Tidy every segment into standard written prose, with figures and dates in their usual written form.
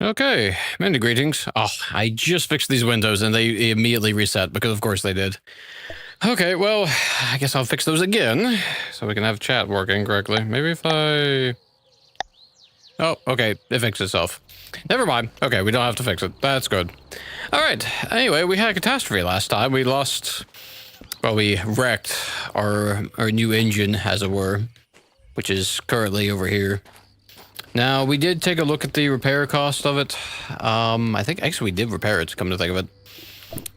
Okay, many greetings. Oh, I just fixed these windows and they immediately reset because of course they did. Okay, well, I guess I'll fix those again so we can have chat working correctly. Maybe if I... Oh, okay, it fixed itself. Never mind. Okay, we don't have to fix it. That's good. All right, anyway, we had a catastrophe last time. We lost... Well, we wrecked our new engine, as it were, which is currently over here. Now, we did take a look at the repair cost of it. I think actually we did repair it, come to think of it.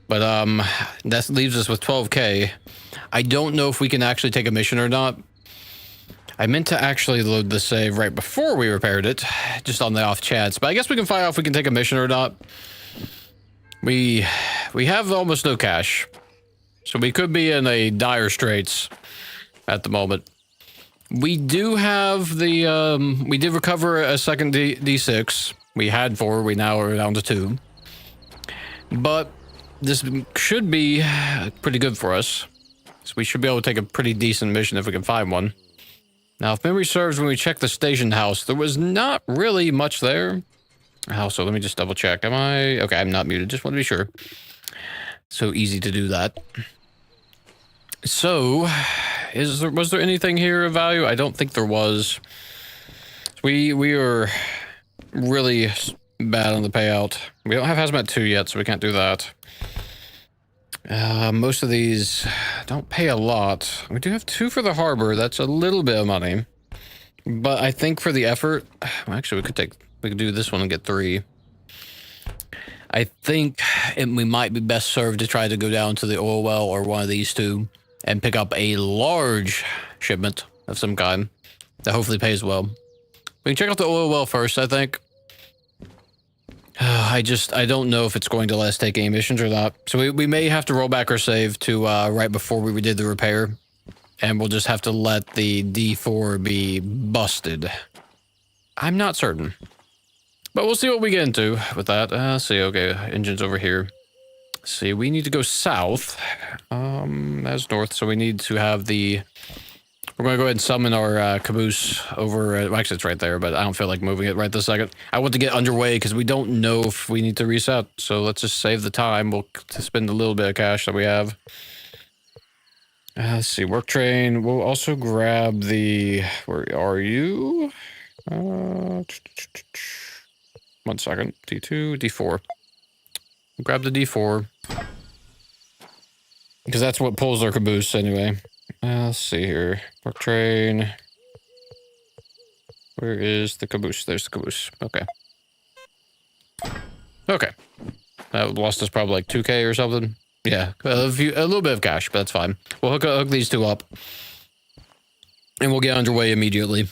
But that leaves us with 12K. I don't know if we can actually take a mission or not. I meant to actually load the save right before we repaired it, just on the off chance. But I guess we can find out if we can take a mission or not. We have almost no cash. So we could be in a dire straits at the moment. We do have the, we did recover a second D6. We had 4, we now are down to 2. But this should be pretty good for us. So we should be able to take a pretty decent mission if we can find one. Now, if memory serves, when we checked the station house, there was not really much there. Also, let me just double check. Am I? Okay, I'm not muted. Just want to be sure. So easy to do that. So, was there anything here of value? I don't think there was. We are really bad on the payout. We don't have Hazmat 2 yet, so we can't do that. Most of these don't pay a lot. We do have 2 for the harbor. That's a little bit of money. But I think for the effort, well, actually we could do this one and get 3. I think we might be best served to try to go down to the oil well or one of these 2 and pick up a large shipment of some kind that hopefully pays well. We can check out the oil well first, I think. I don't know if it's going to let us take any missions or not. So we may have to roll back our save to right before we did the repair. And we'll just have to let the D4 be busted. I'm not certain. But we'll see what we get into with that. Let's see, okay, engine's over here. Let's see, we need to go south. That's north, so we need to have the... We're going to go ahead and summon our caboose over... well, actually, it's right there, but I don't feel like moving it right this second. I want to get underway because we don't know if we need to reset. So let's just save the time. We'll spend a little bit of cash that we have. Let's see, work train. We'll also grab the... Where are you? 1 second. D2, D4. Grab the D4. Because that's what pulls our caboose anyway. Let's see here. Work train. Where is the caboose? There's the caboose. Okay. Okay. That lost us probably like 2K or something. Yeah, a little bit of cash, but that's fine. We'll hook these 2 up. And we'll get underway immediately.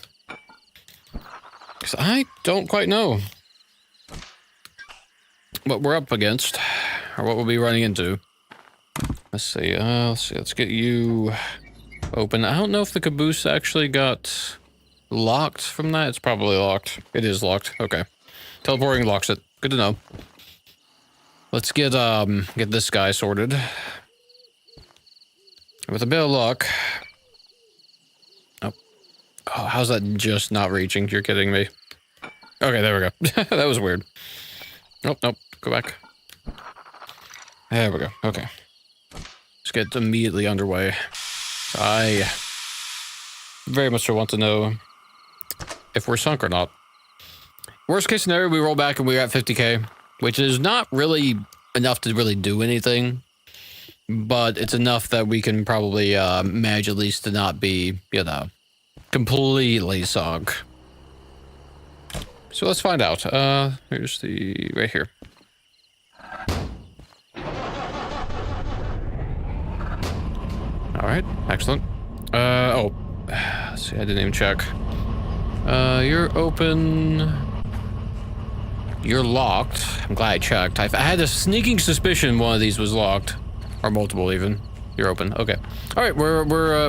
Because I don't quite know what we're up against. Or what we'll be running into. Let's see, let's get you open. I don't know if the caboose actually got locked from that. It's probably locked. It is locked. Okay. Teleporting locks it. Good to know. Let's get this guy sorted. With a bit of luck. Oh, how's that just not reaching? You're kidding me. Okay, there we go. That was weird. Nope, go back. There we go. Okay. Let's get immediately underway. I very much want to know if we're sunk or not. Worst case scenario, we roll back and we're at 50K, which is not really enough to really do anything, but it's enough that we can probably manage at least to not be, you know, completely sunk. So let's find out. Here's the... right here. Alright, excellent. Oh. Let's see, I didn't even check. You're open... You're locked. I'm glad I checked. I had a sneaking suspicion one of these was locked. Or multiple, even. You're open. Okay. Alright,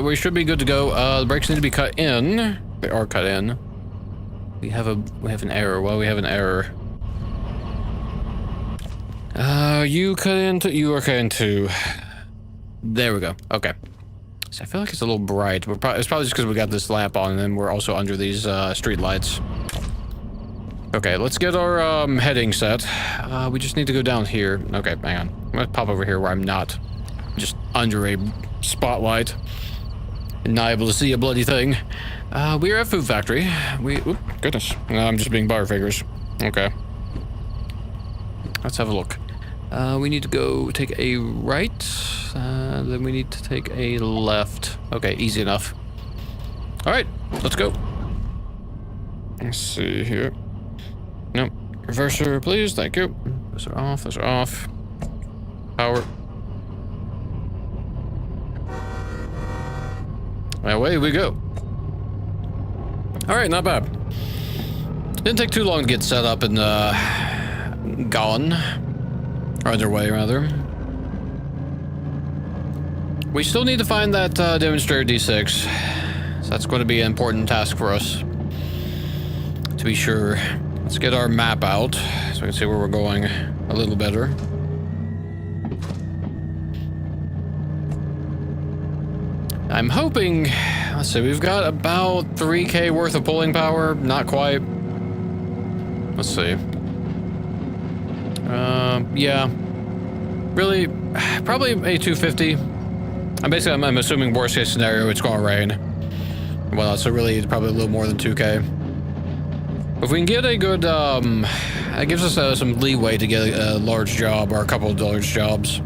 we should be good to go. The brakes need to be cut in. They are cut in. We have an error. Well, we have an error. You cut into... You are cut into... There we go. Okay. So I feel like it's a little bright. It's probably just because we got this lamp on and then we're also under these street lights. Okay, let's get our heading set. We just need to go down here. Okay, hang on. I'm gonna pop over here where I'm not just under a spotlight and not able to see a bloody thing. We're at Food Factory. Oop, goodness. No, I'm just being butterfingers. Okay. Let's have a look. We need to go take a right. Then we need to take a left. Okay, easy enough. All right, let's go. Let's see here. Nope. Reverser, please. Thank you. Those are off. Those are off. Power. Away we go. All right, not bad. Didn't take too long to get set up and gone. Or underway, rather. We still need to find that demonstrator D6. So that's going to be an important task for us. To be sure. Let's get our map out so we can see where we're going a little better. I'm hoping, let's see, we've got about 3K worth of pulling power. Not quite. Let's see. Yeah. Really, probably a 250. I'm assuming worst case scenario, it's gonna rain. Well, so really, it's probably a little more than 2K. If we can get a good, that gives us some leeway to get a large job or a couple of large jobs.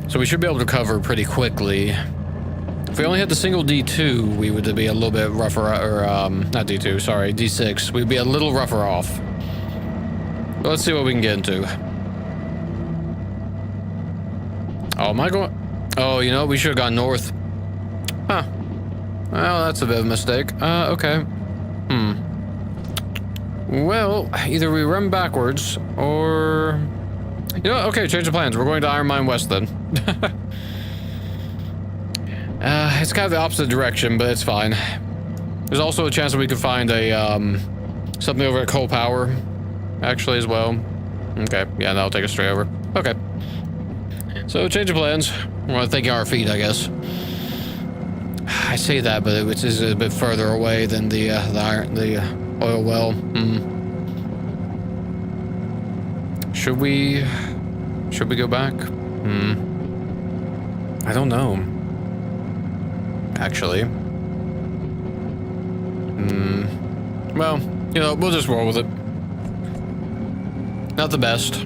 So we should be able to cover pretty quickly. If we only had the single D2, we would be a little bit rougher, or, not D2, sorry, D6. We'd be a little rougher off. But let's see what we can get into. Oh, am I going? Oh, you know, we should have gone north. Huh. Well, that's a bit of a mistake. Okay. Well, either we run backwards, or... You know what? Okay, change of plans. We're going to Iron Mine West, then. It's kind of the opposite direction, but it's fine. There's also a chance that we could find a, something over at Coal Power, actually, as well. Okay, yeah, that'll take us straight over. Okay. So, change of plans. We're thinking our feet, I guess. I say that, but it is a bit further away than the oil well. Should we go back? I don't know. Actually. Well, you know, we'll just roll with it. Not the best.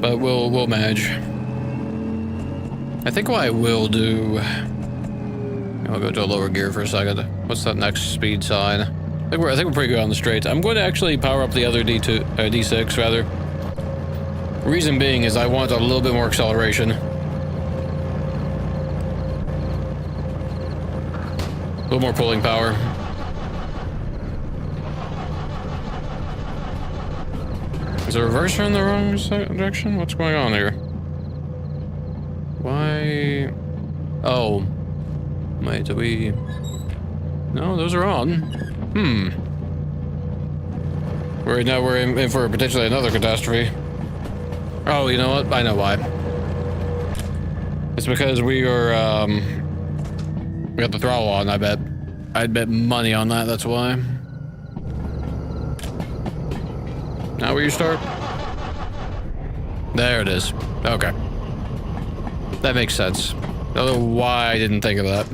But we'll manage. I think what I will do... I'll go to a lower gear for a second. What's that next speed sign? I think we're pretty good on the straight. I'm going to actually power up the other D6 rather. Reason being is I want a little bit more acceleration. A little more pulling power. Is the reverser in the wrong direction? What's going on here? Why? Oh. Wait, do we... No, those are on. We're in for potentially another catastrophe. Oh, you know what? I know why. It's because we got the throttle on, I bet. I'd bet money on that, that's why. Now where you start? There it is. Okay. That makes sense. I don't know why I didn't think of that.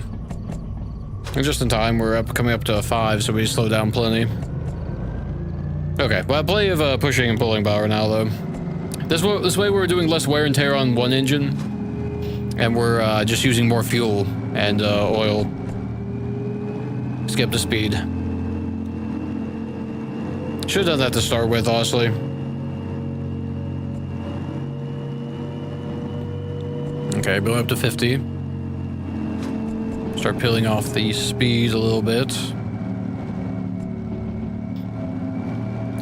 And just in time, we're coming up to 5, so we slow down plenty. Okay, well, plenty of pushing and pulling power now, though. This way we're doing less wear and tear on one engine, and we're just using more fuel and oil. Skip the speed. Should have done that to start with, honestly. Okay, going up to 50. Start peeling off the speed a little bit.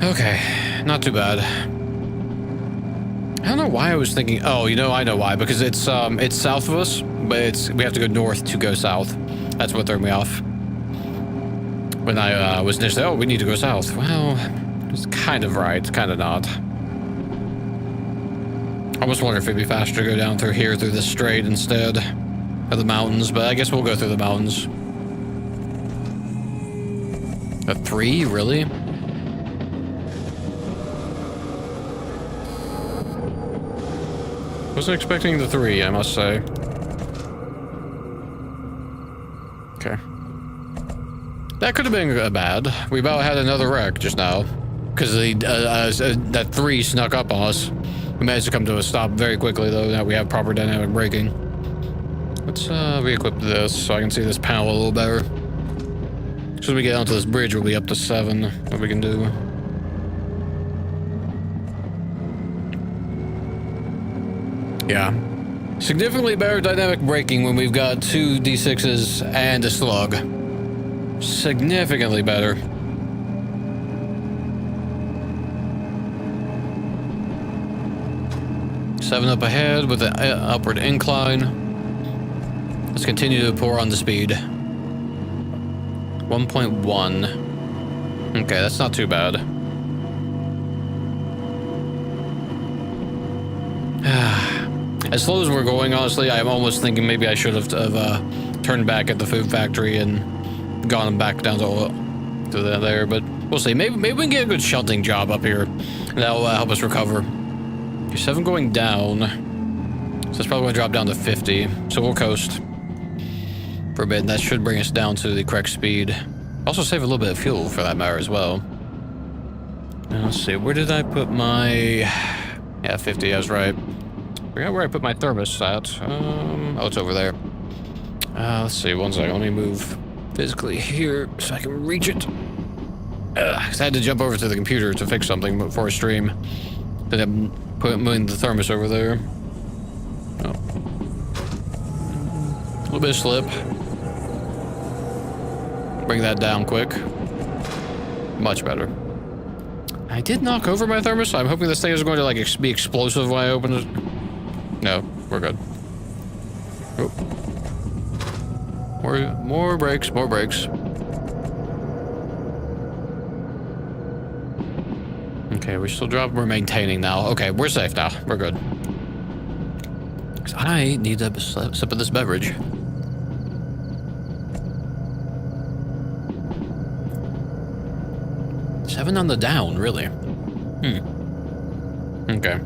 Okay, not too bad. I don't know why I was thinking. Oh, you know, I know why. Because it's south of us, but we have to go north to go south. That's what threw me off. When I was initially, oh, we need to go south. Well, it's kind of right, kind of not. I almost wonder if it'd be faster to go down through here through this strait instead. of the mountains, but I guess we'll go through the mountains. A 3, really? Wasn't expecting the 3, I must say. Okay. That could have been bad. We about had another wreck just now. Because that 3 snuck up on us. We managed to come to a stop very quickly, though. Now we have proper dynamic braking. Let's re-equip this so I can see this panel a little better. As soon as we get onto this bridge, we'll be up to 7. What we can do. Yeah. Significantly better dynamic braking when we've got 2 D6s and a slug. Significantly better. Seven up ahead with an upward incline. Let's continue to pour on the speed. 1.1. Okay, that's not too bad. As slow as we're going, honestly, I'm almost thinking maybe I should have turned back at the food factory and gone back down to there, but we'll see. Maybe we can get a good shunting job up here. That'll help us recover. 7 going down, so it's probably going to drop down to 50, so we'll coast for a bit, and that should bring us down to the correct speed. Also save a little bit of fuel for that matter as well. And let's see, where did I put my... Yeah, 50, I was right. Forgot where I put my thermostat. Oh, it's over there. Let's see, one second, let me move physically here so I can reach it. 'Cause I had to jump over to the computer to fix something before a stream. Then I'm moving the thermos over there. Oh. A little bit of slip. Bring that down quick. Much better. I did knock over my thermos. I'm hoping this thing is going to like be explosive when I open it. No, we're good. Oh. More brakes, more brakes. Okay, we're still dropping, we're maintaining now. Okay, we're safe now. We're good. I need a sip of this beverage. Seven on the down, really? Okay.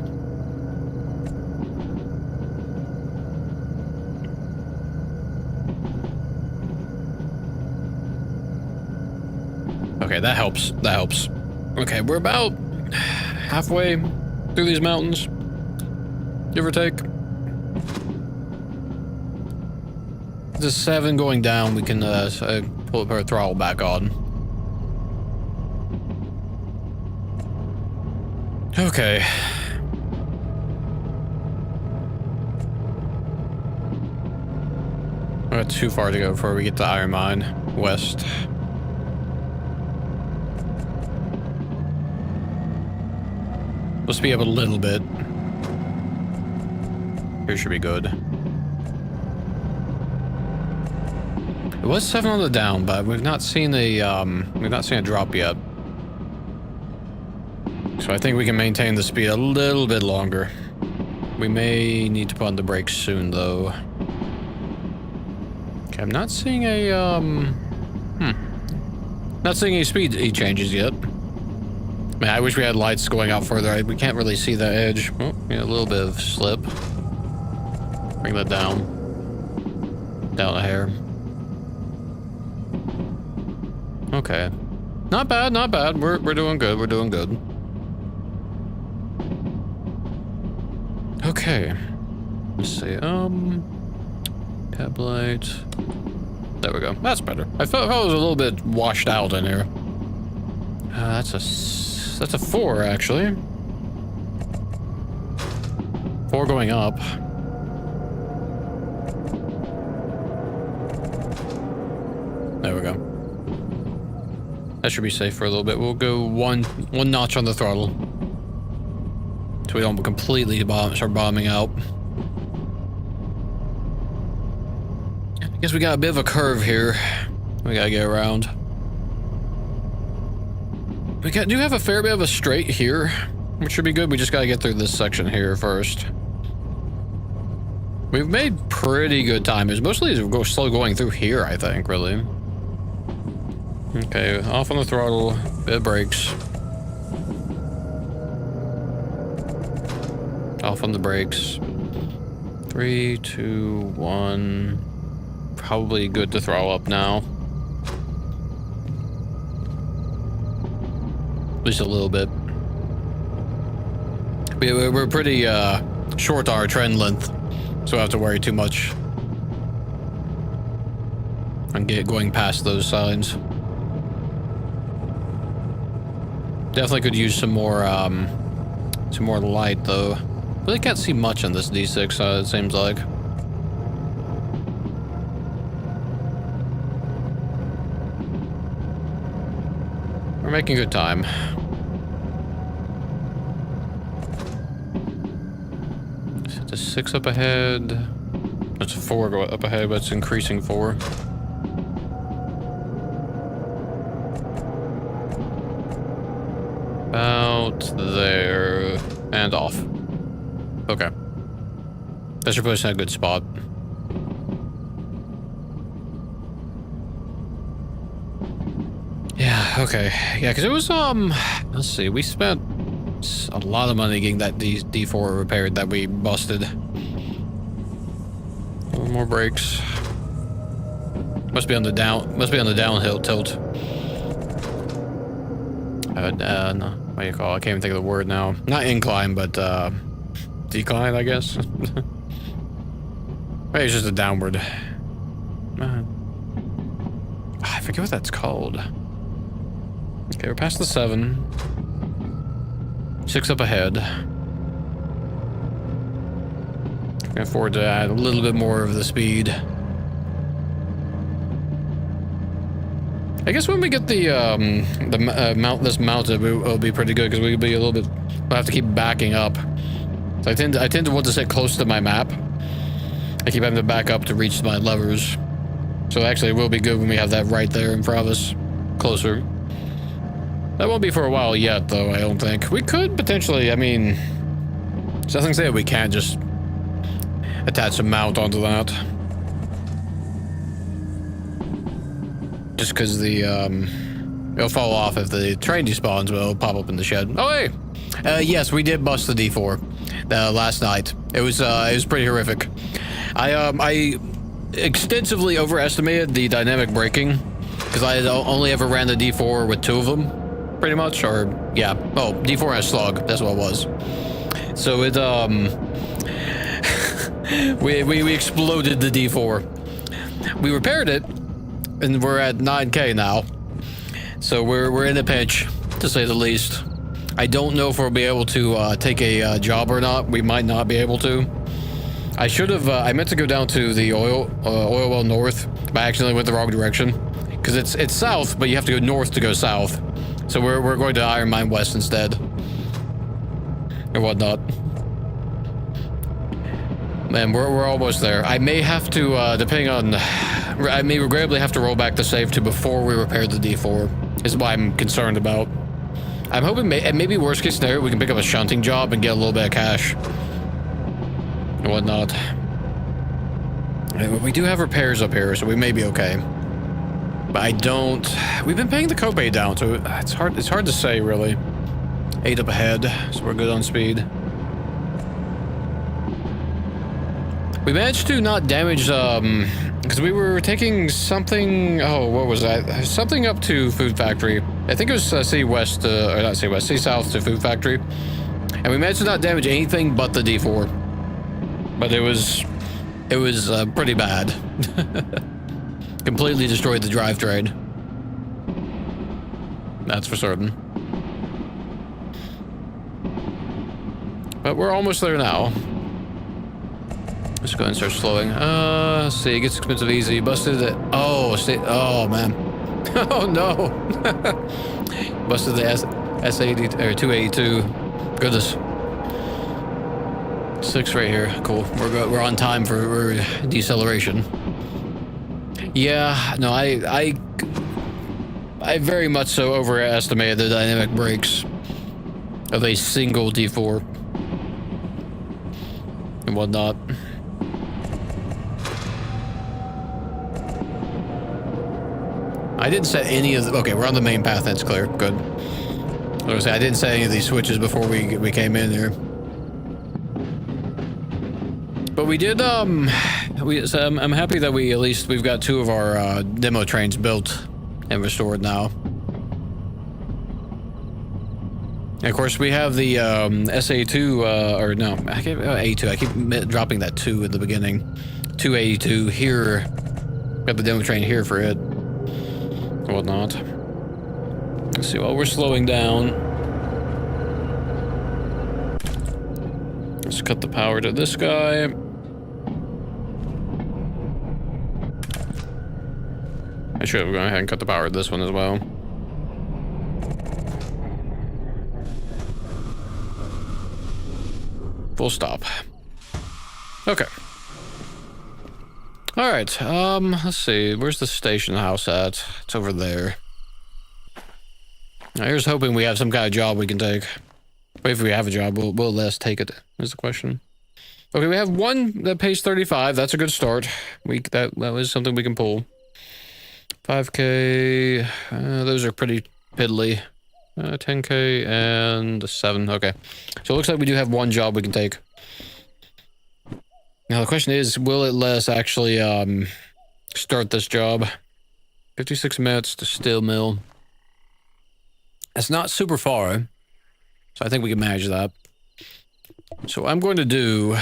Okay, that helps. That helps. Okay, we're about halfway through these mountains, give or take. This 7 going down, we can pull up our throttle back on. Okay. We're not too far to go before we get to Iron Mine West. We'll speed up a little bit. Here should be good. It was 7 on the down, but we've not seen a drop yet. So I think we can maintain the speed a little bit longer. We may need to put on the brakes soon, though. Okay, I'm not seeing a not seeing any speed changes yet. Man, I wish we had lights going out further. We can't really see the edge. Oh, yeah, a little bit of slip. Bring that down. Down a hair. Okay. Not bad, not bad. We're doing good. We're doing good. Okay. Let's see. Cab light. There we go. That's better. I felt it was a little bit washed out in here. That's a 4, actually. 4 going up. There we go. That should be safe for a little bit. We'll go one notch on the throttle, so we don't completely start bombing out. I guess we got a bit of a curve here. We gotta get around. We do have a fair bit of a straight here, which should be good. We just gotta get through this section here first. We've made pretty good time. It's mostly slow going through here, I think, really. Okay, off on the throttle, bit of brakes. Off on the brakes. 3, 2, 1. Probably good to throttle up now. At least a little bit. We're pretty short our trend length, so we don't have to worry too much on going past those signs. Definitely could use some more light though. Really can't see much on this D6, it seems like. We're making good time. Set to 6 up ahead. That's 4 go up ahead, but it's increasing 4. About there and off. Okay. That should put us in a good spot. Yeah, okay. Yeah, because it was, let's see, we spent a lot of money getting that D4 repaired that we busted. A little more brakes. Must be on the downhill tilt. No, what do you call it? I can't even think of the word now. Not incline, but, decline, I guess. Maybe it's just a downward. I forget what that's called. Okay, we're past the 7. 6 up ahead. Can afford to add a little bit more of the speed. I guess when we get the this mounted, it'll be pretty good because we'll be a little bit. We'll have to keep backing up. So I tend to want to sit close to my map. I keep having to back up to reach my levers. So actually, it will be good when we have that right there in front of us, closer. That won't be for a while yet, though. I don't think we could potentially. I mean, there's nothing to say we can't just attach a mount onto that. Just because it'll fall off if the train despawns, but it'll pop up in the shed. Oh hey, yes, we did bust the D4 last night. It was pretty horrific. I extensively overestimated the dynamic braking because I had only ever ran the D4 with 2 of them, pretty much. Or yeah, oh, D4 has slug. That's what it was. So it we exploded the D4. We repaired it. And we're at 9K now, so we're in a pinch, to say the least. I don't know if we'll be able to take a job or not. We might not be able to. I should have. I meant to go down to the oil well north, but I accidentally went the wrong direction because it's south, but you have to go north to go south. So we're going to Iron Mine West instead, and whatnot. Man, we're almost there. I may have to, depending on. I may regrettably have to roll back the save to before we repair the D4, is what I'm concerned about. I'm hoping, maybe worst case scenario, we can pick up a shunting job and get a little bit of cash. And whatnot. We do have repairs up here, so we may be okay. But I don't... We've been paying the copay down, so it's hard to say, really. 8 up ahead, so we're good on speed. We managed to not damage, because we were taking something, oh, what was that? Something up to Food Factory. I think it was City West, or not City West, City South to Food Factory. And we managed to not damage anything but the D4. But it was pretty bad. Completely destroyed the drivetrain. That's for certain. But we're almost there now. Let's go ahead and start slowing. Let's see, it gets expensive easy. Busted it. Oh, oh man. Oh no. Busted the S80 or 282. Goodness. 6 right here. Cool. We're on time for deceleration. Yeah. No, I very much so overestimated the dynamic brakes of a single D4 and whatnot. I didn't set any of the... Okay, we're on the main path. That's clear. Good. I was gonna say, I didn't set any of these switches before we came in here. But we did, I'm happy that we've got 2 of our demo trains built and restored now. And of course, we have the SA2, or no, A2. I keep dropping that 2 at the beginning. 282 here. Got the demo train here for it. And whatnot. Let's see, while we're slowing down. Let's cut the power to this guy. I should have gone ahead and cut the power to this one as well. Full stop. Okay. All right. Let's see. Where's the station house at? It's over there. Here's hoping we have some kind of job we can take. But if we have a job, we'll let us take it, is the question. Okay, we have 1 that pays 35. That's a good start. That was something we can pull. 5K. Those are pretty piddly. 10K and 7. Okay. So it looks like we do have 1 job we can take. Now the question is, will it let us actually start this job? 56 minutes to steel mill. It's not super far, so I think we can manage that. So what I'm going to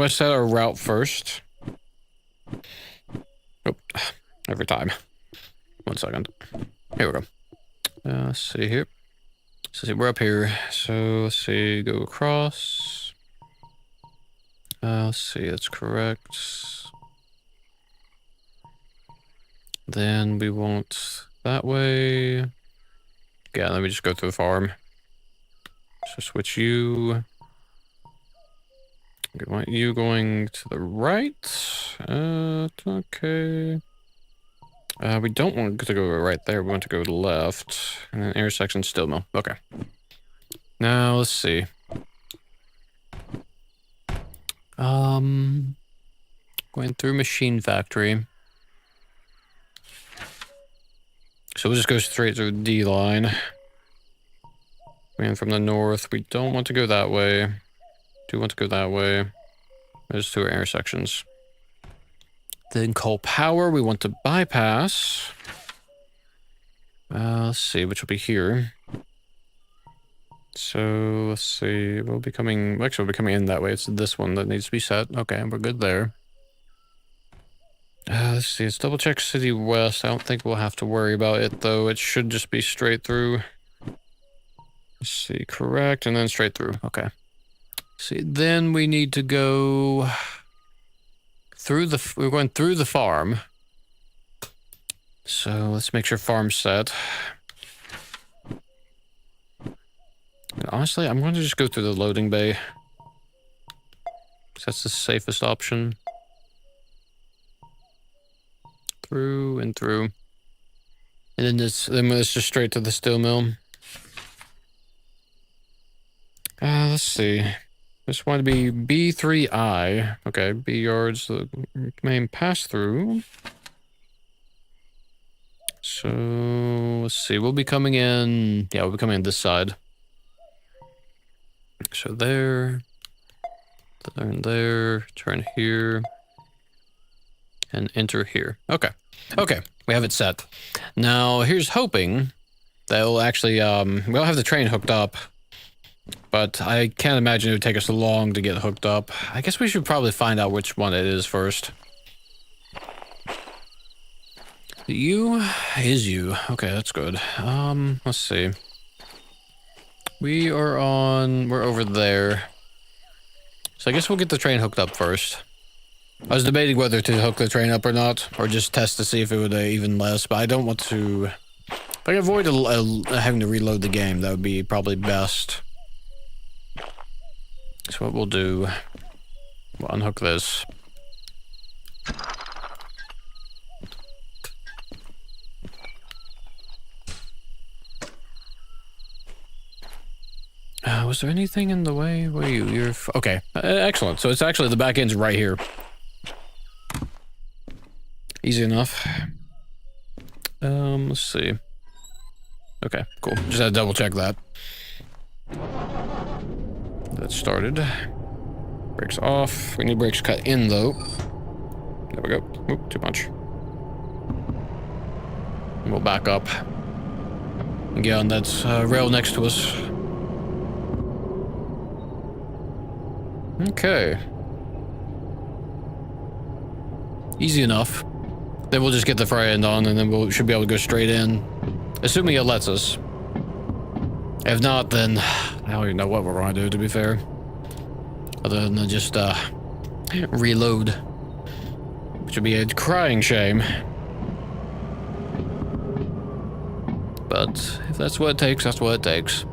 set our route first. Oh, every time. 1 second. Here we go. Let's see here. So see, we're up here. So let's see, go across. Let's see, that's correct. Then we want that way. Yeah, let me just go through the farm. So switch you. We want you going to the right. Okay. We don't want to go right there. We want to go to the left. And then intersection steel mill. Okay. Now, let's see. Going through machine factory. So we'll just go straight through D line. And from the north, we don't want to go that way. Do want to go that way. There's 2 intersections. Then coal power, we want to bypass. Let's see, which will be here. So, let's see, actually, we'll be coming in that way. It's this one that needs to be set. Okay, we're good there. Let's see, let's double check City West. I don't think we'll have to worry about it, though. It should just be straight through. Let's see, correct, and then straight through. Okay. See, then we need to go through we're going through the farm. So let's make sure farm's set. And honestly, I'm going to just go through the loading bay. That's the safest option. Through and through. And then it's just straight to the steel mill. Let's see. This one to be B3I. Okay, B yards, the main pass through. So, let's see. We'll be coming in. Yeah, we'll be coming in this side. So there. Turn there. Turn here. And enter here. Okay. Okay, we have it set. Now, here's hoping that it'll actually, we'll have the train hooked up. But I can't imagine it would take us long to get hooked up. I guess we should probably find out which one it is first. You is you. Okay, that's good. Let's see. We're over there. So I guess we'll get the train hooked up first. I was debating whether to hook the train up or not, or just test to see if it would even less, but I don't want to... If I can avoid having to reload the game, that would be probably best. So what we'll do, we'll unhook this. Was there anything in the way? Where you're okay, excellent. So it's actually the back end's right here. Easy enough. Let's see. Okay, cool. Just had to double check that. That started. Brakes off. We need brakes cut in, though. There we go. Oop, too much. And we'll back up. And get on that rail next to us. Okay. Easy enough. Then we'll just get the fry end on, and then we should be able to go straight in. Assuming it lets us. If not, then I don't even know what we're going to do, to be fair. Other than just reload. Which would be a crying shame. But if that's what it takes, that's what it takes.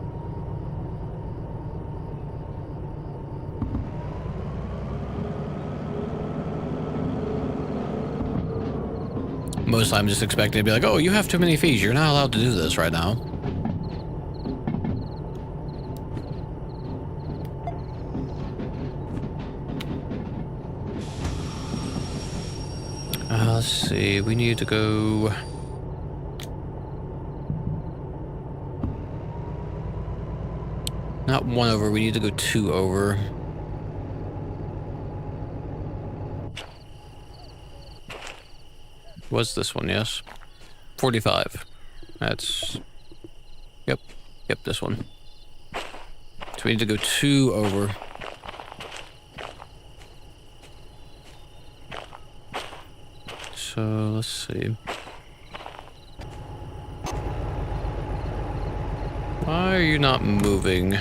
Most times, just expecting to be like, oh, you have too many fees. You're not allowed to do this right now. Let's see. We need to go. Not 1 over. We need to go 2 over. Was this one? Yes. 45. That's... Yep. Yep, this one. So we need to go 2 over. So, let's see. Why are you not moving?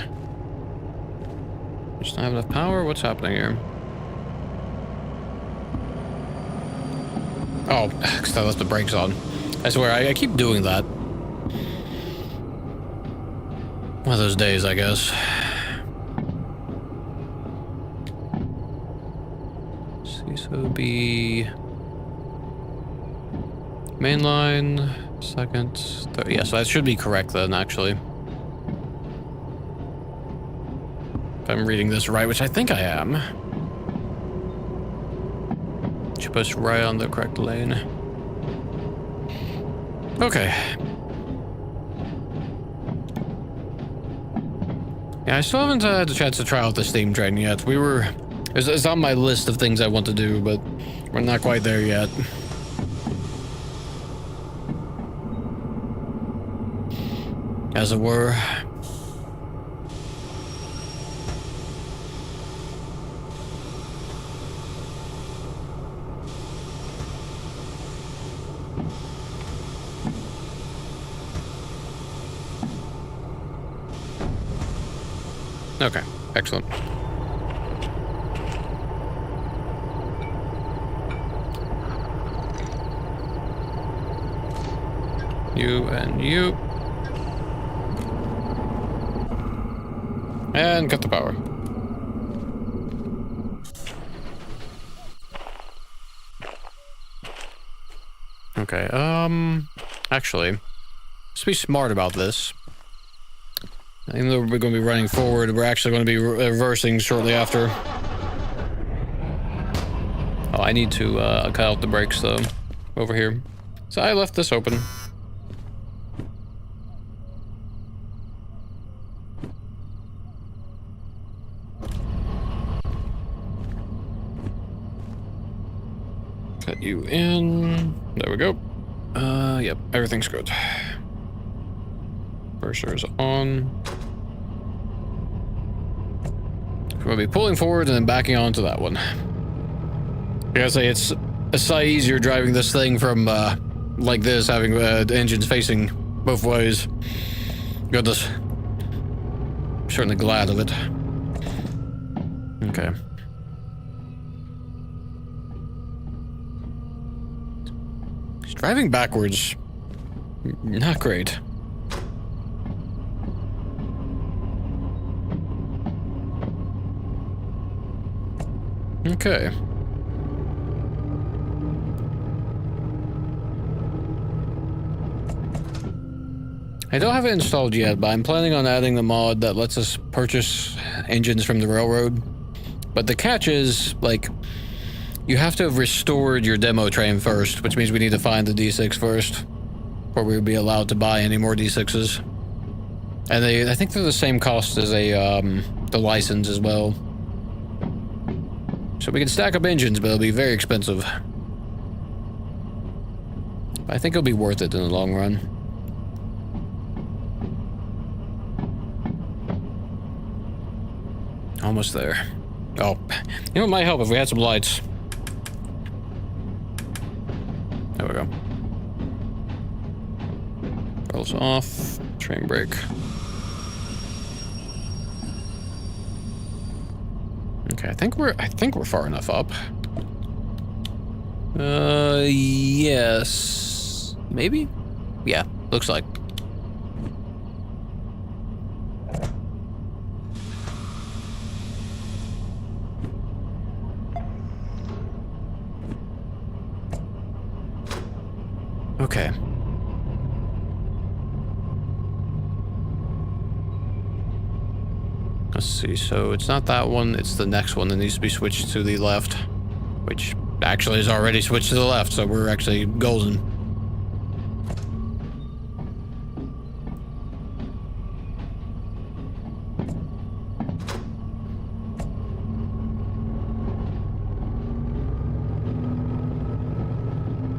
Just not have enough power? What's happening here? Oh, because I left the brakes on. I swear, I keep doing that. One of those days, I guess. Let's see, so it would be... Main line, second, third. Yeah, so that should be correct then, actually. If I'm reading this right, which I think I am. Should push right on the correct lane. Okay. Yeah, I still haven't had the chance to try out the steam train yet. It's on my list of things I want to do, but we're not quite there yet. As it were. Okay, excellent. You and you. And cut the power. Okay, actually, let's be smart about this. Even though we're going to be running forward, we're actually going to be reversing shortly after. Oh, I need to cut out the brakes, though, over here. So I left this open. Cut you in. There we go. Yep, everything's good. Cursor is on. We'll be pulling forward and then backing onto that one. I gotta say, it's a sight easier driving this thing from, like this, having the engines facing both ways. Goodness. I'm certainly glad of it. Okay. Driving backwards, not great. Okay. I don't have it installed yet, but I'm planning on adding the mod that lets us purchase engines from the railroad. But the catch is, like, you have to have restored your demo train first, which means we need to find the D6 first. before we would be allowed to buy any more D6s. And I think they're the same cost as the license as well. So we can stack up engines, but it'll be very expensive. But I think it'll be worth it in the long run. Almost there. Oh, you know, it might help if we had some lights. There we go. Rolls off. Train brake. Okay, I think we're far enough up. Yes. Maybe? Yeah, looks like. Okay. Let's see, so it's not that one, it's the next one that needs to be switched to the left, which actually is already switched to the left, so we're actually golden.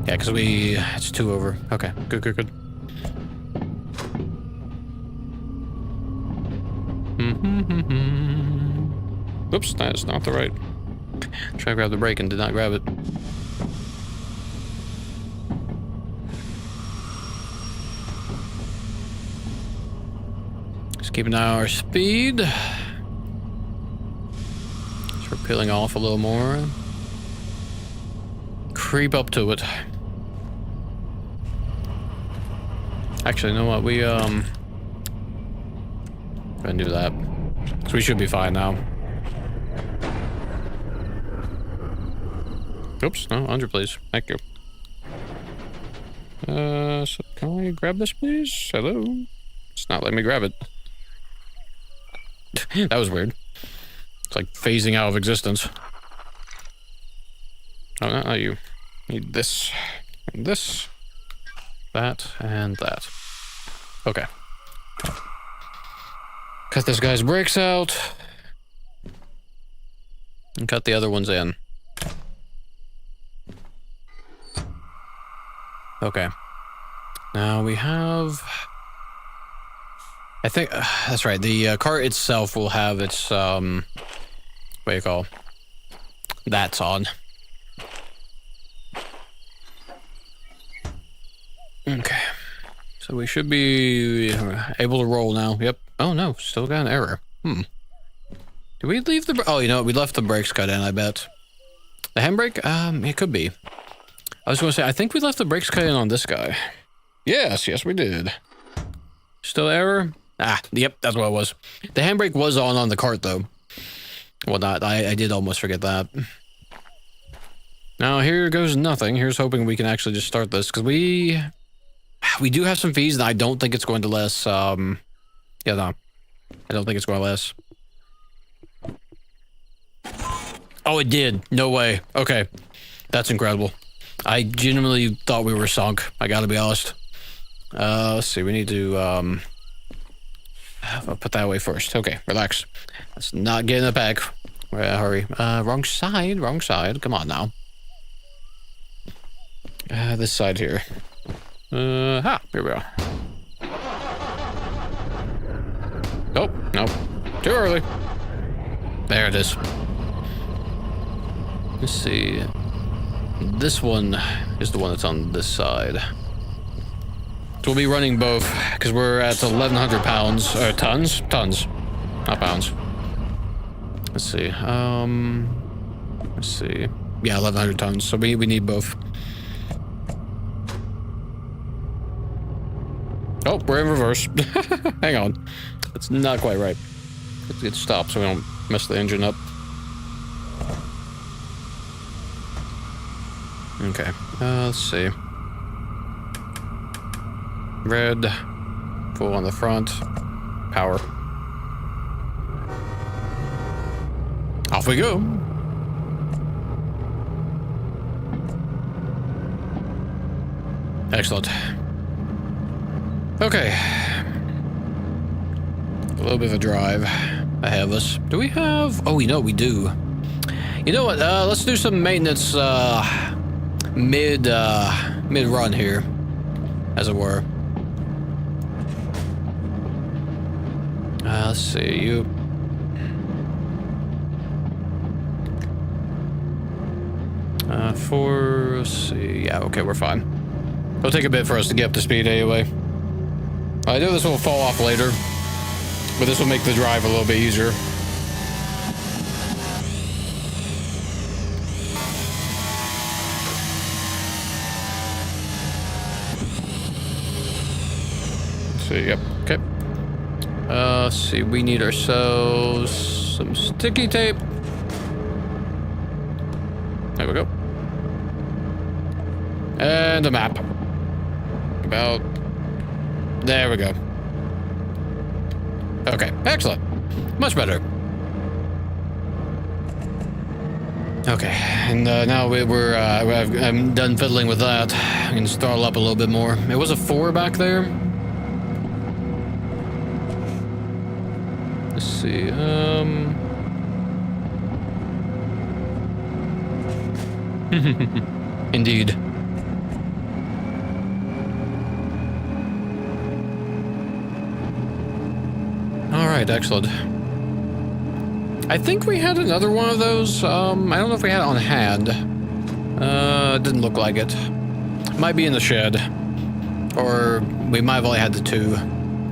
Yeah, because it's 2 over. Okay, good, good, good. Oops, that's not the right. Try to grab the brake and did not grab it. Just keep an eye on our speed. So we're peeling off a little more. Creep up to it. Actually, you know what? We gonna do that. So we should be fine now. Oops, no, 100 please. Thank you. So can we grab this please? Hello? It's not letting me grab it. That was weird. It's like phasing out of existence. Oh, not you. Need this, and this, that, and that. Okay. Cut this guy's brakes out. And cut the other ones in. Okay. Now we have... I think... that's right. The cart itself will have its... what do you call? That's on. Okay. So we should be able to roll now. Yep. Oh no, still got an error. Did we leave the... oh, you know what? We left the brakes cut in, I bet. The handbrake? It could be. I was going to say, I think we left the brakes cut in on this guy. Yes, we did. Still error? Ah, yep, that's what it was. The handbrake was on the cart, though. Well, not. I did almost forget that. Now, here goes nothing. Here's hoping we can actually just start this, because we do have some fees, and I don't think it's going to last, yeah, no. I don't think it's going to last. Oh, it did. No way. Okay. That's incredible. I genuinely thought we were sunk. I gotta be honest. Let's see. We need to, I'll put that away first. Okay, relax. Let's not get in the pack. Hurry. Wrong side. Wrong side. Come on now. This side here. Here we go. Oh, no. Too early. There it is. Let's see. This one is the one that's on this side. So we'll be running both, because we're at 1,100 pounds, or tons? Tons, not pounds. Let's see, let's see. Yeah, 1,100 tons, so we need both. Oh, we're in reverse. Hang on. It's not quite right. Let's get stopped so we don't mess the engine up. Okay, let's see. Red, full on the front, power. Off we go. Excellent. Okay. A little bit of a drive ahead of us. Do we have... Oh, we do. You know what? Let's do some maintenance mid-run here, as it were. Let's see, you... let's see, yeah, okay, we're fine. It'll take a bit for us to get up to speed anyway. I know this will fall off later, but this will make the drive a little bit easier. Let's see, yep, okay. Let's see, we need ourselves some sticky tape. There we go. And a map. About... There we go. Okay, excellent. Much better. Okay, and now I'm done fiddling with that. I can throttle up a little bit more. It was a 4 back there. Let's see, Indeed. Alright, excellent. I think we had another one of those. I don't know if we had it on hand. It didn't look like it. Might be in the shed. Or we might have only had the 2.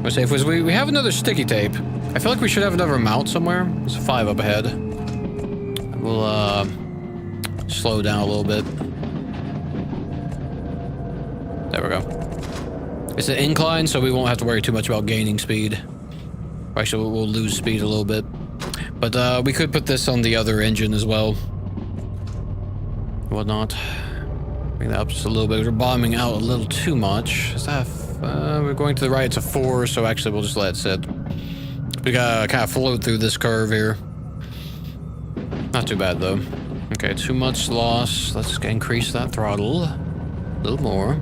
Let's say if we have another sticky tape. I feel like we should have another mount somewhere. There's a 5 up ahead. We'll slow down a little bit. There we go. It's an incline, so we won't have to worry too much about gaining speed. Actually, we'll lose speed a little bit. But we could put this on the other engine as well. Whatnot. Bring that up just a little bit. We're bombing out a little too much. Is that... we're going to the right. It's a 4, so actually we'll just let it sit. We gotta kind of float through this curve here. Not too bad, though. Okay, too much loss. Let's increase that throttle a little more.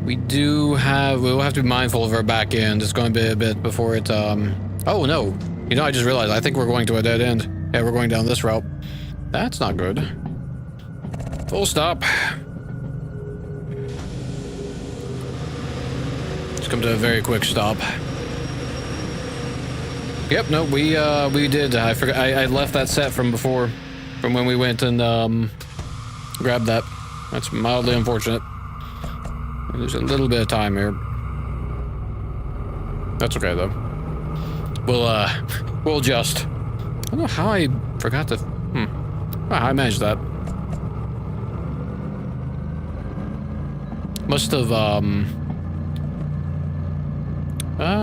We'll have to be mindful of our back end. It's going to be a bit before it, Oh, no. You know, I just realized, I think we're going to a dead end. Yeah, we're going down this route. That's not good. Full stop. Let's come to a very quick stop. Yep, no, we did. I forgot. I left that set from before, from when we went and grabbed that. That's mildly unfortunate. There's a little bit of time here. That's okay though. We'll adjust. I don't know how I forgot to. How I managed that. Must have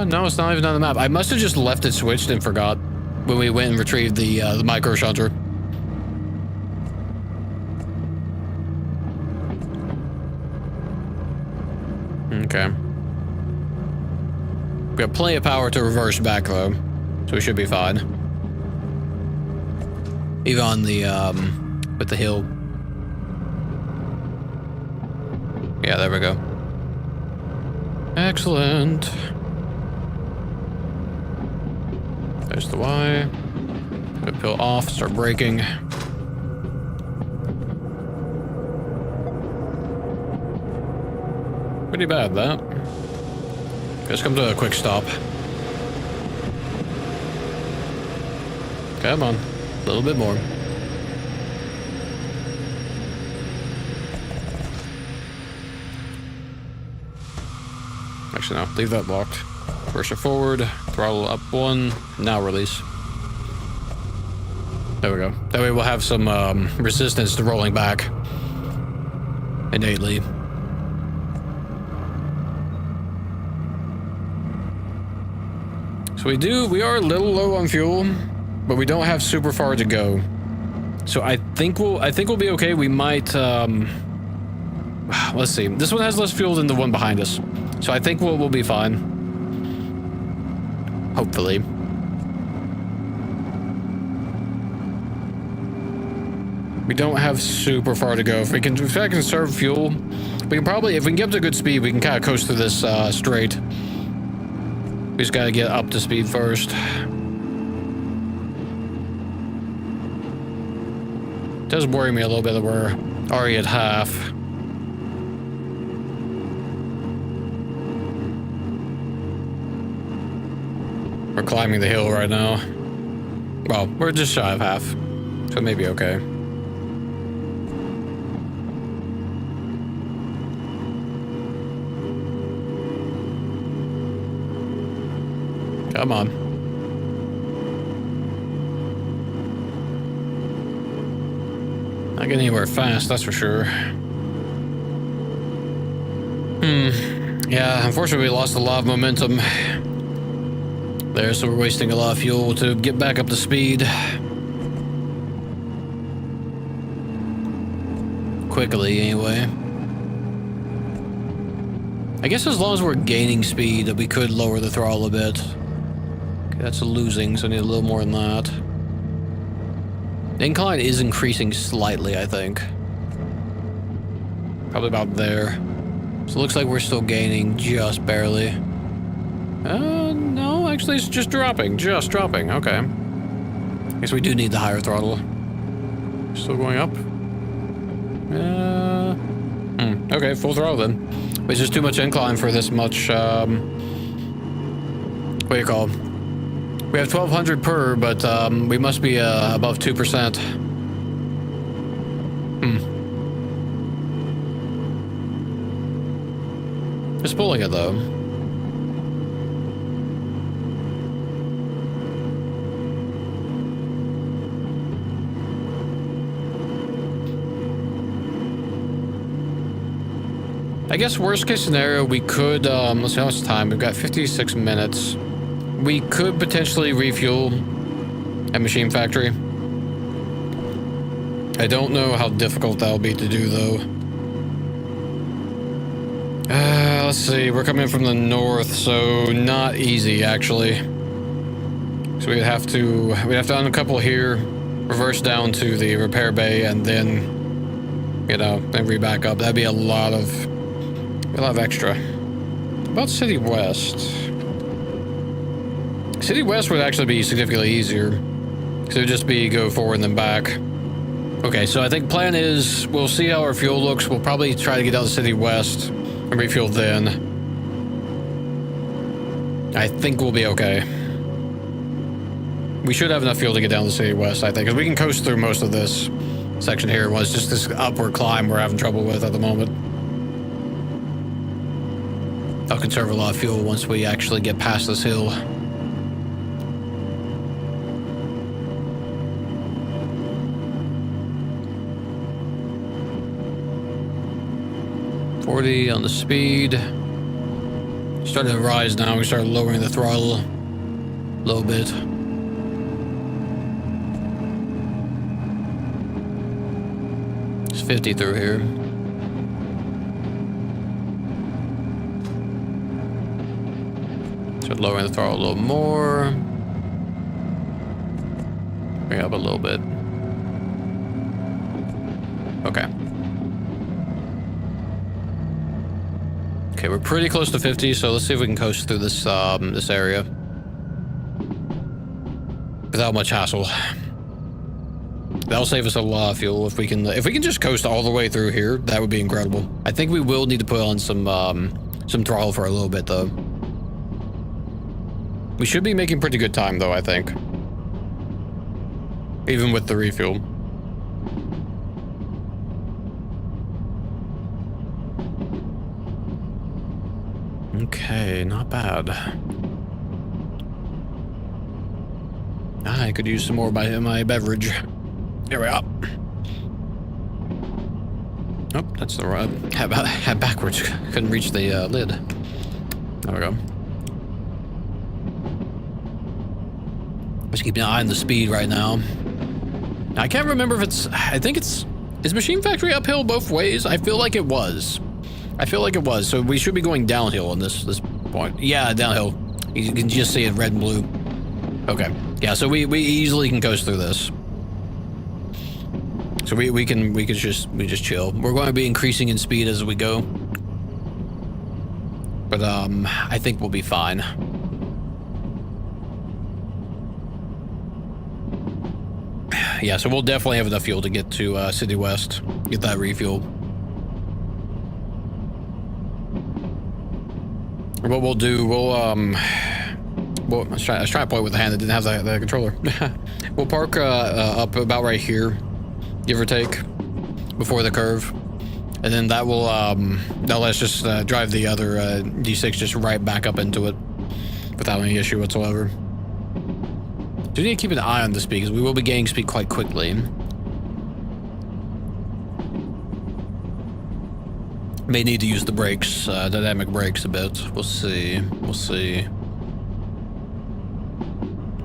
no, it's not even on the map. I must have just left it switched and forgot when we went and retrieved the micro shunter. Okay. We got plenty of power to reverse back though, so we should be fine. Even on the with the hill. Yeah, there we go. Excellent. There's the Y. Good peel off, start braking. Pretty bad, that. Just come to a quick stop. Come on. A little bit more. Actually, no. Leave that locked. Push it forward. Throttle up 1. Now release. There we go. That way we'll have some resistance to rolling back. Innately. So we are a little low on fuel, but we don't have super far to go. So I think we'll be okay. We might let's see. This one has less fuel than the one behind us. So I think we'll be fine. Hopefully. We don't have super far to go. If I can conserve fuel, we can probably, if we can get up to good speed, we can kind of coast through this straight. We just gotta get up to speed first. It does worry me a little bit that we're already at half. We're climbing the hill right now. Well, we're just shy of half, so maybe okay. Come on. Not getting anywhere fast, that's for sure. Yeah, unfortunately we lost a lot of momentum there, so we're wasting a lot of fuel to get back up to speed. Quickly, anyway. I guess as long as we're gaining speed, that we could lower the throttle a bit. Okay, that's losing, so I need a little more than that. The incline is increasing slightly, I think. Probably about there. So it looks like we're still gaining just barely. No, actually it's just dropping, okay. I guess we do need the higher throttle. Still going up? Okay, full throttle then. It's just too much incline for this much, what do you call it? We have 1200 per, but we must be above 2%. It's pulling it though. I guess worst case scenario, we could, let's see how much time. We've got 56 minutes. We could potentially refuel at Machine Factory. I don't know how difficult that'll be to do though. Let's see, we're coming from the north, so not easy actually. So we'd have to uncouple here, reverse down to the repair bay, and then, you know, then re-back up. That'd be a lot of extra. About City West. City West would actually be significantly easier. Because it would just be go forward and then back. Okay, so I think plan is we'll see how our fuel looks. We'll probably try to get out of City West and refuel then. I think we'll be okay. We should have enough fuel to get down to City West, I think. Because we can coast through most of this section here. It was just this upward climb we're having trouble with at the moment. I'll conserve a lot of fuel once we actually get past this hill. $40 on the speed. Starting to rise now. We started lowering the throttle a little bit. It's 50 through here. Start lowering the throttle a little more. Bring it up a little bit. Okay. Okay, we're pretty close to 50, so let's see if we can coast through this this area without much hassle. That'll save us a lot of fuel if we can just coast all the way through here. That would be incredible. I think we will need to put on some throttle for a little bit though. We should be making pretty good time though, I think, even with the refuel. Okay, not bad. I could use some more of my beverage. Here we are. Oh, that's the right. Had backwards. Couldn't reach the lid. There we go. Just keeping an eye on the speed right now. I can't remember if it's. I think it's. Is Machine Factory uphill both ways? I feel like it was. So we should be going downhill on this point. Yeah, downhill. You can just see it red and blue. Okay. Yeah, so we easily can coast through this. So we just chill. We're going to be increasing in speed as we go. But I think we'll be fine. Yeah, so we'll definitely have enough fuel to get to City West. Get that refuel. What we'll do, well, I was trying to point with the hand that didn't have the controller. We'll park up about right here, give or take, before the curve, and then that will that'll let us just drive the other D6 just right back up into it without any issue whatsoever. Do need to keep an eye on the speed because we will be gaining speed quite quickly. May need to use the brakes, dynamic brakes a bit. We'll see. We'll see.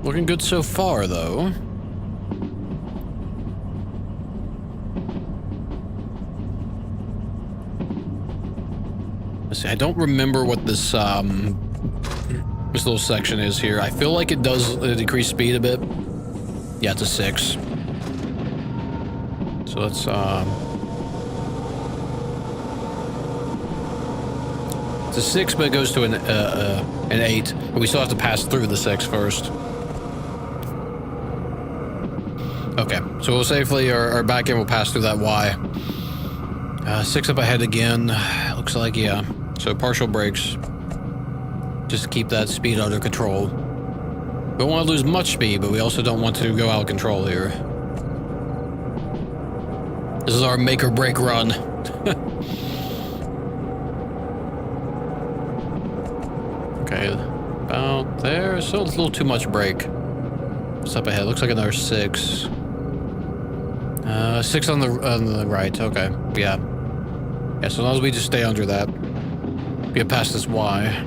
Looking good so far, though. Let's see. I don't remember what this this little section is here. I feel like it does decrease speed a bit. Yeah, it's a 6. So let's it's a 6, but it goes to an 8. But we still have to pass through the 6 first. Okay, so we'll safely, our back end will pass through that Y. 6 up ahead again. Looks like, yeah. So partial brakes. Just to keep that speed under control. We don't want to lose much speed, but we also don't want to go out of control here. This is our make or break run. Okay, about there. Still a little too much brake. What's up ahead? Looks like another 6. 6 on the right. Okay, yeah. Yeah, so as long as we just stay under that. Get past this Y.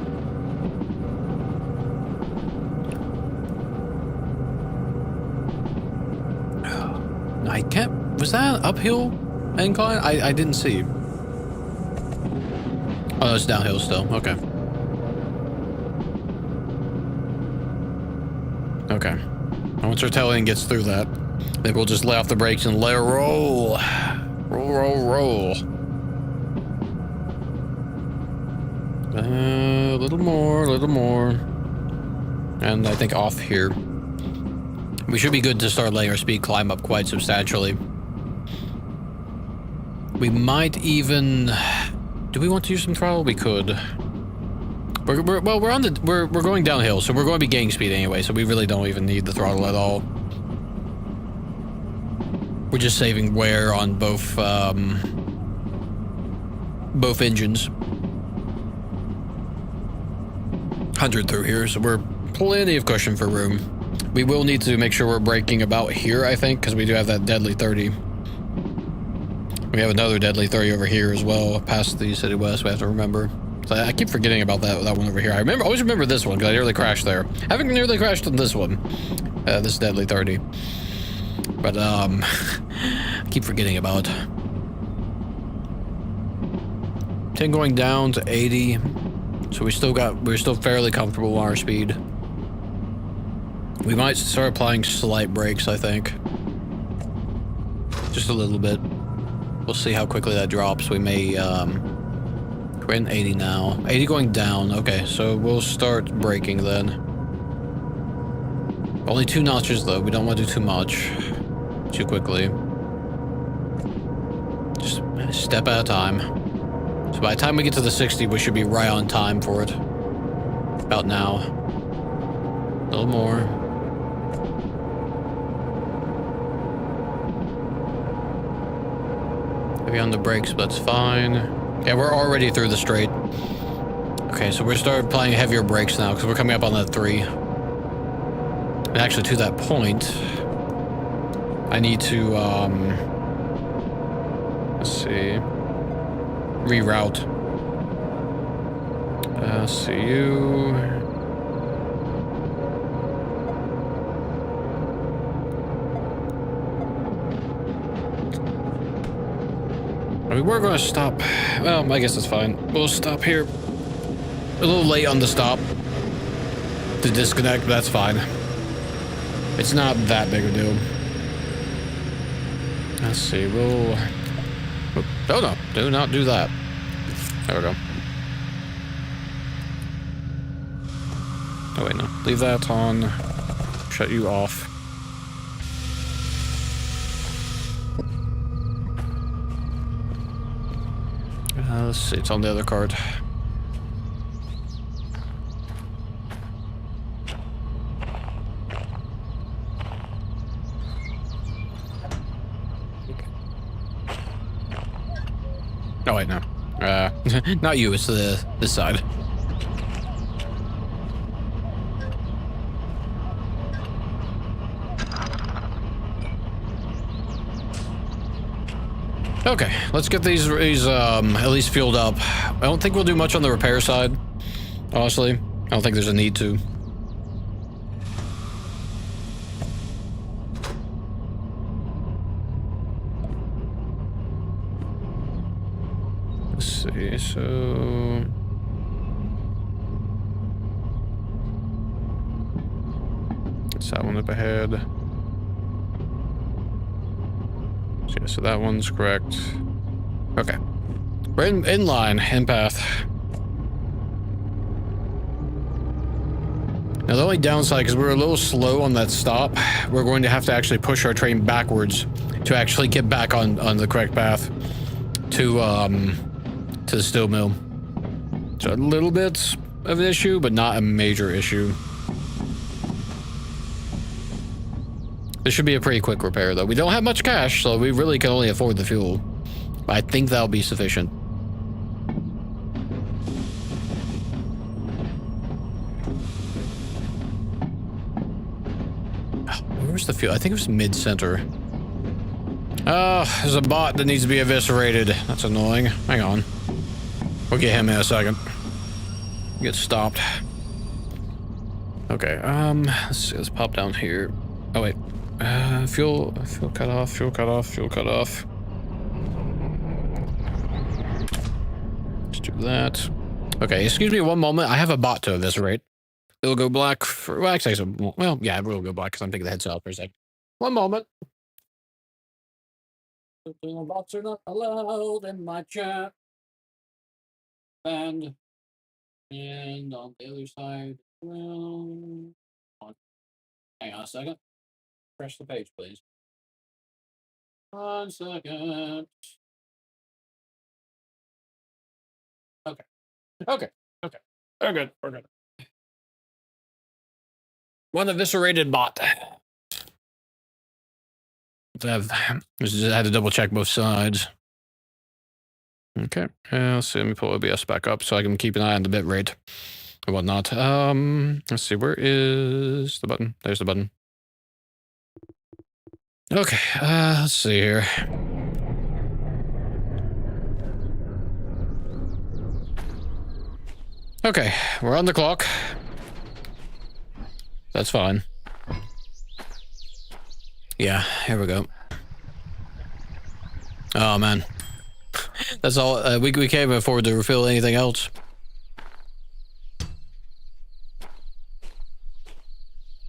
I can't... Was that an uphill incline? I didn't see. Oh, it's downhill still. Okay. Okay. Once our tail end gets through that, then we'll just lay off the brakes and let it roll. Roll, roll, roll. A little more, a little more. And I think off here. We should be good to start letting our speed climb up quite substantially. We might even... Do we want to use some throttle? We could. We're going downhill, so we're going to be gaining speed anyway, so we really don't even need the throttle at all. We're just saving wear on both engines. 100 through here, so we're plenty of cushion for room. We will need to make sure we're braking about here, I think, because we do have that deadly 30. We have another deadly 30 over here as well, past the City West, we have to remember. So I keep forgetting about that one over here. I always remember this one, because I nearly crashed there. I haven't nearly crashed on this one, this deadly 30. But, I keep forgetting about 10 going down to 80. So we're still fairly comfortable on our speed. We might start applying slight brakes, I think. Just a little bit. We'll see how quickly that drops. We may, we're in 80 now. 80 going down. Okay, so we'll start braking then. Only 2 notches though. We don't want to do too much. Too quickly. Just a step at a time. So by the time we get to the 60, we should be right on time for it. About now. A little more. Maybe on the brakes, but that's fine. Yeah, we're already through the straight. Okay, so we're starting applying heavier brakes now because we're coming up on that 3. And actually, to that point, I need to, let's see, reroute. See you. I mean, we're going to stop. Well, I guess it's fine. We'll stop here. A little late on the stop to disconnect, but that's fine. It's not that big a deal. Let's see, we'll... Oh no, do not do that. There we go. Oh wait, no. Leave that on. Shut you off. Let's see, it's on the other card. Oh wait, no. Not you, it's this side. Okay, let's get these at least fueled up. I don't think we'll do much on the repair side, honestly. I don't think there's a need to. Let's see, so... It's that one up ahead. Yeah, so that one's correct. Okay. We're in line, in path. Now the only downside, because we're a little slow on that stop, we're going to have to actually push our train backwards to actually get back on the correct path to the steel mill. So a little bit of an issue, but not a major issue. This should be a pretty quick repair, though. We don't have much cash, so we really can only afford the fuel. But I think that'll be sufficient. Where was the fuel? I think it was mid-center. Oh, there's a bot that needs to be eviscerated. That's annoying. Hang on. We'll get him in a second. Get stopped. Okay, let's see, let's pop down here. Oh, wait. Fuel cut off, fuel cut off, fuel cut off. Let's do that. Okay, excuse me one moment. I have a bot to eviscerate. It'll go black for, well, actually, well, yeah, it will go black because I'm taking the headset out for a sec. One moment. Bots are not allowed in my chat. And on the other side, well, hang on a second. Press the page, please. 1 second. Okay. We're good. One eviscerated bot. Just had to double check both sides. Okay. Let's see. Let me pull OBS back up so I can keep an eye on the bit rate and whatnot. Let's see. Where is the button? There's the button. Okay, let's see here. Okay, we're on the clock. That's fine. Yeah, here we go. Oh, man. That's all. We can't even afford to refill anything else.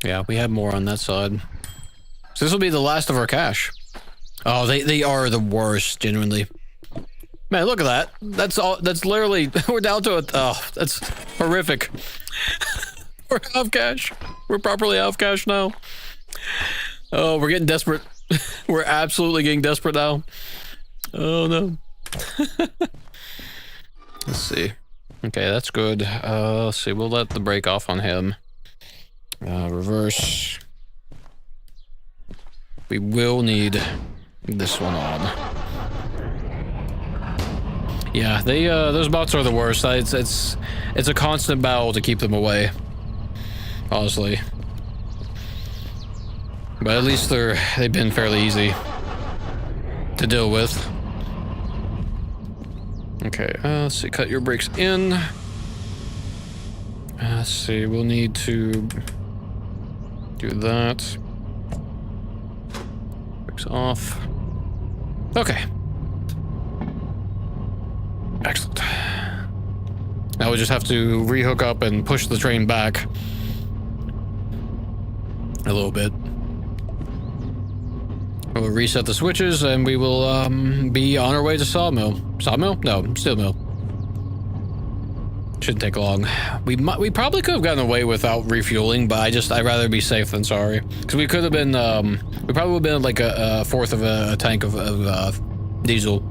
Yeah, we have more on that side. So this will be the last of our cash. Oh, they are the worst, genuinely. Man, look at that. That's all. That's literally, we're down to it. Oh, that's horrific. We're out of cash. We're properly out of cash now. Oh, we're getting desperate. We're absolutely getting desperate now. Oh, no. Let's see. Okay, that's good. Let's see. We'll let the brake off on him. Reverse. We will need this one on. Yeah, they those bots are the worst. It's a constant battle to keep them away. Honestly. But at least they've been fairly easy to deal with. Okay, let's see, cut your brakes in. Let's see, we'll need to do that. Brakes off. Okay. Excellent. Now we just have to rehook up and push the train back a little bit. We'll reset the switches, and we will be on our way to Sawmill. Sawmill? No, Steel Mill. Shouldn't take long. We probably could have gotten away without refueling, but I'd rather be safe than sorry. Because we could have been, we probably would have been like a fourth of a tank of diesel.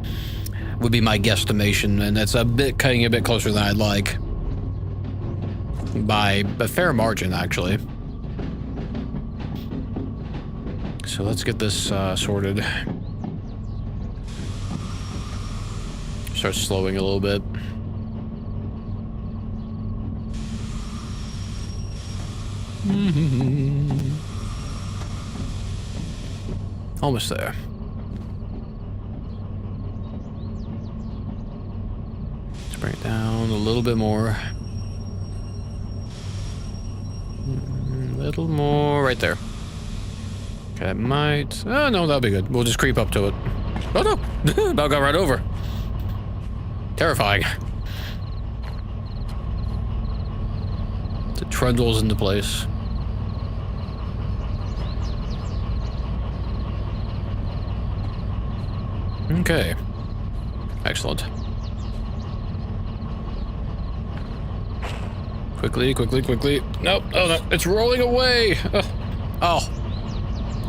Would be my guesstimation, and that's cutting a bit closer than I'd like. By a fair margin, actually. So let's get this sorted. Start slowing a little bit. Almost there. Let's bring it down a little bit more. A little more right there. Okay, that might... Oh, no, that'll be good. We'll just creep up to it. Oh, no! About got right over. Terrifying. The trundles into place. Okay. Excellent. Quickly, quickly, quickly. Nope. Oh, no. It's rolling away. Oh.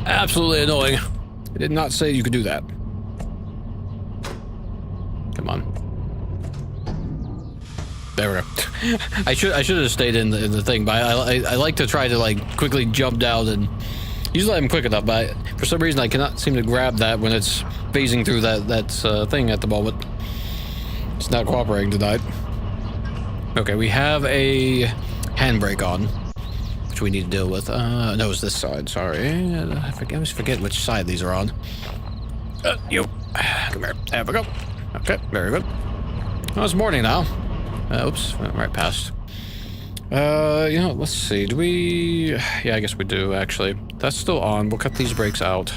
Absolutely annoying. I did not say you could do that. Come on. There we go. I should have stayed in the thing, but I like to try to like quickly jump down, and usually I'm quick enough, but for some reason I cannot seem to grab that when it's phasing through that thing at the moment. It's not cooperating tonight. Okay, we have a handbrake on, which we need to deal with. No, it's this side. Sorry, I always forget which side these are on. You, come here. There we go. Okay, very good. Oh, it's morning now. Oops, went right past. You know, let's see. Do we? Yeah, I guess we do actually. That's still on. We'll cut these brakes out,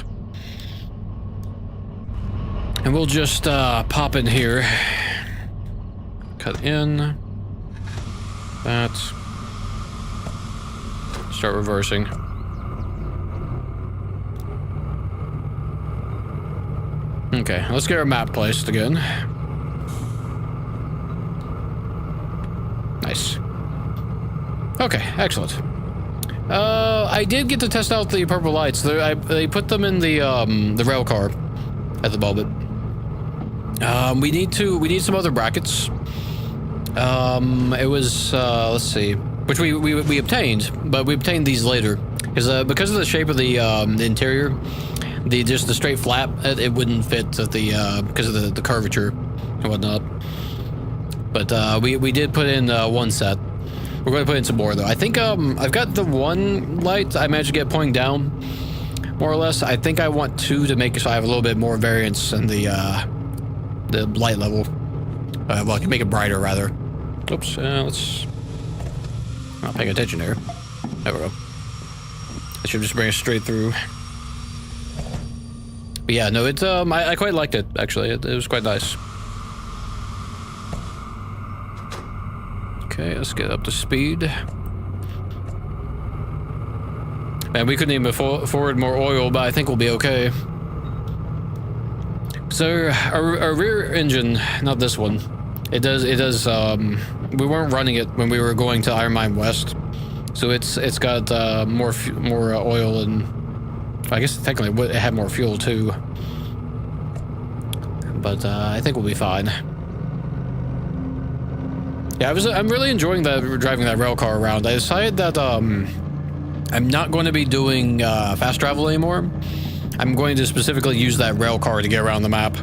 and we'll just pop in here. Cut in. That. Start reversing. Okay, let's get our map placed again. Nice. Okay, excellent. I did get to test out the purple lights. They put them in the rail car at the moment. We need some other brackets. It was let's see, which we obtained, but we obtained these later because of the shape of the interior, just the straight flap, it wouldn't fit because of the curvature and whatnot. But we did put in one set. We're going to put in some more though. I think I've got the one light I managed to get pointing down, more or less. I think I want two to make it so I have a little bit more variance in the light level. Well, I can make it brighter rather. Oops, let's... Not paying attention here. There we go. I should just bring it straight through. But yeah, no, it's I quite liked it actually. It was quite nice. Okay, let's get up to speed. Man, we couldn't even afford more oil, but I think we'll be okay. So our rear engine, not this one. It does. We weren't running it when we were going to Iron Mine West, so it's got more oil, and I guess technically it had more fuel too. But I think we'll be fine. Yeah, I'm really enjoying driving that rail car around. I decided that I'm not going to be doing fast travel anymore. I'm going to specifically use that rail car to get around the map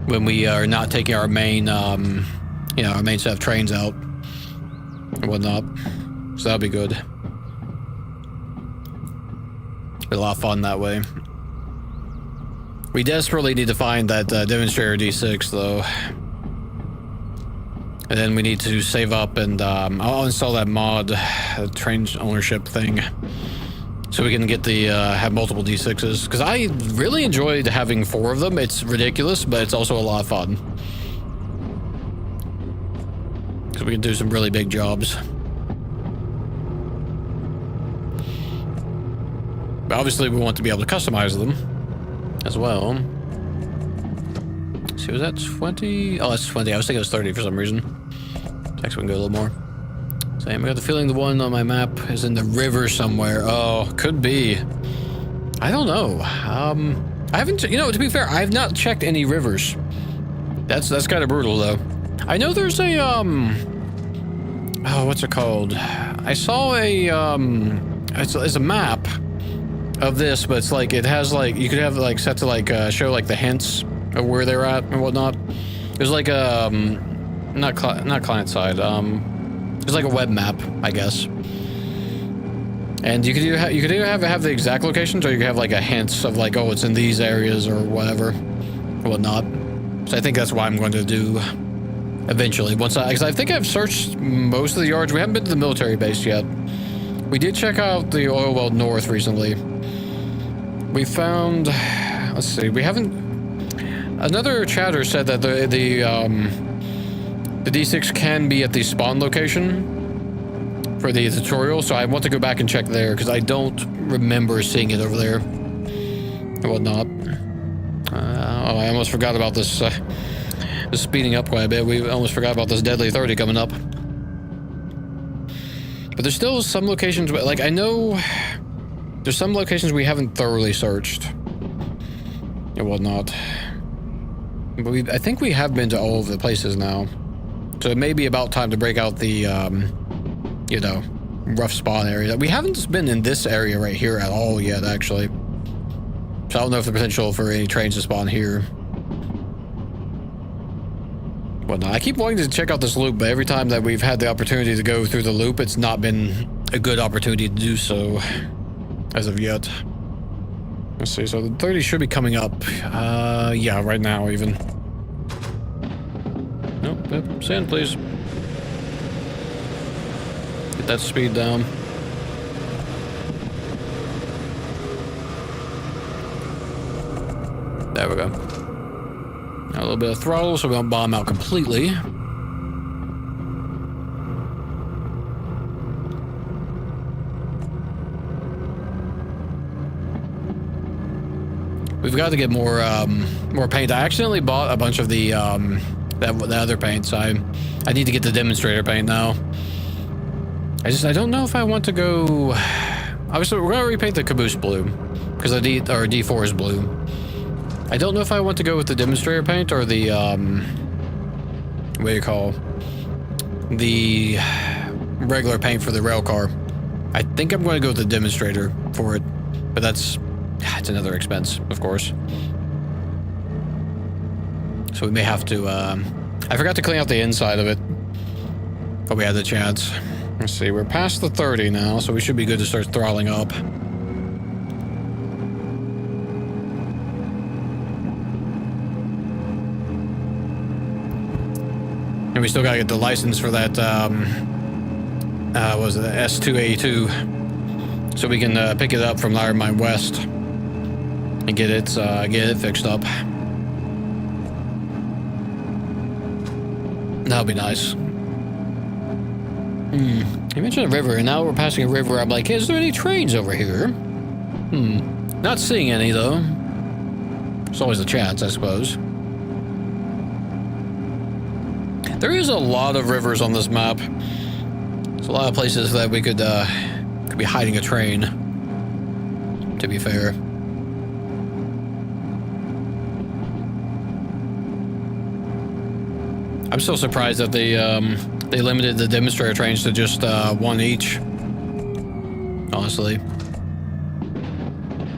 when we are not taking our main, our main set of trains out and whatnot. So that'll be good. Be a lot of fun that way. We desperately need to find that demonstrator D6 though. And then we need to save up and I'll install that mod, train ownership thing, so we can get have multiple D6s. Because I really enjoyed having 4 of them. It's ridiculous, but it's also a lot of fun. Because we can do some really big jobs. But obviously we want to be able to customize them. as well. Let's see, was that 20? Oh, that's 20. I was thinking it was 30 for some reason. Actually, we can go a little more. Same. I got the feeling the one on my map is in the river somewhere. Oh, could be. I don't know. I haven't, you know, to be fair, I have not checked any rivers. That's kind of brutal, though. I know there's a, oh, what's it called? I saw a, it's a map of this, but it's like, it has like, you could have like set to like, show like the hints of where they're at and whatnot. There's like a, not client side, it's like a web map, I guess. And you could either have the exact locations, or you could have like a hints of like, oh, it's in these areas or whatever, or whatnot. So I think that's what I'm going to do eventually. Because I think I've searched most of the yards. We haven't been to the military base yet. We did check out the oil well north recently. We found, let's see, we haven't. Another chatter said that the D6 can be at the spawn location for the tutorial, so I want to go back and check there because I don't remember seeing it over there and whatnot. Oh, I almost forgot about this. This speeding up quite a bit. We almost forgot about this deadly 30 coming up. But there's still some locations, like I know there's some locations we haven't thoroughly searched and whatnot. But I think we have been to all of the places now. So it may be about time to break out the, you know, rough spawn area. We haven't been in this area right here at all yet, actually. So I don't know if the potential for any trains to spawn here. Whatnot. I keep wanting to check out this loop, but every time that we've had the opportunity to go through the loop, it's not been a good opportunity to do so as of yet. Let's see, so the 30 should be coming up. Yeah, right now even. Nope, sand, please. Get that speed down. There we go. A little bit of throttle so we don't bomb out completely. We've got to get more paint. I accidentally bought a bunch of the other paints. I need to get the demonstrator paint now. I don't know if I want to go. Obviously, we're gonna repaint the caboose blue because the D4 is blue. I don't know if I want to go with the demonstrator paint or the what do you call the regular paint for the rail car. I think I'm going to go with the demonstrator for it, but it's another expense, of course. So we may have to. I forgot to clean out the inside of it, but we had the chance. Let's see, we're past the 30 now, so we should be good to start throttling up. And we still gotta get the license for that, what was it, the S282, so we can pick it up from Iron Mine West and get it fixed up. That'll be nice. You mentioned a river, and now we're passing a river. I'm like, is there any trains over here? Not seeing any, though. There's always a chance, I suppose. There is a lot of rivers on this map. There's a lot of places that we could be hiding a train, to be fair. I'm still surprised that they limited the demonstrator trains to just one each. Honestly.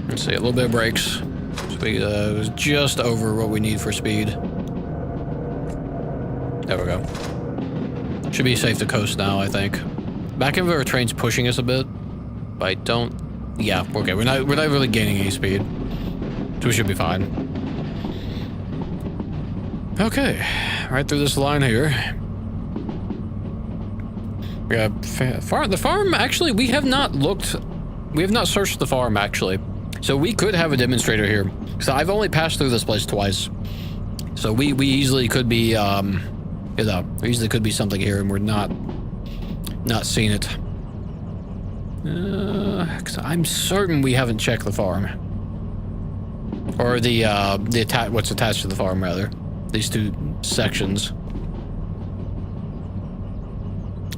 Let's see, a little bit of brakes. So we was just over what we need for speed. There we go. Should be safe to coast now, I think. Back if our train's pushing us a bit, but I don't. Yeah, okay. We're not really gaining any speed, so we should be fine. Okay, right through this line here. We got the farm. Actually, we have not searched the farm actually, so we could have a demonstrator here. So I've only passed through this place twice, so we easily could be, you know, there easily could be something here, and we're not seeing it. Because I'm certain we haven't checked the farm. Or the what's attached to the farm, rather. These two sections.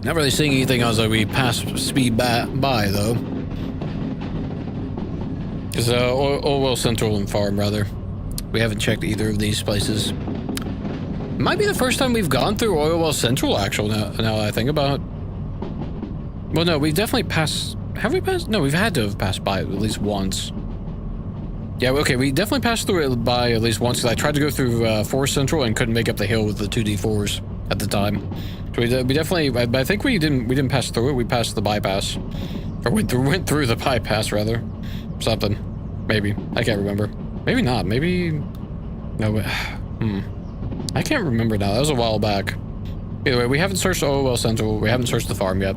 Not really seeing anything else that we pass speed by though. Because Oilwell Central and Farm, rather. We haven't checked either of these places. Might be the first time we've gone through Oilwell Central, actually, now that I think about it. Well, no, we definitely passed... Have we passed? No, we've had to have passed by it at least once. Yeah, okay, we definitely passed through it by at least once, because I tried to go through Forest Central and couldn't make up the hill with the 2D4s at the time. So we definitely... But I think we didn't pass through it, we passed the bypass. Or went through the bypass, rather. Something. Maybe. I can't remember. Maybe not. Maybe... No, I can't remember now. That was a while back. Either way, we haven't searched Oilwell Central. We haven't searched the farm yet.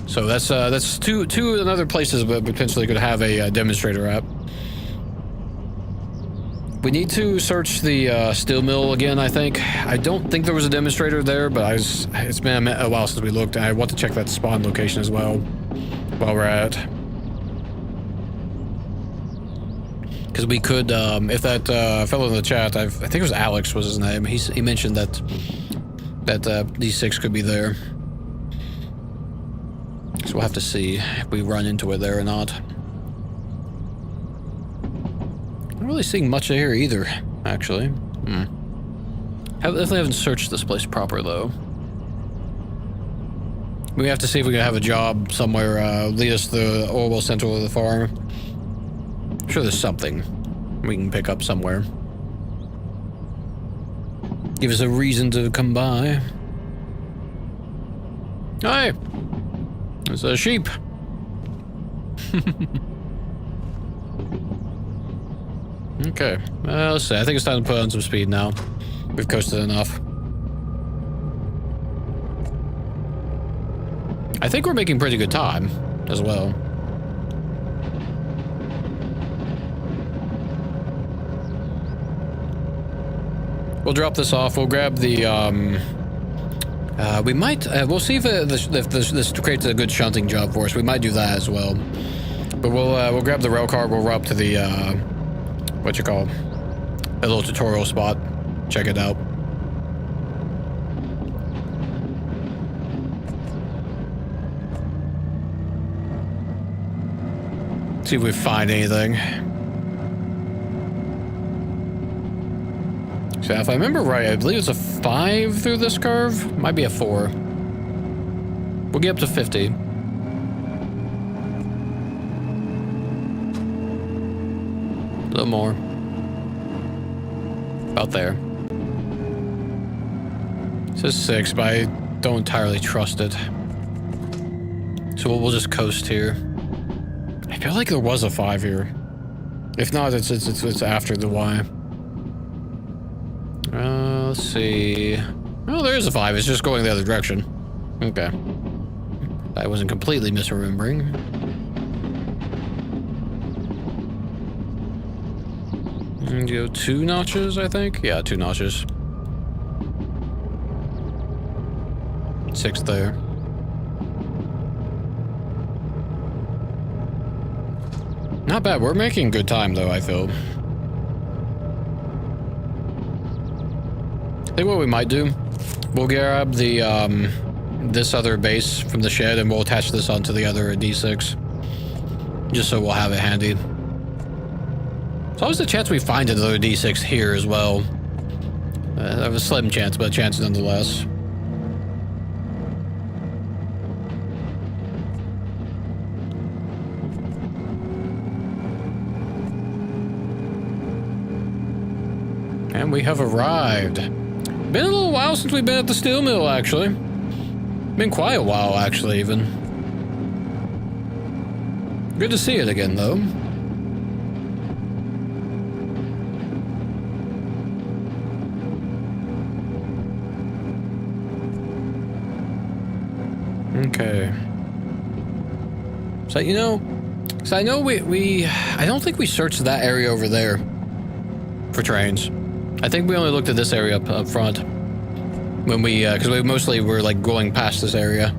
So that's two other places that potentially could have a demonstrator at. We need to search the steel mill again, I think. I don't think there was a demonstrator there, but it's been a while since we looked, and I want to check that spawn location as well while we're at it. Because we could, if that fellow in the chat, I think it was Alex was his name, he mentioned that these 6 could be there. So we'll have to see if we run into it there or not. Not really seeing much here either, actually. Definitely haven't searched this place proper, though. We have to see if we can have a job somewhere, lead us to the Oilwell Central of the farm. I'm sure there's something we can pick up somewhere. Give us a reason to come by. Hi! It's a sheep. Okay, let's see. I think it's time to put on some speed now. We've coasted enough. I think we're making pretty good time as well. We'll drop this off. We'll grab the, we might, we'll see if this creates a good shunting job for us. We might do that as well. But we'll grab the rail car. We'll roll up to the, a little tutorial spot. Check it out. See if we find anything. So if I remember right, I believe it's a 5 through this curve. Might be a 4. We'll get up to 50. A little more. About there. It says 6, but I don't entirely trust it. So we'll just coast here. I feel like there was a 5 here. If not, it's after the Y. Let's see. Oh, there is a 5. It's just going the other direction. Okay. I wasn't completely misremembering. And go 2 notches, I think. Yeah, 2 notches. 6 there. Not bad. We're making good time, though, I feel. I think what we might do, we'll grab the, this other base from the shed, and we'll attach this onto the other D6. Just so we'll have it handy. There's always a chance we find another D6 here as well. I have a slim chance, but a chance nonetheless. And we have arrived. Been a little while since we've been at the steel mill, actually. Been quite a while, actually, even. Good to see it again, though. Okay. So, you know... So I know I don't think we searched that area over there for trains. I think we only looked at this area up front when we, because we mostly were like going past this area.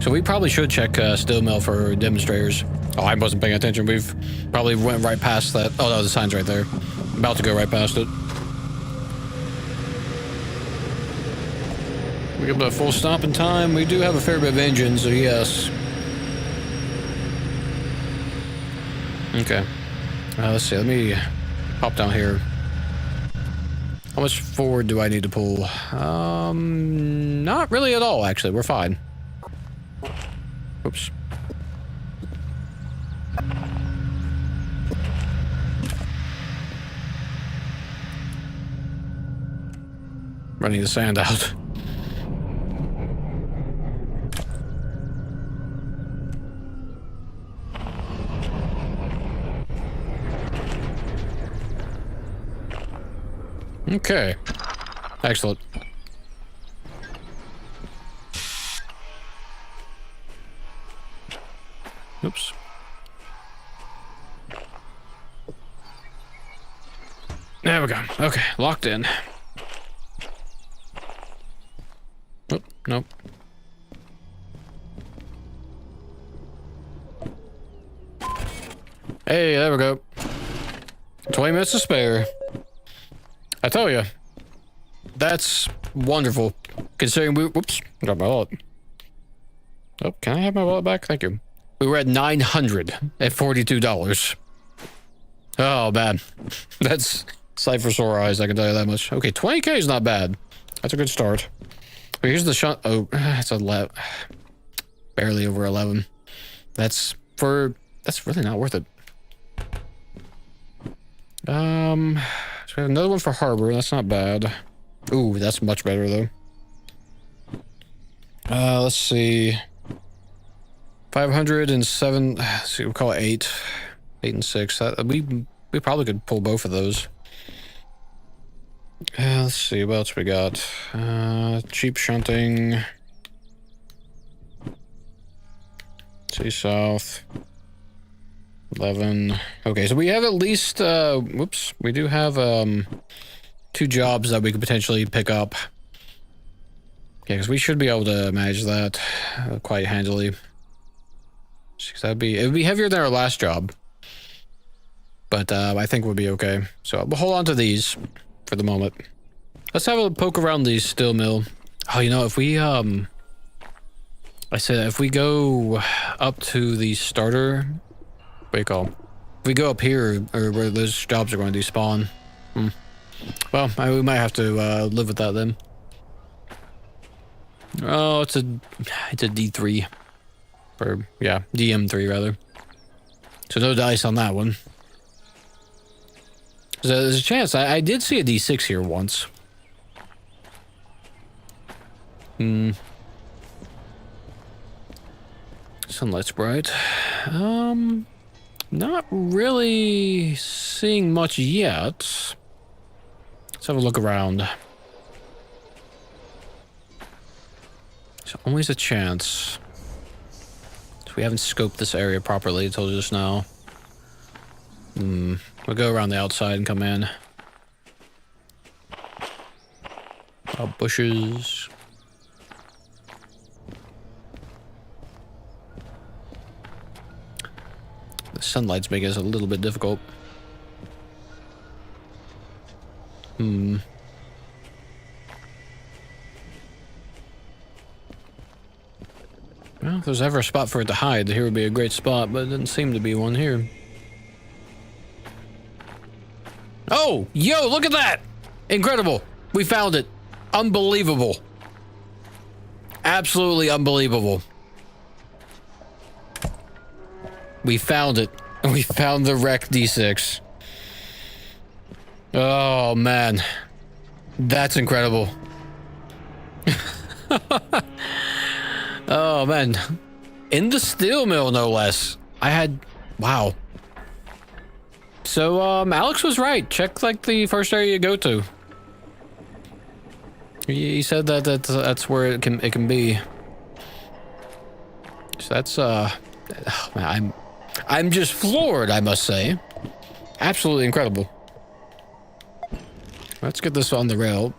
So we probably should check steel mill for demonstrators. Oh, I wasn't paying attention. We've probably went right past that. Oh, no, the sign's right there. About to go right past it. We got a full stop in time. We do have a fair bit of engine, so yes. Okay. Let's see. Let me pop down here. How much forward do I need to pull? Not really at all, actually. We're fine. Oops. Running the sand out. Okay. Excellent. Oops. There we go. Okay, locked in. Oh, nope. Hey, there we go. 20 minutes to spare. I tell you, that's wonderful. Considering we, whoops, got my wallet. Oh, can I have my wallet back? Thank you. We were at $942. Oh, man. That's sight for sore eyes, I can tell you that much. Okay, 20K is not bad. That's a good start. But here's the shot. Oh, it's 11. Barely over 11. That's really not worth it. So we have another one for Harbor. That's not bad. Ooh, that's much better, though. Let's see. 507. Let's see, we'll call it 8. 8 and 6. We probably could pull both of those. Let's see, what else we got? Cheap shunting. See south. 11. Okay, so we have at least, whoops, we do have, 2 jobs that we could potentially pick up. Yeah, because we should be able to manage that quite handily. It would be heavier than our last job. But, I think we'll be okay. So, we'll hold on to these for the moment. Let's have a poke around the steel mill. Oh, you know, if we, I said if we go up to the starter, what do you call? If we go up here, or where those jobs are going to despawn. Well, we might have to live with that then. Oh, it's a D3. Or, yeah, DM3 rather. So no dice on that one. So there's a chance. I did see a D6 here once. Sunlight's bright. Not really seeing much yet. Let's have a look around. There's always a chance. So we haven't scoped this area properly until just now. We'll go around the outside and come in. Bushes. The sunlight's making this a little bit difficult. Well, if there's ever a spot for it to hide, here would be a great spot, but it doesn't seem to be one here. Oh, yo, look at that! Incredible. We found it. Unbelievable. Absolutely unbelievable. We found it. We found the wreck D6. Oh, man. That's incredible. Oh, man. In the steel mill, no less. Wow. So, Alex was right. Check, like, the first area you go to. He said that's where it can be. So that's, oh, man, I'm just floored, I must say. Absolutely incredible. Let's get this on the rail.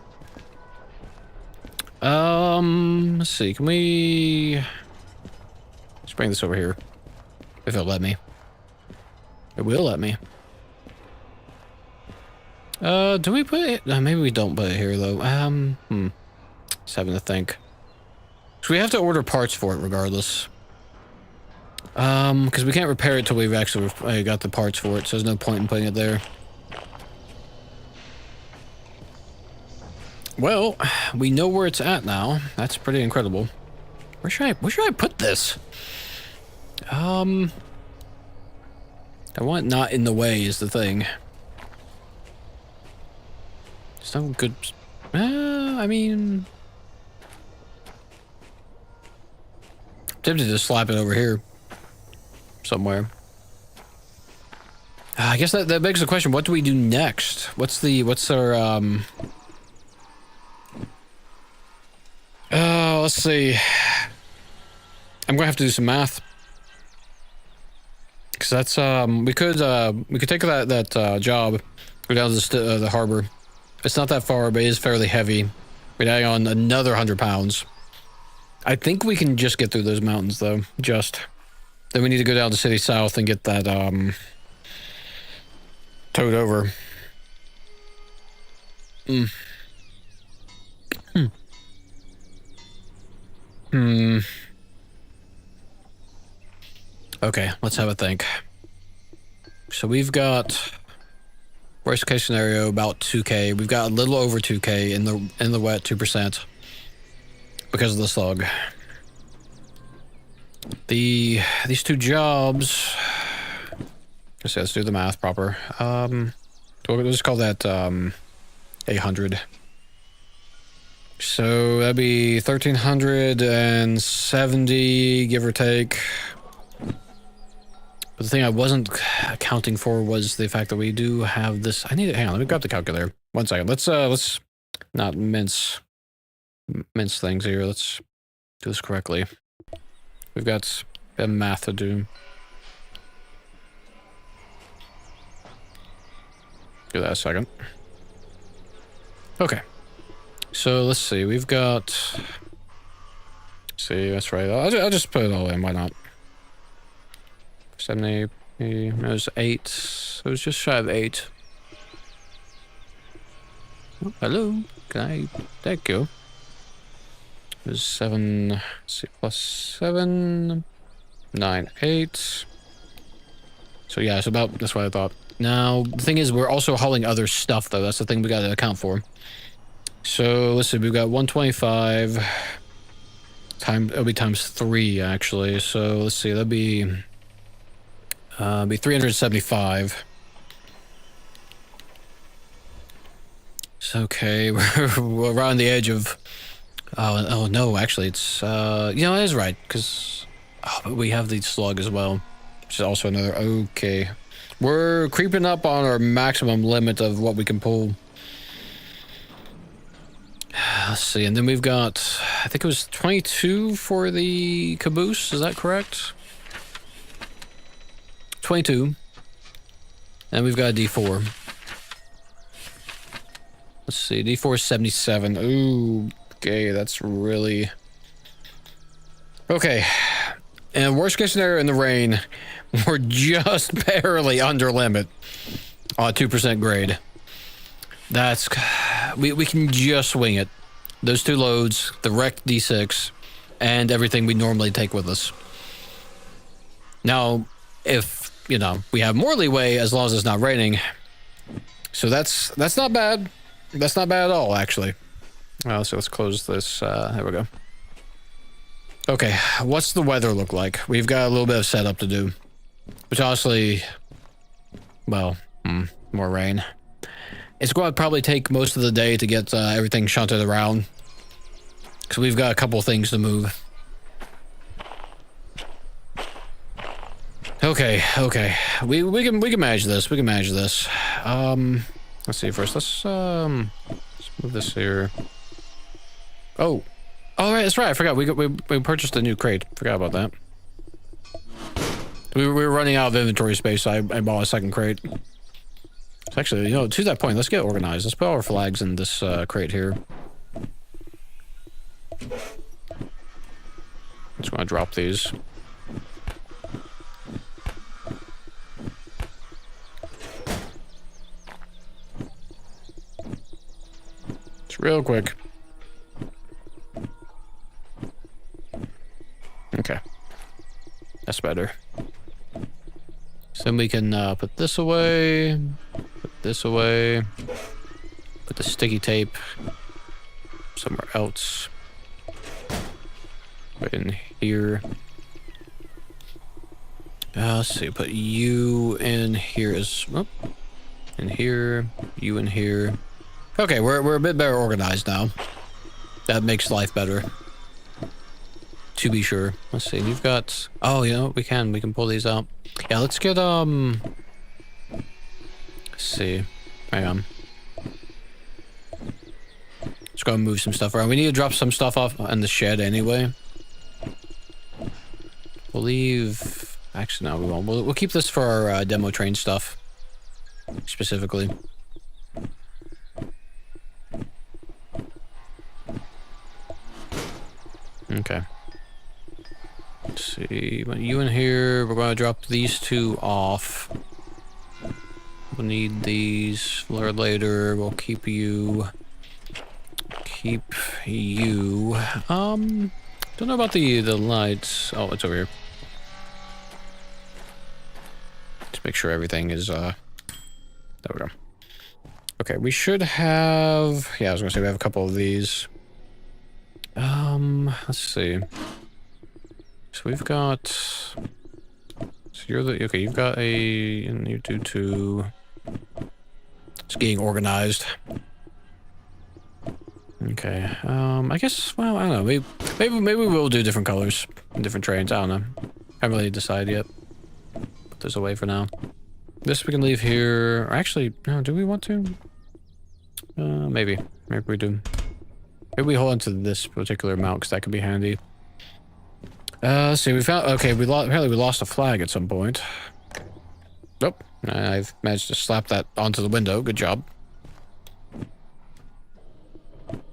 Let's see, let's bring this over here. If it'll let me. It will let me. Do we put it? Maybe we don't put it here, though. Just having to think. So we have to order parts for it regardless. Because we can't repair it till we've actually got the parts for it, so there's no point in putting it there. Well, we know where it's at now. That's pretty incredible. Where should I put this? I want not in the way is the thing. It's no good. I mean, I'm tempted to slap it over here somewhere. I guess that begs the question: what do we do next? What's our let's see. I'm gonna have to do some math. Cause that's we could take that job, go down to the harbor. It's not that far, but it is fairly heavy. We'd add on another 100 pounds. I think we can just get through those mountains though. Then we need to go down to City South and get that towed over. Okay, let's have a think. So we've got worst case scenario about 2K. We've got a little over 2K in the wet, 2% because of the slug. These two jobs. Let's do the math proper. We'll just call that 800. So that'd be 1,370, give or take. But the thing I wasn't accounting for was the fact that we do have this. Hang on, let me grab the calculator. 1 second. Let's not mince things here. Let's do this correctly. We've got a math to do. Give that a second. Okay. So let's see. We've got. See, that's right. I'll just put it all in. Why not? 70. It was 8. So it was just shy of 8. Oh, hello. Can I? Thank you. It was 7. Let's see, plus 7. 9, 8. So yeah, it's about. That's what I thought. Now the thing is, we're also hauling other stuff though. That's the thing we got to account for. So let's see, we've got 125 it'll be times 3 actually. So let's see, that'd be 375. So okay, we're around the edge of. Oh no, actually it's it is right because but we have the slug as well, which is also another. Okay, we're creeping up on our maximum limit of what we can pull. Let's see, and then we've got, I think it was 22 for the caboose, is that correct? 22. And we've got a D4. Let's see, D4 is 77. Ooh, okay, that's really... Okay, and worst case scenario in the rain, we're just barely under limit on 2% grade. That's... We can just swing it. Those 2 loads, the wrecked D6, and everything we normally take with us. Now, if, we have more leeway as long as it's not raining. So that's not bad. That's not bad at all, actually. So let's close this. There we go. Okay, what's the weather look like? We've got a little bit of setup to do. Which honestly, well, more rain. It's going to probably take most of the day to get everything shunted around. Because we've got a couple things to move. Okay. We can manage this. We can manage this. Let's see first. Let's move this here. Oh, right. That's right. I forgot. We purchased a new crate. Forgot about that. We were running out of inventory space. So I bought a second crate. So actually, to that point, let's get organized. Let's put our flags in this crate here. Just want to drop these. Just real quick. Okay. That's better. So then we can put this away. Put this away. Put the sticky tape somewhere else. Right in here. Let's see. Put you in here as... Oh, in here. You in here. Okay, we're a bit better organized now. That makes life better. To be sure. Let's see. You've got... Oh, you know what? We can pull these out. Yeah, let's get, Let's see. Hang on. Let's go and move some stuff around. We need to drop some stuff off in the shed anyway. We'll leave... Actually, no, we won't. We'll keep this for our demo train stuff. Specifically. Okay. Let's see. You in here. We're going to drop these two off. We'll need these later. We'll keep you... Keep you... Don't know about the lights. Oh, it's over here. Let's make sure everything is, There we go. Okay, we should have... Yeah, I was gonna say we have a couple of these. Let's see. So we've got... So you're the... Okay, you've got a... And you do too. It's getting organized. Okay, I guess... Well, I don't know. Maybe we'll do different colors in different trains. I don't know. Haven't really decided yet. Put this away for now. This we can leave here. Or actually, no, do we want to? Maybe. Maybe we do. Maybe we hold on to this particular amount because that could be handy. Let's see. We found... Okay, apparently we lost a flag at some point. Nope. I've managed to slap that onto the window. Good job.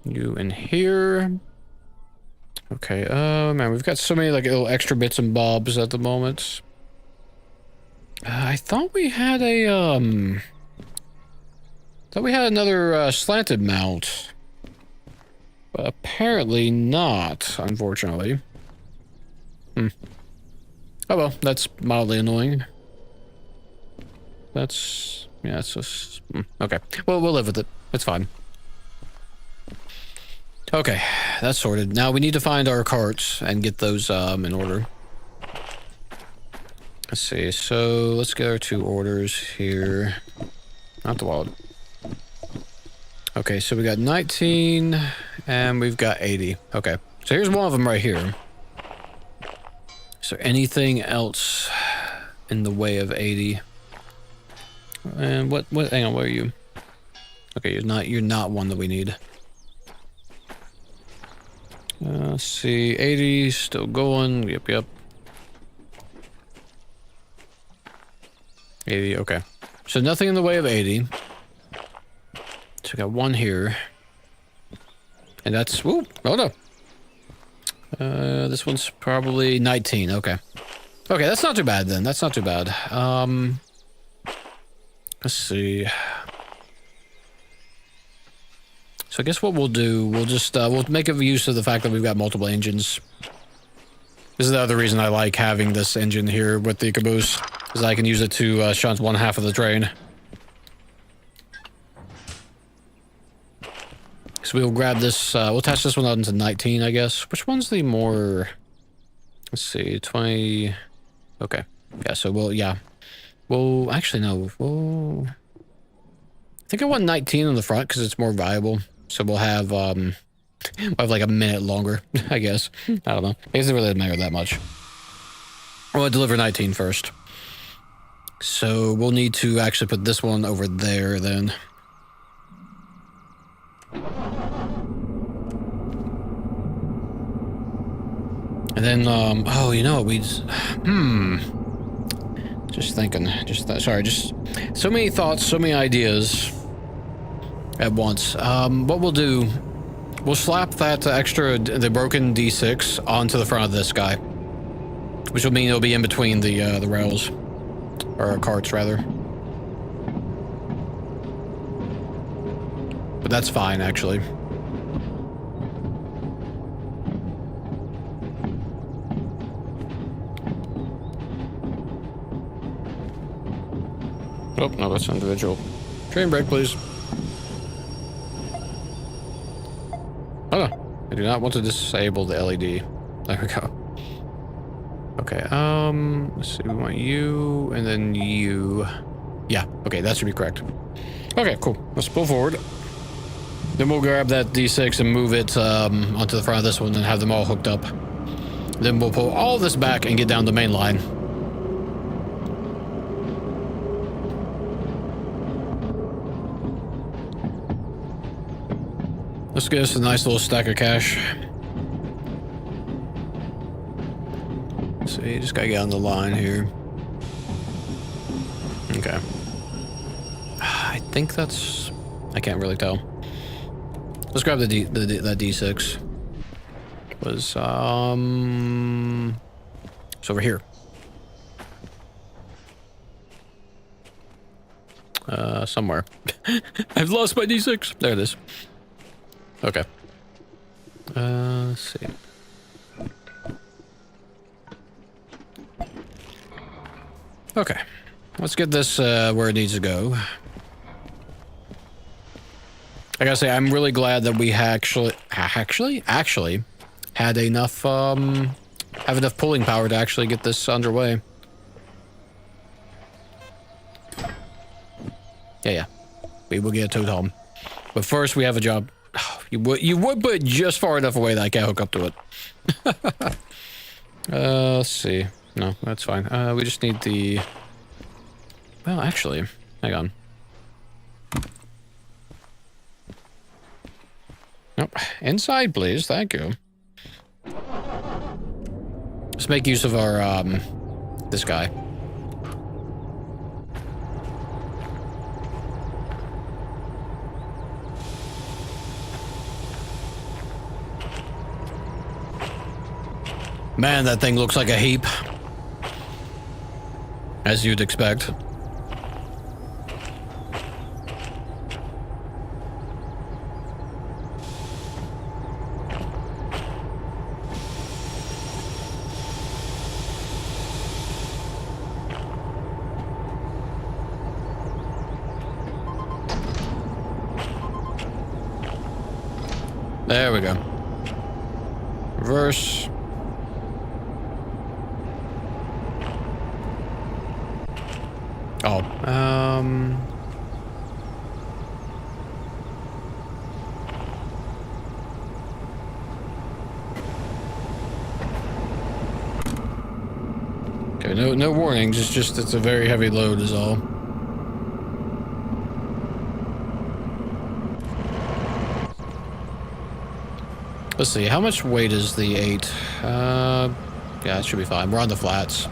You in here. Okay, man, we've got so many, like, little extra bits and bobs at the moment. I thought we had a, thought we had another, slanted mount. But apparently not, unfortunately. Oh well, that's mildly annoying. That's... Yeah, it's just... Okay, well, we'll live with it. It's fine. Okay, that's sorted. Now we need to find our carts and get those in order. Let's see, so let's get our two orders here. Not the wallet. Okay, so we got 19 and we've got 80. Okay, so here's one of them right here. Is there anything else in the way of 80? And what, hang on, where are you? Okay, you're not one that we need. Let's see, 80 still going. Yep. 80, okay. So nothing in the way of 80. So we got one here. And that's, woo, oh no. This one's probably 19, okay. Okay, that's not too bad then, that's not too bad. Let's see. So I guess what we'll do, we'll just, we'll make use of the fact that we've got multiple engines. This is the other reason I like having this engine here with the caboose, is I can use it to shunt one half of the train. So we'll grab this, we'll attach this one out into 19, I guess. Which one's the more, let's see, 20, okay. Yeah, so we'll, yeah. Well, actually, no, I think I want 19 on the front because it's more viable. So we'll have like a minute longer, I guess. I don't know. It doesn't really matter that much. We'll deliver 19 first. So we'll need to actually put this one over there then. And then, oh, you know what, just thinking, sorry, just so many thoughts, so many ideas at once. What we'll do, we'll slap that the broken D6 onto the front of this guy, which will mean it'll be in between the rails, or carts rather. But that's fine, actually. Oh, no, that's individual. Train brake, please. Oh, no. I do not want to disable the LED. There we go. Okay, let's see, we want you, and then you. Yeah, okay, that should be correct. Okay, cool. Let's pull forward. Then we'll grab that D6 and move it onto the front of this one and have them all hooked up. Then we'll pull all this back and get down the main line. Let's get us a nice little stack of cash. So you just gotta get on the line here. Okay. I think that's... I can't really tell. Let's grab that D6. Was, it's over here. Somewhere. I've lost my D6. There it is. Okay. Let's see. Okay. Let's get this, where it needs to go. I gotta say, I'm really glad that we actually had enough, have enough pulling power to actually get this underway. Yeah. We will get a toad home. But first, we have a job. You would put it just far enough away that I can't hook up to it. Let's see. No, that's fine. We just need the... Well, actually, hang on. Nope. Inside, please. Thank you. Let's make use of our, this guy. Man, that thing looks like a heap. As you'd expect. There we go. Reverse. Oh, okay, no warnings, it's just, it's a very heavy load is all. Let's see, how much weight is the 8? Yeah, it should be fine. We're on the flats.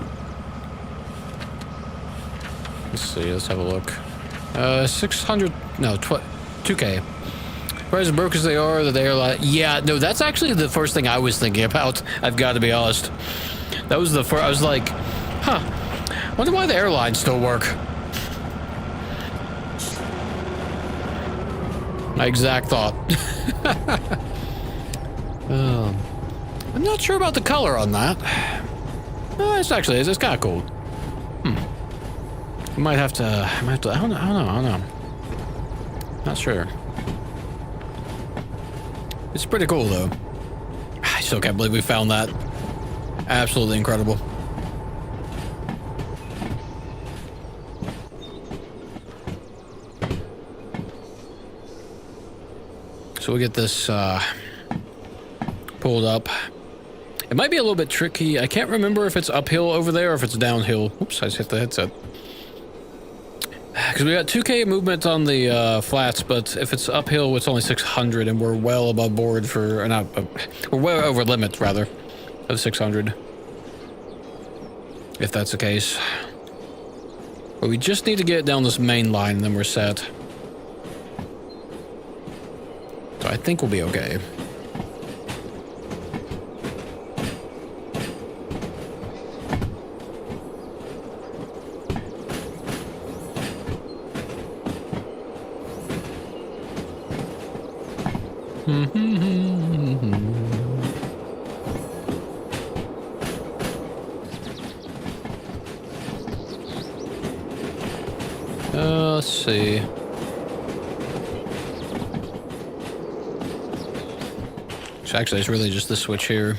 Let's see, let's have a look. 600, no, 2K. Whereas broke as they are, the airline... Yeah, no, that's actually the first thing I was thinking about. I've got to be honest. That was the first... I was like, huh, wonder why the airlines still work. My exact thought. I'm not sure about the color on that. It's actually, it's kind of cool. I might have to, I don't know. Not sure. It's pretty cool, though. I still can't believe we found that. Absolutely incredible. So we'll get this, pulled up. It might be a little bit tricky. I can't remember if it's uphill over there or if it's downhill. Oops, I just hit the headset. Because we got 2K movement on the flats, but if it's uphill, it's only 600, and we're well above board for, we're well over limit, rather, of 600. If that's the case. But we just need to get down this main line, and then we're set. So I think we'll be okay. Let's see. So actually, it's really just this switch here.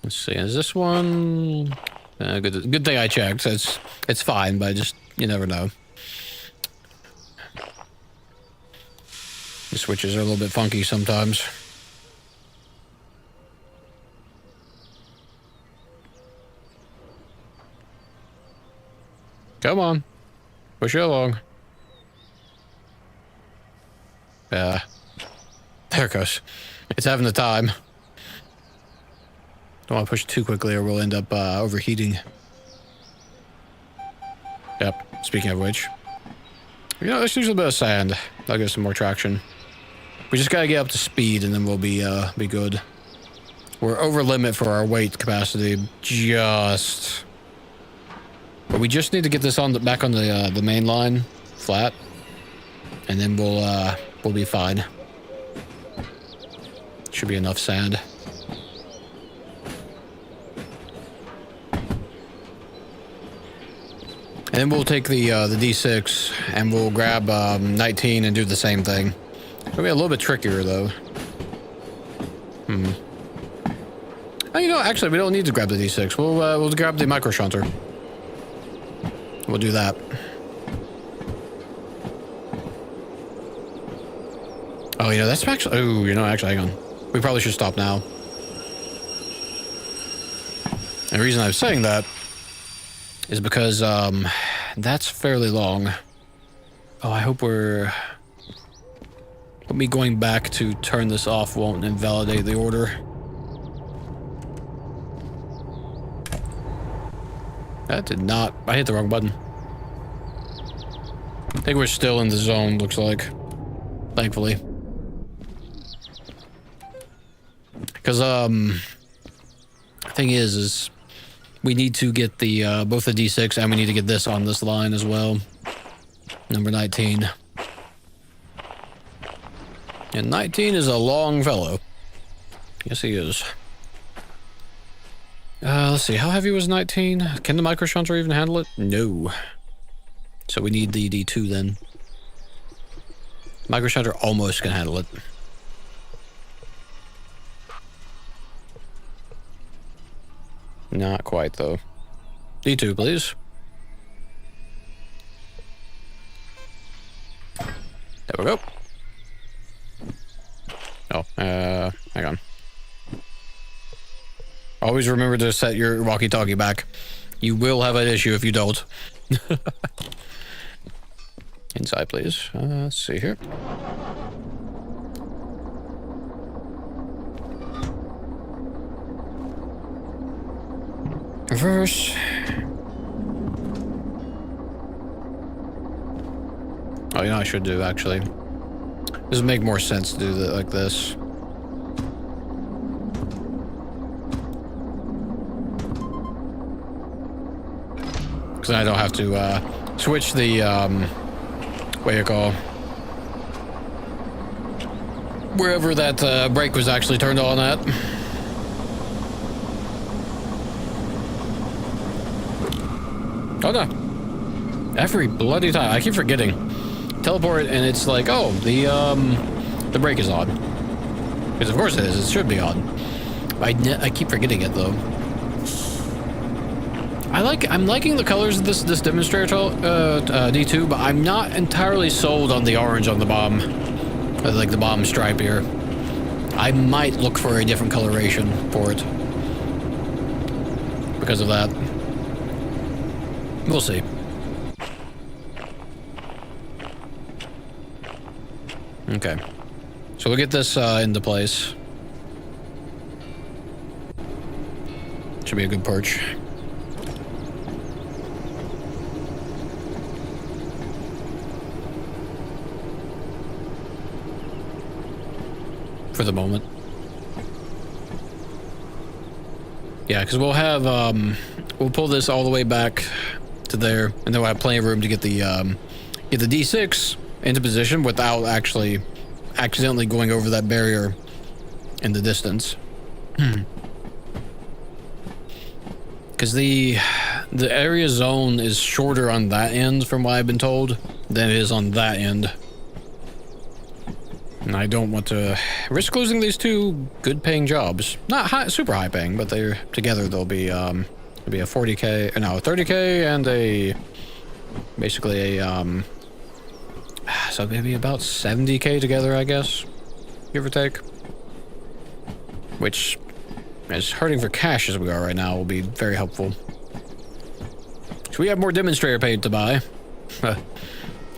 Let's see. Is this one? Good thing I checked. It's fine, but just you never know. The switches are a little bit funky sometimes. Come on. Push it along. Yeah. There it goes. It's having the time. Don't want to push too quickly or we'll end up overheating. Yep. Speaking of which. You know, let's use a bit of sand. That'll give us some more traction. We just gotta get up to speed and then we'll be good. We're over limit for our weight capacity. But we just need to get this on back on the main line, flat, and then we'll be fine. Should be enough sand. And then we'll take the D6 and we'll grab 19 and do the same thing. It'll be a little bit trickier though. Oh, you know, actually, we don't need to grab the D6. We'll grab the micro shunter. We'll do that. Oh, you know, that's actually... Oh, you know, actually, hang on. We probably should stop now. And the reason I'm saying that is because, that's fairly long. Oh, I hope we're... Hope me going back to turn this off won't invalidate the order. That did not... I hit the wrong button. I think we're still in the zone, looks like. Thankfully. Because, the thing is we need to get the, both the D6 and we need to get this on this line as well. Number 19. And 19 is a long fellow. Yes, he is. Let's see, how heavy was 19? Can the micro shunter even handle it? No. So we need the D2 then. Micro shunter almost can handle it. Not quite though. D2, please. There we go. Oh, hang on. Always remember to set your walkie-talkie back. You will have an issue if you don't. Inside, please. Let's see here. Reverse. Oh, you know what I should do, actually. This would make more sense to do that like this. Because I don't have to switch the what do you call, wherever that brake was actually turned on at. Oh no! Every bloody time, I keep forgetting. Teleport and it's like, oh, the brake is on. Because of course it is. It should be on. I keep forgetting it though. I'm liking the colors of this demonstrator D2, but I'm not entirely sold on the orange on the bomb, like the bomb stripe here. I might look for a different coloration for it because of that. We'll see. Okay, so we'll get this into place. Should be a good perch. For the moment. Yeah, because we'll have, we'll pull this all the way back to there, and then we'll have plenty of room to get the D6 into position without actually accidentally going over that barrier in the distance. Because the area zone is shorter on that end, from what I've been told, than it is on that end. And I don't want to risk losing these two good-paying jobs. Not super high-paying, but they're together. They'll be a 40k, no, a 30k, and basically a so maybe about 70k together, I guess, give or take. Which, as hurting for cash as we are right now, will be very helpful. So we have more demonstrator paint to buy.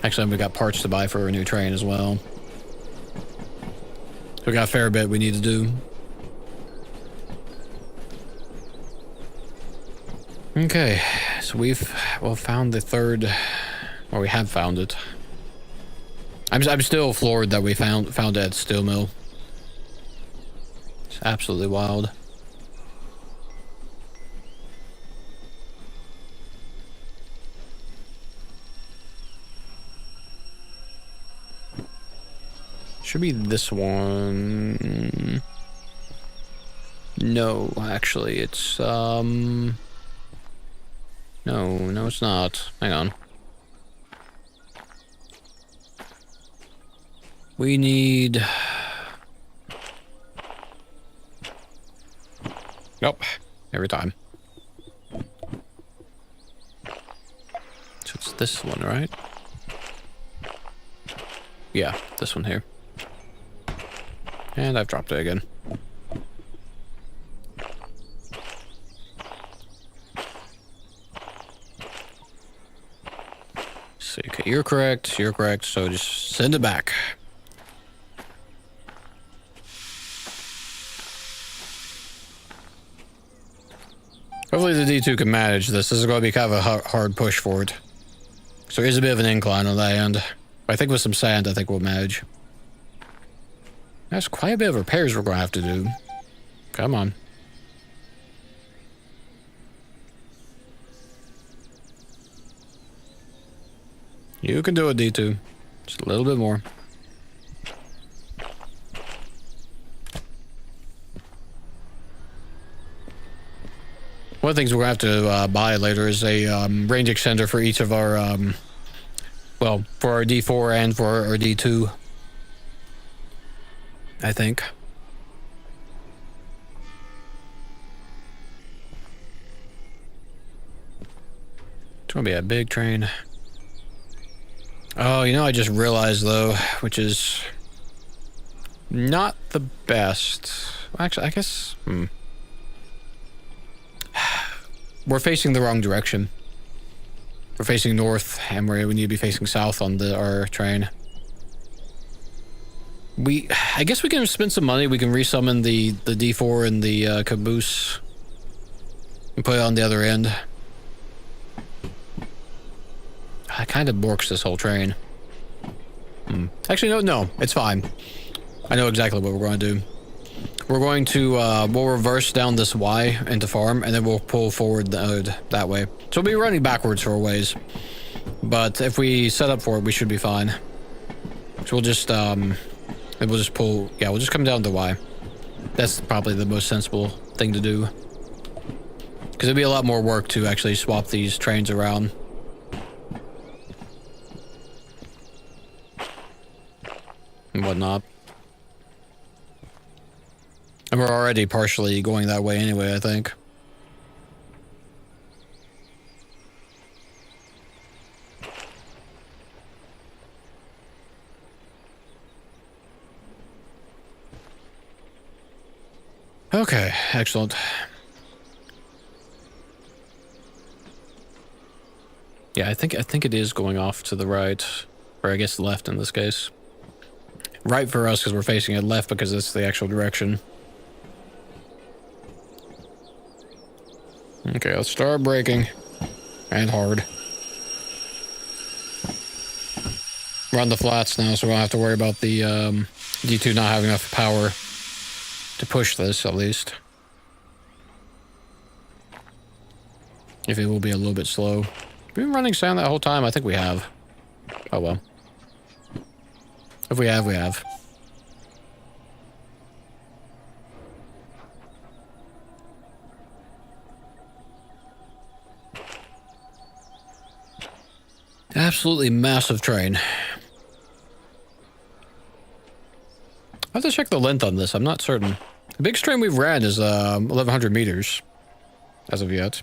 Actually, we got parts to buy for a new train as well. So we got a fair bit we need to do. Okay, so we've found the third, or we have found it. I'm still floored that we found it at Steel Mill. It's absolutely wild. Should be this one. No, actually, it's no, it's not. Hang on. We need... Nope. Every time. So it's this one, right? Yeah, this one here. And I've dropped it again. So, okay, you're correct, so just send it back. Hopefully the D2 can manage this. This is going to be kind of a hard push for it. So there's a bit of an incline on that end. I think with some sand, I think we'll manage. That's quite a bit of repairs we're going to have to do. Come on. You can do it, D2. Just a little bit more. One of the things we're going to have to buy later is a range extender for each of our, well, for our D4 and for our D2. I think. It's going to be a big train. Oh, you know, I just realized, though, which is not the best. Actually, I guess... We're facing the wrong direction. We're facing north, and we need to be facing south on our train. I guess we can spend some money. We can resummon the D4 and the caboose and put it on the other end. I kind of borks this whole train. Actually, no, it's fine. I know exactly what we're going to do. We're going to, we'll reverse down this Y into farm, and then we'll pull forward that way. So we'll be running backwards for a ways. But if we set up for it, we should be fine. So we'll just pull, yeah, we'll just come down to Y. That's probably the most sensible thing to do. Because it'd be a lot more work to actually swap these trains around. And whatnot. And we're already partially going that way anyway, I think. Okay, excellent. Yeah, I think it is going off to the right, or I guess left in this case. Right for us because we're facing it, left because it's the actual direction. Okay, let's start braking. And hard. We're on the flats now, so we don't have to worry about the D2 not having enough power to push this, at least. If it will be a little bit slow. We've been running sound that whole time? I think we have. Oh well. If we have, we have. Absolutely massive train. I have to check the length on this. I'm not certain. The biggest train we've ran is 1,100 meters as of yet.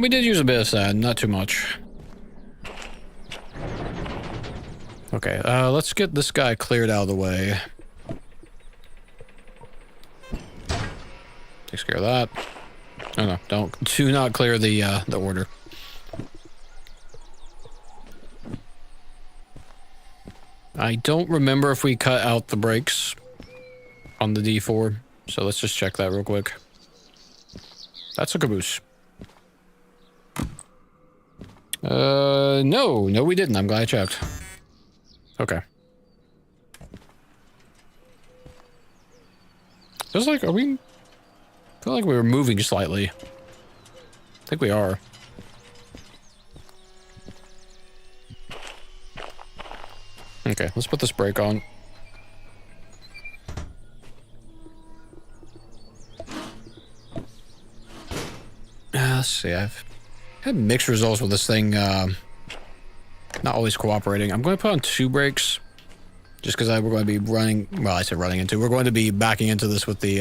We did use a bit of sand, not too much. Okay, let's get this guy cleared out of the way. Takes care of that. Oh no, do not clear the order. I don't remember if we cut out the brakes on the D4, so let's just check that real quick. That's a caboose. No, we didn't. I'm glad I checked. Okay. Feels like, I feel like we were moving slightly. I think we are. Okay, let's put this brake on. Let's see, I've had mixed results with this thing, not always cooperating. I'm going to put on 2 brakes, just because we're going to be running, well, I said running into, we're going to be backing into this with the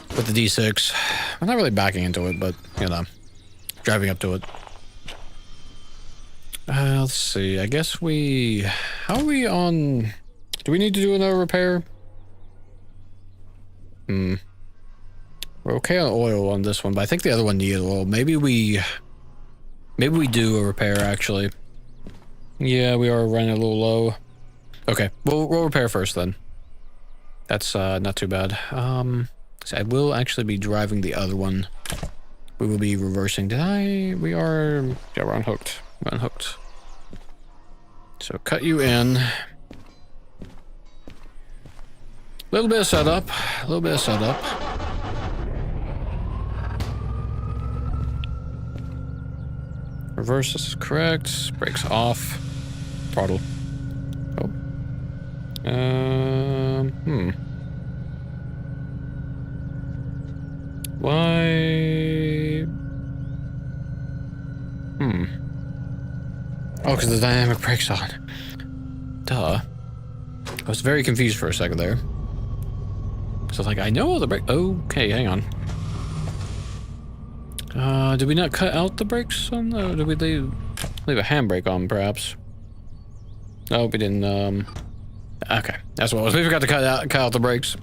D6. I'm not really backing into it, but, you know, driving up to it. Let's see, I guess how are we on, do we need to do another repair? We're okay on oil on this one, but I think the other one needed oil. Maybe we do a repair, actually. Yeah, we are running a little low. Okay, we'll repair first, then. That's, not too bad. So I will actually be driving the other one. We will be reversing. Yeah, we're unhooked. We're unhooked. So, cut you in. Little bit of setup. Reverse, this is correct. Brakes off. Throttle. Oh. Why? Oh, because the dynamic brake's on. Duh. I was very confused for a second there. So like, I know the brake. Okay, hang on. Did we not cut out the brakes on the, did we leave a handbrake on, perhaps? No, we didn't, okay, that's what it was. We forgot to cut out the brakes.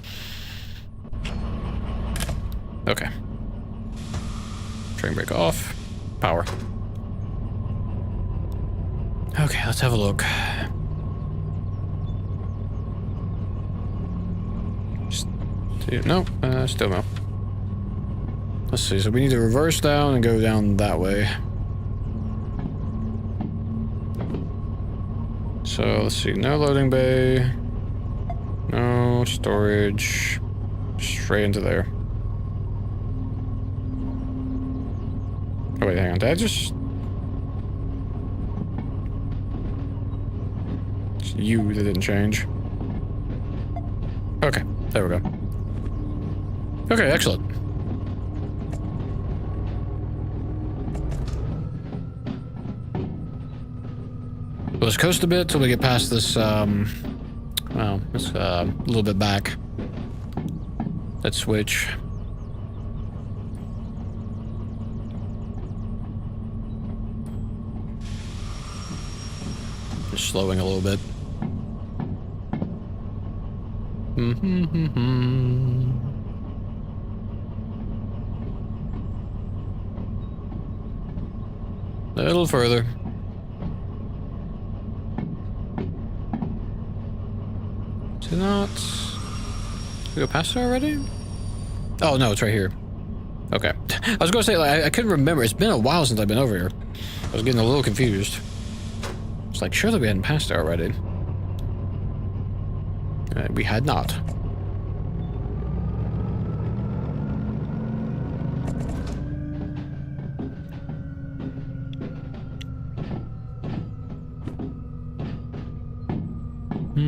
Okay. Train brake off. Power. Okay, let's have a look. Still no. Let's see, so we need to reverse down and go down that way. So, let's see, no loading bay. No storage. Straight into there. Oh wait, hang on, did I just... It's you that didn't change. Okay, there we go. Okay, excellent. Let's coast a bit till we get past this, well, it's a little bit back. Let's switch. Just slowing a little bit. A little further. Did not... Did we go past it already? Oh, no, it's right here. Okay. I was gonna say, like, I couldn't remember. It's been a while since I've been over here. I was getting a little confused. It's like, surely we hadn't passed it already. We had not. At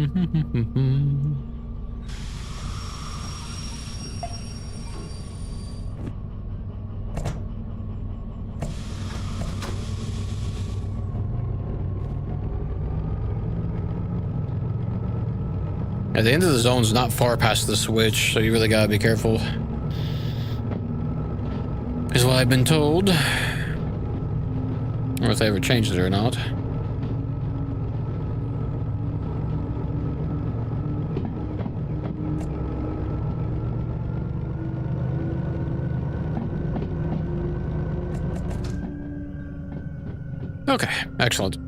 the end of the zone's not far past the switch, so you really gotta be careful. Is what I've been told. Or if they ever changed it or not. Okay, excellent.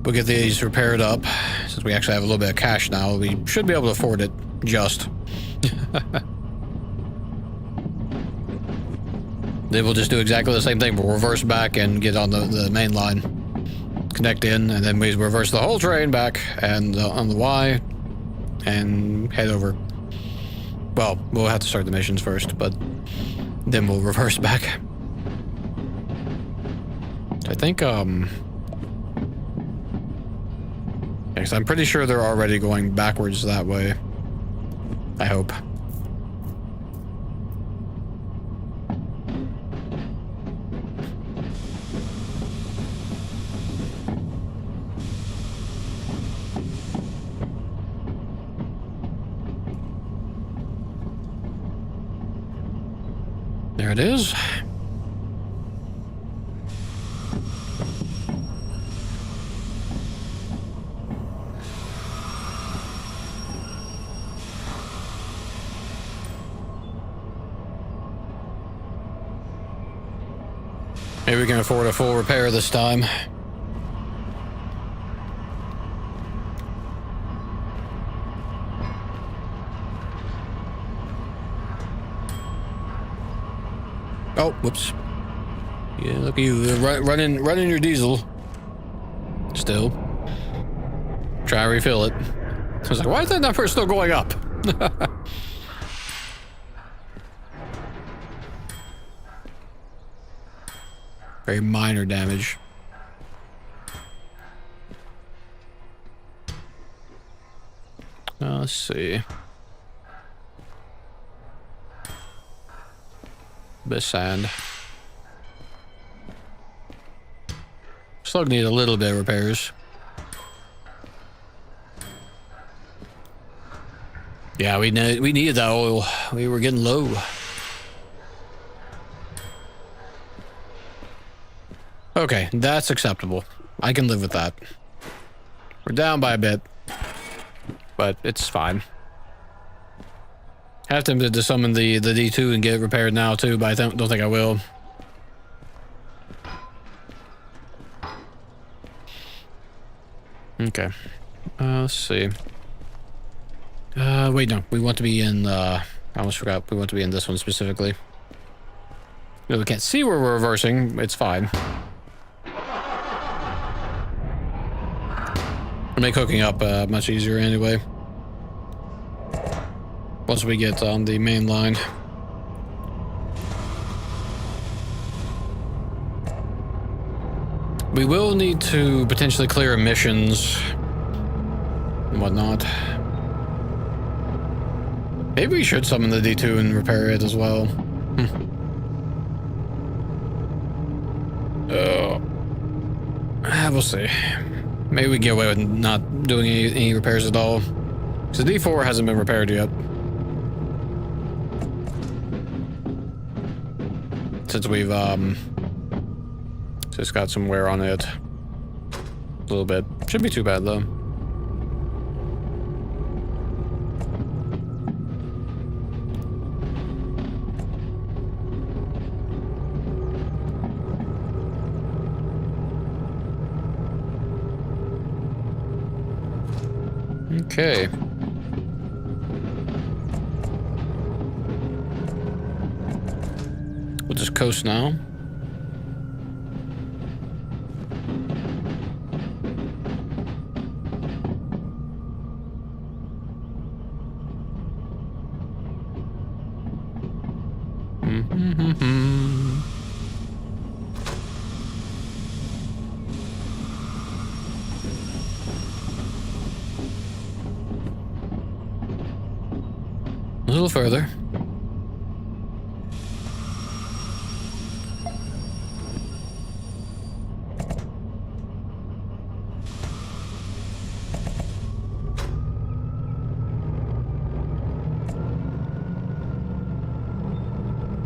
We'll get these repaired up. Since we actually have a little bit of cash now, we should be able to afford it. Just. Then we'll just do exactly the same thing. We'll reverse back and get on the main line. Connect in, and then we reverse the whole train back and on the Y and head over. Well, we'll have to start the missions first, but then we'll reverse back. I think, because I'm pretty sure they're already going backwards that way. I hope. There it is. Maybe we can afford a full repair this time. Oh, whoops. Yeah, look at you, running your diesel. Still. Try to refill it. I was like, why is that number still going up? Very minor damage. Let's see. Bit of sand. Slug needs a little bit of repairs. Yeah, we needed that oil. We were getting low. Okay, that's acceptable. I can live with that. We're down by a bit, but it's fine. I have to summon the D2 and get it repaired now too, but I don't think I will. Okay. Let's see. Wait, no. We want to be in, I almost forgot. We want to be in this one specifically. No, we can't see where we're reversing. It's fine. It'll make hooking up much easier anyway. Once we get on the main line. We will need to potentially clear emissions and whatnot. Maybe we should summon the D2 and repair it as well. We'll see. Maybe we can get away with not doing any repairs at all. Because the D4 hasn't been repaired yet. Since we've, just got some wear on it. A little bit. Shouldn't be too bad, though. Okay. We'll just coast now. A little further.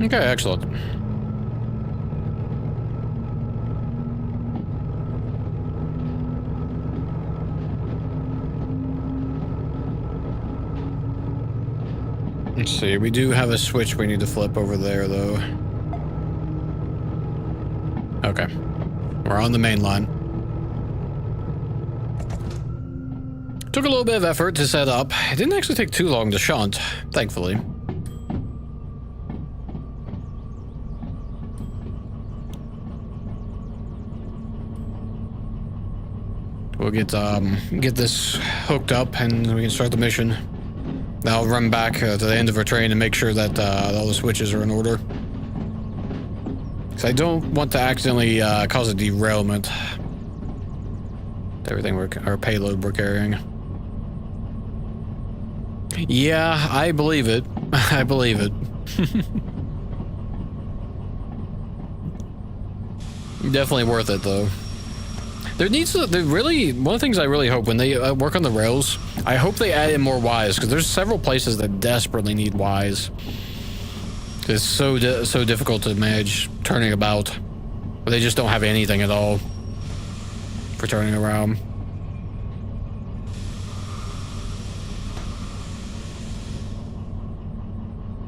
Okay, excellent. Let's see, we do have a switch we need to flip over there, though. Okay. We're on the main line. Took a little bit of effort to set up. It didn't actually take too long to shunt, thankfully. We'll get this hooked up and we can start the mission. I'll run back to the end of our train and make sure that all the switches are in order. Because I don't want to accidentally cause a derailment. Everything our payload we're carrying. Yeah, I believe it. I believe it. Definitely worth it, though. There needs to, one of the things I really hope when they work on the rails, I hope they add in more Ys, because there's several places that desperately need Ys. It's so difficult to manage turning about. But they just don't have anything at all for turning around.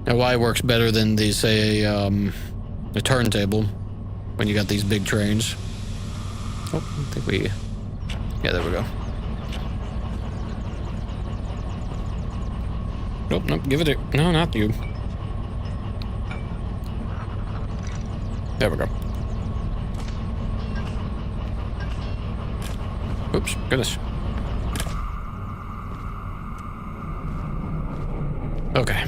Now, Y works better than the, say, a turntable when you got these big trains. Oh, I think we... Yeah, there we go. Nope, nope, give it a... No, not you. There we go. Oops, goodness. Okay.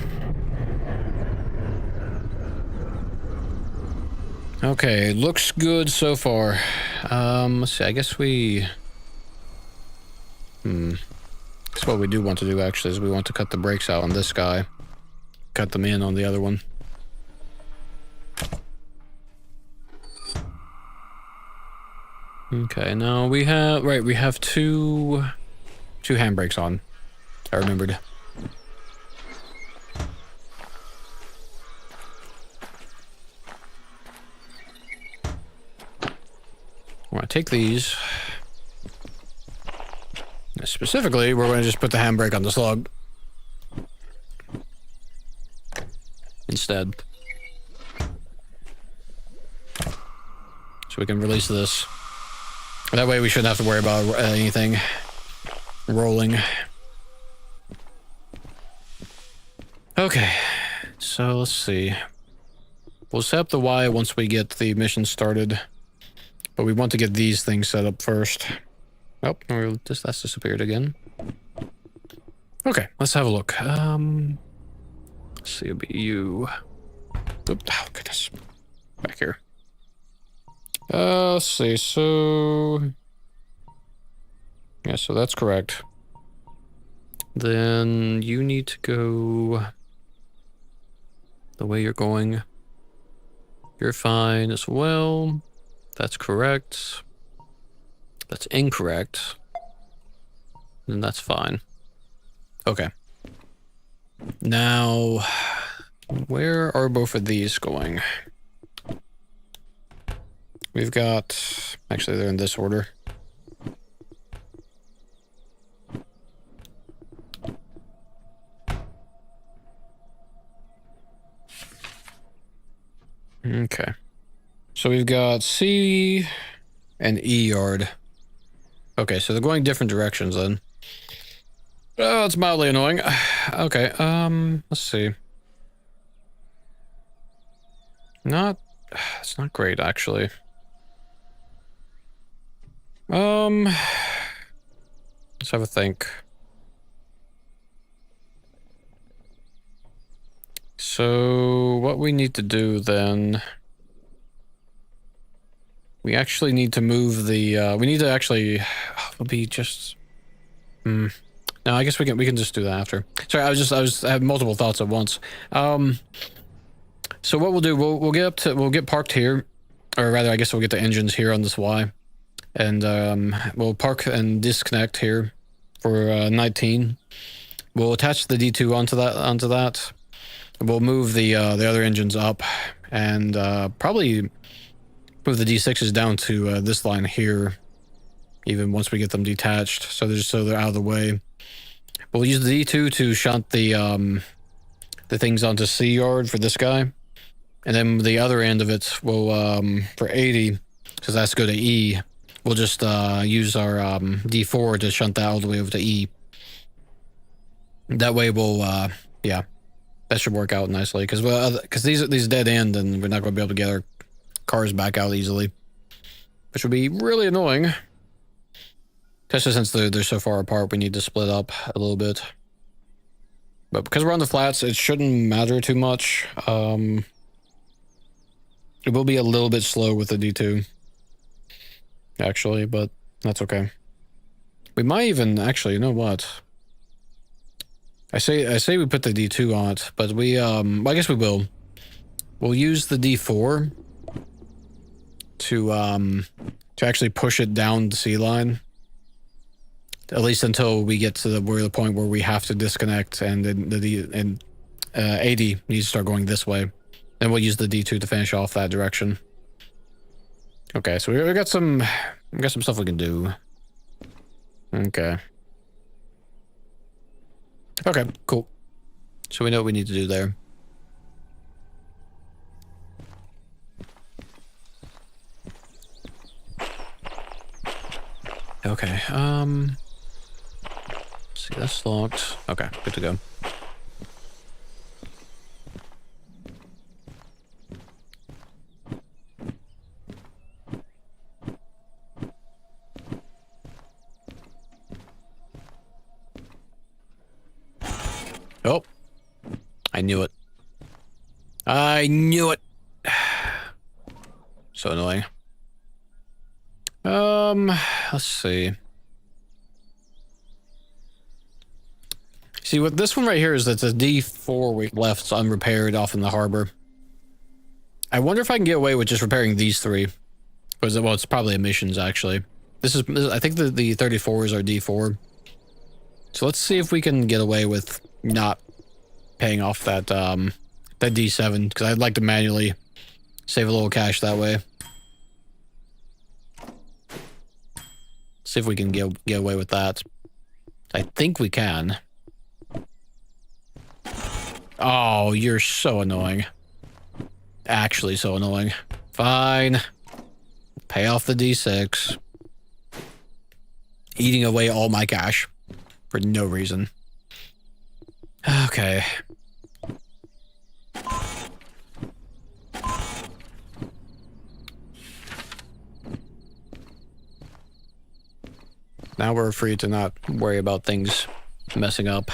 Okay, looks good so far. Let's see, I guess we... That's what we do want to do, actually, is we want to cut the brakes out on this guy. Cut them in on the other one. Okay, now we have... Right, we have two handbrakes on. I remembered. I want to take these. Specifically, we're going to just put the handbrake on the slug. Instead. So we can release this. That way we shouldn't have to worry about anything rolling. Okay, so let's see. We'll set up the Y once we get the mission started. But we want to get these things set up first. Oh, that's disappeared again. Okay, let's have a look. Let's see, it'll be you. Oop, oh, goodness. Back here. Let's see, so... Yeah, so that's correct. Then you need to go the way you're going. You're fine as well. That's correct. That's incorrect. And that's fine. Okay. Now, where are both of these going? We've got... Actually, they're in this order. Okay. So we've got C and E yard. Okay, so they're going different directions then. Oh, it's mildly annoying. Okay, let's see. It's not great, actually. Let's have a think. So, what we need to do then... We actually need to move the, we need to actually, it'll be just, no, No, I guess we can just do that after. Sorry, I have multiple thoughts at once. So what we'll do, we'll get parked here, or rather, I guess we'll get the engines here on this Y, and we'll park and disconnect here for 19. We'll attach the D2 onto that. We'll move the other engines up, and probably move the D6s down to this line here, even once we get them detached, so they're out of the way. We'll use the D2 to shunt the things onto C yard for this guy, and then the other end of it will for 80, because that's go to E. We'll just use our D4 to shunt that all the way over to E. That way we'll yeah, that should work out nicely, because these dead end, and we're not going to be able to get our cars back out easily, which would be really annoying. Especially since they're so far apart, we need to split up a little bit. But because we're on the flats, it shouldn't matter too much. It will be a little bit slow with the D2, actually, but that's okay. We might even actually, you know what? I say we put the D2 on it, but I guess we will. We'll use the D4 to actually push it down the C line. At least until we get to the point where we have to disconnect, and the 80 needs to start going this way. Then we'll use the D2 to finish off that direction. Okay, so we got some stuff we can do. Okay. Okay, cool. So we know what we need to do there. Okay, see, that's locked. Okay, good to go. Oh, I knew it. I knew it. So annoying. Let's see. See, what this one right here is, that's a D4 we left unrepaired off in the harbor. I wonder if I can get away with just repairing these three. Because, well, it's probably emissions, actually. I think the 34s are D4. So let's see if we can get away with not paying off that D7, because I'd like to manually save a little cash that way. See if we can get away with that. I think we can. Oh, you're so annoying. Actually so annoying. Fine. Pay off the D6. Eating away all my cash. For no reason. Okay. Now we're free to not worry about things messing up.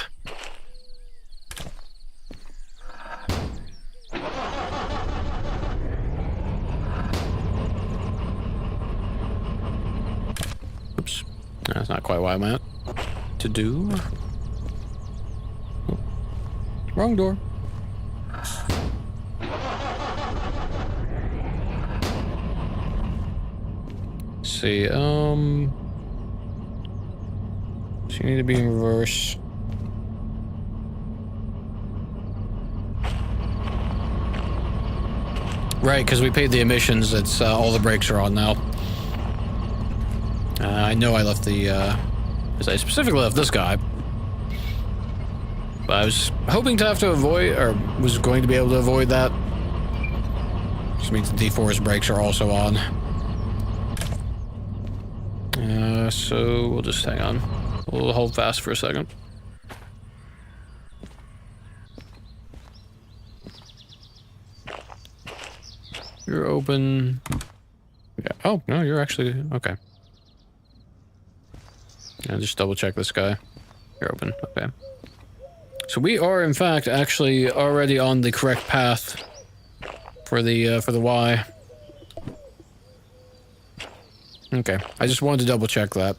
Oops. That's not quite what I meant to do. Oh. Wrong door. Let's see, so you need to be in reverse. Right, because we paid the emissions, it's all the brakes are on now. I know I left because I specifically left this guy. But I was hoping to have to avoid, or was going to be able to avoid that. Which means the D4's brakes are also on. So we'll just hang on. We'll hold fast for a second. You're open. Yeah. Oh, no, you're actually... Okay. I'll just double check this guy. You're open. Okay. So we are, in fact, actually already on the correct path for the Y. Okay. I just wanted to double check that.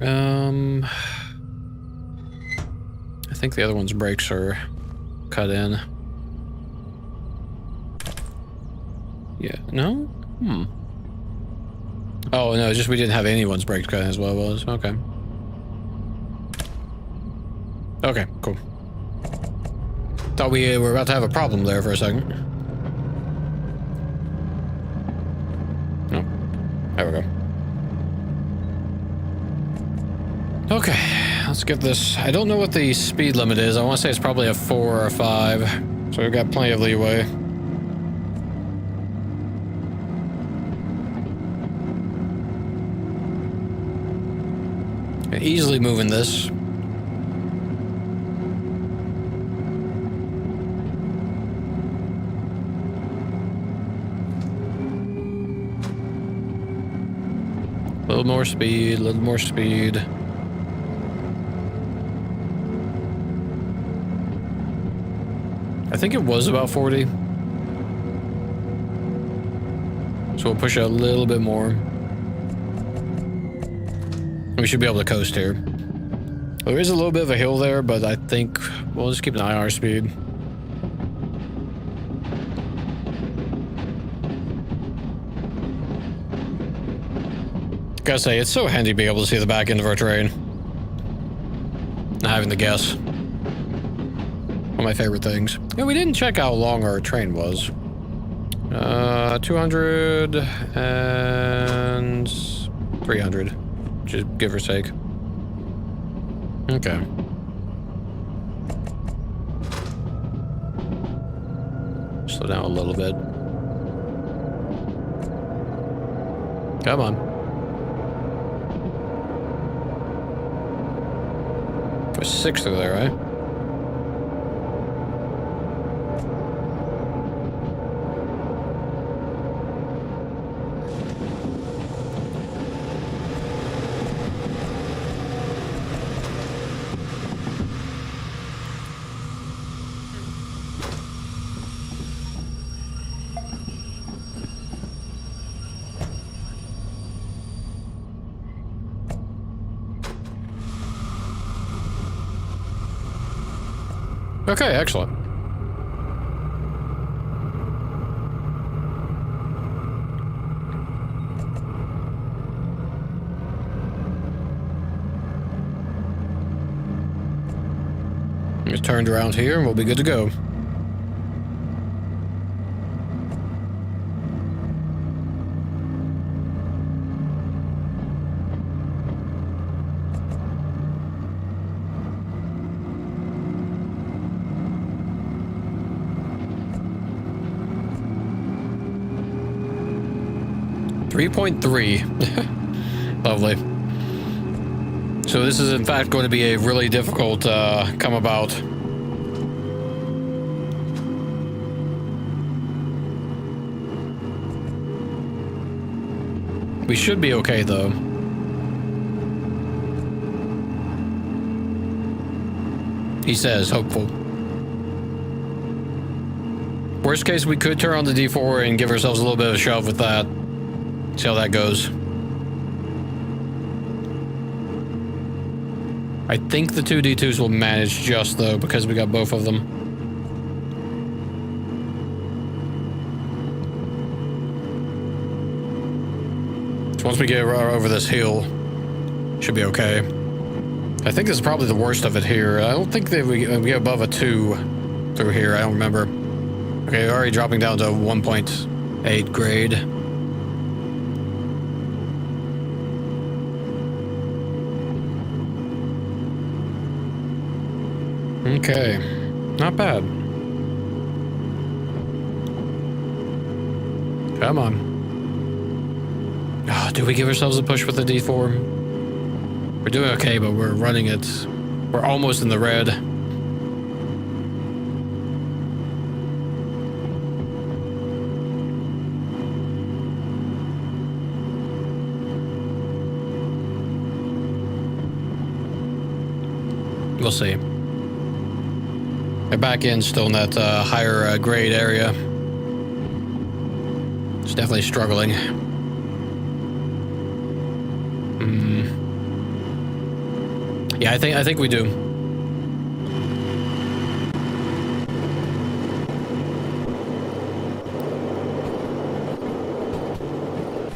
I think the other one's brakes are cut in. Yeah, no? Oh, no, just we didn't have anyone's brakes cut in as well it was. Okay. Okay, cool. Thought we were about to have a problem there for a second. Oh, there we go. Okay, let's get this. I don't know what the speed limit is. I want to say it's probably a 4 or a 5. So we've got plenty of leeway. Easily moving this. A little more speed, a little more speed. I think it was about 40. So we'll push it a little bit more. We should be able to coast here. There is a little bit of a hill there, but I think we'll just keep an eye on our speed. Gotta say, it's so handy being able to see the back end of our train. Not having to guess. One of my favorite things. Yeah, we didn't check how long our train was. 200 and 300. Just give or take. Okay. Slow down a little bit. Come on. There's 6 through there, right? Okay, excellent. It's turned around here and we'll be good to go. .3. Lovely. So this is in fact going to be a really difficult come about. We should be okay though. He says, hopeful. Worst case, we could turn on the D4 and give ourselves a little bit of a shove with that. See how that goes. I think the 2 D2s will manage just though, because we got both of them. So once we get over this hill, should be okay. I think this is probably the worst of it here. I don't think that we get above a 2 through here. I don't remember. Okay, already dropping down to 1.8 grade. Okay, not bad. Come on. Oh, do we give ourselves a push with the D4? We're doing okay, but we're running it. We're almost in the red. We'll see. My back end's still in that higher grade area. It's definitely struggling. Yeah, I think we do.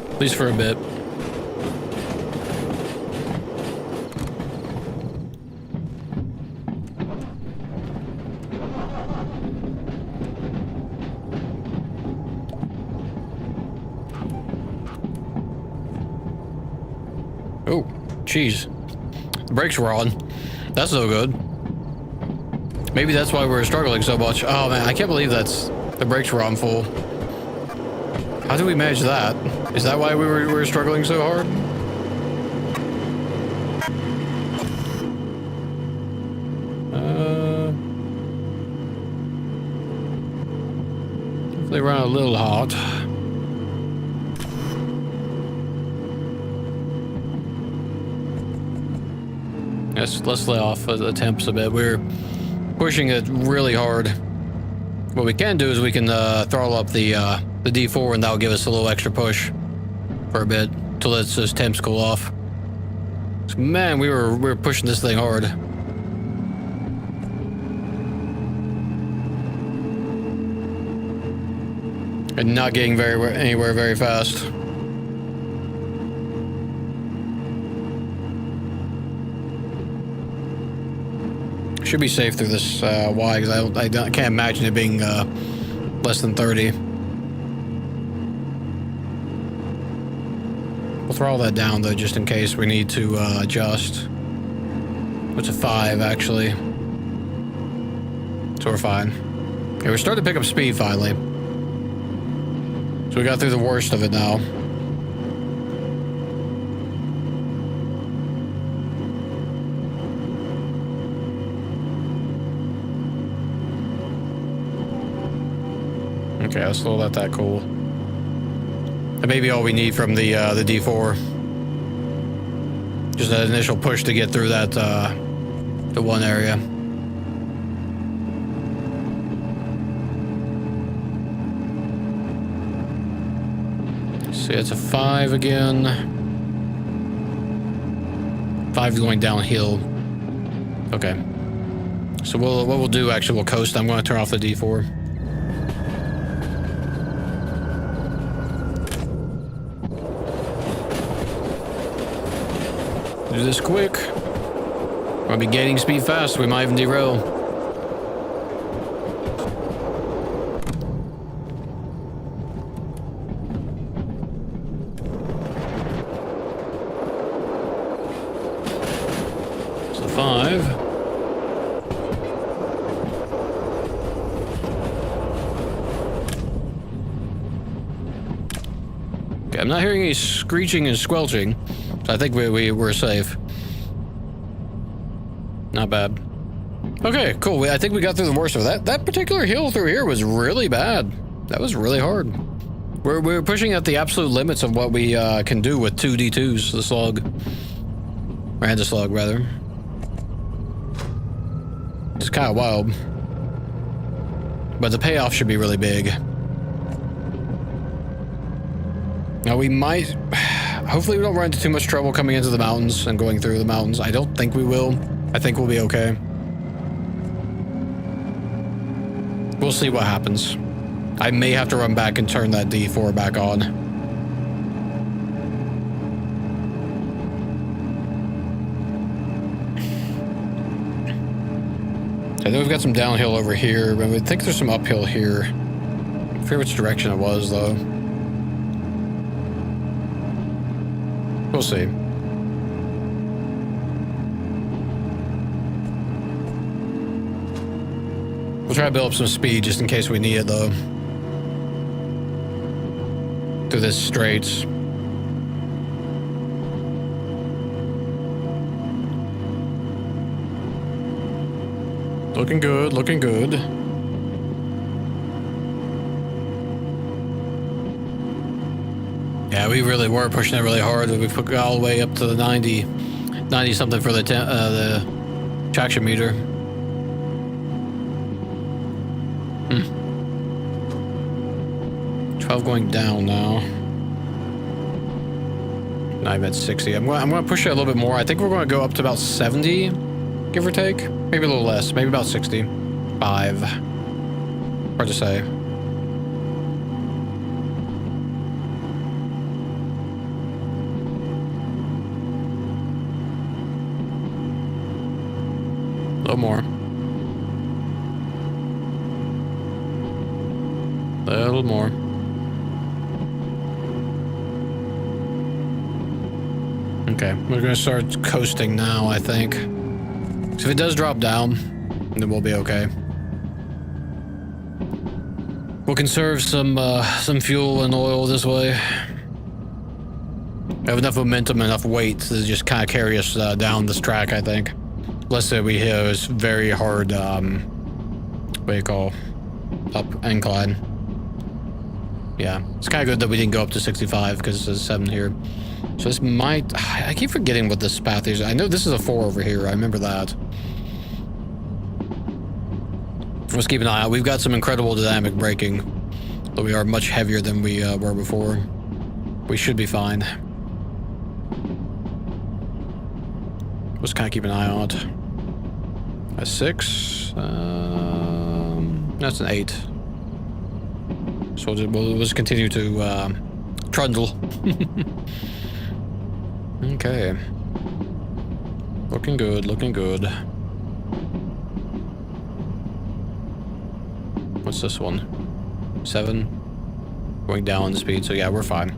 At least for a bit. Oh, jeez. The brakes were on. That's no good. Maybe that's why we're struggling so much. Oh man, I can't believe the brakes were on full. How did we manage that? Is that why we were struggling so hard? They run a little hot. Let's lay off the temps a bit. We're pushing it really hard. What we can do is we can throttle up the D4, and that'll give us a little extra push for a bit to let those temps cool off. So, man, we were pushing this thing hard. And not getting anywhere very fast. Should be safe through this Y, because I can't imagine it being less than 30. We'll throttle that down though, just in case we need to adjust. What's a 5 actually? So we're fine. Okay, we're starting to pick up speed finally. So we got through the worst of it now. Okay, let's still let that cool. That may be all we need from the D4. Just that initial push to get through that the one area. See, it's a 5 again. 5 going downhill. Okay. So what we'll do actually, we'll coast. I'm going to turn off the D4. Do this quick. We'll be gaining speed fast. We might even derail. So 5. Okay, I'm not hearing any screeching and squelching. I think we're safe. Not bad. Okay, cool. I think we got through the worst of that. That particular hill through here was really bad. That was really hard. We're pushing at the absolute limits of what we can do with 2 D2s, the slug. And the slug, rather. It's kind of wild. But the payoff should be really big. Now we might... Hopefully we don't run into too much trouble coming into the mountains and going through the mountains. I don't think we will. I think we'll be okay. We'll see what happens. I may have to run back and turn that D4 back on. I know we've got some downhill over here, but I think there's some uphill here. I forget which direction it was, though. We'll see. We'll try to build up some speed just in case we need it, though. Through this straight. Looking good, looking good. Yeah, we really were pushing it really hard. We put all the way up to the 90 something for the traction meter. 12 going down now. Now I'm at 60. I'm going to push it a little bit more. I think we're going to go up to about 70, give or take. Maybe a little less. Maybe about 65. Hard to say. A little more. A little more. Okay, we're gonna start coasting now, I think. So if it does drop down, then we'll be okay. We'll conserve some fuel and oil this way. We have enough momentum, enough weight to just kind of carry us down this track, I think. Let's say we hit this very hard, what do you call, up incline. Yeah, it's kind of good that we didn't go up to 65 because it's a 7 here. So this might... I keep forgetting what this path is. I know this is a 4 over here. I remember that. Let's keep an eye out. We've got some incredible dynamic braking. But we are much heavier than we were before. We should be fine. Let's kind of keep an eye on it. A 6. That's an 8. So we'll just continue to trundle. Okay. Looking good, looking good. What's this one? 7. Going down the speed, so yeah, we're fine.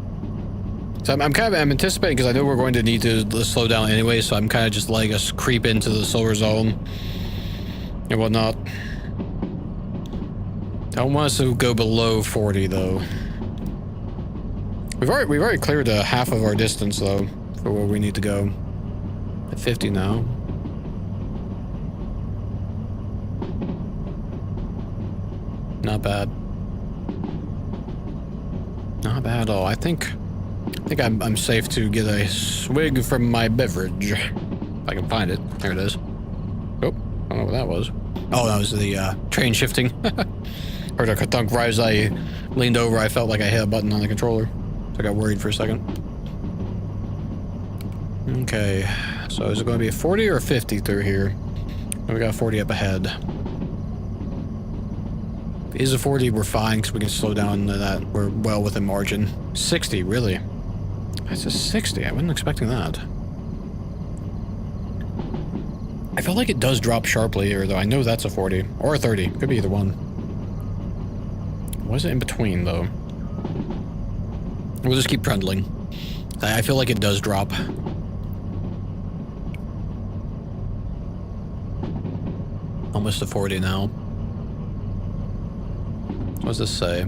So I'm anticipating, because I know we're going to need to slow down anyway, so I'm kind of just letting us creep into the solar zone and whatnot. I don't want us to go below 40 though. We've already cleared half of our distance though for where we need to go. At 50 now. Not bad. Not bad at all. I think I'm safe to get a swig from my beverage. If I can find it. There it is. Oh, I don't know what that was. Oh, that was the train shifting. Heard a ka-thunk right as I leaned over. I felt like I hit a button on the controller. So I got worried for a second. Okay, so is it going to be a 40 or a 50 through here? We got 40 up ahead. If it is a 40, we're fine because we can slow down that. We're well within margin. 60, really? That's a 60. I wasn't expecting that. I feel like it does drop sharply here, though. I know that's a 40 or a 30. Could be either one. What is it in between, though? We'll just keep trundling. I feel like it does drop. Almost a 40 now. What does this say?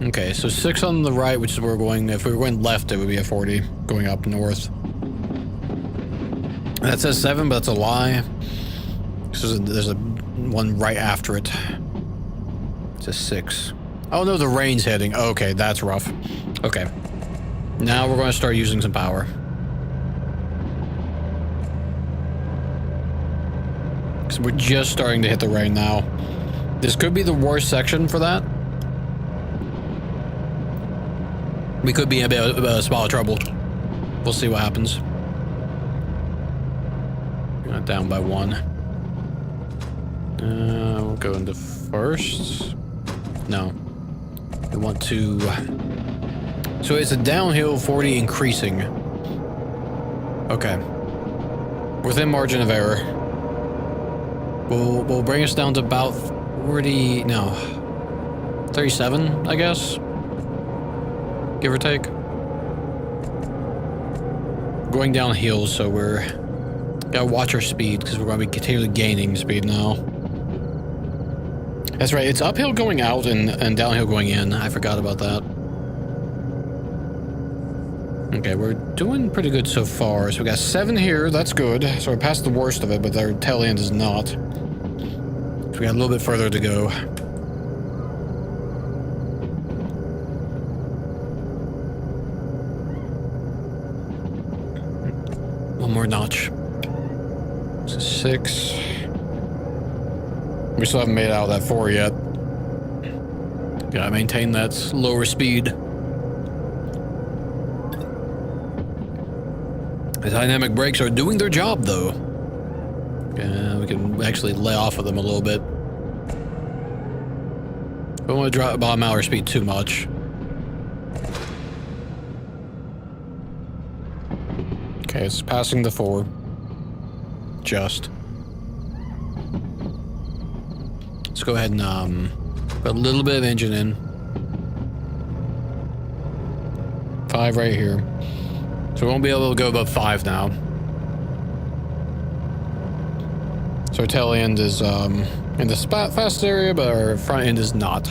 Okay, so 6 on the right, which is where we're going. If we were going left, it would be a 40 going up north. That says 7, but that's a lie. So there's a one right after it. It's a 6. Oh no, the rain's hitting. Okay, that's rough. Okay. Now we're going to start using some power. So we're just starting to hit the rain now. This could be the worst section for that. We could be in a bit of a spot of trouble. We'll see what happens. Got down by 1. We'll go into first. No. We want to... So it's a downhill 40 increasing. Okay. Within margin of error. We'll bring us down to about 40... No. 37, I guess? Give or take. Going downhill, so we're... Gotta watch our speed, because we're going to be continually gaining speed now. That's right, it's uphill going out and downhill going in. I forgot about that. Okay, we're doing pretty good so far. So we got 7 here, that's good. So we're past the worst of it, but our tail end is not. So we got a little bit further to go. One more notch. So 6. We still haven't made out that 4 yet. Gotta maintain that lower speed. The dynamic brakes are doing their job, though. We can actually lay off of them a little bit. Don't want to drop bottom out our speed too much. Okay, it's passing the 4. Just. Let's go ahead and put a little bit of engine in. 5 right here. So we won't be able to go above 5 now. So our tail end is in the fast area, but our front end is not.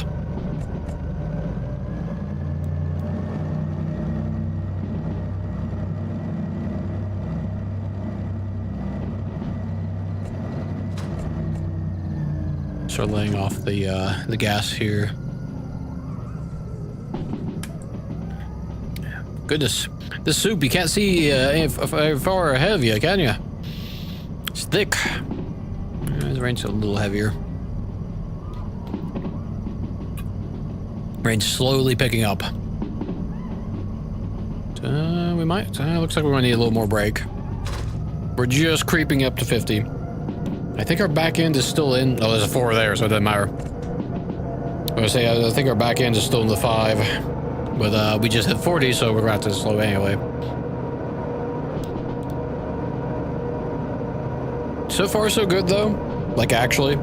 Start laying off the gas here. Goodness, this soup you can't see very far ahead of you, can you? It's thick. The rain's a little heavier. Rain's slowly picking up. We might. Looks like we're gonna need a little more brake. We're just creeping up to 50. I think our back end is still in. Oh, there's a 4 there, so it doesn't matter. I was gonna say, I think our back end is still in the 5. But we just hit 40, so we're gonna have to slow anyway. So far, so good, though. Like, actually.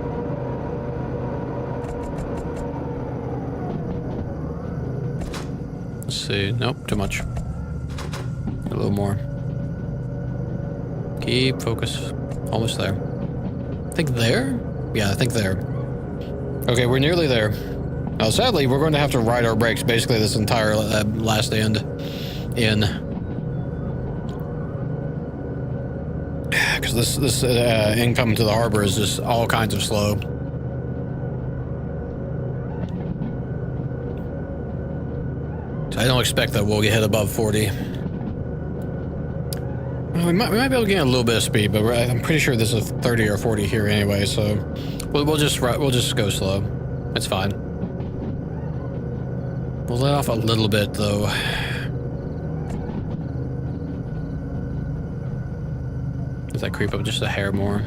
Let's see. Nope, too much. A little more. Keep focus. Almost there. I think there? Yeah, I think there. Okay, we're nearly there. Now, sadly, we're going to have to ride our brakes basically this entire last end in. Because this income to the harbor is just all kinds of slow. So I don't expect that we'll get hit above 40. Well, we might be able to gain a little bit of speed, but I'm pretty sure this is 30 or 40 here anyway, so we'll just go slow. It's fine. We'll let off a little bit, though. Does that creep up just a hair more?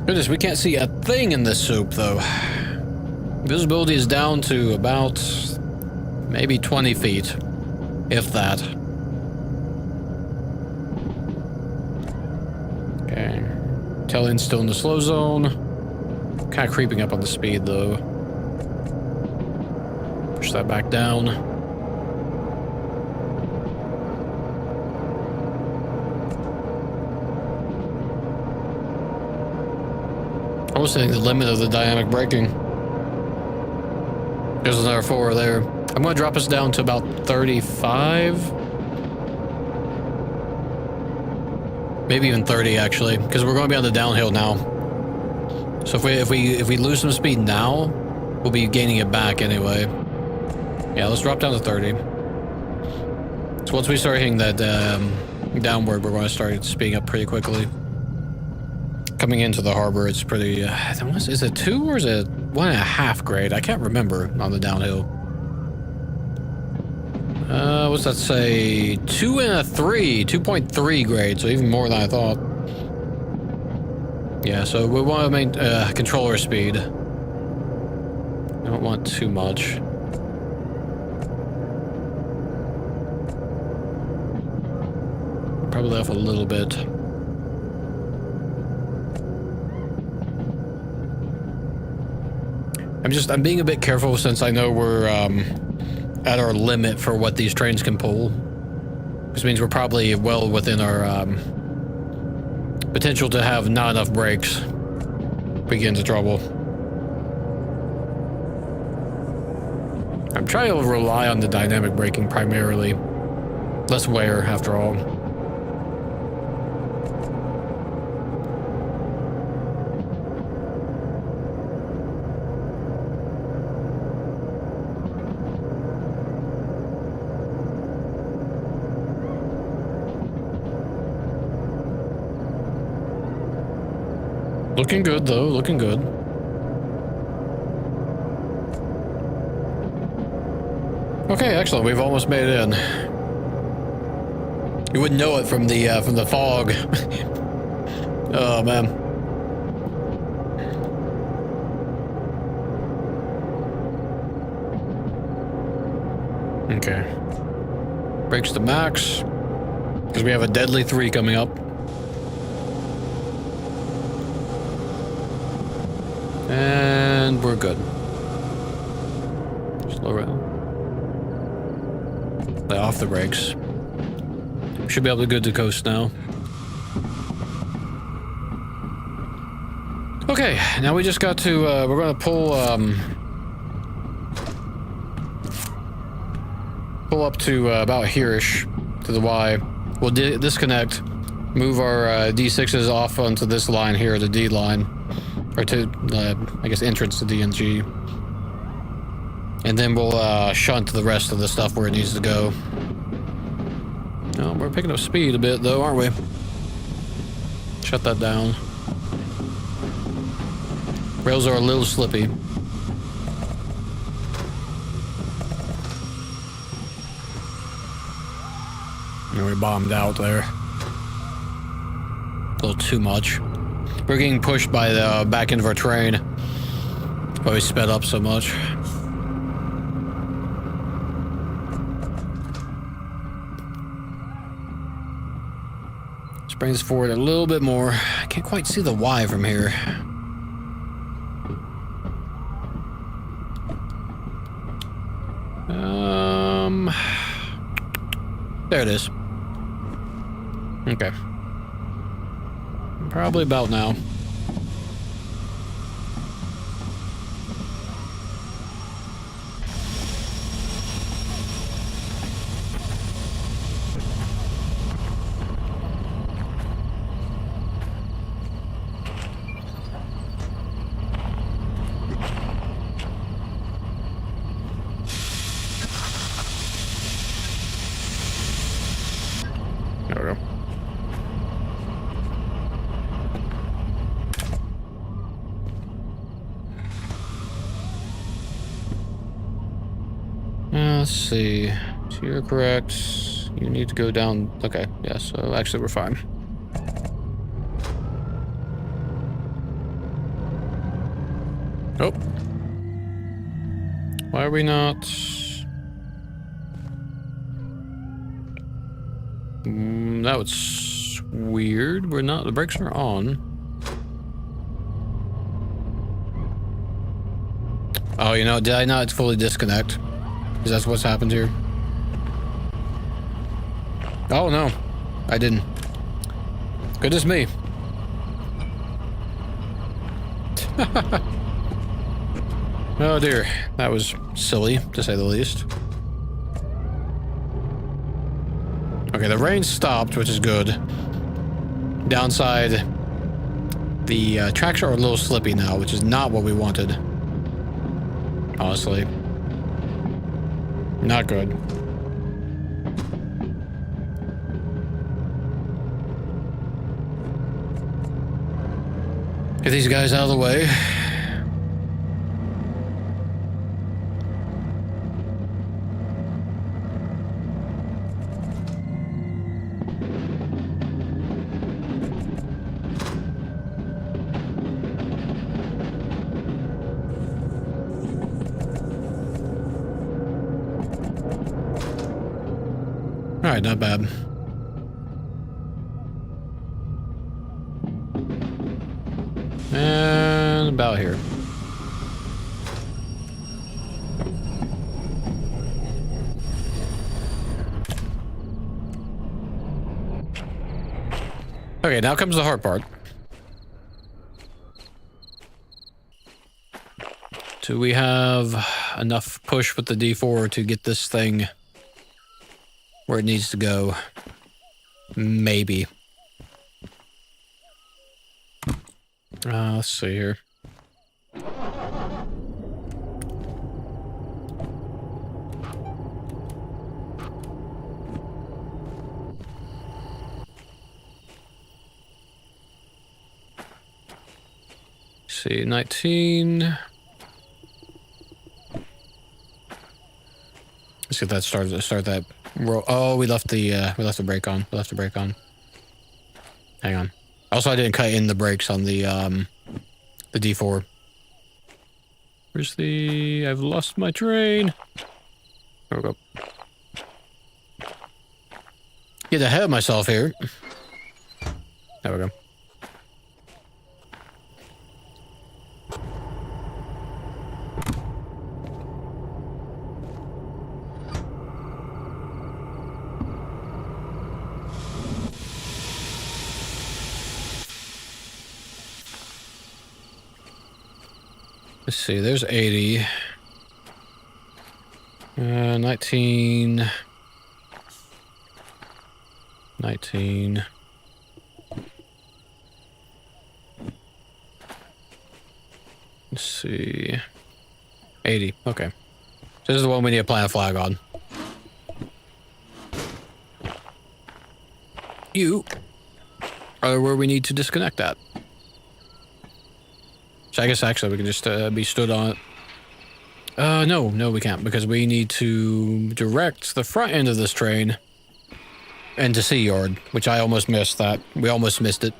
Goodness, we can't see a thing in this soup, though. Visibility is down to about maybe 20 feet, if that. Okay. Tail end's still in the slow zone. Kind of creeping up on the speed, though. Push that back down. Almost hitting the limit of the dynamic braking. There's another 4 there. I'm going to drop us down to about 35. Maybe even 30, actually, because we're going to be on the downhill now. So if we lose some speed now, we'll be gaining it back anyway. Yeah, let's drop down to 30. So once we start hitting that downward, we're going to start speeding up pretty quickly. Coming into the harbor, it's pretty... is it 2 or is it 1.5 grade? I can't remember on the downhill. What's that say? 2 and a 3. 2.3 grade, so even more than I thought. Yeah, so we want to control our speed. I don't want too much. Probably off a little bit. I'm being a bit careful since I know we're at our limit for what these trains can pull. This means we're probably well within our potential to have not enough brakes. We get into trouble. I'm trying to rely on the dynamic braking primarily. Less wear, after all. Looking good, though. Looking good. Okay, excellent. We've almost made it in. You wouldn't know it from the fog. Oh man. Okay. Brakes to max. Because we have a deadly 3 coming up. And we're good. Slow down. Lay off the brakes. We should be able to go to coast now. Okay, now we just got to, we're gonna pull up to about here-ish, to the Y. We'll disconnect, move our D6s off onto this line here, the D line. Or to, I guess, entrance to D and G. And then we'll shunt the rest of the stuff where it needs to go. Oh, we're picking up speed a bit, though, aren't we? Shut that down. Rails are a little slippy. And we bombed out there. A little too much. We're getting pushed by the back end of our train. That's why we sped up so much. Let's bring this forward a little bit more. I can't quite see the Y from here. There it is. Okay. Probably about now. There we go. Let's see. So you're correct. You need to go down. Okay, yeah, so actually we're fine. Oh. Why are we not? That was weird. We're not. The brakes are on. Oh, you know, did I not fully disconnect? Because that's what's happened here. Oh, no. I didn't. Goodness me. Oh, dear. That was silly, to say the least. Okay, the rain stopped, which is good. Downside, the tracks are a little slippy now, which is not what we wanted. Honestly. Not good. Get these guys out of the way. Alright, not bad. And about here. Okay, now comes the hard part. Do we have enough push with the D4 to get this thing where it needs to go? Maybe. Let's see here. See, 19. Let's get that started. Start that Oh, we left the brake on. We left the brake on. Hang on. Also, I didn't cut in the brakes on the D4. Where's the... I've lost my train. There we go. Get ahead of myself here. There we go. Let's see, there's 80. 19. 19. Let's see. 80, okay. So this is the one we need to plant a flag on. You are where we need to disconnect that. So I guess actually we can just be stood on it. No, we can't, because we need to direct the front end of this train into Sea Yard, which I almost missed that. We almost missed it.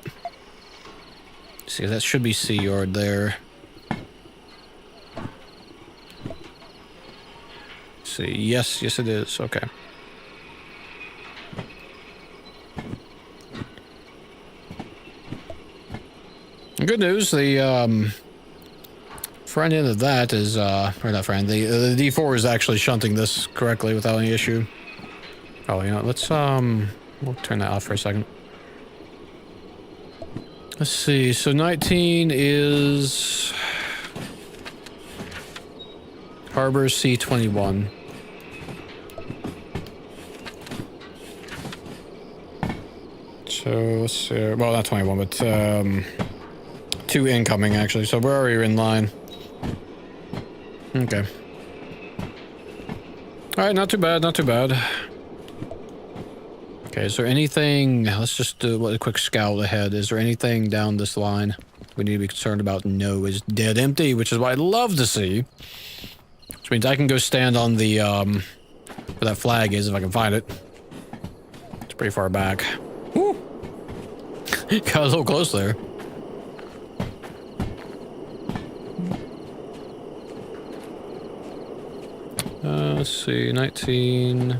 See, that should be Sea Yard there. See, yes it is, okay. Good news, the front end of that is, or not front, the D4 is actually shunting this correctly without any issue. Oh, you know, let's, we'll turn that off for a second. Let's see, so 19 is Harbor C21. So, let's see, well, not 21, but, 2 incoming, actually, so we're already in line. Okay. Alright, not too bad, not too bad. Okay, is there anything... Let's just do a quick scout ahead. Is there anything down this line we need to be concerned about? No, it's dead empty, which is what I'd love to see. Which means I can go stand on the, where that flag is, if I can find it. It's pretty far back. Woo! Got a little close there. Let's see, 19...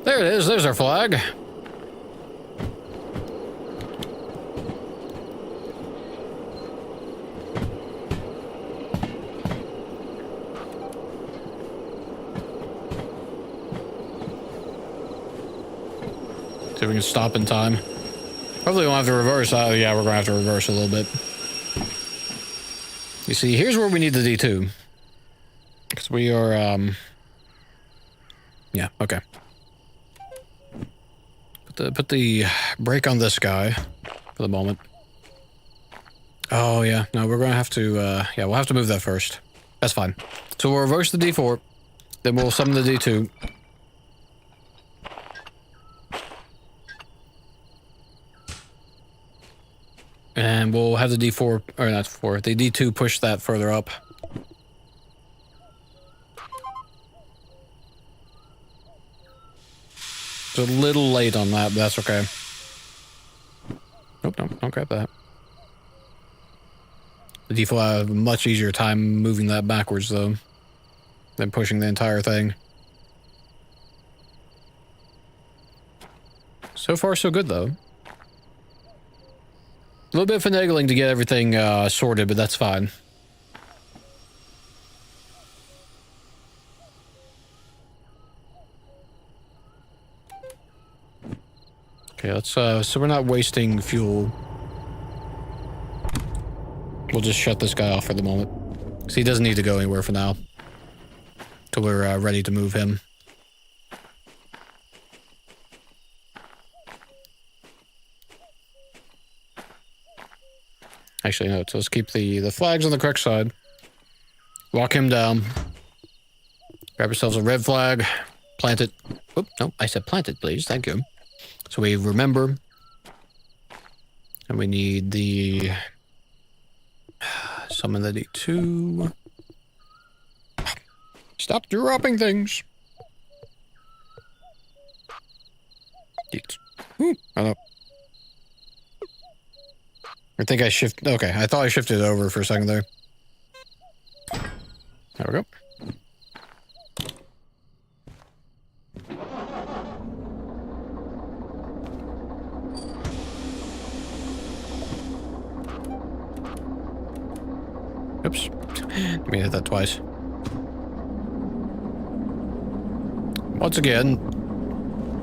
There it is, there's our flag. See if we can stop in time. Hopefully we won't have to reverse. Yeah, we're gonna have to reverse a little bit. You see, here's where we need the D2. Because we are, yeah, okay. Put the brake on this guy for the moment. Oh, yeah. No, we're gonna have to, yeah, we'll have to move that first. That's fine. So we'll reverse the D4. Then we'll summon the D2. And we'll have the D4, or not 4, the D2 push that further up. It's a little late on that, but that's okay. Nope, don't grab that. The D4 will have a much easier time moving that backwards, though, than pushing the entire thing. So far, so good, though. A little bit of finagling to get everything sorted, but that's fine. Okay, let's, so we're not wasting fuel. We'll just shut this guy off for the moment. So he doesn't need to go anywhere for now. Till we're ready to move him. Actually, no, so let's keep the flags on the correct side. Lock him down. Grab ourselves a red flag. Plant it. Oop, no, I said plant it, please. Thank you. So we remember. And we need the... Summon the D2. Stop dropping things. Ooh, I don't know. I think I shifted. Okay, I thought I shifted over for a second there. There we go. Oops. Let me hit that twice. Once again,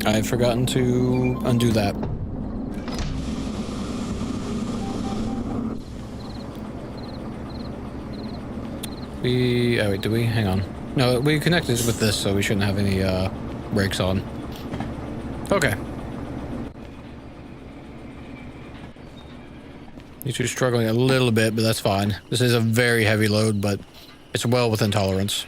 I've forgotten to undo that. Oh wait, do we? Hang on. No, we connected with this, so we shouldn't have any brakes on. Okay. These two are struggling a little bit, but that's fine. This is a very heavy load, but it's well within tolerance.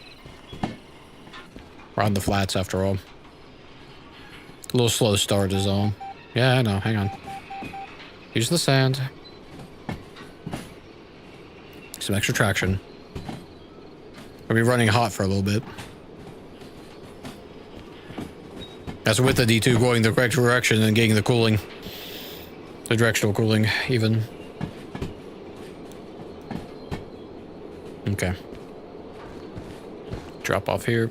We're on the flats after all. A little slow start is all. Yeah, I know. Hang on. Use the sand. Some extra traction. We'll be running hot for a little bit. That's with the D2 going the correct direction and getting the cooling. The directional cooling, even. Okay. Drop off here.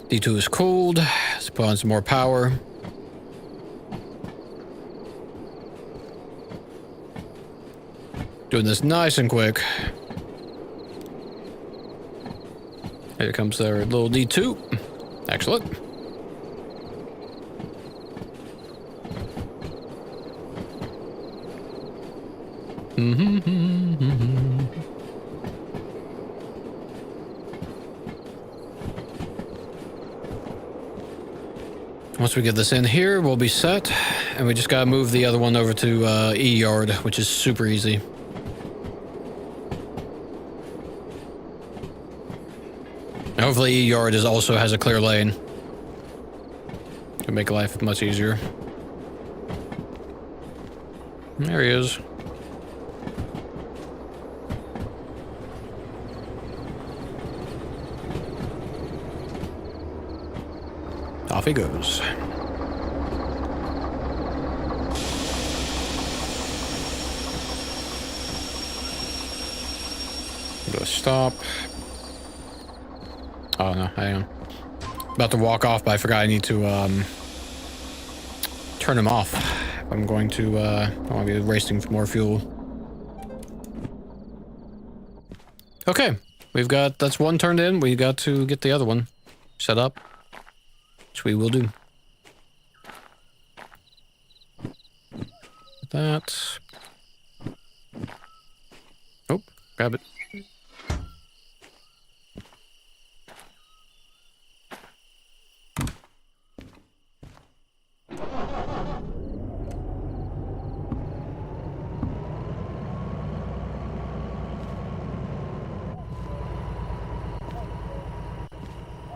D2 is cooled. Let's put on some more power. Doing this nice and quick. Here comes our little D2. Excellent. Once we get this in here, we'll be set. And we just gotta move the other one over to E yard, which is super easy. Hopefully E yard also has a clear lane. It'll make life much easier. There he is. Off he goes. Do a stop. Oh no, hang on. About to walk off, but I forgot I need to turn him off. I'm going to I want to be wasting more fuel. Okay, we've got, that's one turned in. We got to get the other one set up, which we will do. That. Oh, grab it.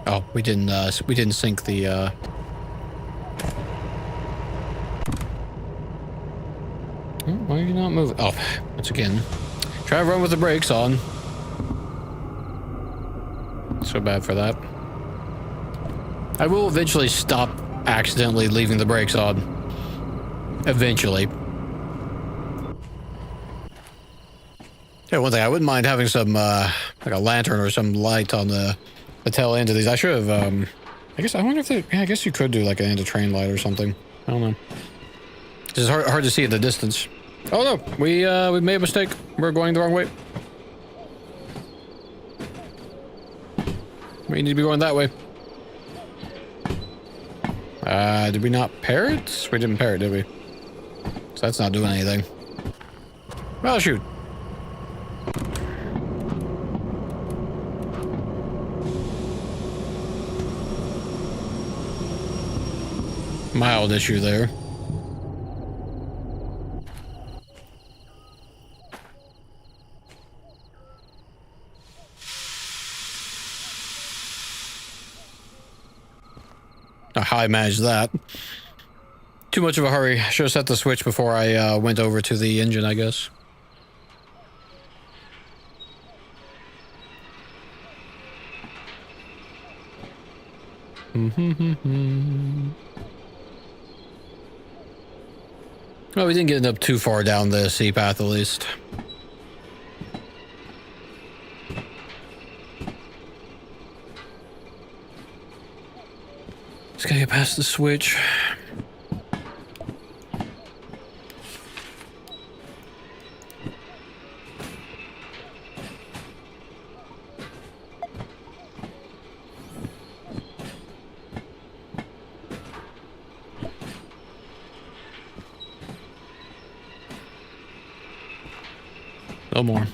Oh, we didn't sync the, why are you not moving? Oh, once again. Try to run with the brakes on. So bad for that. I will eventually stop accidentally leaving the brakes on. Eventually. Yeah, one thing, I wouldn't mind having some, like a lantern or some light on the tail end of these. I should have, I guess, I wonder if they, yeah, I guess you could do like an end-of-train light or something. I don't know. It's hard to see at the distance. Oh no, we made a mistake. We're going the wrong way. We need to be going that way. Did we not pair it? We didn't pair it, did we? So that's not doing anything. Well, shoot. Mild issue there. How I managed that. Too much of a hurry. Should have set the switch before I went over to the engine, I guess. Well, we didn't get up too far down the sea path, at least. Just gotta get past the switch. No more.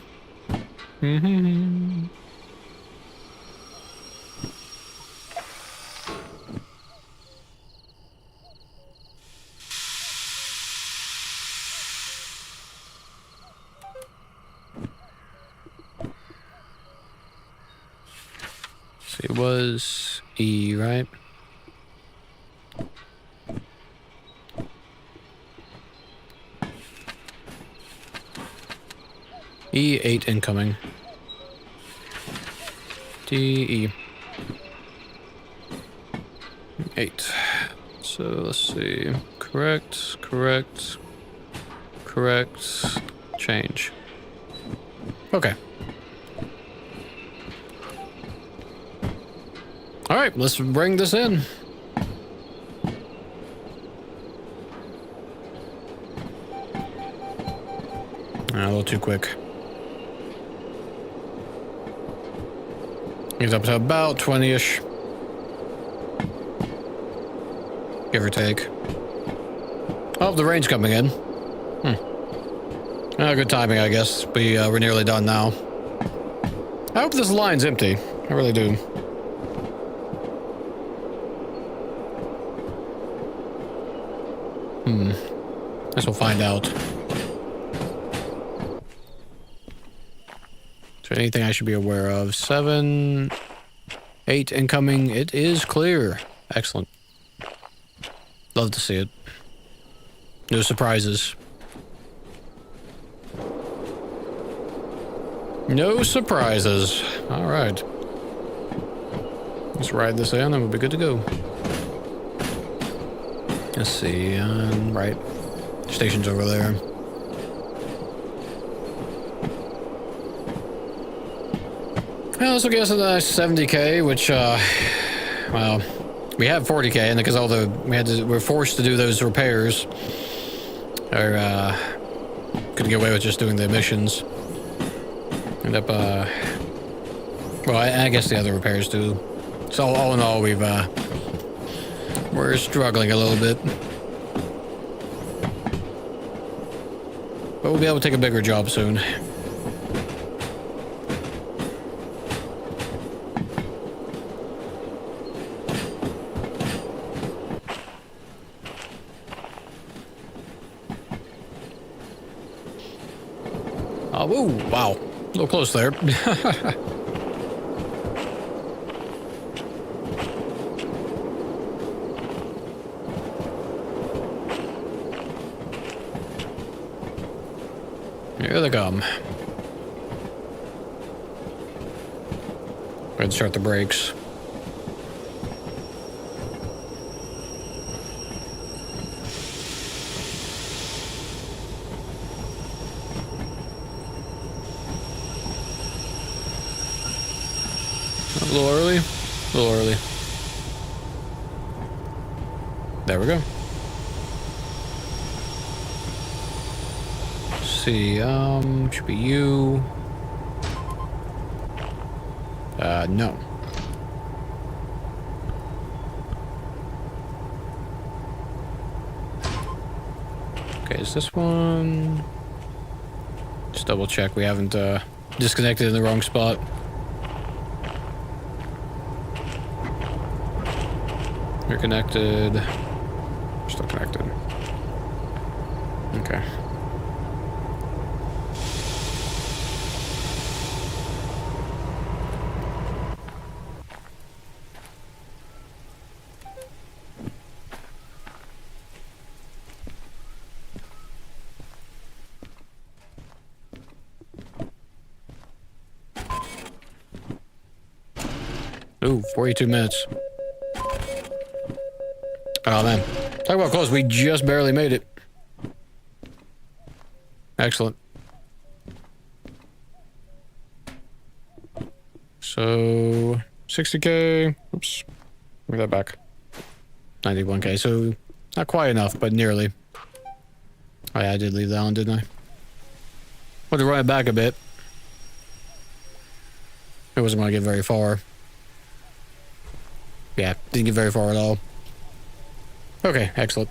So it was E, right? E8 incoming. DE. 8. So let's see. Correct. Change. Okay. All right, let's bring this in. A little too quick. He's up to about 20-ish. Give or take. Oh, the rain's coming in. Good timing, I guess. We're nearly done now. I hope this line's empty. I really do. Guess we'll find out. Is there anything I should be aware of? 7, 8 incoming. It is clear. Excellent. Love to see it. No surprises. No surprises. All right. Let's ride this in and we'll be good to go. Let's see. Right. Station's over there. Well, this will get us a nice 70K, which, well, we have 40K, and because we're forced to do those repairs, or, couldn't get away with just doing the missions. End up, well, I guess the other repairs too. So all in all, we're struggling a little bit. But we'll be able to take a bigger job soon. Oh, woo, wow. A little close there. Here they come. Go ahead and start the brakes. A little early. A little early. There we go. See, should be you. No. Okay, is this one? Just double check we haven't, disconnected in the wrong spot. You're connected. Still connected. Okay. Ooh, 42 minutes. Oh, man. Talk about close. We just barely made it. Excellent. So, 60K. Oops. Bring that back. 91K. So, not quite enough, but nearly. Oh, yeah, I did leave that on, didn't I? Want to run it back a bit. It wasn't going to get very far. Yeah, didn't get very far at all. Okay, excellent.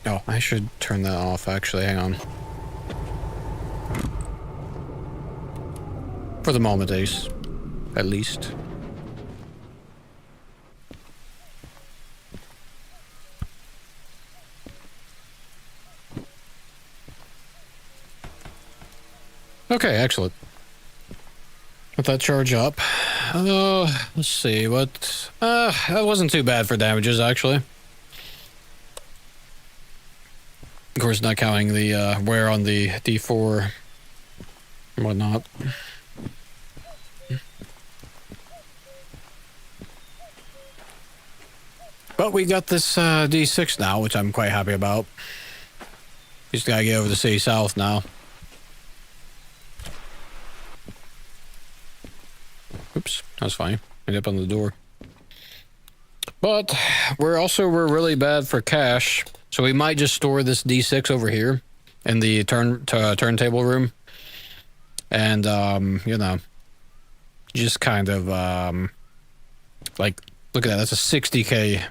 Oh, I should turn that off, actually. Hang on. For the moment, Ace. At least. Okay, excellent. Let that charge up. Let's see, what... that wasn't too bad for damages, actually. Of course, not counting the, wear on the D4 and whatnot. But we got this, D6 now, which I'm quite happy about. Just gotta get over to City South now. Oops, that's fine. Ended up on the door. But we're really bad for cash, so we might just store this D6 over here in the turntable room, and you know, just kind of like look at that. That's a 60K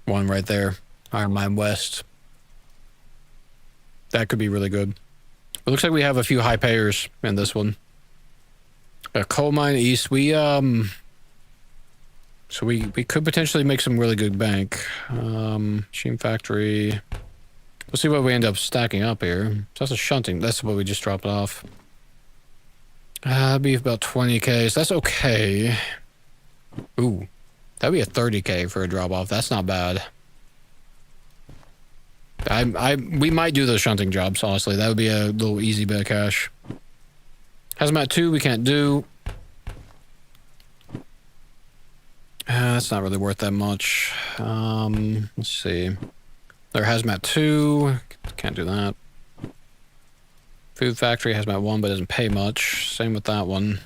one right there. Iron Mine West. That could be really good. It looks like we have a few high payers in this one. Coal Mine East, so we could potentially make some really good bank. Machine Factory. We'll see what we end up stacking up here. So that's a shunting. That's what we just dropped off. That'd be about 20K, so that's okay. Ooh, that'd be a 30K for a drop off. That's not bad. We might do those shunting jobs, honestly. That would be a little easy bit of cash. Hazmat 2 we can't do. That's not really worth that much. Let's see. There, Hazmat 2. Can't do that. Food Factory, Hazmat 1, but doesn't pay much. Same with that one.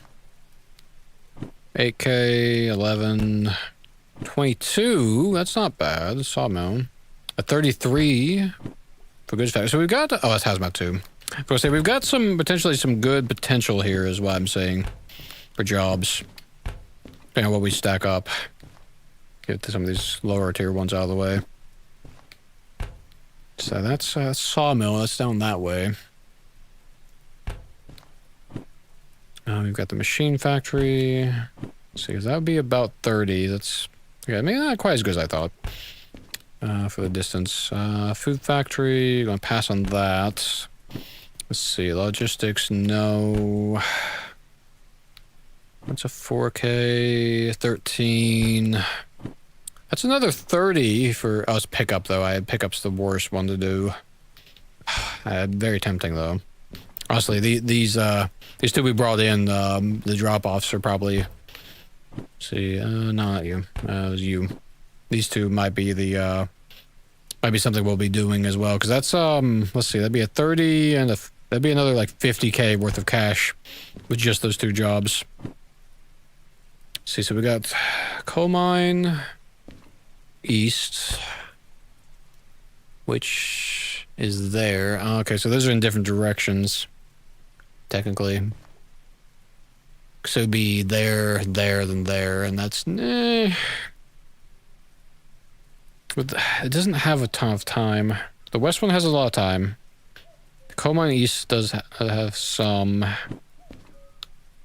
8K, 11, 22. That's not bad. Sawmill. A 33 for goods factory. So we've got... Oh, that's Hazmat 2. I was going to say, we've got potentially some good potential here is what I'm saying. For jobs. Depending on what we stack up. Get some of these lower tier ones out of the way. So that's Sawmill. That's down that way. We've got the Machine Factory. Let's see, because that would be about 30. That's... Okay, maybe not quite as good as I thought. For the distance. Food Factory. Going to pass on that. Let's see, logistics, no. That's a 4K, 13. That's another 30 for us pickup, though. I had pickup's the worst one to do. Very tempting, though. Honestly, these two we brought in, the drop-offs are probably... Let's see, no, not you. It was you. These two might be the, might be something we'll be doing as well, because that's, let's see, that'd be a 30 and that'd be another, like, 50K worth of cash with just those two jobs. Let's see, so we got Coal Mine East, which is there. Okay, so those are in different directions, technically. So it'd be there, then there, and that's... But it doesn't have a ton of time. The west one has a lot of time. The Coal Mine East does have some.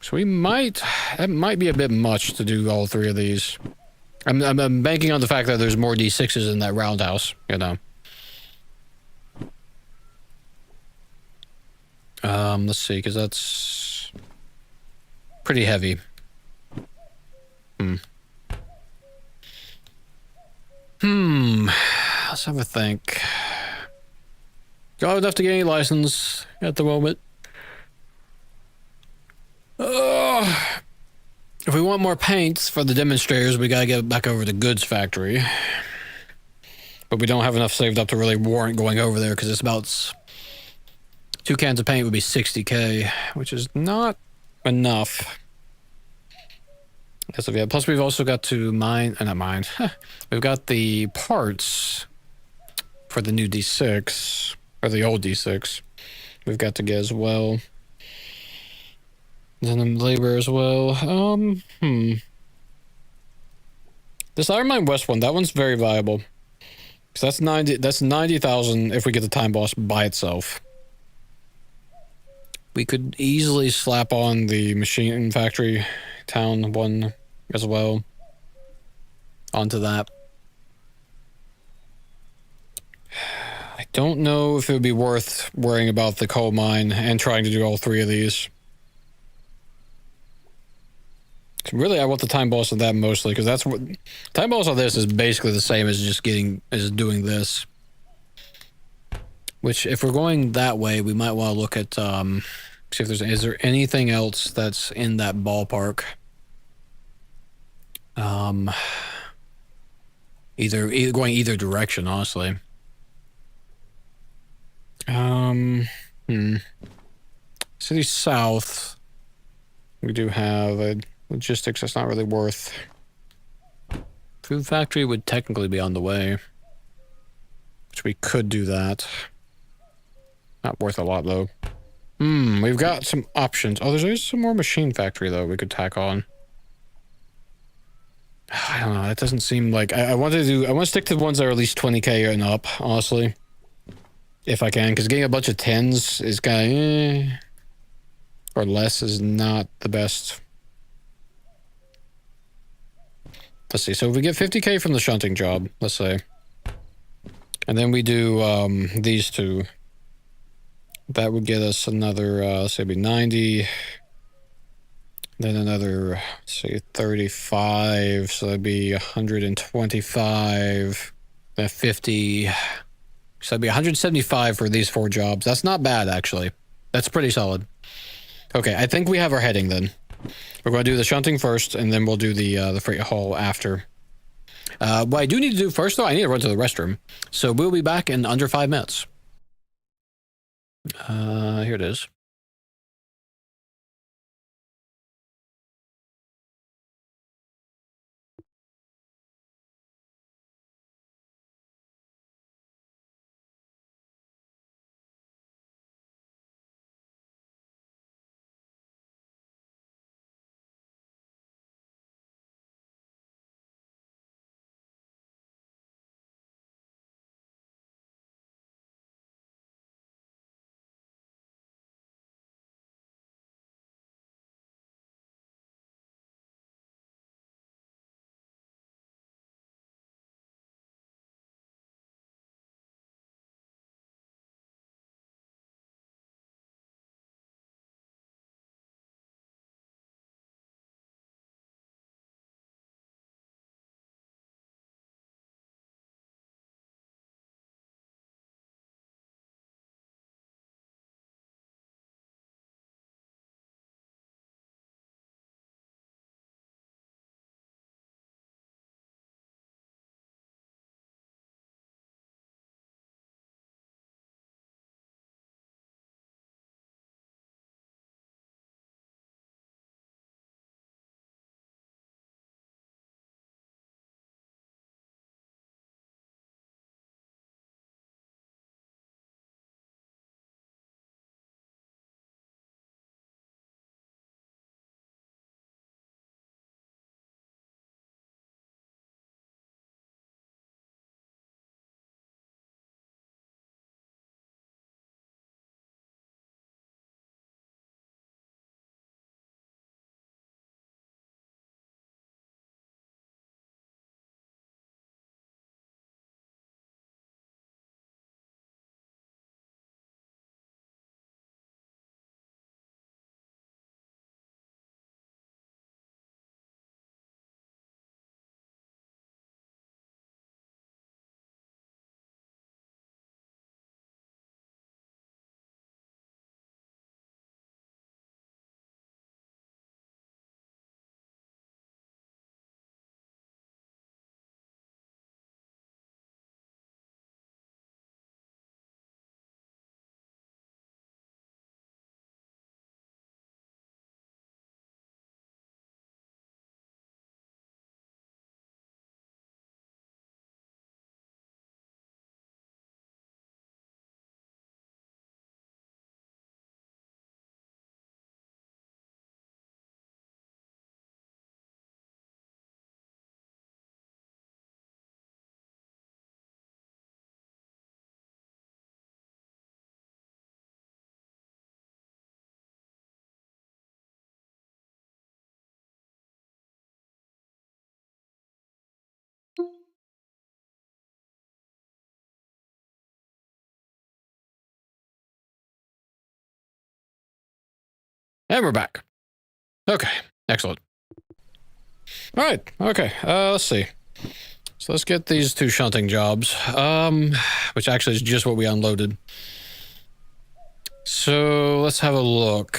So we might... That might be a bit much to do all three of these. I'm banking on the fact that there's more D6s in that roundhouse, you know. Let's see, because that's... pretty heavy. Let's have a think. Don't have enough to get any license at the moment. If we want more paints for the demonstrators, we gotta get back over to Goods Factory. But we don't have enough saved up to really warrant going over there because it's about 2 cans of paint would be 60k, which is not enough. As of yet. Plus, we've also got to mine, not mine. We've got the parts for the new D6 or the old D6. We've got to get as well. Then the labor as well. This Iron Mine West one, that one's very viable. So that's 90,000 if we get the time boss by itself. We could easily slap on the machine factory town one as well onto that. I don't know if it would be worth worrying about the coal mine and trying to do all 3 of these. Really, I want the time boss of that mostly, because that's what time boss on this is basically the same as just doing this. Which, if we're going that way, we might want to look at see if is there anything else that's in that ballpark. Either going either direction, honestly. City South. We do have a logistics that's not really worth. Food factory would technically be on the way. Which we could do that. Not worth a lot, though. We've got some options. Oh, there's some more machine factory, though, we could tack on. I don't know. That doesn't seem like... I want to stick to the ones that are at least 20k and up, honestly. If I can, because getting a bunch of 10s is kind of... or less is not the best. Let's see. So if we get 50k from the shunting job, let's say. And then we do these 2. That would get us another, say, it'd be 90. Then another, say, 35. So that'd be 125. Then 50. So that'd be 175 for these 4 jobs. That's not bad, actually. That's pretty solid. Okay, I think we have our heading then. We're going to do the shunting first, and then we'll do the freight haul after. What I do need to do first, though, I need to run to the restroom. So we'll be back in under 5 minutes. Here it is. And we're back. Okay, excellent. All right, okay, let's see. So let's get these 2 shunting jobs, which actually is just what we unloaded. So let's have a look.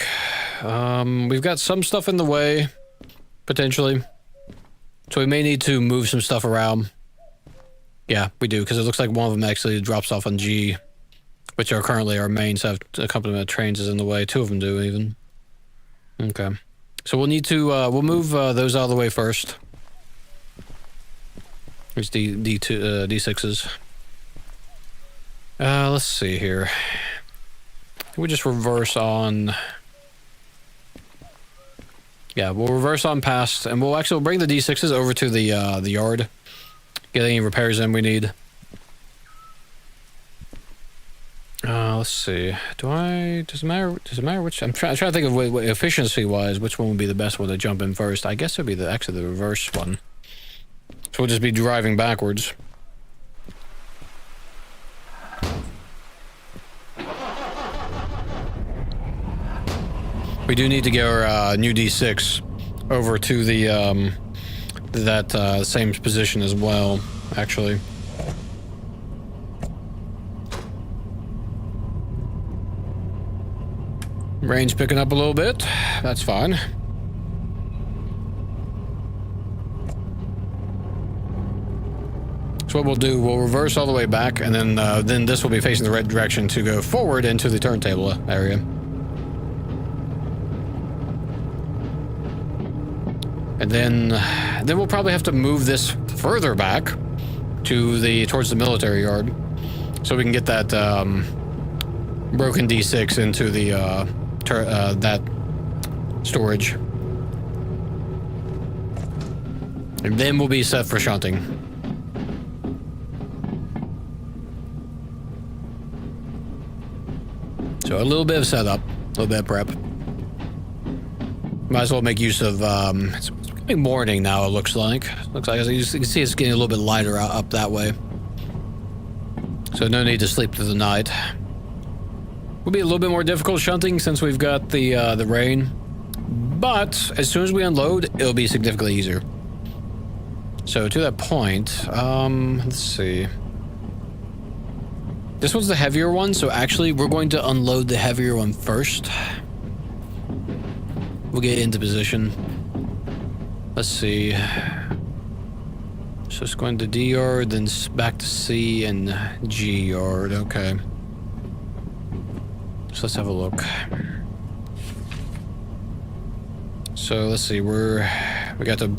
We've got some stuff in the way, potentially. So we may need to move some stuff around. Yeah, we do, because it looks like one of them actually drops off on G, which are currently our mains have accompaniment trains is in the way. 2 of them do, even. Okay. So we'll need to, we'll move those out of the way first. There's D6s. Let's see here. We just reverse on... Yeah, we'll reverse on past, and we'll actually bring the D6s over to the yard. Get any repairs in we need. Let's see. Does it matter which? I'm trying to think of what efficiency-wise, which one would be the best one to jump in first. I guess it would be actually the reverse one. So we'll just be driving backwards. We do need to get our new D6 over to the that same position as well, actually. Range picking up a little bit. That's fine. So what we'll do, we'll reverse all the way back, and then this will be facing the right direction to go forward into the turntable area. And then we'll probably have to move this further back to towards the military yard, so we can get that broken D6 into the that storage, and then we'll be set for shunting. So a little bit of setup, a little bit of prep. Might as well make use of it's morning now. It looks like you can see it's getting a little bit lighter up that way, so no need to sleep through the night. Will be a little bit more difficult shunting since we've got the rain, but as soon as we unload, it'll be significantly easier. So to that point, let's see. This one's the heavier one, so actually we're going to unload the heavier one first. We'll get into position. Let's see. So it's going to D yard, then back to C and G yard. Okay. So let's have a look. So let's see, we got to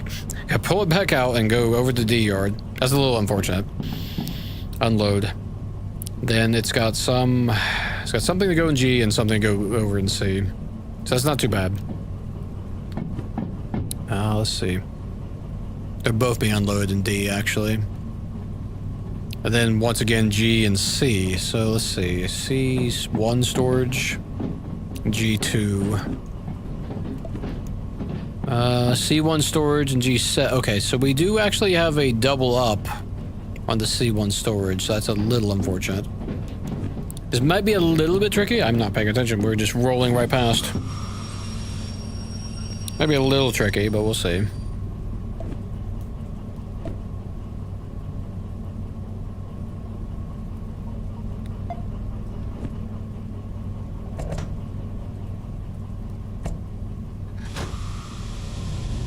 pull it back out and go over to D yard. That's a little unfortunate. Unload. Then it's got something to go in G and something to go over in C. So that's not too bad. Let's see. They're both being unloaded in D, actually. And then once again G and C. So let's see. C1 storage, G2. C1 storage and G set. Okay, so we do actually have a double up on the C1 storage. So that's a little unfortunate. This might be a little bit tricky. I'm not paying attention. We're just rolling right past. Might be a little tricky, but we'll see.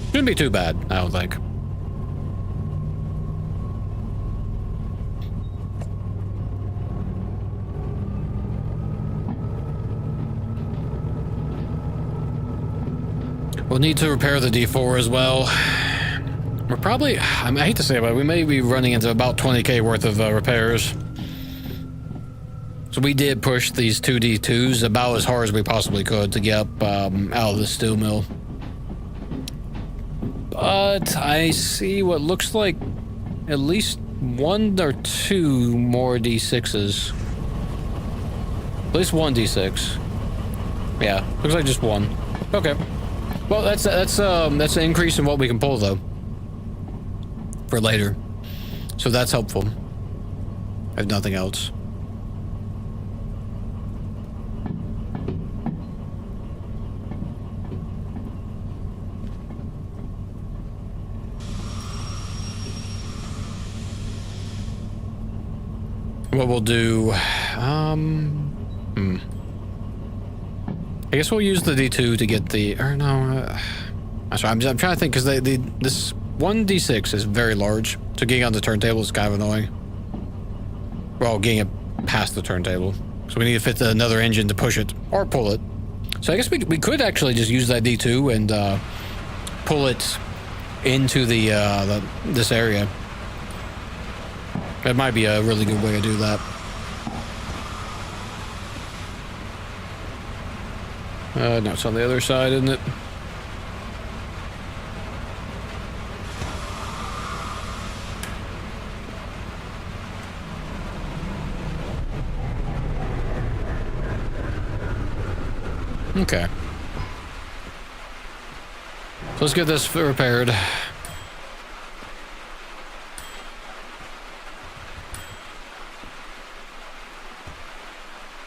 Shouldn't be too bad, I don't think. We'll need to repair the D4 as well. We're probably, I hate to say it, but we may be running into about 20k worth of repairs. So we did push these 2 D2s about as hard as we possibly could to get up out of the steel mill. But I see what looks like at least 1 or 2 more D6s. At least 1 D6. Yeah, looks like just 1. Okay. Well, that's an increase in what we can pull, though, for later. So that's helpful, if nothing else. what we'll do, I guess we'll use the D2 to get the, or no, I'm trying to think, because this one D6 is very large, so getting on the turntable is kind of annoying. Well, getting it past the turntable. So we need to fit another engine to push it, or pull it. So I guess we could actually just use that D2 and pull it into this area. That might be a really good way to do that. No, it's on the other side, isn't it? Okay. So let's get this repaired.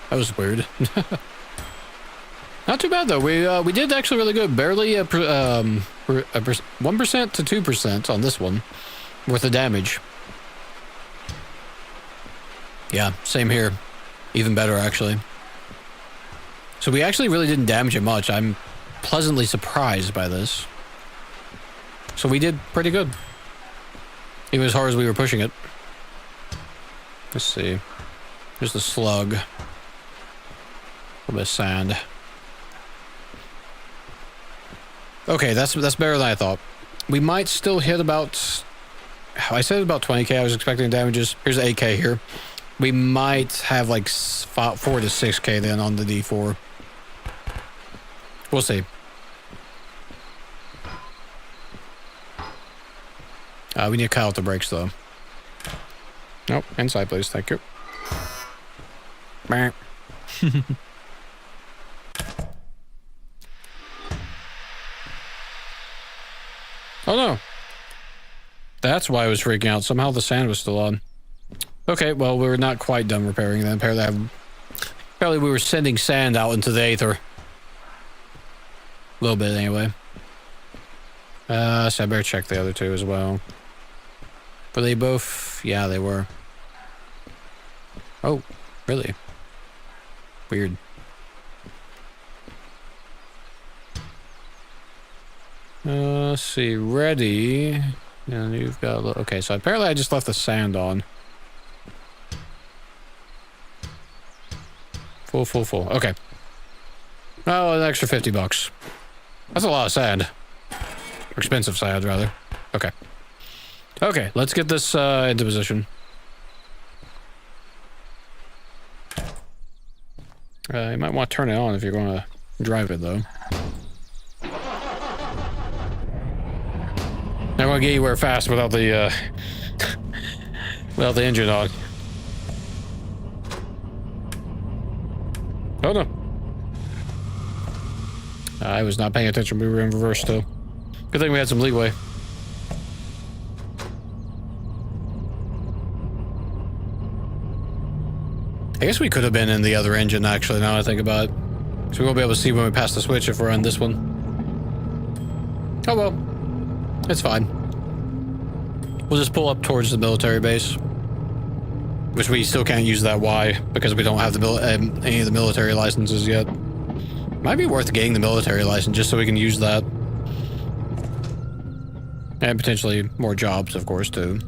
That was weird. Not too bad though. We did actually really good. Barely 1% to 2% on this one worth of damage. Yeah, same here. Even better actually. So we actually really didn't damage it much. I'm pleasantly surprised by this. So we did pretty good. Even as hard as we were pushing it. Let's see. Here's the slug. A little bit of sand. Okay, that's better than I thought. We might still hit about... I said about 20k. I was expecting damages. Here's 8k here. We might have like 4 to 6k then on the D4. We'll see. We need to cut out the brakes though. Nope, inside please, thank you. Oh no. That's why I was freaking out. Somehow the sand was still on. Okay, well, we're not quite done repairing then. Apparently we were sending sand out into the aether. A little bit anyway. So I better check the other two as well. Were they both? Yeah, they were. Oh, really? Weird. Let's see. Ready. And you've got a little... Okay, so apparently I just left the sand on. Full. Okay. Oh, an extra $50. That's a lot of sand. Expensive sand, rather. Okay. Okay, let's get this into position. You might want to turn it on if you're going to drive it, though. Not going to get anywhere fast without the engine on. Oh no. I was not paying attention. We were in reverse still. Good thing we had some leeway. I guess we could have been in the other engine, actually, now I think about it. So we won't be able to see when we pass the switch if we're on this one. Oh well. It's fine. We'll just pull up towards the military base. Which we still can't use that Y, because we don't have the any of the military licenses yet. Might be worth getting the military license just so we can use that. And potentially more jobs, of course, too.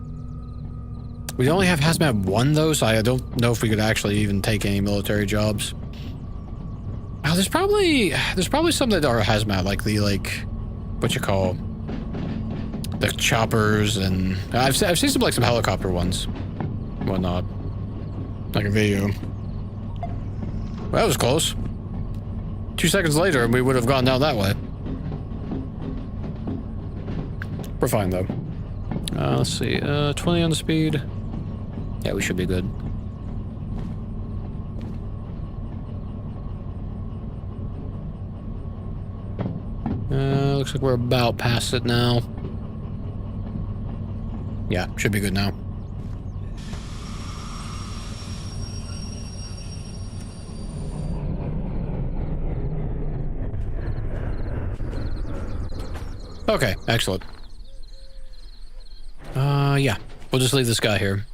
We only have Hazmat 1, though, so I don't know if we could actually even take any military jobs. Oh, there's probably some that are Hazmat, like the, what you call... the choppers, and... I've seen some helicopter ones. Whatnot. Like a video. Well, that was close. 2 seconds later, and we would have gone down that way. We're fine, though. Let's see. 20 on the speed. Yeah, we should be good. Looks like we're about past it now. Yeah, should be good now. Okay, excellent. Yeah. We'll just leave this guy here.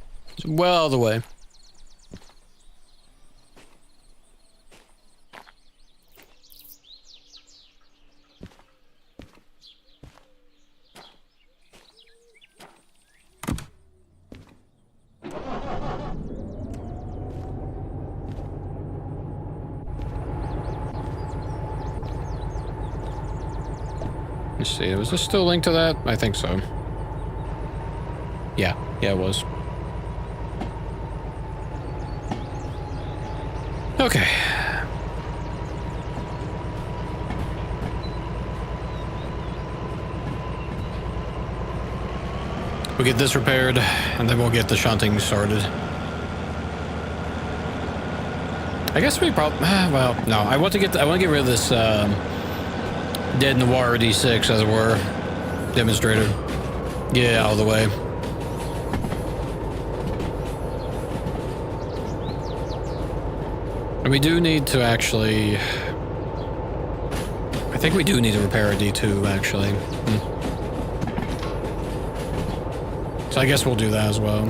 Well out of the way. Let's see, was this still linked to that? I think so. Yeah, it was. Okay. We'll get this repaired, and then we'll get the shunting started. I guess we probably... well, no, I want to get rid of this dead in the water D6, as it were, demonstrator. Get it out of the way. And we do need to actually... I think we do need to repair a D2, actually. So I guess we'll do that as well.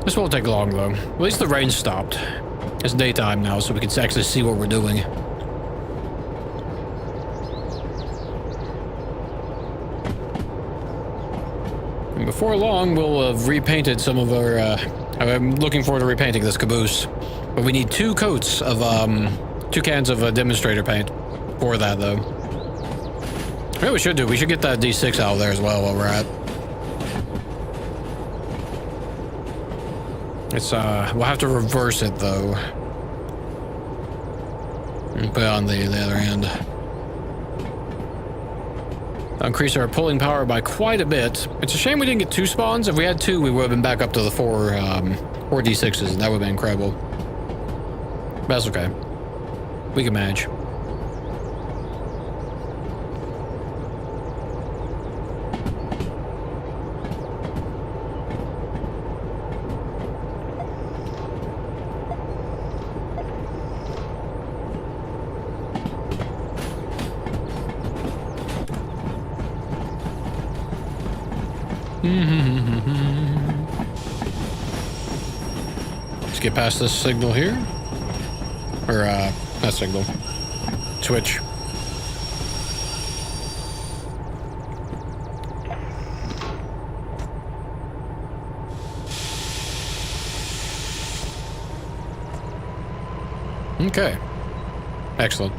This won't take long, though. At least the rain stopped. It's daytime now, so we can actually see what we're doing. And before long, we'll have repainted some of our... I'm looking forward to repainting this caboose. But we need 2 coats of, 2 cans of demonstrator paint for that, though. What we should do, we should get that D6 out of there as well while we're at. It's, we'll have to reverse it, though. And put it on the other end. Increase our pulling power by quite a bit. It's a shame we didn't get 2 spawns. If we had 2, we would have been back up to the 4 D6s, and that would have been incredible. But that's okay. We can manage. Let's get past this signal here. Or, not signal. Switch. Okay. Excellent.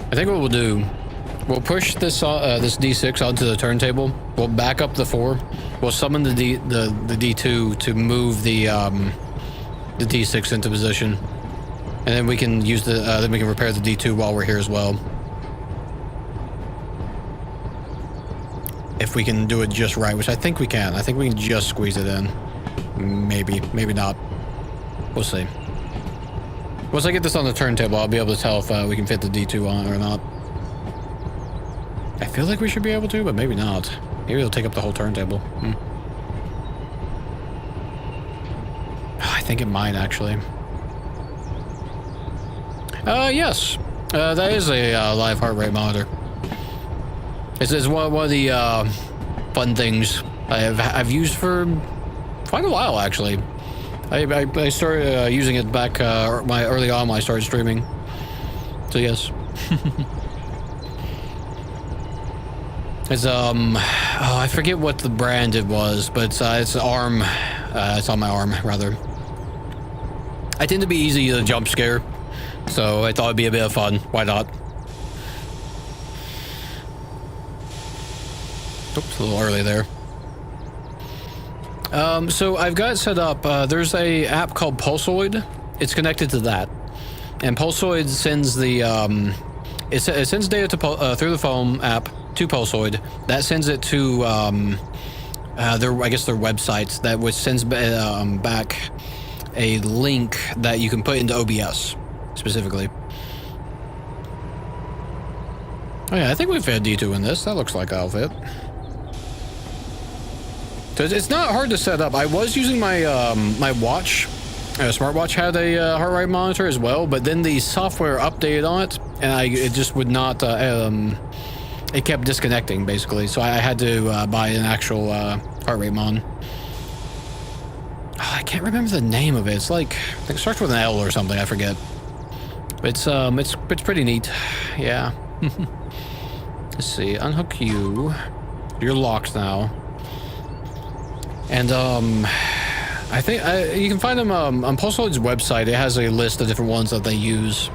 I think what we'll do, we'll push this this D6 onto the turntable. We'll back up the 4. We'll summon the D2 to move the D6 into position, and then we can use the then we can repair the D2 while we're here as well. If we can do it just right, which I think we can. I think we can just squeeze it in. Maybe, maybe not. We'll see. Once I get this on the turntable, I'll be able to tell if we can fit the D2 on or not. I feel like we should be able to, but maybe not. Maybe it'll take up the whole turntable. I think it might, actually. Yes. That is a live heart rate monitor. It's one of the fun things I've used for quite a while, actually. I started using it back early on when I started streaming. So yes. It's oh, I forget what the brand it was, but it's arm. It's on my arm rather. I tend to be easy to jump scare, so I thought it'd be a bit of fun. Why not? Oops, a little early there. So I've got it set up. There's a app called Pulsoid. It's connected to that, and Pulsoid sends the it sends data to through the phone app to Pulsoid. That sends it to their websites that which sends back a link that you can put into OBS specifically. Oh yeah, I think we fit D2 in this. That looks like that'll fit. So it's not hard to set up. I was using my my watch. Smartwatch had a heart rate monitor as well, but then the software updated on it, and it just would not. It kept disconnecting basically, so I had to buy an actual heart rate mon. Oh, I can't remember the name of it. It's like, it starts with an L or something, I forget. It's pretty neat. Yeah. Let's see, unhook you. You're locked now. And, I think, you can find them, on Postload's website. It has a list of different ones that they use.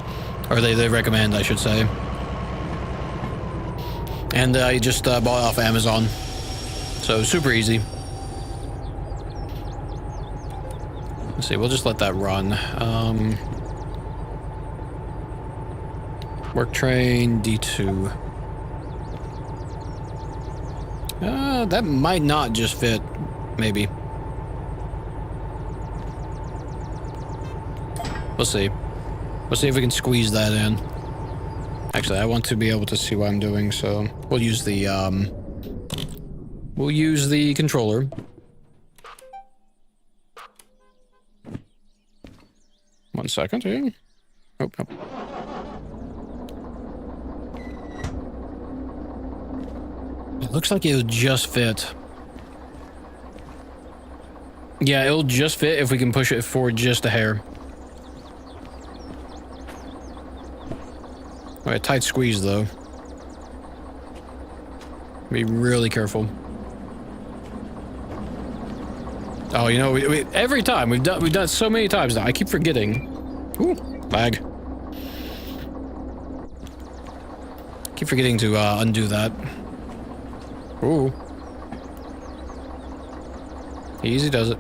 Or they recommend, I should say. And, you just, bought it off Amazon. So, super easy. Let's see, we'll just let that run. Work train, D2. That might not just fit, maybe. We'll see. We'll see if we can squeeze that in. Actually, I want to be able to see what I'm doing, so we'll use the controller. One second here. Oh, no. It looks like it'll just fit. Yeah, it'll just fit if we can push it forward just a hair. Alright, tight squeeze though. Be really careful. Oh, you know, we every time we've done it so many times now. I keep forgetting. Ooh, lag. Keep forgetting to undo that. Ooh. Easy does it.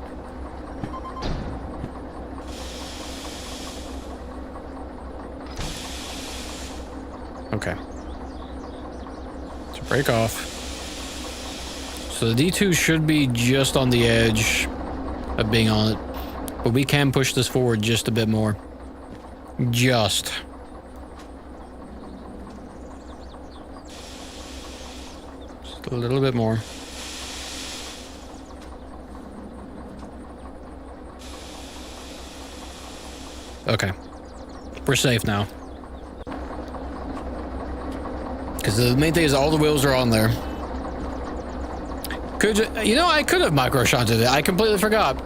Okay. So break off. So the D2 should be just on the edge of being on it. But we can push this forward just a bit more. Just. Just a little bit more. Okay. We're safe now. Because the main thing is all the wheels are on there. You know, I could have micro shunted it. I completely forgot.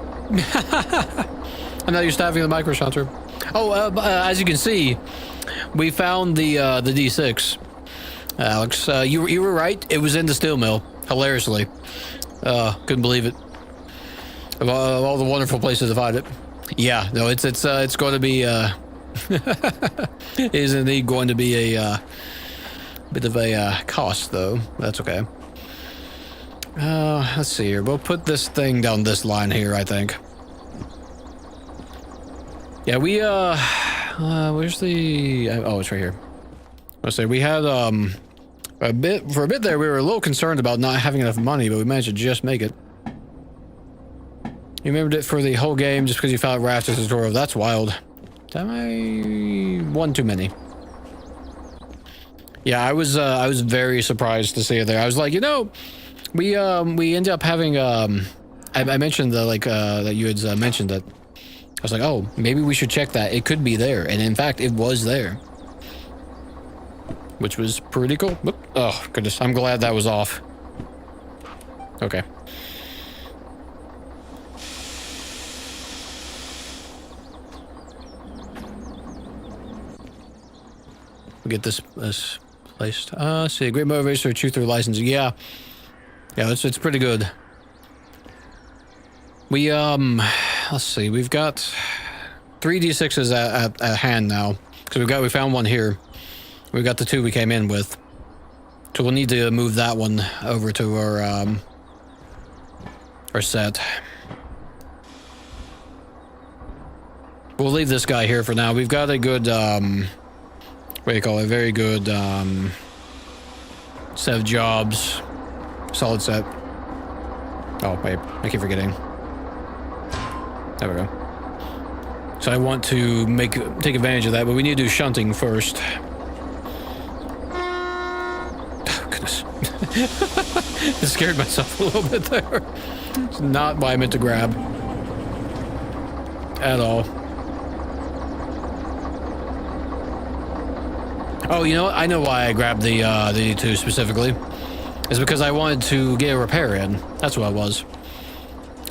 I'm not used to having the micro shunter. Oh, as you can see, we found the D6. Alex, you were right. It was in the steel mill. Hilariously. Couldn't believe it. Of all the wonderful places to find it. Yeah, no, it's going to be it is indeed going to be a bit of a cost though. That's okay. Let's see here. We'll put this thing down this line here, I think. Yeah, we where's the oh, it's right here. Let's say we had for a bit there we were a little concerned about not having enough money, but we managed to just make it. You remembered it for the whole game just because you found it right after the tutorial. That's wild. One too many. Yeah, I was very surprised to see it there. I was like, you know, we ended up having I mentioned that you had mentioned that. I was like, oh, maybe we should check that. It could be there, and in fact, it was there, which was pretty cool. Oh goodness, I'm glad that was off. Okay. We'll get this placed. See, a great motivation to achieve through licensing. Yeah, it's pretty good. We let's see, we've got 3 D6s at hand now because we found one here. We've got the 2 we came in with, so we'll need to move that one over to our set. We'll leave this guy here for now. We've got a good what do you call it? Very good set of jobs. Solid set. Oh wait, I keep forgetting. There we go. So I want to take advantage of that, but we need to do shunting first. Oh, goodness. I scared myself a little bit there. It's not what I meant to grab. At all. Oh, you know what? I know why I grabbed the D2 specifically. It's because I wanted to get a repair in. That's what it was.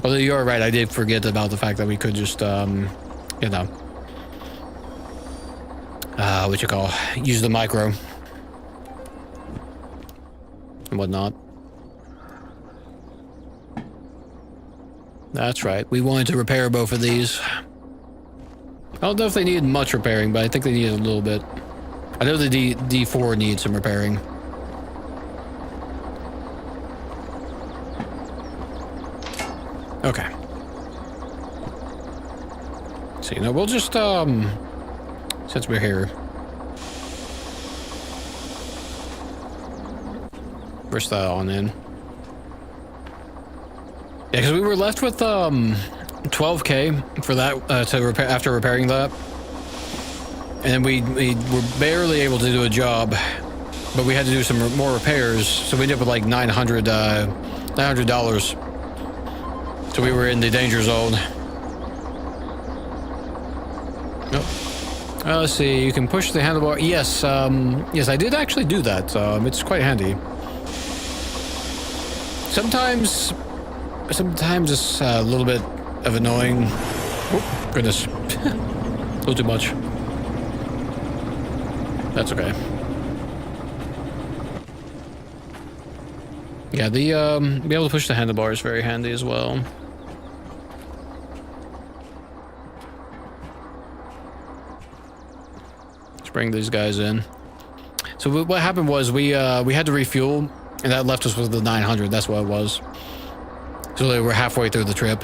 Although you're right, I did forget about the fact that we could just, you know, what you call, use the micro and whatnot. That's right. We wanted to repair both of these. I don't know if they needed much repairing, but I think they needed a little bit. I know the D4 needs some repairing. Okay. So, you know, we'll just, since we're here. Push that on in. Yeah, because we were left with, 12K for that, to repair, after repairing that. And we were barely able to do a job, but we had to do some more repairs, so we ended up with like $900. So we were in the danger zone. Nope. Let's see, you can push the handlebar. Yes, yes, I did actually do that. It's quite handy. Sometimes it's a little bit of annoying. Oh, goodness. A little too much. That's okay. Yeah, be able to push the handlebar is very handy as well. Let's bring these guys in. So what happened was we had to refuel, and that left us with the 900. That's what it was. So they were halfway through the trip.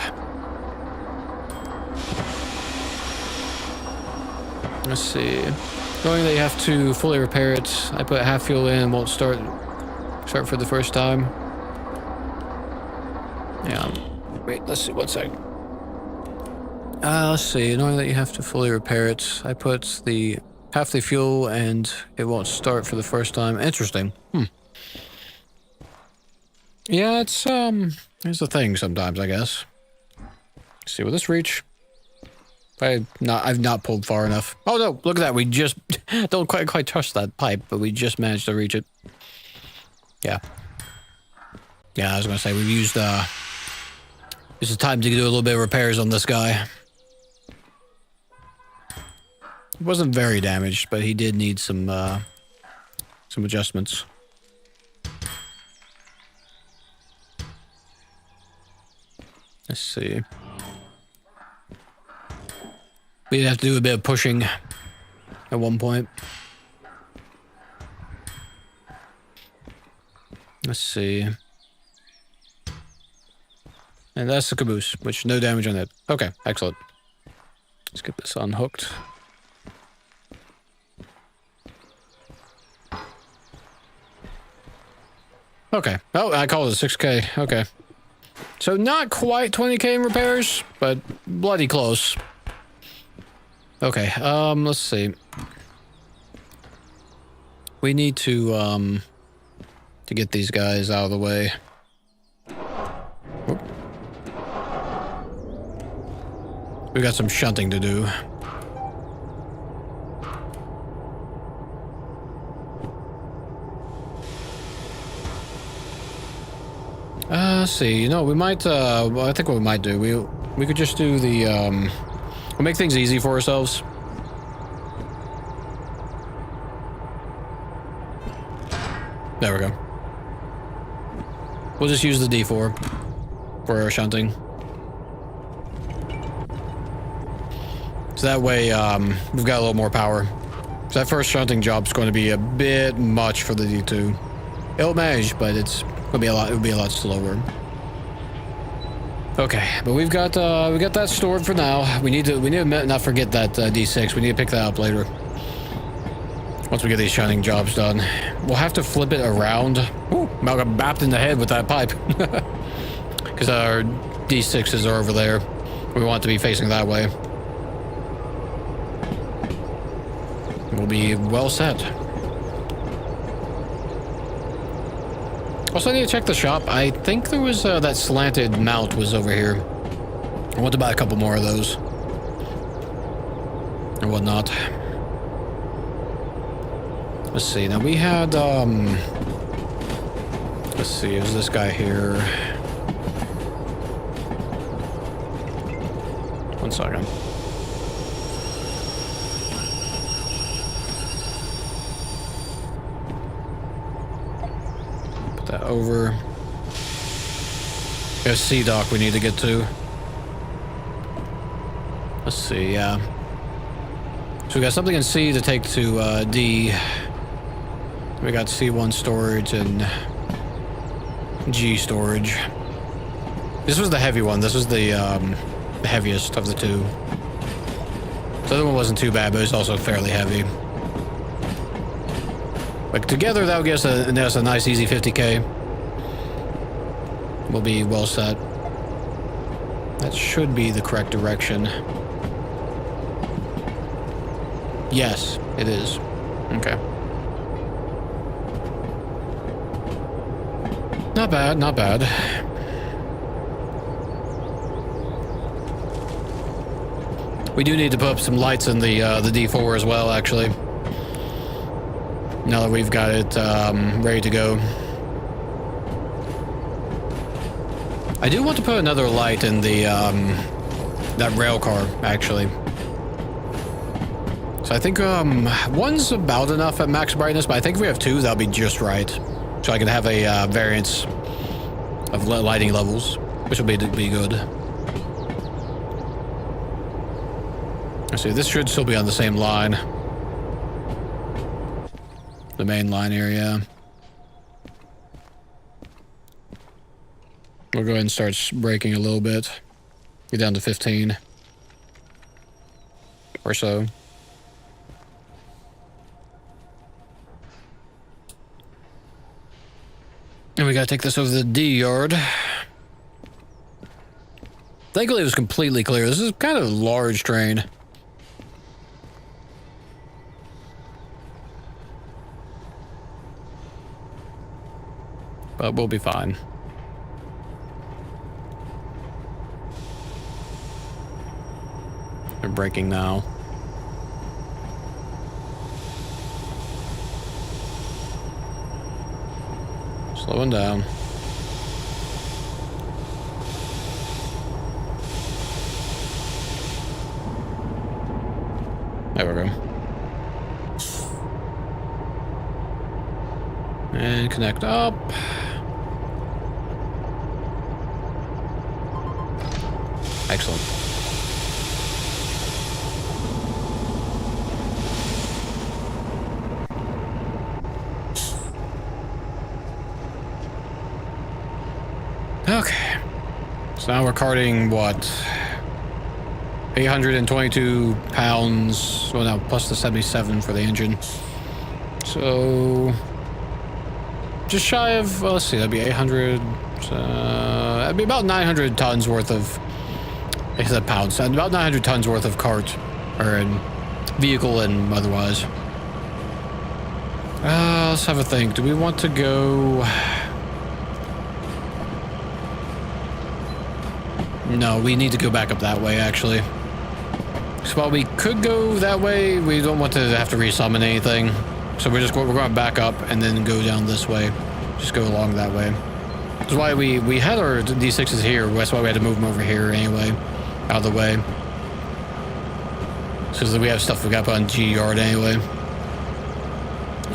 Let's see. Knowing that you have to fully repair it, I put half fuel in and won't start for the first time. Yeah. Wait, let's see, 1 sec. Let's see. Knowing that you have to fully repair it, I put the half the fuel and it won't start for the first time. Interesting. Yeah, it's here's the thing sometimes, I guess. Let's see, will this reach? I've not pulled far enough. Oh no, look at that. We just don't quite touch that pipe, but we just managed to reach it. Yeah. Yeah, I was gonna say we've used this is time to do a little bit of repairs on this guy. He wasn't very damaged, but he did need some adjustments. Let's see. We'd have to do a bit of pushing at one point. Let's see. And that's the caboose, which no damage on it. Okay, excellent. Let's get this unhooked. Okay. Oh, I called it 6K. Okay. So not quite 20K in repairs, but bloody close. Okay, let's see. We need to get these guys out of the way. Whoop. We got some shunting to do. Let's see. You know, we might. I think what we might do. We could just do the. We'll make things easy for ourselves. There we go. We'll just use the D4 for our shunting. So that way, we've got a little more power. So that first shunting job's going to be a bit much for the D2. It'll manage, but it's gonna be a lot. It'll be a lot slower. Okay, but we got that stored for now. We need to not forget that D6. We need to pick that up later. Once we get these shunting jobs done, we'll have to flip it around. Ooh, I got bapped in the head with that pipe. Because our D6s are over there. We want to be facing that way. We'll be well set. Also, I need to check the shop. I think there was that slanted mount was over here. I want to buy a couple more of those. And whatnot. Let's see. Now we had, let's see, is this guy here? 1 second. Put that over. There's C dock we need to get to. Let's see, yeah. So we got something in C to take to D. We got C1 storage and G storage. This was the heavy one. This was the heaviest of the two. The other one wasn't too bad, but it's also fairly heavy. But together, that would give us a nice, easy 50K. We'll be well set. That should be the correct direction. Yes, it is. Okay. Not bad, not bad. We do need to put up some lights in the D4 as well, actually. Now that we've got it ready to go. I do want to put another light in the that rail car, actually. So I think one's about enough at max brightness, but I think if we have two, that'll be just right. So I can have a variance of lighting levels, which will be good. Let's see, this should still be on the same line. The main line area. We'll go ahead and start braking a little bit. Get down to 15. Or so. And we gotta take this over to the D yard. Thankfully it was completely clear. This is kind of a large train. But we'll be fine. They're braking now. Slowing down. There we go. And connect up. Excellent. Okay. So now we're carting what? 822 pounds. Well, now plus the 77 for the engine. So just shy of, well, let's see, that'd be 800. That'd be about 900 tons worth of. I said pounds. About 900 tons worth of cart, or in vehicle and otherwise. Let's have a think. Do we want to go? No, we need to go back up that way, actually. So while we could go that way, we don't want to have to resummon anything. So we're going back up and then go down this way. Just go along that way. That's why we had our D6s here. That's why we had to move them over here anyway. Out of the way. Because we have stuff we got to put on G yard anyway.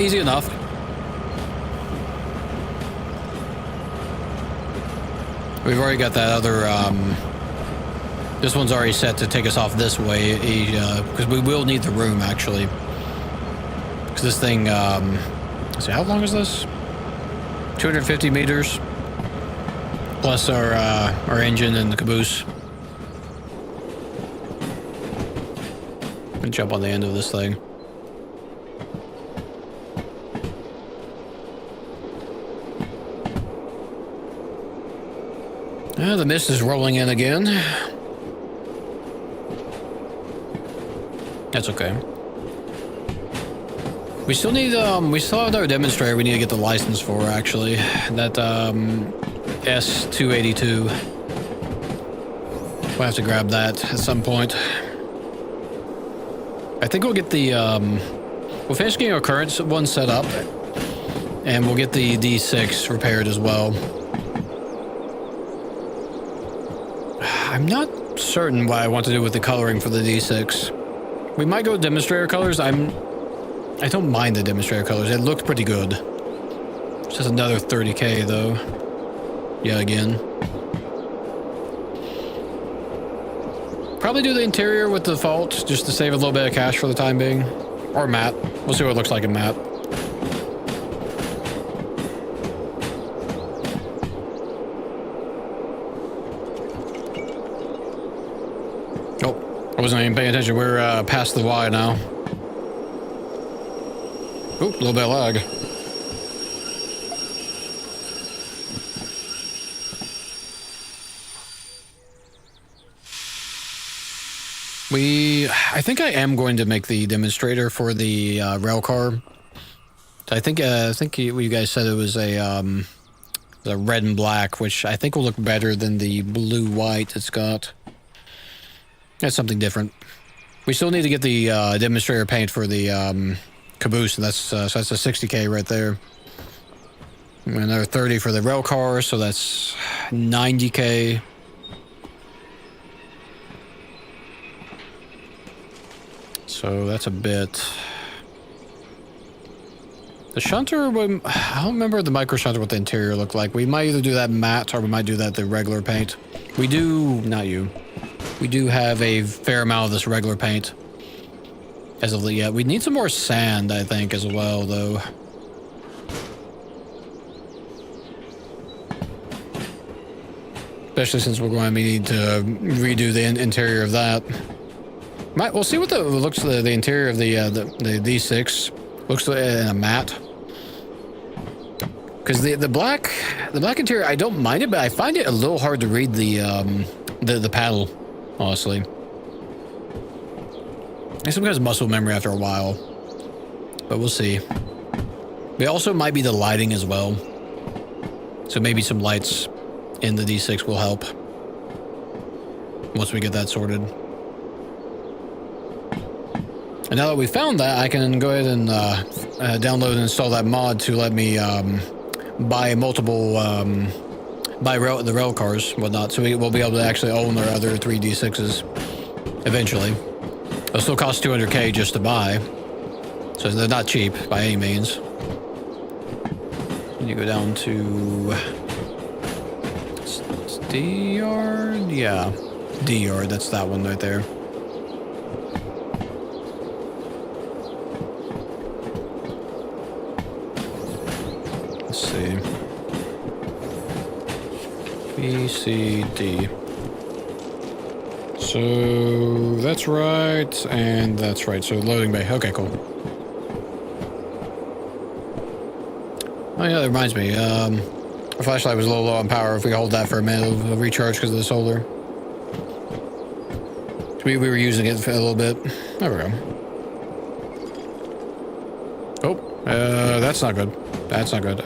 Easy enough. We've already got that other, this one's already set to take us off this way, because we will need the room, actually. Because this thing, let's see, how long is this? 250 meters. Plus our engine and the caboose. And jump on the end of this thing. The mist is rolling in again. That's okay. We still need, we still have our demonstrator we need to get the license for, actually. That, S282. We'll have to grab that at some point. I think we'll get the, we'll finish getting our current one set up. And we'll get the D6 repaired as well. I'm not certain what I want to do with the coloring for the D6. We might go demonstrator colors. I don't mind the demonstrator colors. It looked pretty good. It's just another 30K though. Yeah, again. Probably do the interior with the default just to save a little bit of cash for the time being. Or matte. We'll see what it looks like in matte. Oh, I wasn't even paying attention. We're past the Y now. Oop, a little bit of lag. I think I am going to make the demonstrator for the rail car. I think you guys said it was a red and black, which I think will look better than the blue white it's got. That's something different. We still need to get the demonstrator paint for the caboose, and so that's a 60K right there. Another 30 for the rail car, so that's 90K. So that's a bit. The shunter, I don't remember the micro shunter what the interior looked like. We might either do that matte or we might do that the regular paint. We do, not you. We do have a fair amount of this regular paint. As of yet, we need some more sand, I think, as well, though. Especially since we're going to need to redo the interior of that. We'll see what the interior of the D6 looks like in a matte. Because the black interior, I don't mind it, but I find it a little hard to read the paddle, honestly. It sometimes has muscle memory after a while, but we'll see. It also might be the lighting as well, so maybe some lights in the D6 will help once we get that sorted. And now that we found that, I can go ahead and download and install that mod to let me buy multiple the rail cars and whatnot, so we'll be able to actually own our other 3 D6s eventually. It'll still cost 200K just to buy, so they're not cheap by any means. You go down to D yard, yeah, D yard. That's that one right there. Let's see. B, C, D. So that's right, and that's right. So loading bay. Okay, cool. Oh yeah, that reminds me. Our flashlight was a little low on power. If we hold that for a minute, it'll recharge because of the solar. We were using it for a little bit. There we go. Oh, that's not good. That's not good.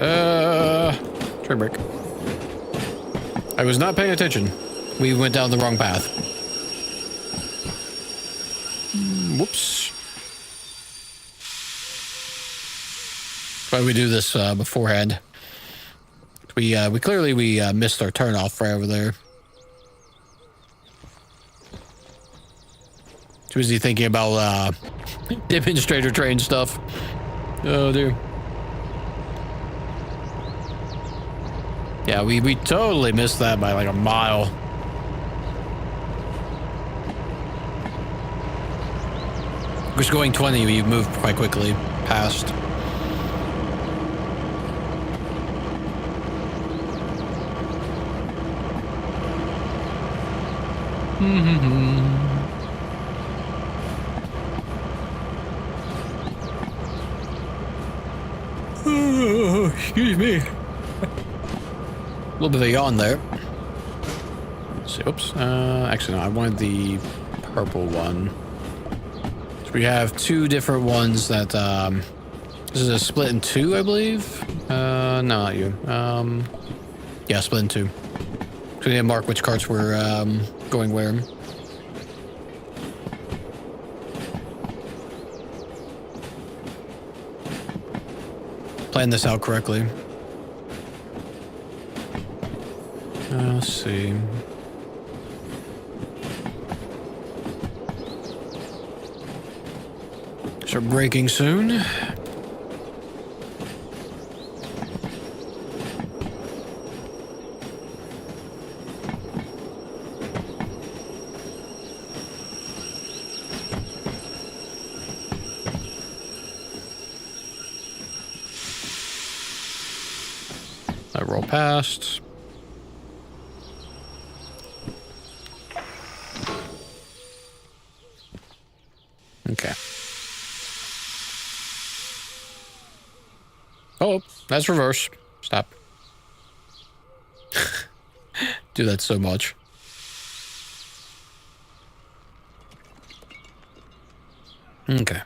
Trade break. I was not paying attention. We went down the wrong path. Whoops. Why do we do this beforehand? We clearly missed our turn off right over there. Too busy thinking about demonstrator train stuff. Oh dear. Yeah, we totally missed that by like a mile. Just going 20, we moved quite quickly past. Oh, excuse me. A little bit of a yawn there. Let's see, oops. Actually, no, I wanted the purple one. So we have 2 different ones that, this is a split in 2, I believe. No, not you. Yeah, split in 2. So we need to mark which carts we're, going where. Plan this out correctly. Let's see. start braking soon. I roll past. Okay. Oh, that's reverse. Stop. Do that so much. Okay.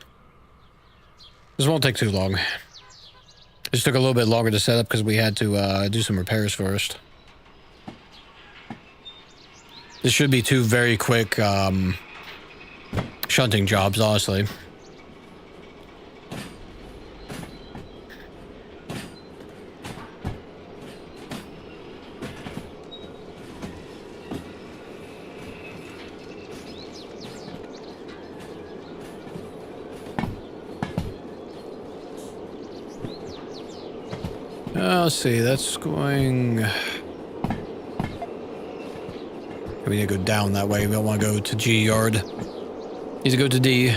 This won't take too long. Just took a little bit longer to set up because we had to do some repairs first. This should be two very quick shunting jobs, honestly. Let's see, that's going... We need to go down that way. We don't want to go to G yard. Need to go to D.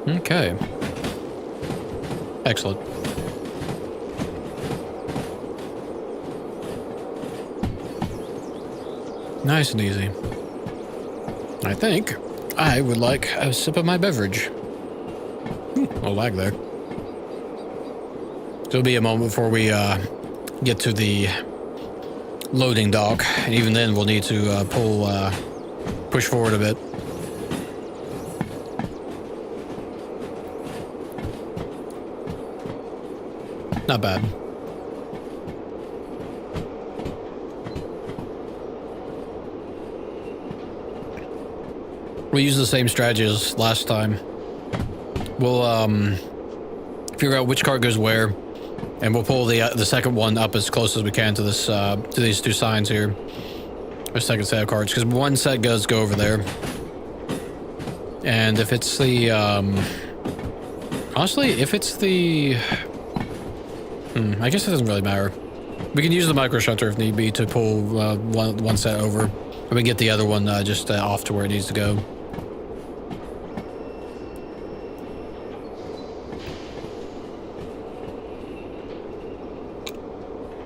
Okay. Excellent. Nice and easy. I think I would like a sip of my beverage. A lag there. There'll be a moment before we get to the loading dock. And even then, we'll need to push forward a bit. Not bad. We use the same strategy as last time. We'll figure out which cart goes where, and we'll pull the second one up as close as we can to this to these two signs here. Our second set of carts, because one set does go over there. And if it's the honestly, if it's the I guess it doesn't really matter. We can use the micro shunter if need be to pull one set over, and we get the other one just off to where it needs to go.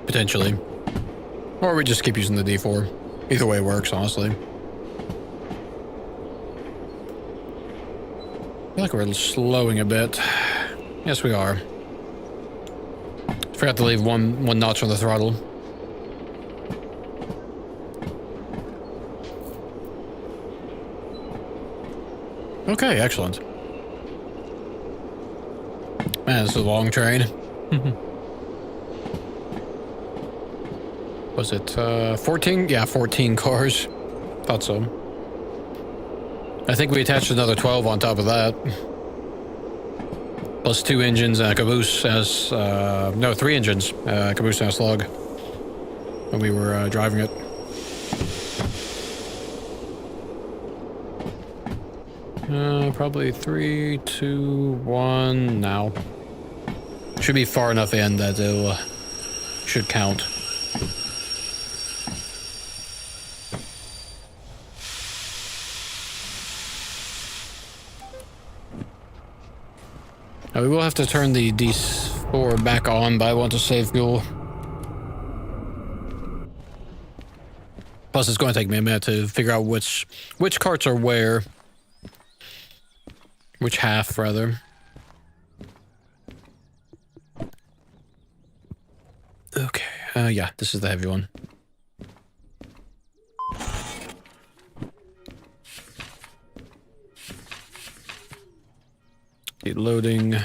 Potentially. Or we just keep using the D4. Either way works, honestly. I feel like we're slowing a bit. Yes, we are. Forgot to leave one notch on the throttle. Okay, excellent. Man, this is a long train. Was it 14? Yeah, 14 cars. Thought so. I think we attached another 12 on top of that. Plus 2 engines and a caboose as... no, 3 engines. Caboose and a slug. When we were driving it. Probably 3, 2, 1 now. Should be far enough in that it should count. We will have to turn the D4 back on, but I want to save fuel. Plus, it's going to take me a minute to figure out which carts are where. Which half, rather. Okay, yeah, this is the heavy one. Keep loading.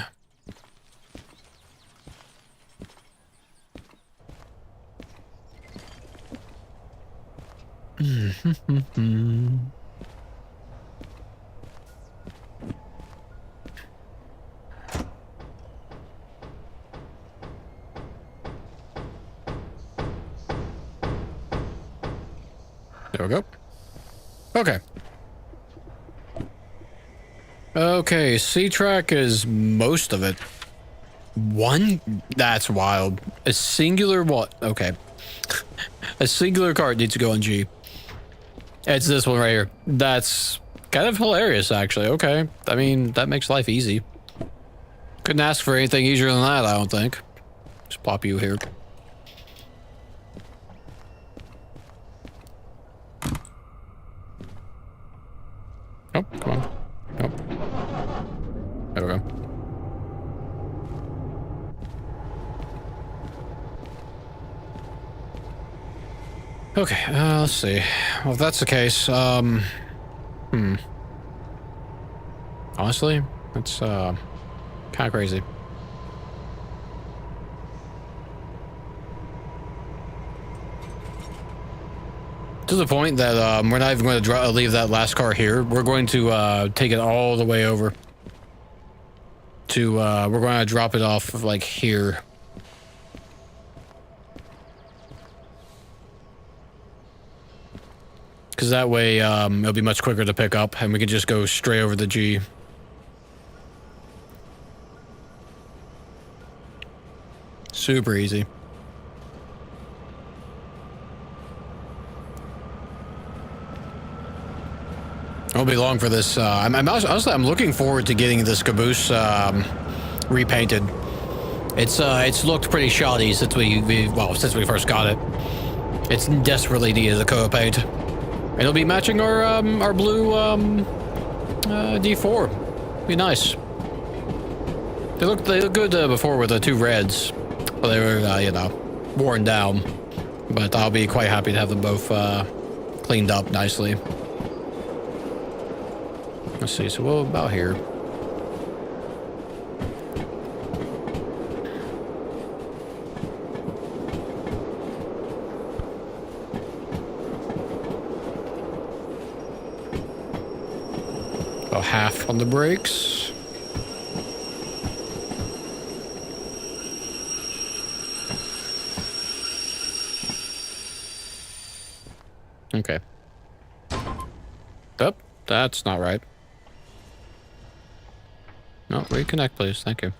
There we go. Okay. Okay, C-track is most of it. One? That's wild. A singular what? Okay. A singular card needs to go on G. It's this one right here. That's kind of hilarious, actually. Okay. I mean, that makes life easy. Couldn't ask for anything easier than that, I don't think. Just pop you here. Oh, come on. Oh. There we go. Okay, let's see. Well, if that's the case, honestly, that's, kind of crazy. To the point that, we're not even going to leave that last car here. We're going to, take it all the way over to, we're going to drop it off, like, here. Because that way, it'll be much quicker to pick up, and we can just go straight over the G. Super easy. It won't be long for this. Honestly, I'm looking forward to getting this caboose repainted. It's looked pretty shoddy since since we first got it. It's desperately needed a coat of paint. It'll be matching our blue D4. Be nice. They look good before with the two reds. Well, they were you know, worn down. But I'll be quite happy to have them both cleaned up nicely. Let's see. So what about here? Half on the brakes. Okay. Oh, that's not right. No, reconnect, please. Thank you.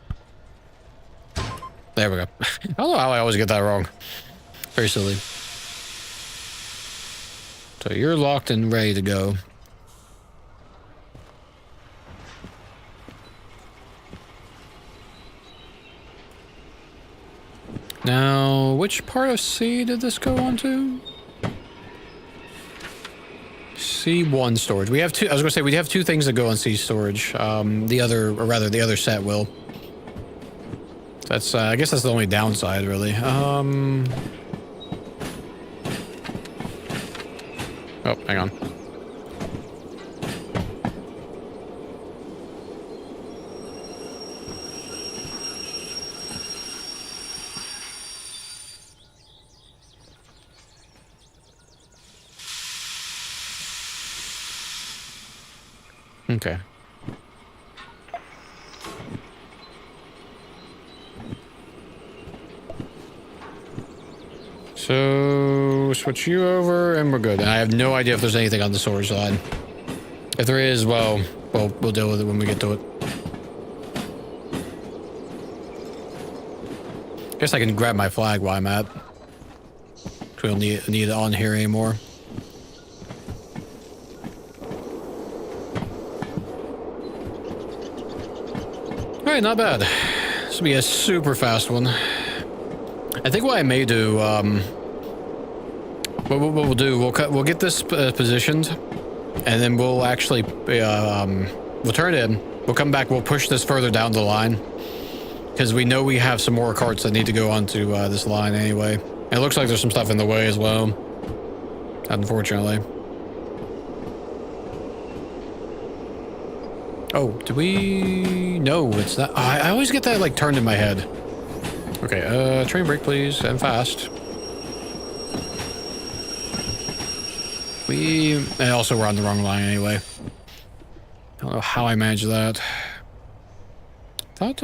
There we go. I don't know how I always get that wrong. Very silly. So you're locked and ready to go. Now, which part of C did this go on to? C1 storage. We have two. I was gonna say we have two things that go on C storage. The other set will. That's. I guess that's the only downside, really. Oh, hang on. Okay. So, switch you over and we're good. And I have no idea if there's anything on the storage side. If there is, well, we'll deal with it when we get to it. Guess I can grab my flag while I'm at. We don't need it on here anymore. Alright, not bad. This will be a super fast one. I think what I may do, what we'll do, we'll get this positioned, and then we'll actually, we'll turn it in. We'll come back, we'll push this further down the line, because we know we have some more carts that need to go onto this line anyway. And it looks like there's some stuff in the way as well, unfortunately. Oh, do we? No, it's not. I always get that like turned in my head. Okay, train brake please, and fast. And also we're on the wrong line anyway. I don't know how I managed that. Thought,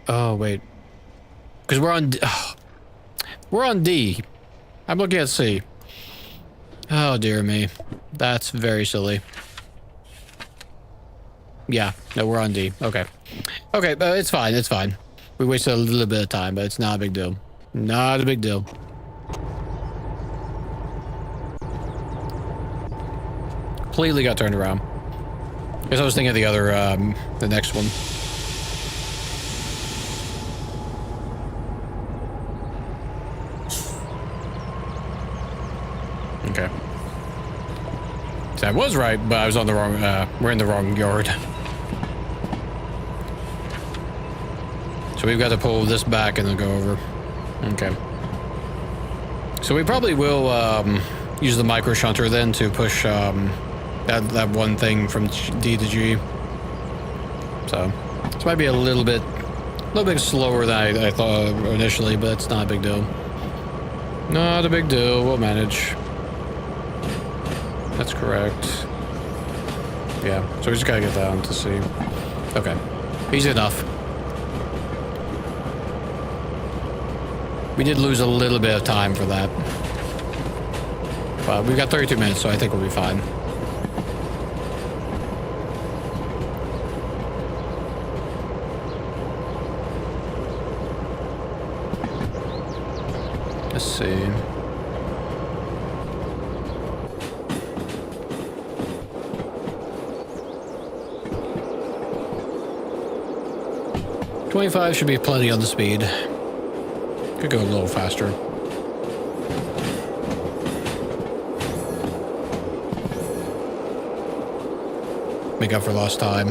oh wait. Because we're on D. I'm looking at C. Oh, dear me. That's very silly. Yeah, no, we're on D. Okay. Okay, it's fine, it's fine. We wasted a little bit of time, but it's not a big deal. Not a big deal. Completely got turned around. Because I was thinking of the other, the next one. Okay. So I was right, but I was on the wrong, we're in the wrong yard. So we've got to pull this back and then go over. Okay. So we probably will, use the micro shunter then to push, that one thing from D to G. So this might be a little bit slower than I thought initially, but it's not a big deal. Not a big deal. We'll manage. That's correct. Yeah. So we just gotta get down to C. Okay. Easy enough. We did lose a little bit of time for that. But we've got 32 minutes, so I think we'll be fine. Let's see. $25 should be plenty on the speed. Could go a little faster. Make up for lost time.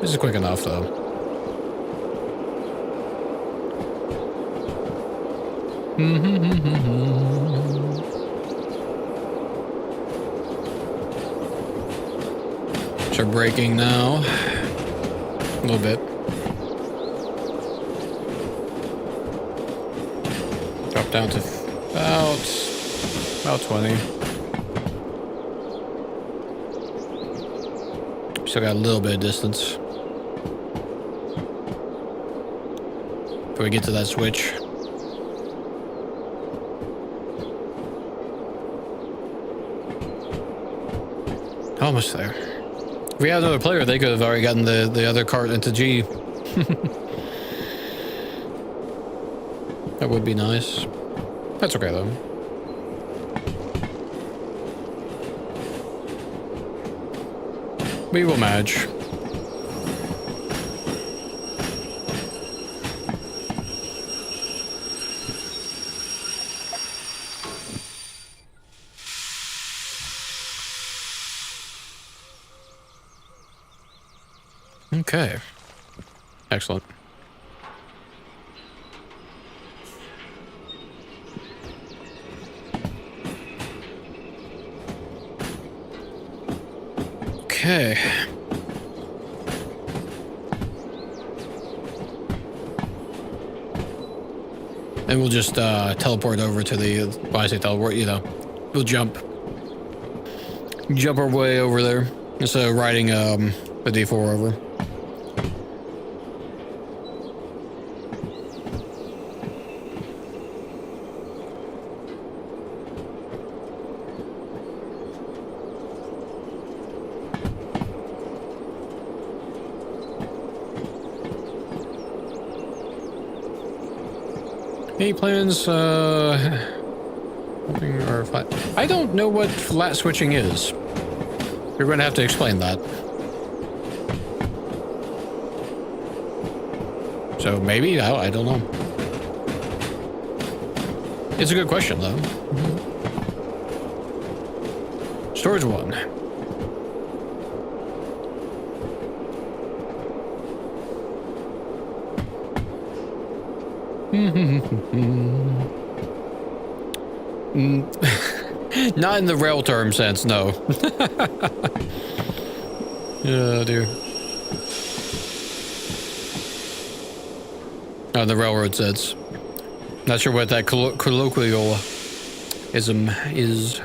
This is quick enough, though. Start braking now. A little bit. Drop down to about 20. Still got a little bit of distance before we get to that switch. Almost there. If we had another player, they could have already gotten the other cart into G. That would be nice. That's okay, though. We will manage. Okay. Excellent. Okay. And we'll just teleport over to the, well, I say teleport, you know, we'll jump our way over there instead of riding the D4 over. Any plans, or flat? I don't know what flat switching is. You're going to have to explain that. So maybe, I don't know. It's a good question, though. Storage 1. Not in the rail term sense, no. Oh dear. Oh, the railroad sense. Not sure what that colloquialism is.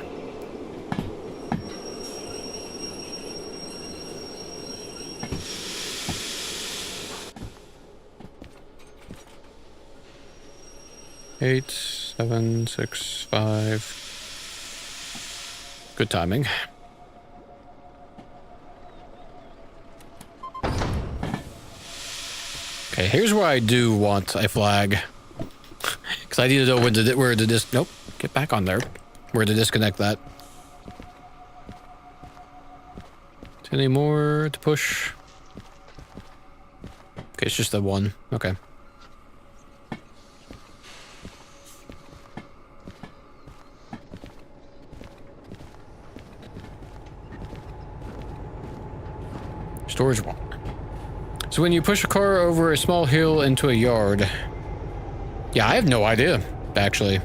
8, 7, 6, 5. Good timing. Okay, here's where I do want a flag. Because I need to know where to nope, get back on there. Where to disconnect that. Any more to push? Okay, it's just the one. Okay. Storage one. So when you push a car over a small hill into a yard... Yeah, I have no idea, actually.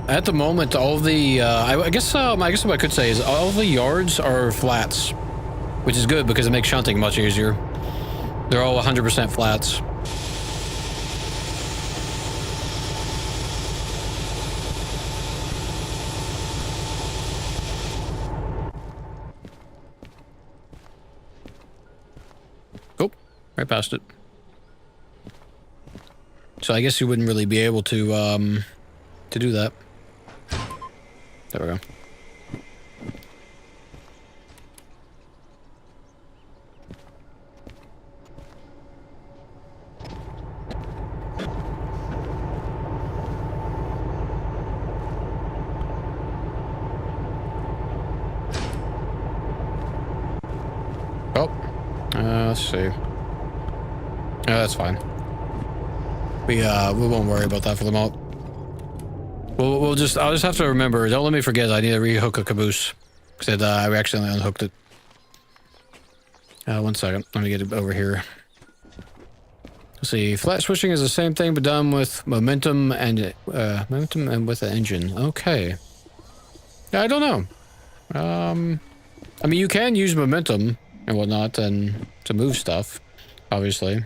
At the moment, all the... I guess what I could say is all the yards are flats. Which is good because it makes shunting much easier. They're all 100% flats. Right past it. So I guess you wouldn't really be able to do that. There we go. Oh, let's see. Yeah, that's fine. We won't worry about that for the moment. I'll just have to remember. Don't let me forget. I need to rehook a caboose because I accidentally unhooked it. 1 second. Let me get it over here. Let's see. Flat switching is the same thing, but done with momentum and with the engine. Okay. Yeah, I don't know. I mean, you can use momentum and whatnot and to move stuff, obviously.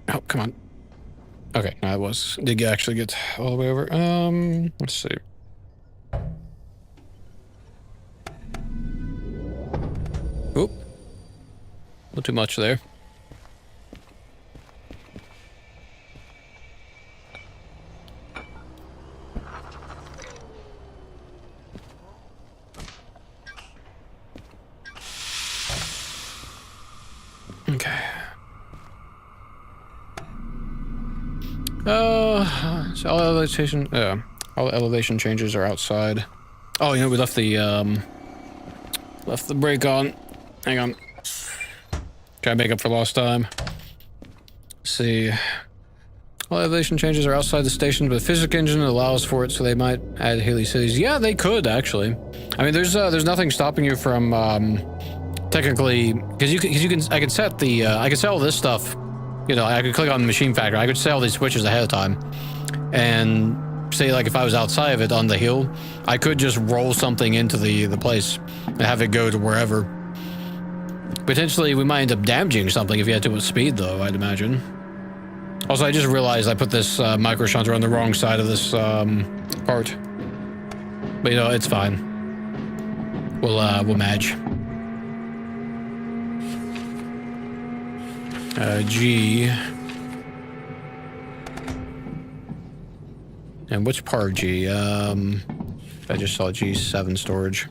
Oh, come on. Okay, no, did actually get all the way over. Let's see. Oop. A little too much there. Okay. So all elevation changes are outside. Oh, you know, we left the brake on. Hang on. Try to make up for lost time. Let's see. All elevation changes are outside the station, but the physics engine allows for it, so they might add Haley cities. Yeah, they could actually. I mean, there's nothing stopping you from technically, because I can set the I can set all this stuff. You know, I could click on the machine factor. I could set all these switches ahead of time, and say like if I was outside of it on the hill, I could just roll something into the place and have it go to wherever. Potentially, we might end up damaging something if you had too much speed, though. I'd imagine. Also, I just realized I put this micro shunter on the wrong side of this part, but you know it's fine. We'll match. G. And which part of G? I just saw G7 storage.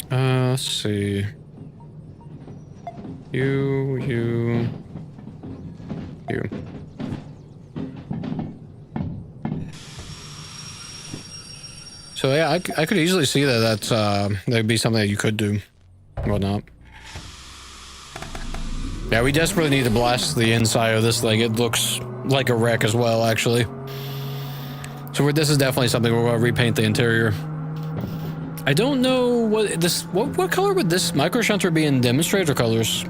Let's see. You. So yeah, I could easily see that'd be something that you could do. Whatnot. Yeah, we desperately need to blast the inside of this thing. It looks like a wreck as well, actually. So this is definitely something we're going to repaint the interior. I don't know what color would this micro shunter be in demonstrator colors?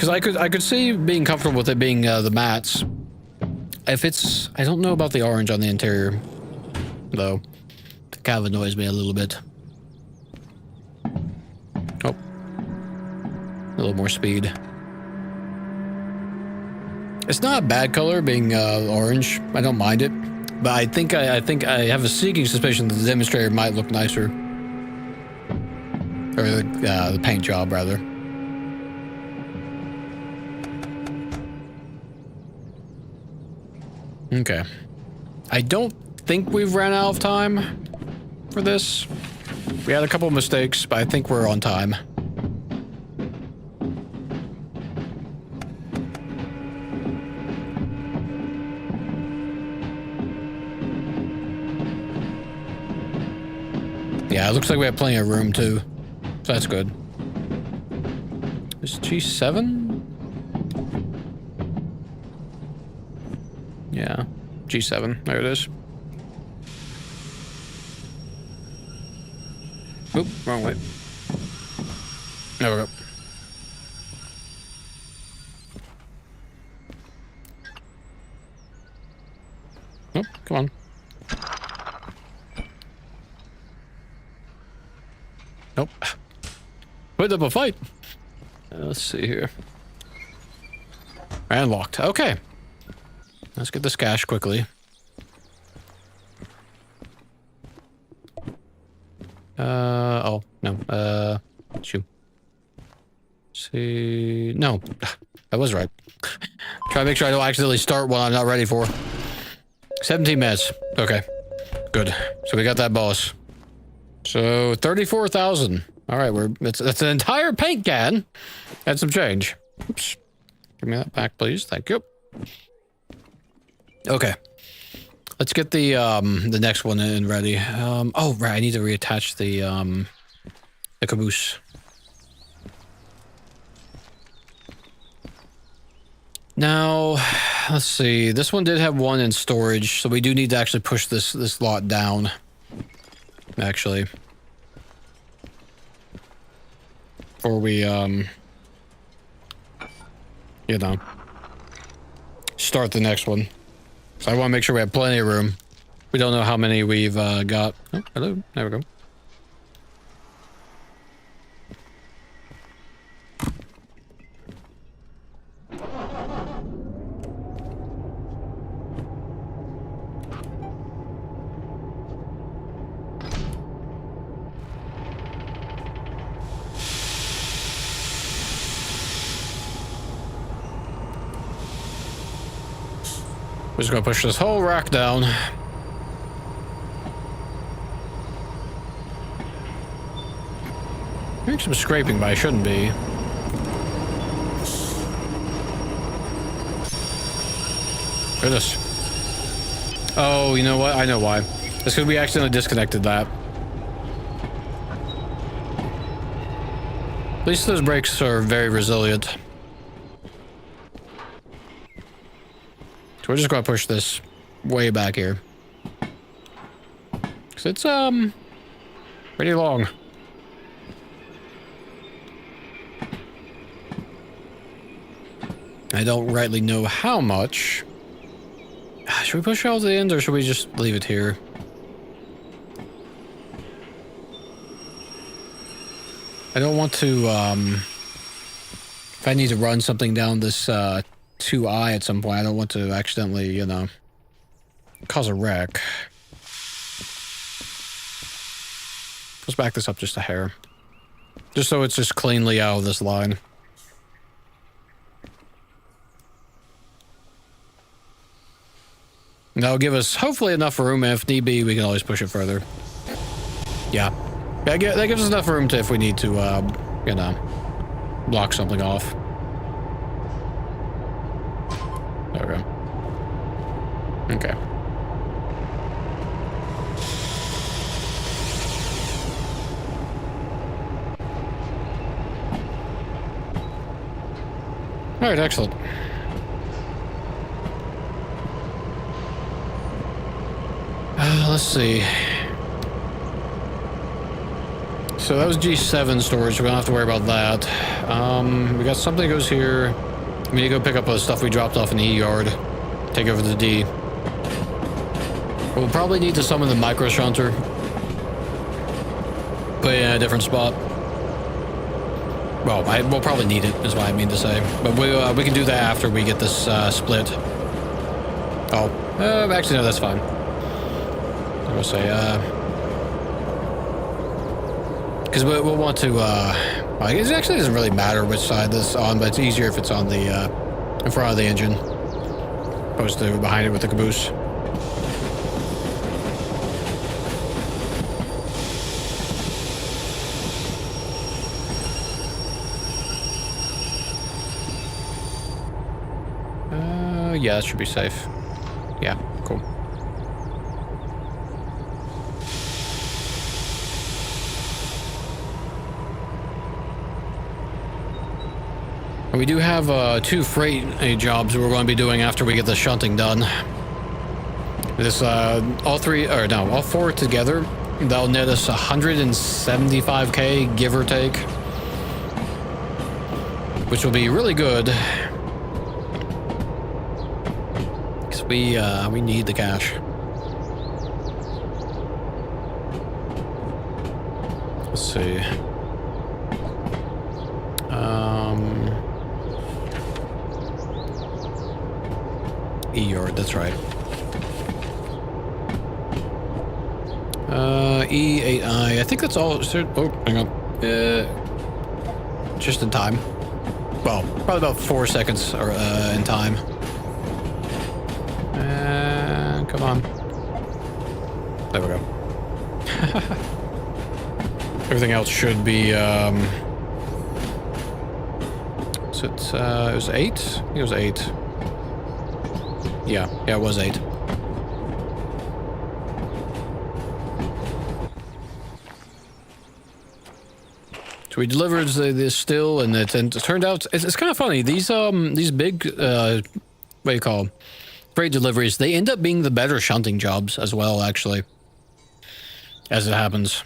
because I could see being comfortable with it being the mats. If it's, I don't know about the orange on the interior, though. It kind of annoys me a little bit. Oh, a little more speed. It's not a bad color being orange. I don't mind it, but I think I have a sneaking suspicion that the demonstrator might look nicer, or the paint job rather. Okay. I don't think we've ran out of time for this. We had a couple of mistakes, but I think we're on time. Yeah, it looks like we have plenty of room too. So that's good. Is G7? Yeah, G7. There it is. Oop, wrong way. There we go. Oh, come on. Nope. Put up a fight. Let's see here. And locked. Okay. Let's get this cash quickly. Oh, no. Shoot. See. No. I was right. Try to make sure I don't accidentally start one I'm not ready for. 17 minutes. Okay. Good. So we got that boss. So 34,000. All right, that's an entire paint can and some change. Oops. Give me that back, please. Thank you. Okay. Let's get the next one in ready. Oh right, I need to reattach the caboose. Now, let's see. This one did have one in storage, so we do need to actually push this lot down. Actually, before we you know, start the next one. So I want to make sure we have plenty of room. We don't know how many we've got. Oh, hello. There we go. We're just gonna push this whole rack down. Doing some scraping, but I shouldn't be. Look at this. Oh, you know what? I know why. It's because we accidentally disconnected that. At least those brakes are very resilient. So we're just gonna push this way back here. Cause it's pretty long. I don't rightly know how much. Should we push it all to the end or should we just leave it here? I don't want to if I need to run something down this 2i at some point, I don't want to accidentally, you know, cause a wreck. Let's back this up just a hair. Just so it's just cleanly out of this line. And that'll give us hopefully enough room. If need be, we can always push it further. Yeah. That gives us enough room to, if we need to, you know, block something off. There we go. Okay. All right, excellent. Let's see. So that was G7 storage. We don't have to worry about that. We got something that goes here. We need to go pick up the stuff we dropped off in the E yard. Take over the D. We'll probably need to summon the micro shunter. Put it in a different spot. Well, we'll probably need it, is what I mean to say. But we can do that after we get this split. Oh, actually, no, that's fine. I will say, because we'll want to, it actually doesn't really matter which side this is on, but it's easier if it's on the, in front of the engine, opposed to behind it with the caboose. Yeah, that should be safe. Yeah, cool. And we do have 2 freight jobs we're going to be doing after we get the shunting done. This, all 4 together, that'll net us 175k, give or take. Which will be really good. We need the cash. Let's see. E-yard, that's right. E8I, I think that's all. Oh, hang on. Just in time. Well, probably about 4 seconds in time. Come on. There we go. Everything else should be, so it was 8? I think it was 8. Yeah, it was 8. So we delivered this still, and it turned out, it's kind of funny. These big, what do you call them? Freight deliveries, they end up being the better shunting jobs as well, actually, as it happens.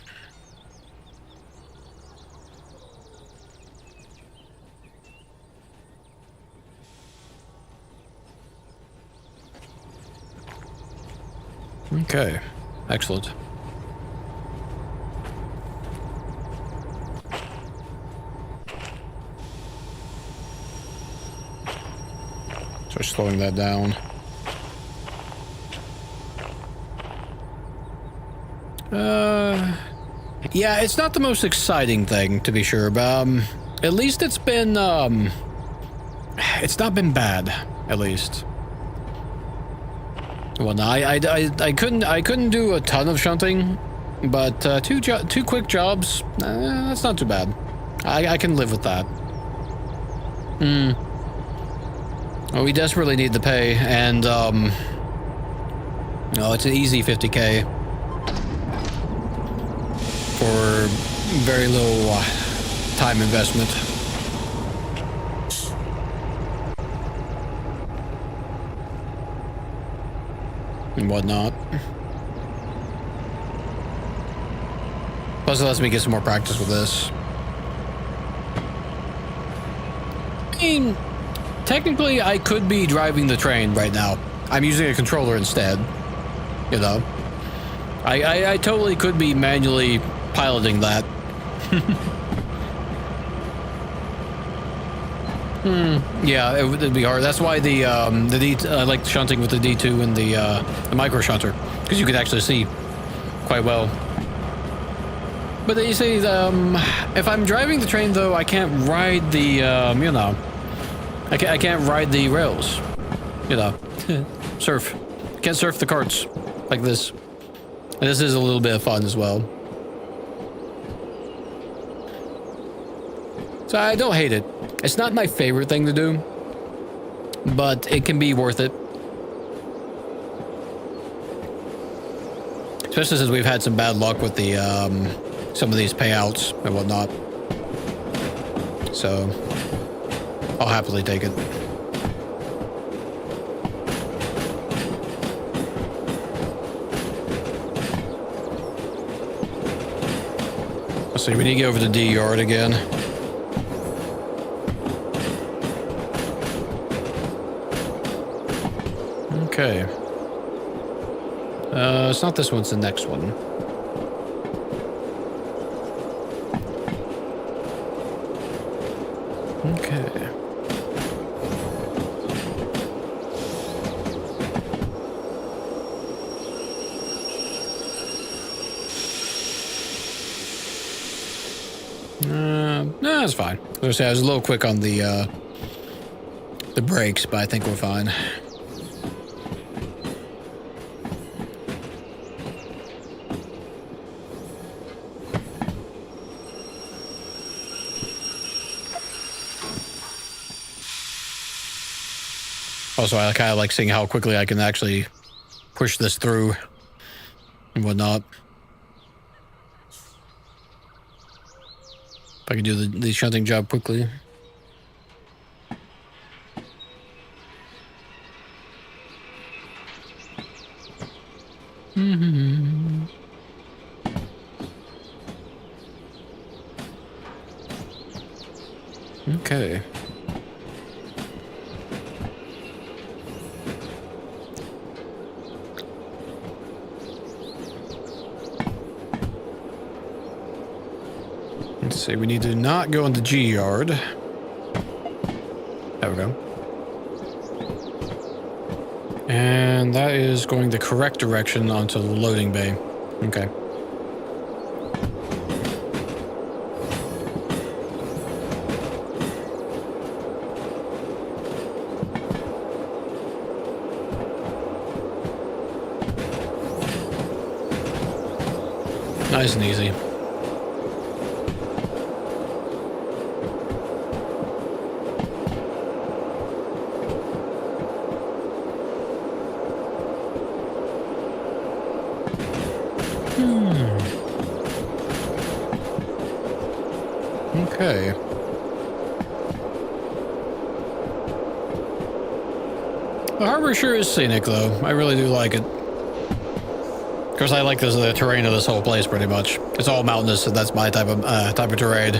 Okay, excellent. So slowing that down. Yeah, it's not the most exciting thing, to be sure, but, at least it's been, it's not been bad, at least. Well, no, I couldn't do a ton of shunting, but, 2 quick jobs, that's not too bad. I can live with that. Well, we desperately need the pay, and, no, it's an easy 50k. For very little time investment. And whatnot. Plus it lets me get some more practice with this. I mean, technically I could be driving the train right now. I'm using a controller instead. You know. I totally could be manually piloting that. Yeah, it'd be hard. That's why the D, I like shunting with the D2 and the micro shunter, because you could actually see quite well. But then you say, if I'm driving the train though, I can't ride the, you know, I can't ride the rails, you know, surf. Can't surf the carts like this. And this is a little bit of fun as well. So I don't hate it. It's not my favorite thing to do, but it can be worth it. Especially since we've had some bad luck with the, some of these payouts and whatnot. So, I'll happily take it. Let's see, we need to get over to D yard again. Okay. It's not this one, it's the next one. Okay. No, it's fine. I was a little quick on the brakes, but I think we're fine. Also, I kind of like seeing how quickly I can actually push this through and whatnot. If I can do the shunting job quickly. Okay. Let's see, we need to not go into G yard. There we go. And that is going the correct direction onto the loading bay. Okay. Nice and easy. Okay. The harbor sure is scenic, though. I really do like it. Of course, I like the terrain of this whole place pretty much. It's all mountainous, and that's my type of terrain.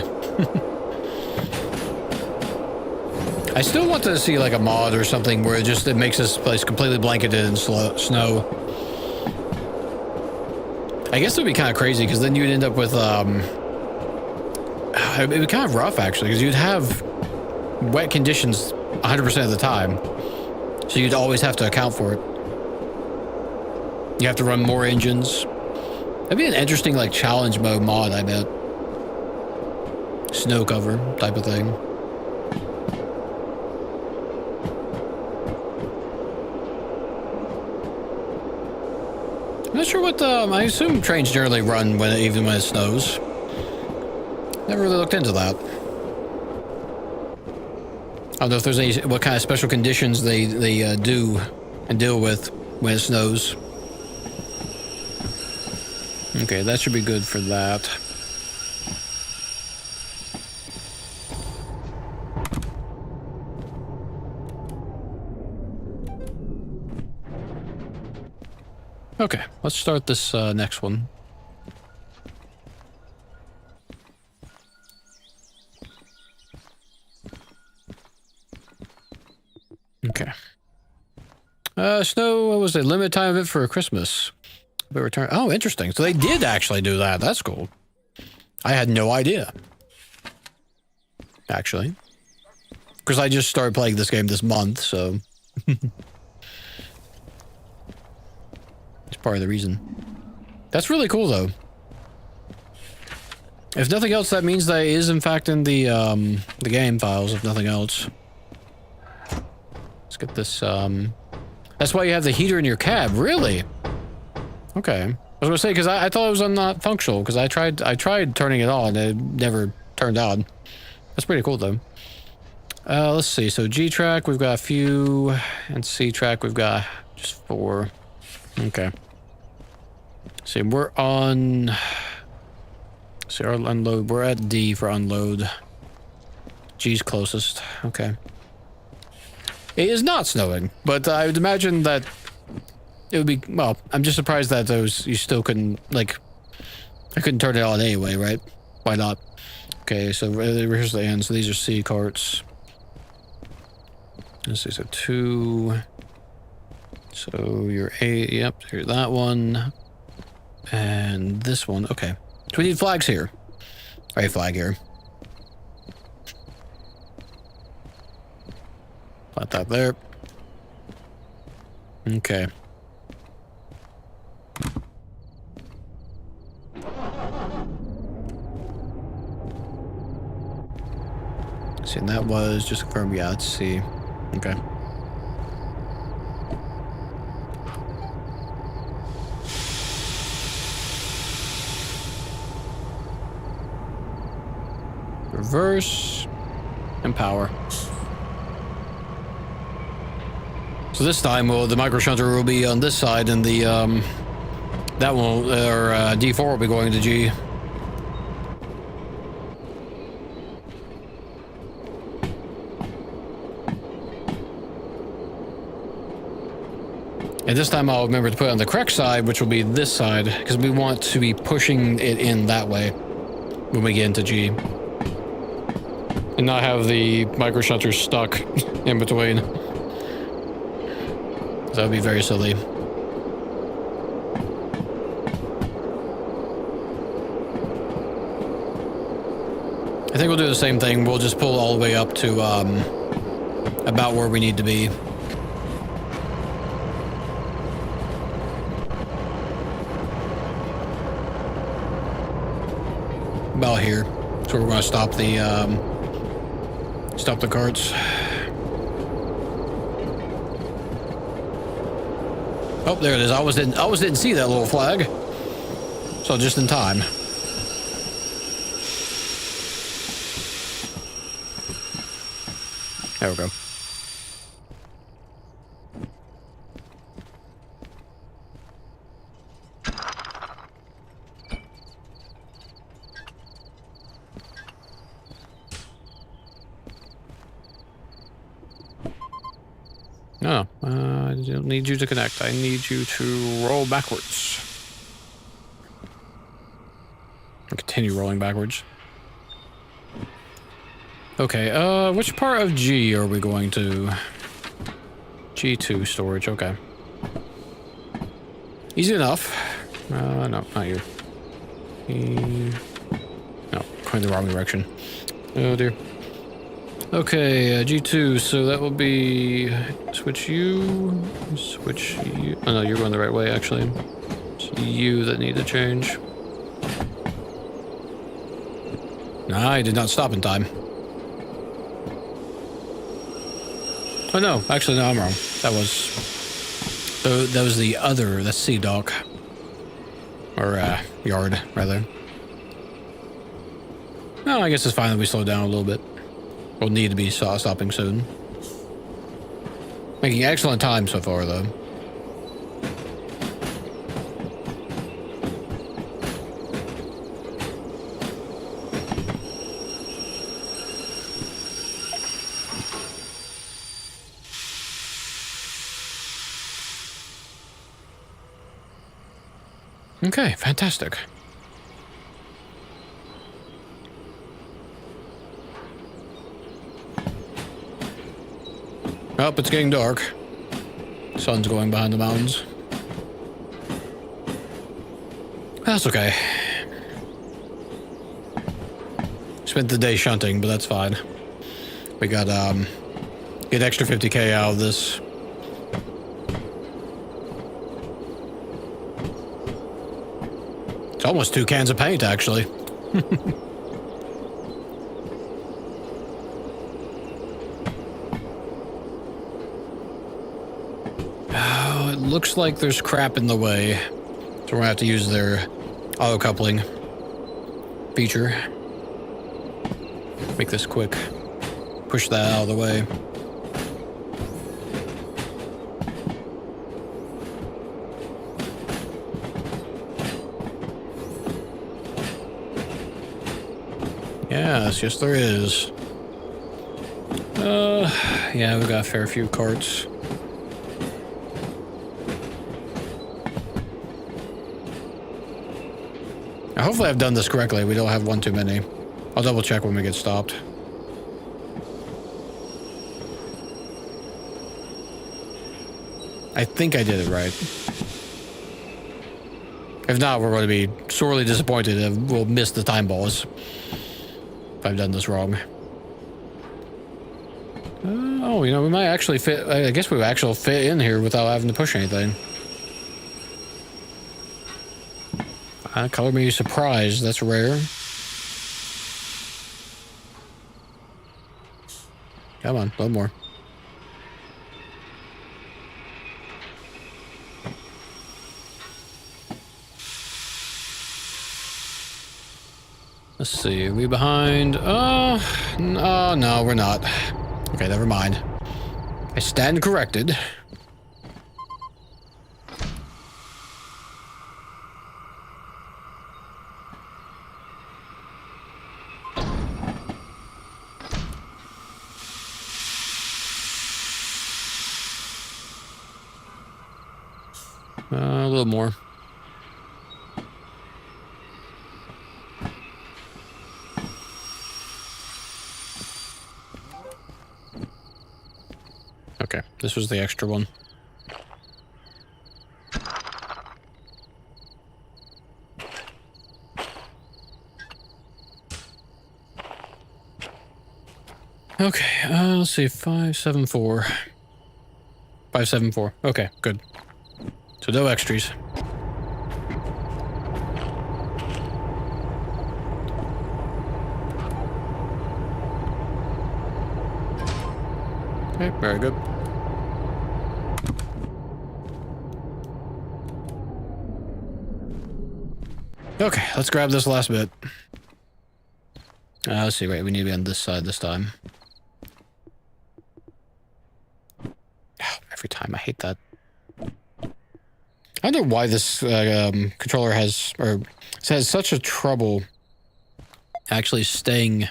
I still want to see like a mod or something where it makes this place completely blanketed in snow. I guess it would be kind of crazy because then you'd end up with it'd be kind of rough actually because you'd have wet conditions 100% of the time, so you'd always have to account for it. You have to run more engines. That'd be an interesting like challenge mode mod, I bet. Snow cover type of thing. I'm not sure what I assume trains generally run even when it snows. Never really looked into that. I don't know if there's what kind of special conditions they do and deal with when it snows. Okay, that should be good for that. Okay, let's start this next one. Okay. Snow, what was the limit time of it for Christmas? But return. Oh, interesting. So they did actually do that. That's cool. I had no idea. Actually. Because I just started playing this game this month, so. It's part of the reason. That's really cool, though. If nothing else, that means that it is, in fact, in the game files, if nothing else. Let's get this, That's why you have the heater in your cab, really? Okay. I was gonna say, because I thought it was not functional, because I tried turning it on, it never turned on. That's pretty cool, though. Let's see, so G track, we've got a few, and C track, we've got just 4. Okay. See, we're on... See, our unload, we're at D for unload. G's closest, okay. It is not snowing, but I would imagine that it would be, well, I'm just surprised that you still couldn't, like, I couldn't turn it on anyway, right? Why not? Okay, so here's the end. So these are C carts. Let's see, so 2. So you're 8. Yep, here's that one. And this one. Okay. So we need flags here. A flag here. Put that there. Okay. See, and that was just confirmed. Yeah, let's see. Okay. Reverse and power. So this time, well, the micro shunter will be on this side, and the that one, or D4 will be going to G. And this time I'll remember to put it on the correct side, which will be this side, because we want to be pushing it in that way when we get into G. And not have the micro shunter stuck in between. That would be very silly. I think we'll do the same thing. We'll just pull all the way up to about where we need to be. About here. So we're going to stop the carts. Oh, there it is. I almost didn't see that little flag. So just in time. There we go. No, I don't need you to connect. I need you to roll backwards. And continue rolling backwards. Okay, which part of G are we going to? G2 storage, okay. Easy enough. No, not you. No, going the wrong direction. Oh dear. Okay, G2, so that will be... Switch you... Oh no, you're going the right way, actually. It's you that need to change. Nah, I did not stop in time. Oh no, actually no, I'm wrong. That was the other, the C dock. Or, yard, rather. No, I guess it's fine that we slow down a little bit. We'll need to be stopping soon. Making excellent time so far, though. Okay, fantastic. Oh, it's getting dark. Sun's going behind the mountains. That's okay. Spent the day shunting, but that's fine. We got, get extra 50k out of this. It's almost 2 cans of paint, actually. Oh, it looks like there's crap in the way. So we're gonna have to use their auto-coupling feature. Make this quick. Push that out of the way. Yes, there is. Yeah, we got a fair few carts. Hopefully I've done this correctly. We don't have one too many. I'll double check when we get stopped. I think I did it right. If not, we're going to be sorely disappointed and we'll miss the time balls if I've done this wrong. Oh, you know, we might actually fit. I guess we actually fit in here without having to push anything. Color me surprised. That's rare. Come on, a little more. Let's see, are we behind? Oh, no, we're not. Okay, never mind. I stand corrected. A little more. Okay, this was the extra one. Okay, let's see, 574. 574. Okay, good. So no extras. Okay, very good. Okay, let's grab this last bit. Let's see, wait, we need to be on this side this time. Every time, I hate that. I don't know why this controller has such a trouble actually staying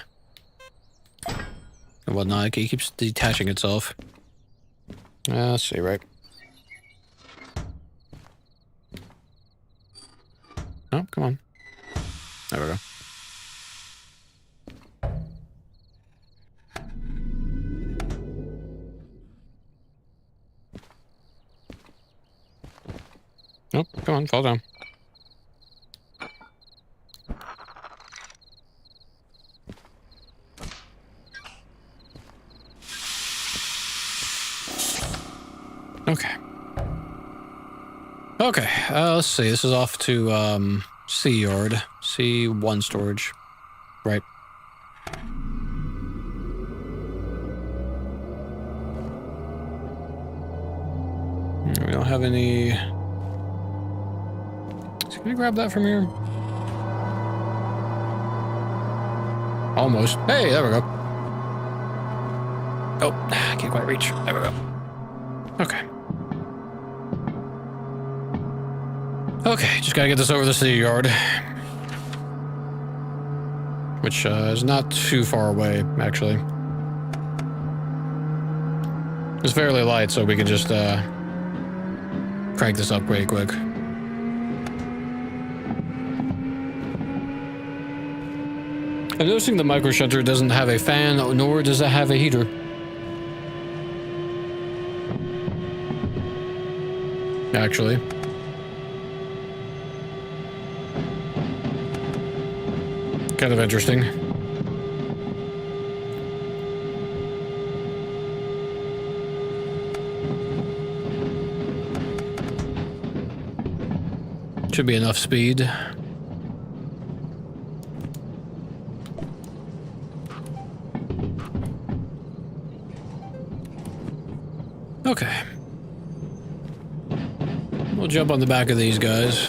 and whatnot. It keeps detaching itself. Let's see, right? Oh, come on. There we go. Nope, come on, fall down. Okay. Okay, let's see. This is off to, C yard. C1 storage. Right. We don't have any... Can I grab that from here? Almost. Hey, there we go. Oh, I can't quite reach. There we go. Okay. Okay, just gotta get this over the city yard. Which is not too far away, actually. It's fairly light, so we can just crank this up pretty quick. I'm noticing the micro shunter doesn't have a fan, nor does it have a heater. Actually. Kind of interesting. Should be enough speed. Okay. We'll jump on the back of these guys.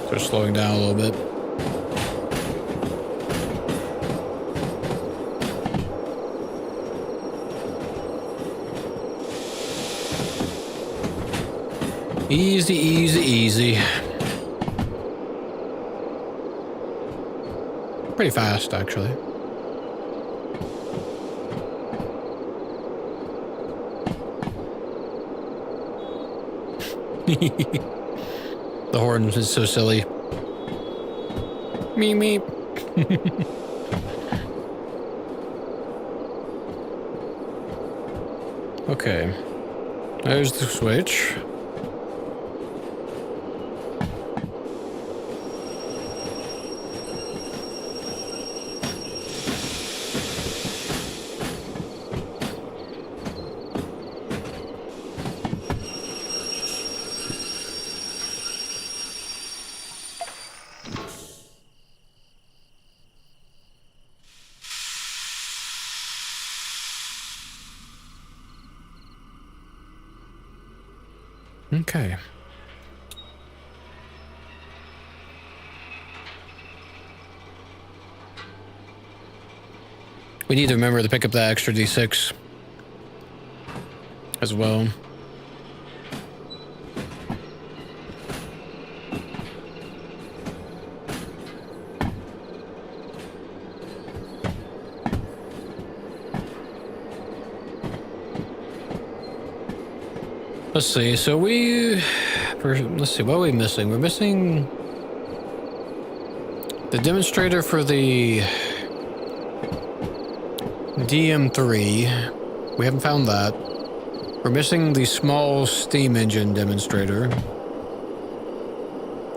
They're slowing down a little bit. Easy, easy, easy. Pretty fast, actually. The horn is so silly. Meep meep. Okay. There's the switch. Okay. We need to remember to pick up that extra D6 as well. Let's see, so let's see, what are we missing? We're missing the demonstrator for the DM3. We haven't found that. We're missing the small steam engine demonstrator.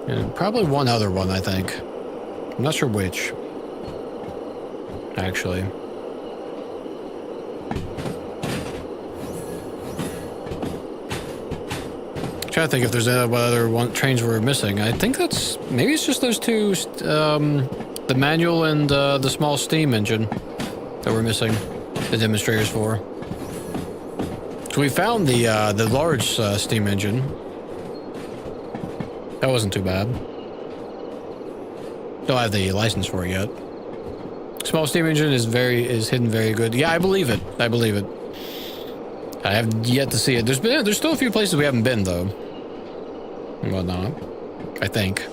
And probably one other one, I think. I'm not sure which. Actually. Trying to think if there's what other trains we're missing. I think maybe it's just those two, the manual and the small steam engine that we're missing the demonstrators for. So we found the large steam engine. That wasn't too bad. Don't have the license for it yet. Small steam engine is hidden very good. Yeah, I believe it. I believe it. I have yet to see it. There's still a few places we haven't been though. And whatnot, I think.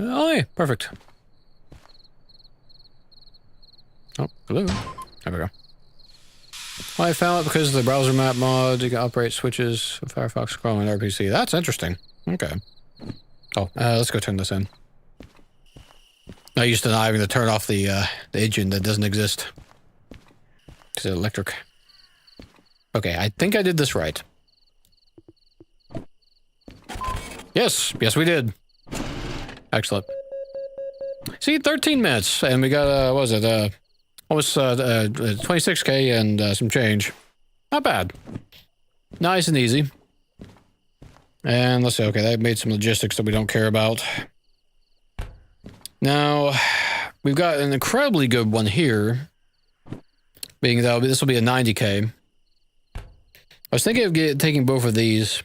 Oh, yeah, perfect. Oh, hello. There we go. Well, I found it because of the browser map mod. You can operate switches of Firefox Chrome and RPC. That's interesting. Okay. Oh, let's go turn this in. I used to not having to turn off the engine that doesn't exist. It's electric. Okay, I think I did this right. Yes, we did. Excellent. See, 13 minutes, and we got, what was it, almost 26K and some change. Not bad. Nice and easy. And let's see, okay, that made some logistics that we don't care about. Now, we've got an incredibly good one here. Being that this will be a 90K. I was thinking of taking both of these.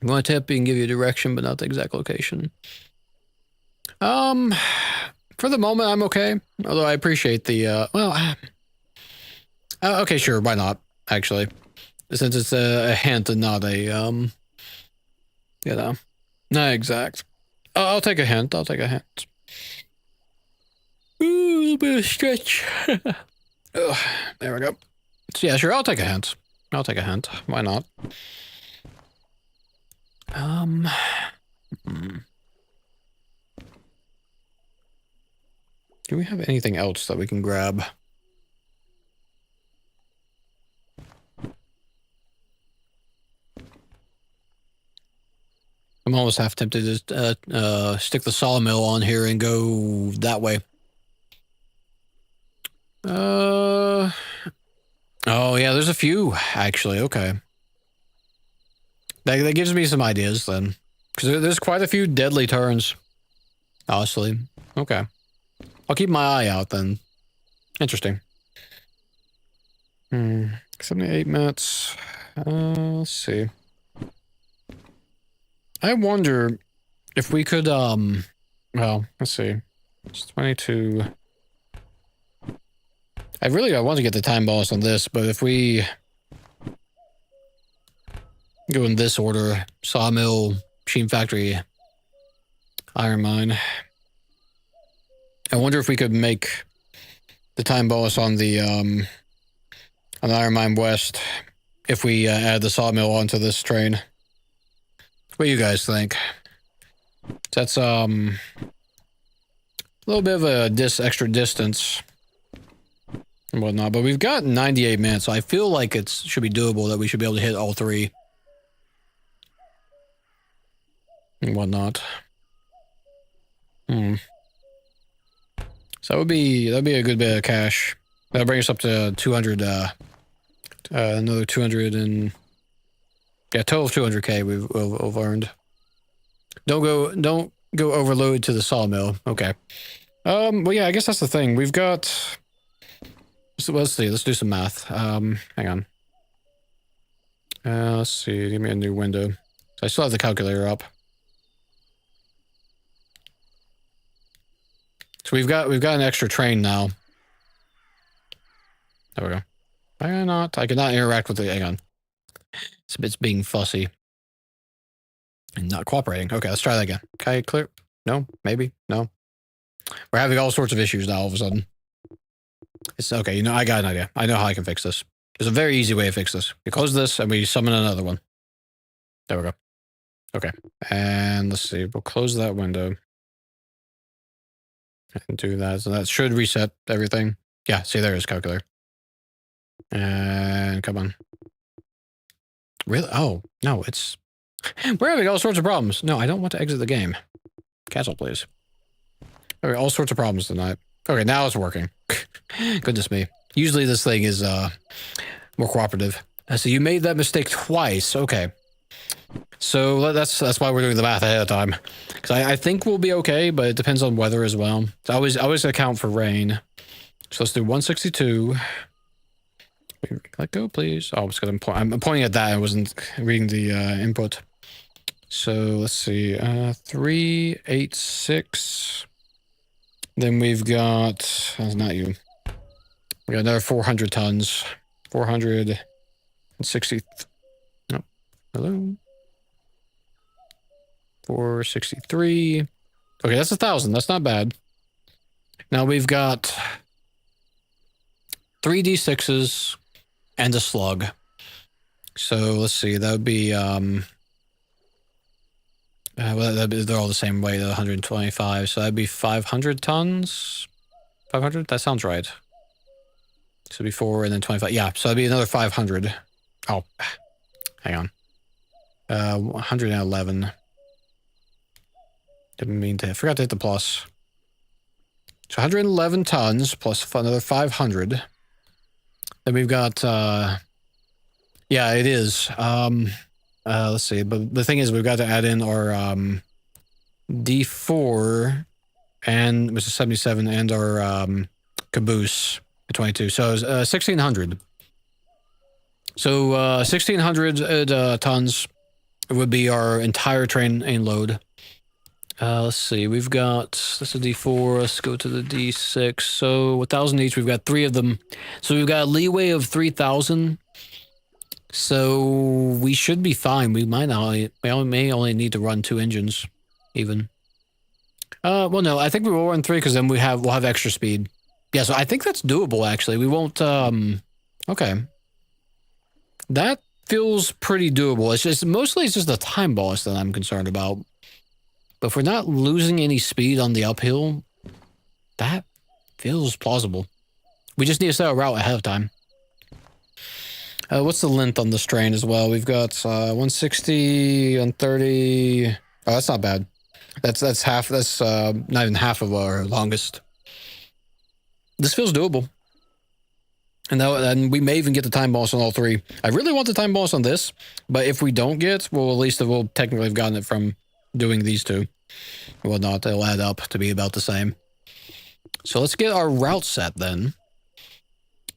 You want to tap, you can give you a direction, but not the exact location. For the moment, I'm okay. Although I appreciate the, okay, sure, why not, actually. Since it's a hint and not a, you know, not exact. I'll take a hint, Ooh, a little bit of stretch. Oh, there we go. So yeah, sure, I'll take a hint. Why not? Do we have anything else that we can grab? I'm almost half tempted to stick the sawmill on here and go that way. Oh yeah, there's a few actually. Okay, that gives me some ideas then, because there's quite a few deadly turns. Honestly, okay, I'll keep my eye out then. Interesting. 78 minutes. Let's see. I wonder if we could, well, let's see. It's 22. I want to get the time bonus on this, but if we... Go in this order. Sawmill, machine factory, iron mine. I wonder if we could make the time bonus on the Iron Mine West if we add the sawmill onto this train. What do you guys think? That's a little bit of a extra distance and whatnot, but we've got 98 minutes, so I feel like it should be doable that we should be able to hit all three and whatnot. So that'd be a good bit of cash. That'll bring us up to 200. Another 200 and total of 200k we've earned. Don't go overload to the sawmill. Okay. Well, yeah, I guess that's the thing. We've got. So let's see. Let's do some math. Hang on. Let's see. Give me a new window. So I still have the calculator up. So we've got an extra train now. There we go. I cannot interact with it. Hang on. It's being fussy. And not cooperating. Okay, let's try that again. Okay, clear. No, maybe. No. We're having all sorts of issues now all of a sudden. It's okay, you know, I got an idea. I know how I can fix this. There's a very easy way to fix this. We close this and we summon another one. There we go. Okay. And let's see. We'll close that window. And do that. So that should reset everything. Yeah, see, there is calculator. And come on. Really? Oh, no, it's... We're having all sorts of problems. No, I don't want to exit the game. Cancel, please. Okay, all sorts of problems tonight. Okay, now it's working. Goodness me. Usually this thing is more cooperative. So you made that mistake twice. Okay. So that's why we're doing the math ahead of time. Because I think we'll be okay, but it depends on weather as well. So I always account for rain. So let's do 162. Let go, please. Oh, it's because I'm pointing at that. I wasn't reading the input. So let's see. 386. Then we've got. That's not you. We got another 400 tons. 460. No. Hello. 463. Okay, that's 1,000. That's not bad. Now we've got 3d6s and a slug. So let's see. That would be well, they're all the same weight, 125. So that'd be 500 tons. 500. That sounds right. So before and then 25. Yeah. So that'd be another 500. Oh, hang on. 111. Didn't mean to. I forgot to hit the plus. So 111 tons plus another 500. Then we've got. Yeah, it is. Let's see. But the thing is, we've got to add in our D4 and which is 77 and our caboose at 22. So it's 1,600. So 1,600 tons would be our entire train and load. Let's see. We've got this is D4. Let's go to the D6. So 1,000 each. We've got 3 of them. So we've got a leeway of 3,000. So we should be fine. We may only need to run 2 engines, even. Well, no, I think we will run 3 because then we'll have extra speed. Yeah, so I think that's doable. Actually, we won't. Okay, that feels pretty doable. It's just mostly it's just the time boss that I'm concerned about. But if we're not losing any speed on the uphill, that feels plausible. We just need to set a route ahead of time. What's the length on this train as well? We've got 160 and 30. Oh, that's not bad. That's half. That's not even half of our longest. This feels doable. And we may even get the time bonus on all 3. I really want the time bonus on this, but if we don't get, well, at least we'll technically have gotten it from doing these 2. Well, not. It'll add up to be about the same. So let's get our route set then.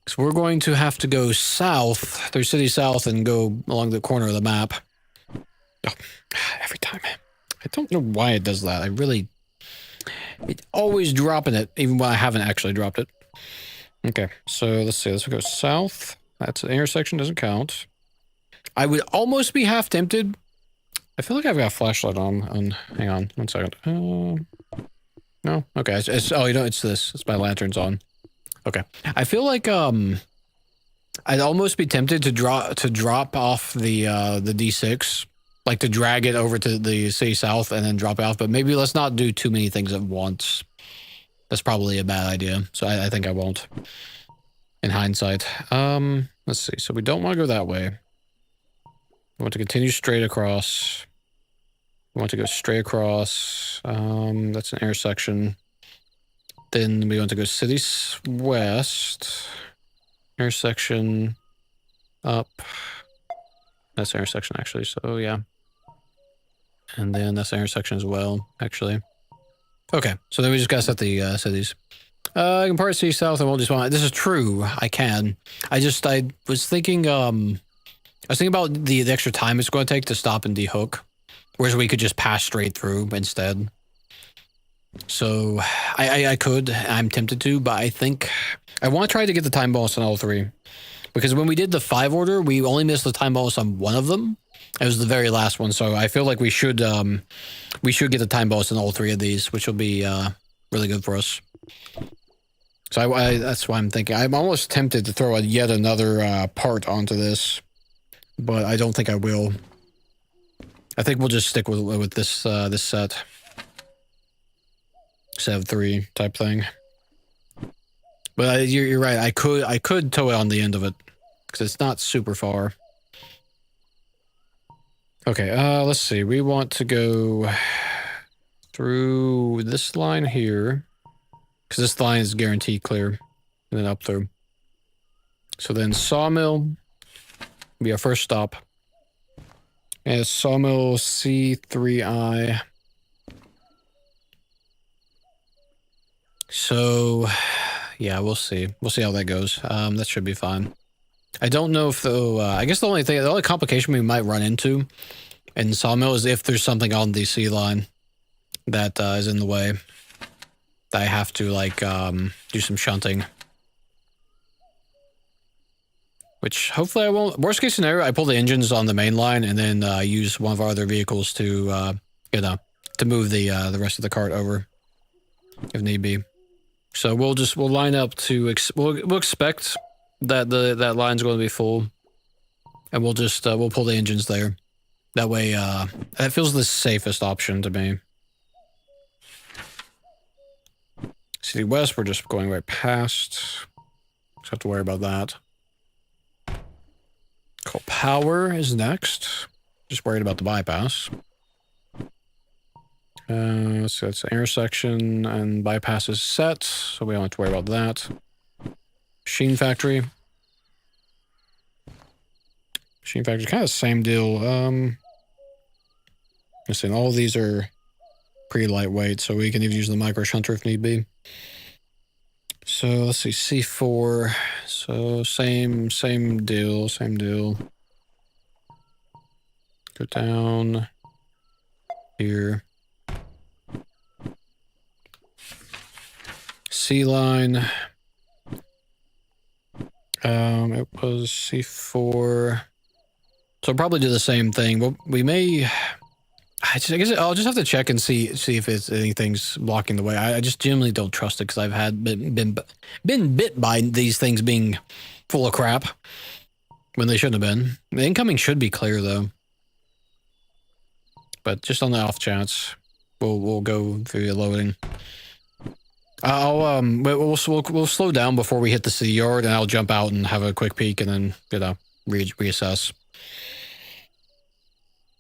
So we're going to have to go south, through City South, and go along the corner of the map. Oh, every time. I don't know why it does that. It's always dropping it, even when I haven't actually dropped it. Okay, so let's see. Let's go south. That's an intersection, doesn't count. I would almost be half tempted. I feel like I've got a flashlight on. Hang on, 1 second. No, okay. Oh, you know, it's this. It's my lantern's on. Okay. I feel like I'd almost be tempted to drop off the D6, like to drag it over to the city south and then drop it off. But maybe let's not do too many things at once. That's probably a bad idea. So I think I won't. In hindsight, let's see. So we don't want to go that way. We want to continue straight across. We want to go straight across. That's an intersection. Then we want to go city west. Intersection up. That's the intersection, actually. So, yeah. And then that's the intersection as well, actually. Okay, so then we just gotta set the cities. I can part city south. I won't just want. This is true. I can. I was thinking. I was thinking about the extra time it's going to take to stop and dehook, whereas we could just pass straight through instead. So I could. I'm tempted to, but I think I want to try to get the time bonus on all three, because when we did the 5 order, we only missed the time bonus on one of them. It was the very last one, so I feel like we should get the time bonus on all 3 of these, which will be really good for us. So that's why I'm thinking. I'm almost tempted to throw yet another part onto this, but I don't think I will. I think we'll just stick with this this set of 3 type thing. But you're right. I could tow it on the end of it because it's not super far. Okay. Let's see. We want to go through this line here. Because this line is guaranteed clear. And then up through. So then Sawmill will be our first stop. And Sawmill C3I. So, yeah, we'll see. We'll see how that goes. That should be fine. I don't know if though. I guess the only complication we might run into in Sawmill is if there's something on the C line that is in the way. I have to like do some shunting, which hopefully I won't. Worst case scenario, I pull the engines on the main line and then use one of our other vehicles to to move the rest of the cart over if need be. So we'll line up to we'll expect that that line's going to be full, and we'll just we'll pull the engines there. That way, that feels the safest option to me. City West, we're just going right past. Don't have to worry about that. Cool. Power is next. Just worried about the bypass. So it's an intersection and bypass is set, so we don't have to worry about that. Machine Factory. Machine Factory, kind of the same deal. Listen, all of these are pretty lightweight, so we can even use the micro shunter if need be. So let's see, C4. So same deal. Go down here. C line. It was C4. So I'll probably do the same thing. Well, we may. I guess I'll just have to check and see if it's anything's blocking the way. I just generally don't trust it because I've been bit by these things being full of crap when they shouldn't have been. The incoming should be clear though, but just on the off chance, we'll go through the loading. We'll slow down before we hit the city yard, and I'll jump out and have a quick peek, and then reassess.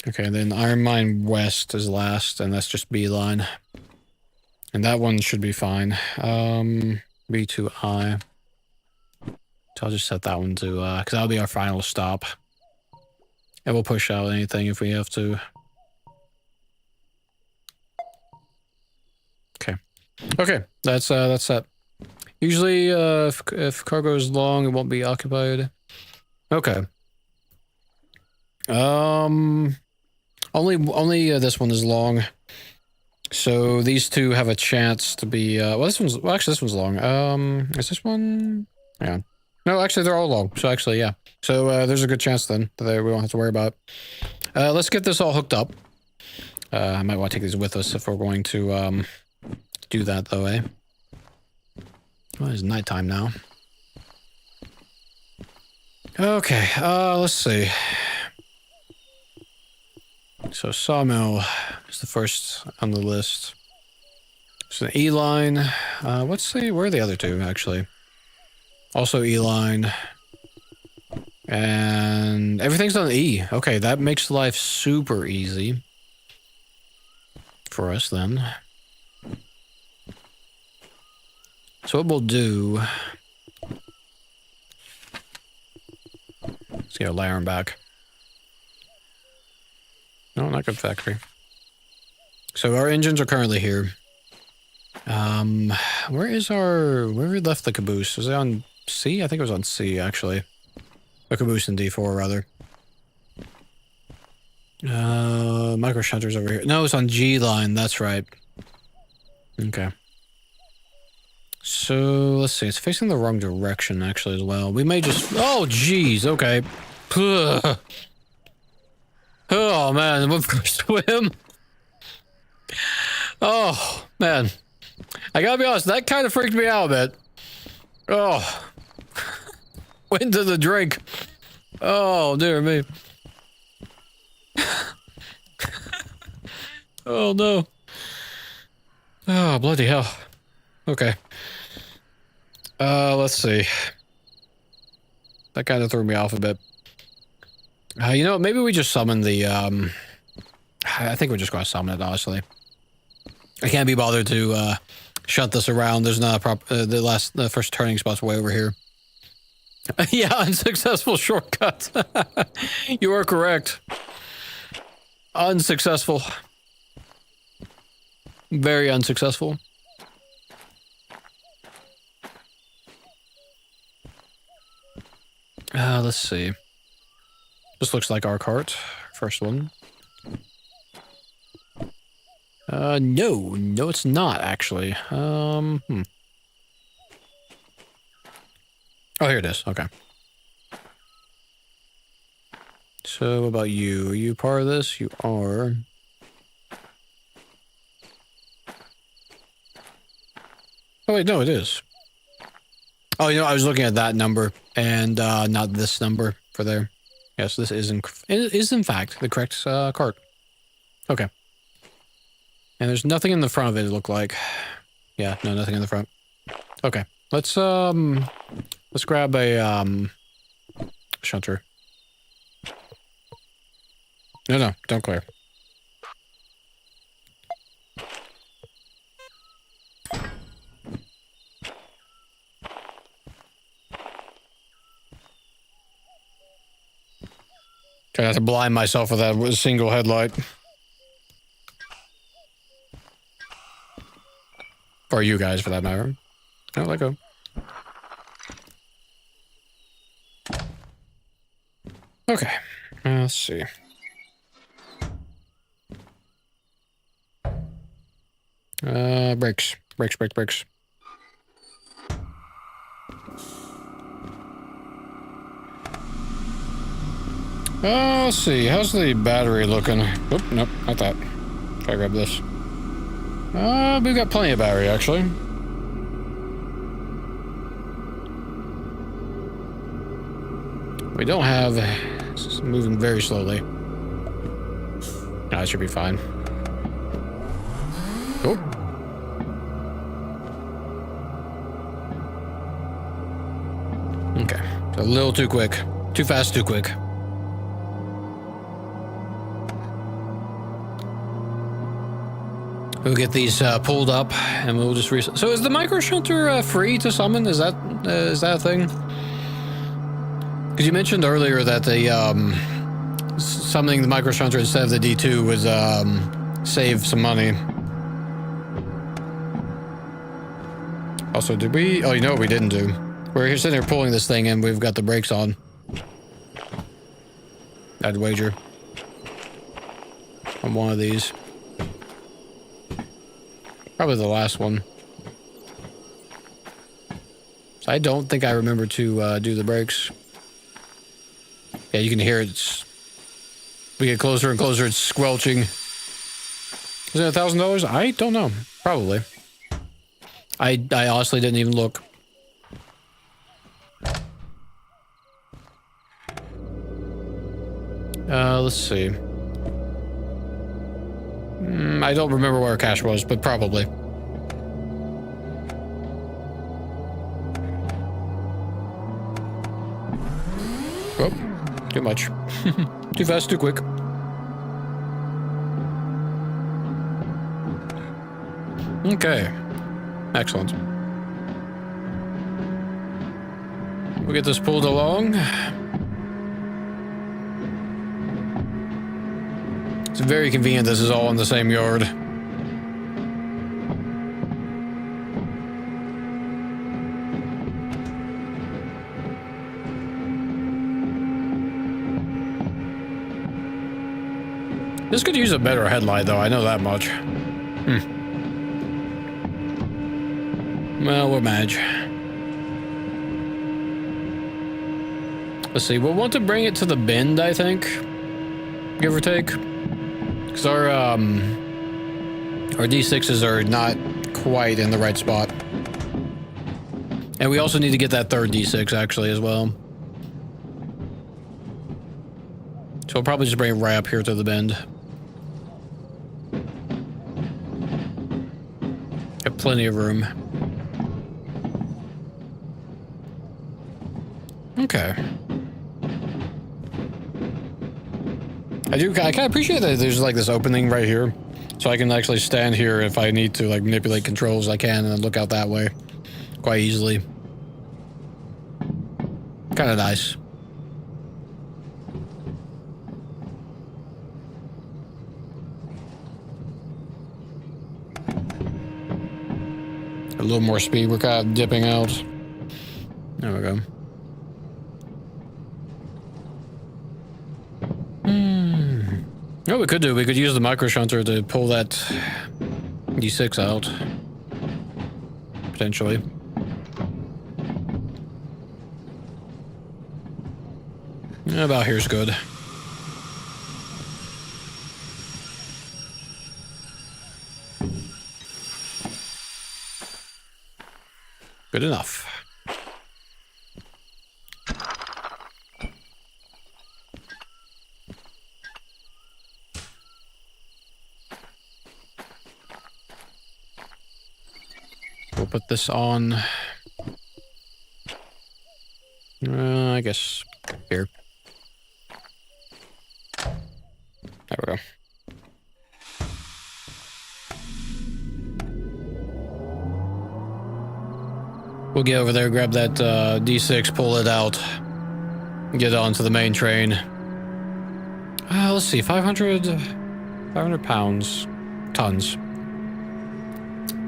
Okay, and then Iron Mine West is last, and that's just B line. And that one should be fine. B2I. So I'll just set that one to, because that'll be our final stop. And we'll push out anything if we have to. Okay. Okay, that's set. Usually, if cargo is long, it won't be occupied. Okay. Only this one is long. So these two have a chance to be, actually this one's long. Is this one? Hang on. No, actually, they're all long. So actually, yeah. So there's a good chance then that we won't have to worry about it. Let's get this all hooked up. I might want to take these with us if we're going to do that, though, eh? Well, it's nighttime now. Okay, let's see. So sawmill is the first on the list. So an E-line. Where are the other two, actually? Also E-line. And everything's on E. Okay, that makes life super easy. For us, then. So what we'll do... Let's get our iron back. No, not good factory. So our engines are currently here. Where we left the caboose? Was it on C? I think it was on C, actually. The caboose in D4, rather. Micro shunter's over here. No, it's on G line, that's right. Okay. So, let's see, it's facing the wrong direction, actually, as well. We may just... Oh, jeez, okay. Ugh. Oh, man, we've got to swim. Oh, man. I gotta be honest, that kind of freaked me out a bit. Oh. Went to the drink. Oh, dear me. Oh, no. Oh, bloody hell. Okay. Let's see. That kind of threw me off a bit. You know, maybe we just summon the, I think we're just gonna summon it, honestly. I can't be bothered to, shunt this around. There's not a the first turning spot's way over here. Yeah, unsuccessful shortcut. You are correct. Unsuccessful. Very unsuccessful. Let's see. This looks like our cart. First one. No, it's not, actually. Oh, here it is. Okay. So, what about you? Are you part of this? You are. Oh, wait, no, it is. Oh, you know, I was looking at that number, and, not this number for there. Yes, this is in fact the correct, cart. Okay. And there's nothing in the front of it, it looked like. Yeah, no, nothing in the front. Okay. Let's grab a, shunter. No, don't clear. I have to blind myself with that single headlight. Or you guys, for that matter. Oh, let go. Okay. Let's see. Brakes. Brakes. Let's see. How's the battery looking? Oop, nope, not that. Try to grab this. We've got plenty of battery, actually. We don't have... It's moving very slowly. No, it should be fine. Oh. Okay. A little too quick. Too fast, too quick. We'll get these pulled up, and we'll just reset. So is the micro shunter free to summon? Is that a thing? Because you mentioned earlier that the summoning the micro shunter instead of the D2 would save some money. Also, did we? Oh, you know what we didn't do? We're here sitting here pulling this thing, and we've got the brakes on. I'd wager on one of these. Probably the last one. So I don't think I remember to do the brakes. Yeah, you can hear it. We get closer and closer, it's squelching. Is it $1,000? I don't know. Probably. I honestly didn't even look. Let's see. I don't remember where our cash was, but probably. Oh, too much. Too fast, too quick. Okay. Excellent. We'll get this pulled along. It's very convenient this is all in the same yard. This could use a better headlight, though. I know that much. Well, we'll manage. Let's see. We'll want to bring it to the bend, I think. Give or take. Because our D6s are not quite in the right spot. And we also need to get that third D6, actually, as well. So we'll probably just bring it right up here to the bend. Got plenty of room. Okay. I kind of appreciate that there's like this opening right here. So I can actually stand here if I need to like manipulate controls, I can, and then look out that way quite easily. Kind of nice. A little more speed, we're kind of dipping out. There we go. What we could do, we could use the micro shunter to pull that D6 out. Potentially. About here's good. Good enough. We'll put this on. I guess here. There we go. We'll get over there, grab that D6, pull it out, get it onto the main train. Let's see, 500 pounds, tons.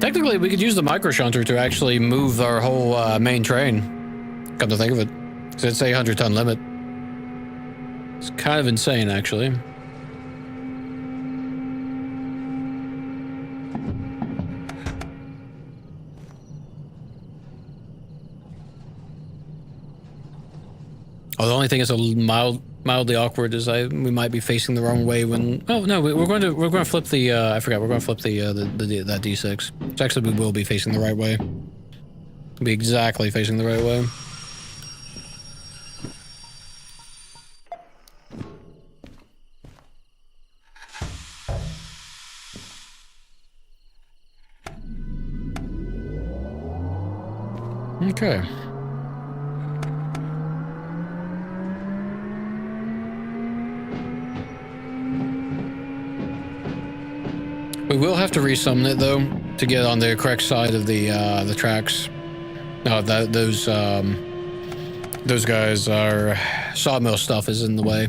Technically, we could use the micro shunter to actually move our whole main train. Come to think of it, because it's a 100-ton limit. It's kind of insane, actually. Oh, the only thing that's mildly awkward is we might be facing the wrong way when. Oh no, we're going to flip the. I forgot, we're going to flip that D6. So actually, we will be facing the right way. We'll be exactly facing the right way. Okay. We will have to resummon it though to get on the correct side of the tracks. No, those guys are sawmill stuff is in the way.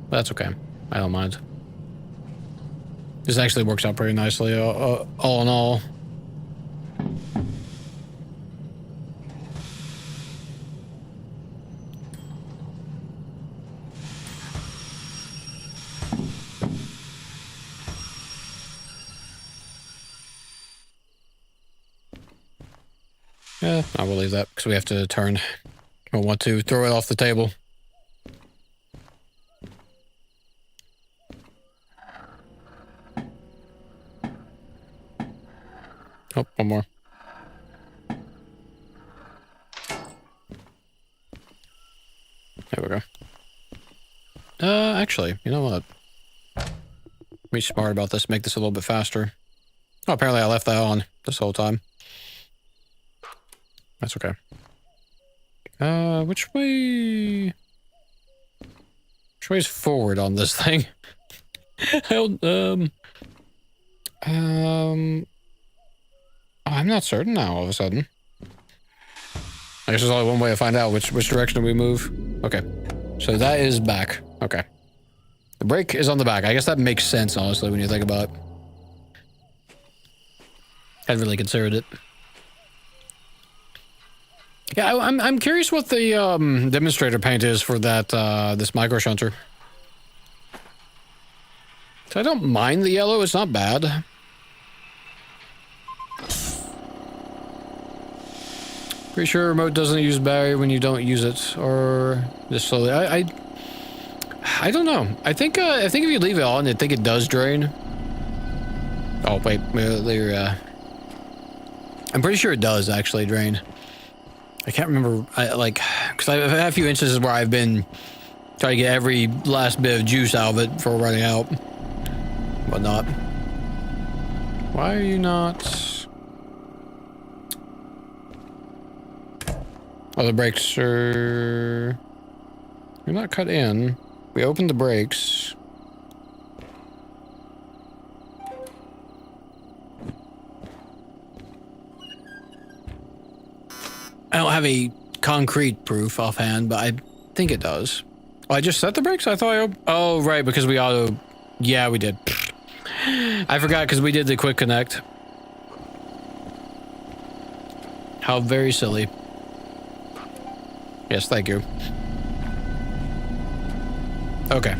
That's okay. I don't mind. This actually works out pretty nicely, all in all. Yeah, I will leave that because we have to turn. I don't want to throw it off the table. Oh, one more. There we go. Actually, you know what? Be smart about this, make this a little bit faster. Oh, apparently I left that on this whole time. That's okay. Which way? Which way's forward on this thing? I'm not certain now all of a sudden. I guess there's only one way to find out which direction we move. Okay. So that is back. Okay. The brake is on the back. I guess that makes sense, honestly, when you think about it. Hadn't really considered it. Yeah, I'm curious what the demonstrator paint is for that this micro shunter. So I don't mind the yellow, it's not bad. Pretty sure remote doesn't use battery when you don't use it, or just slowly. I don't know. I think if you leave it on, I think it does drain. Oh wait, I'm pretty sure it does actually drain. I can't remember. Because I've had a few instances where I've been trying to get every last bit of juice out of it before running out, but not. Why are you not? Oh, the brakes are... You're not cut in. We opened the brakes. I don't have a concrete proof offhand, but I think it does. Oh, I just set the brakes? I thought oh, right, because we auto... Yeah, we did. I forgot because we did the quick connect. How very silly. Yes, thank you. Okay.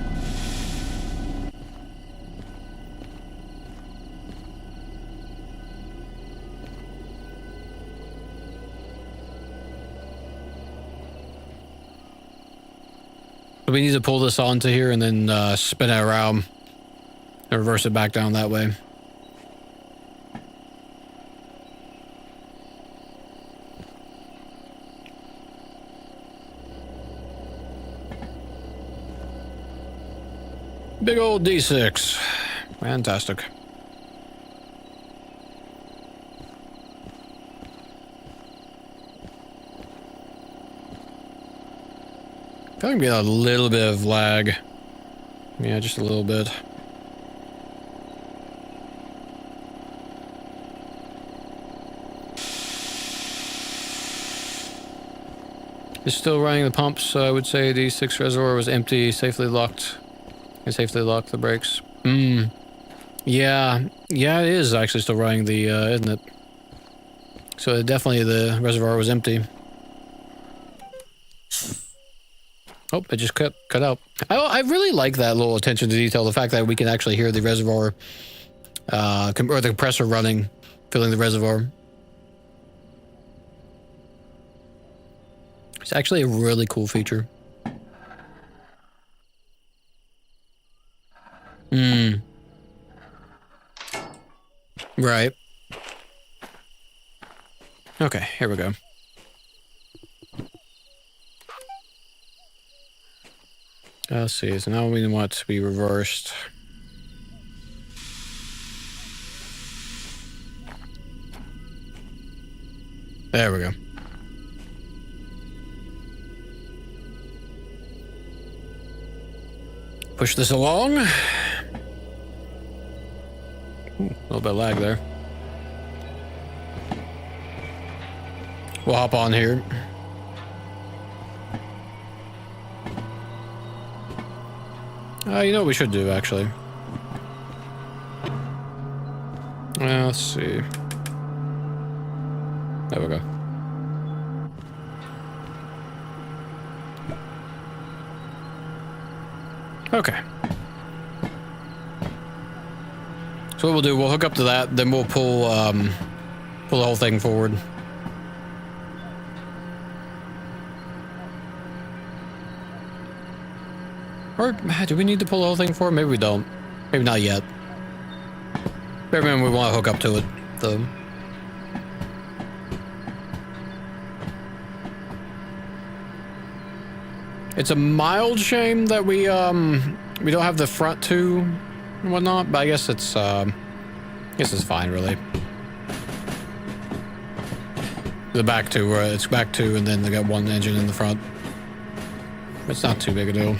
We need to pull this onto here and then spin it around and reverse it back down that way. Big old D6. Fantastic. Probably be a little bit of lag. Yeah, just a little bit. It's still running the pumps, so I would say the 6 reservoir was empty, safely locked. I safely locked the brakes. Yeah, it is actually still running the, isn't it? So definitely the reservoir was empty. Oh, it just cut out. I really like that little attention to detail. The fact that we can actually hear the reservoir, or the compressor running, filling the reservoir. It's actually a really cool feature. Right. Okay, here we go. Let's see, so now we want it to be reversed. There we go. Push this along. Ooh, a little bit of lag there. We'll hop on here. You know what we should do, actually? Let's see. There we go. Okay. So what we'll do, we'll hook up to that, then we'll pull the whole thing forward. Or do we need to pull the whole thing for? Maybe we don't. Maybe not yet. Maybe we want to hook up to it, though. It's a mild shame that we don't have the front two and whatnot, but I guess it's fine, really. The back two, it's back two, and then they got one engine in the front. It's not too big a deal.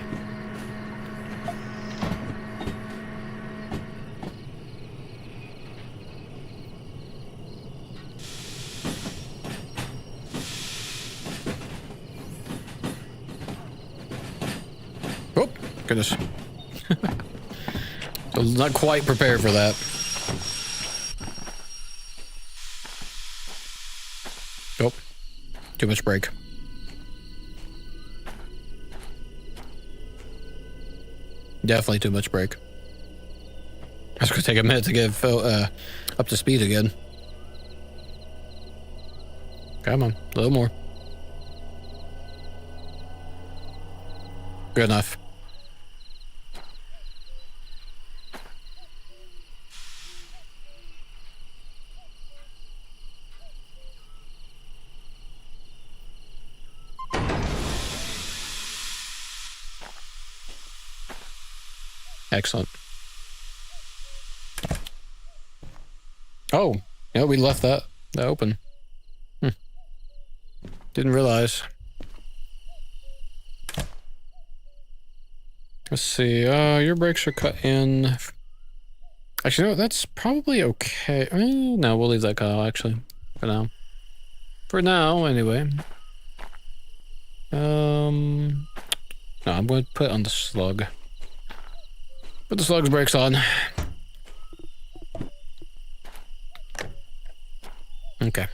Oh, goodness. I was not quite prepared for that. Oh, too much brake. Definitely too much brake. It's gonna take a minute to get up to speed again. Come on, a little more. Good enough. Excellent. Oh, yeah, we left that open. Didn't realize. Let's see. Your brakes are cut in. Actually, no, that's probably okay. No, we'll leave that cut out, actually, for now. For now, anyway. No, I'm going to put it on the slug. Put the slug's brakes on. Okay.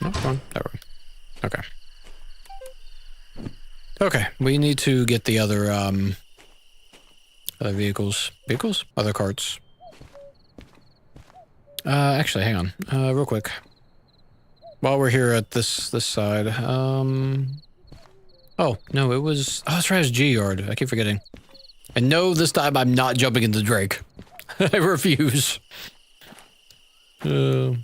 No, wrong. That wrong. Okay. Okay, we need to get the other vehicles. Vehicles? Other carts. Actually, hang on. Real quick. While we're here at this side, oh, no, it was... Oh, that's right, it's G-Yard. I keep forgetting. And no, this time I'm not jumping into Drake. I refuse. Was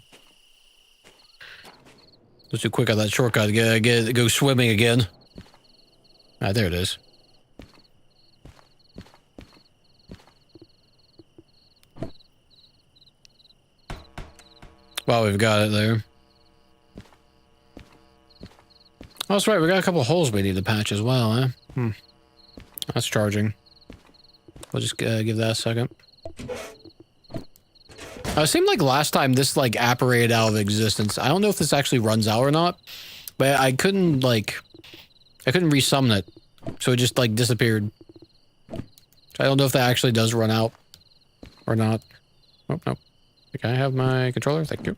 too quick on that shortcut. Go swimming again. Ah, there it is. Well, we've got it there. Oh, that's right. We got a couple of holes we need to patch as well, huh? That's charging. We'll just give that a second. It seemed like last time this, like, apparated out of existence. I don't know if this actually runs out or not, but I couldn't resummon it. So it just, like, disappeared. So I don't know if that actually does run out or not. Oh, no. Can I have my controller? Thank you.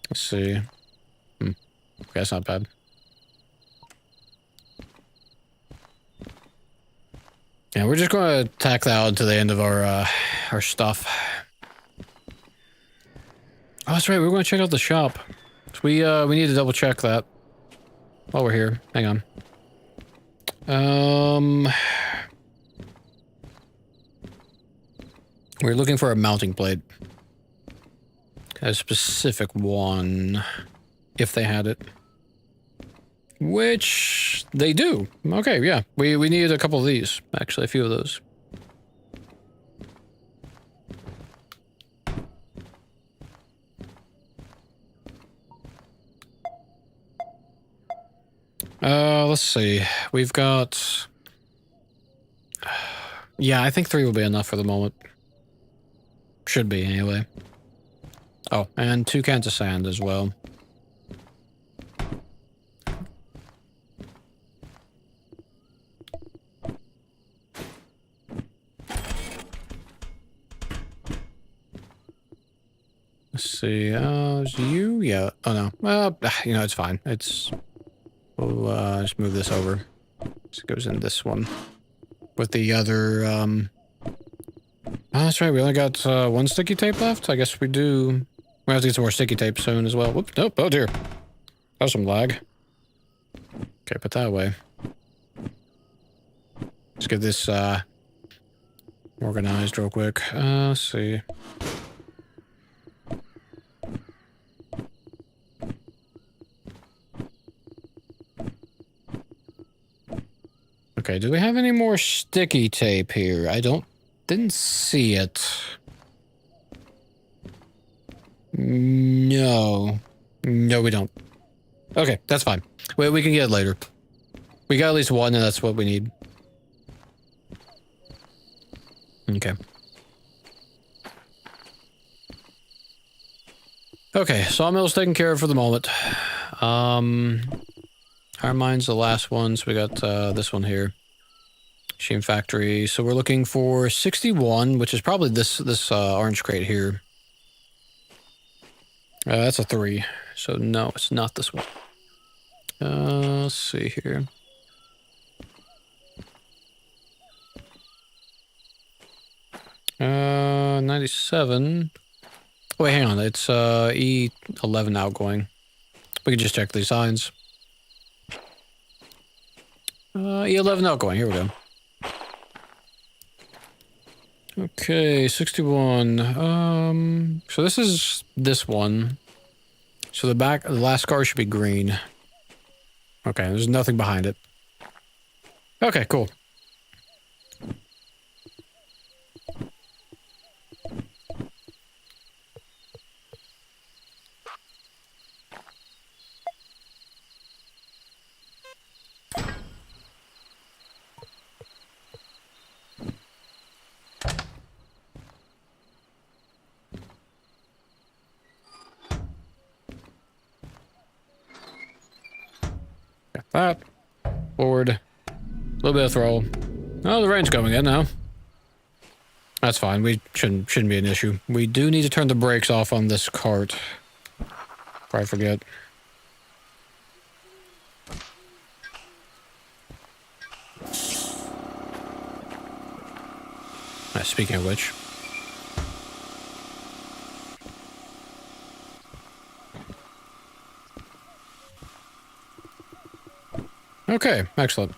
Let's see. Okay, that's not bad. Yeah, we're just going to tack that out to the end of our stuff. Oh, that's right. We're going to check out the shop. So we need to double check that while we're here. Hang on. We're looking for a mounting plate. A specific one, if they had it. Which they do. Okay, yeah. We needed a couple of these. Actually, a few of those. Let's see. We've got... Yeah, I think 3 will be enough for the moment. Should be, anyway. Oh, and 2 cans of sand as well. Let's see, is you? Yeah, oh no. You know, it's fine. We'll, just move this over. This goes in this one. With the other, Oh, that's right. We only got one sticky tape left. I guess we do. We have to get some more sticky tape soon as well. Whoop, nope. Oh dear. That was some lag. Okay, put that away. Let's get this organized real quick. Let's see. Okay, do we have any more sticky tape here? Didn't see it. No. No, we don't. Okay, that's fine. Wait, we can get it later. We got at least one, and that's what we need. Okay. Okay, sawmill's taken care of for the moment. Our mine's the last one, so we got this one here. Machine factory. So we're looking for 61, which is probably this orange crate here. That's a 3. So no, it's not this one. Let's see here. Uh, 97. Oh, wait, hang on. It's E11 outgoing. We can just check these signs. E11 outgoing. Here we go. Okay, 61. So this is this one. So the last car should be green. Okay, there's nothing behind it. Okay, cool. That. Forward. A little bit of throw. Oh, the rain's coming in now. That's fine. We shouldn't be an issue. We do need to turn the brakes off on this cart. Before I forget. Speaking of which. Okay, excellent.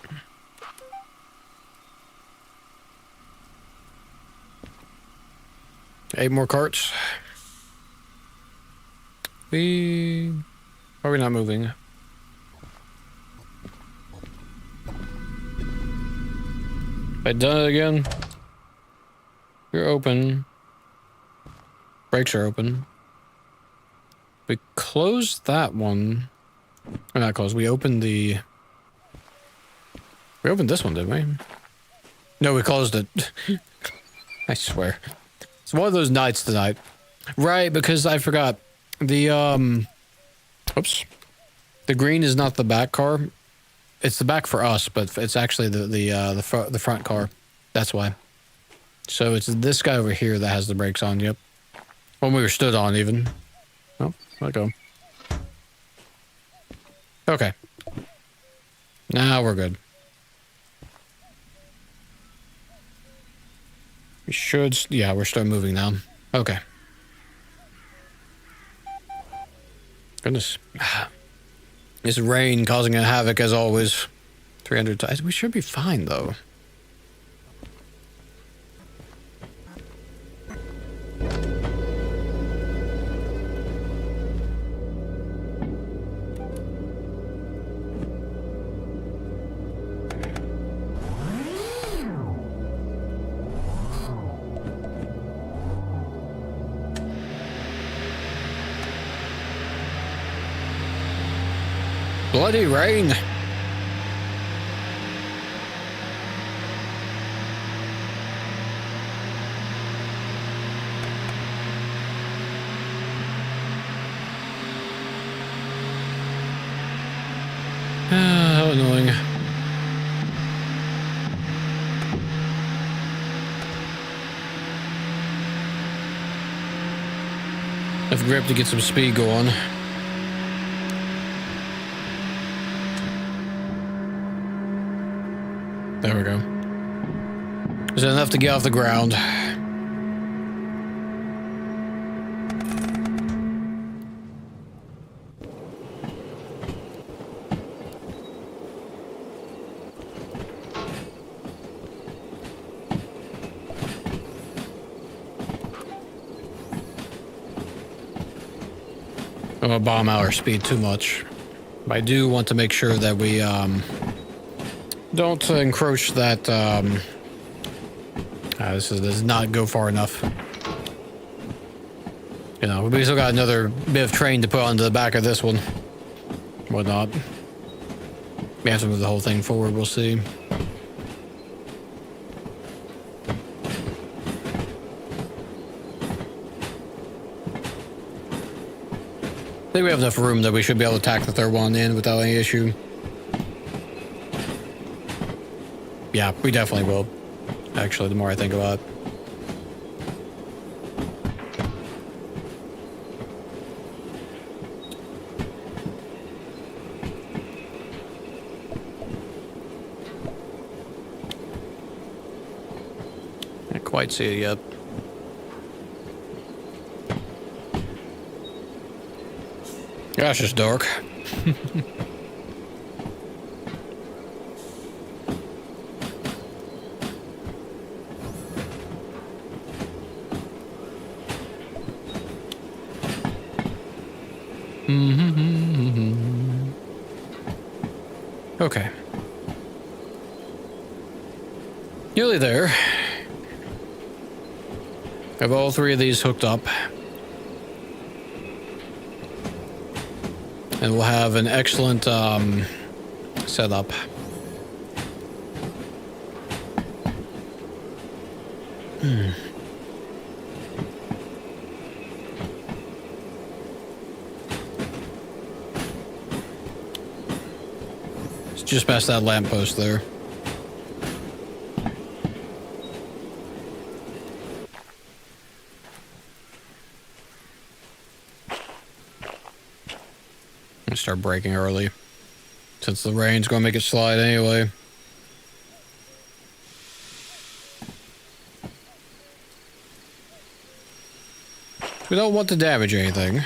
Eight more carts. Are we not moving? I done it again. You're open. Brakes are open. We closed that one. Or not closed. We opened the... We opened this one, didn't we? No, we closed it. I swear. It's one of those nights tonight. Right, because I forgot. The, oops. The green is not the back car. It's the back for us, but it's actually the front car. That's why. So it's this guy over here that has the brakes on, yep. When we were stood on, even. Oh, let go. Okay. Now we're good. We should... Yeah, we're starting moving now. Okay. Goodness. This rain causing a havoc as always. 300 times. We should be fine, though. Bloody rain. How annoying. I've gripped to get some speed going. There we go. Is that enough to get off the ground? I'm gonna bomb out our speed too much. But I do want to make sure that we don't encroach that. This does not go far enough. You know, we still got another bit of train to put onto the back of this one. Whatnot. We have to move the whole thing forward, we'll see. I think we have enough room that we should be able to tack the third one in without any issue. Yeah, we definitely will. Actually, the more I think about it. Can't quite see it yet. Gosh, it's dark. Okay. Nearly there. Have all three of these hooked up. And we'll have an excellent setup. It's just past that lamppost there. Start braking early, since the rain's gonna make it slide anyway. We don't want to damage anything.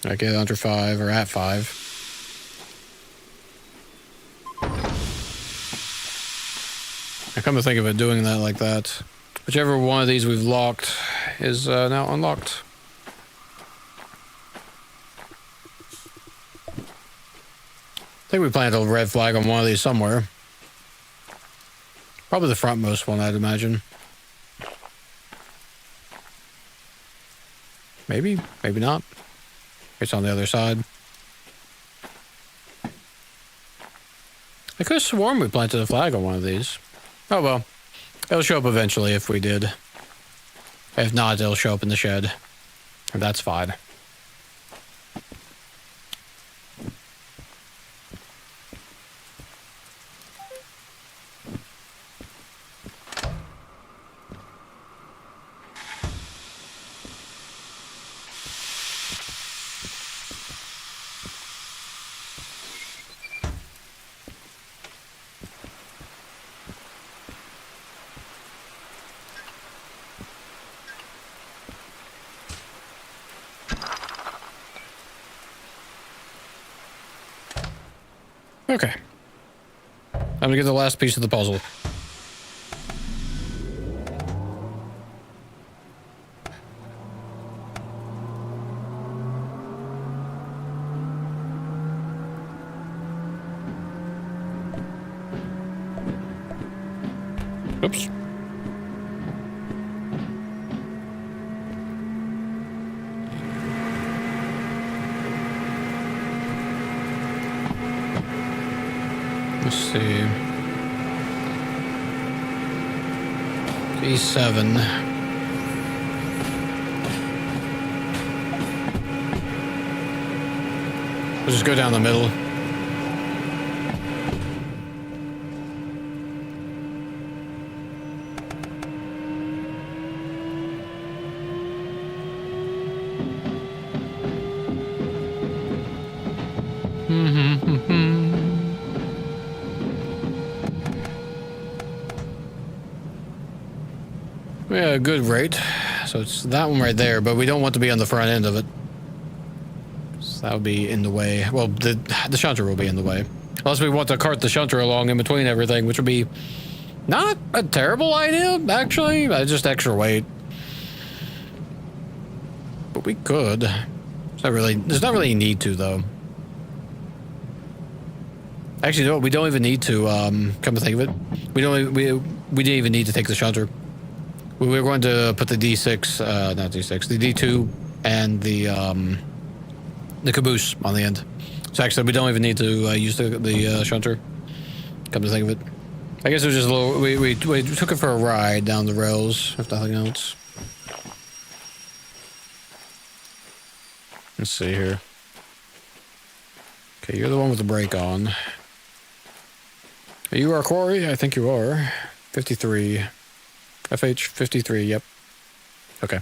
I get under 5 or at 5. I come to think of it, doing that like that. Whichever one of these we've locked is now unlocked. I think we planted a red flag on one of these somewhere. Probably the frontmost one, I'd imagine. Maybe, maybe not. It's on the other side. I could have sworn we planted a flag on one of these. Oh well. It'll show up eventually if we did. If not, it'll show up in the shed. And that's fine. Okay. I'm gonna get the last piece of the puzzle. Oops. Let's see. E7. We'll just go down the middle. Yeah, a good rate. So it's that one right there, but we don't want to be on the front end of it. So that would be in the way. Well, the shunter will be in the way. Unless we want to cart the shunter along in between everything, which would be Not a terrible idea, actually. Just extra weight. But we could. There's not really a need to, though. Actually, no, we don't even need to, come to think of it. We didn't even need to take the shunter. We were going to put the D6, not D6, the D2 and the caboose on the end. So actually, we don't even need to use the shunter. Come to think of it. I guess it was just a little, we took it for a ride down the rails, if nothing else. Let's see here. Okay, you're the one with the brake on. Are you our quarry? I think you are. 53. FH 53, yep. Okay.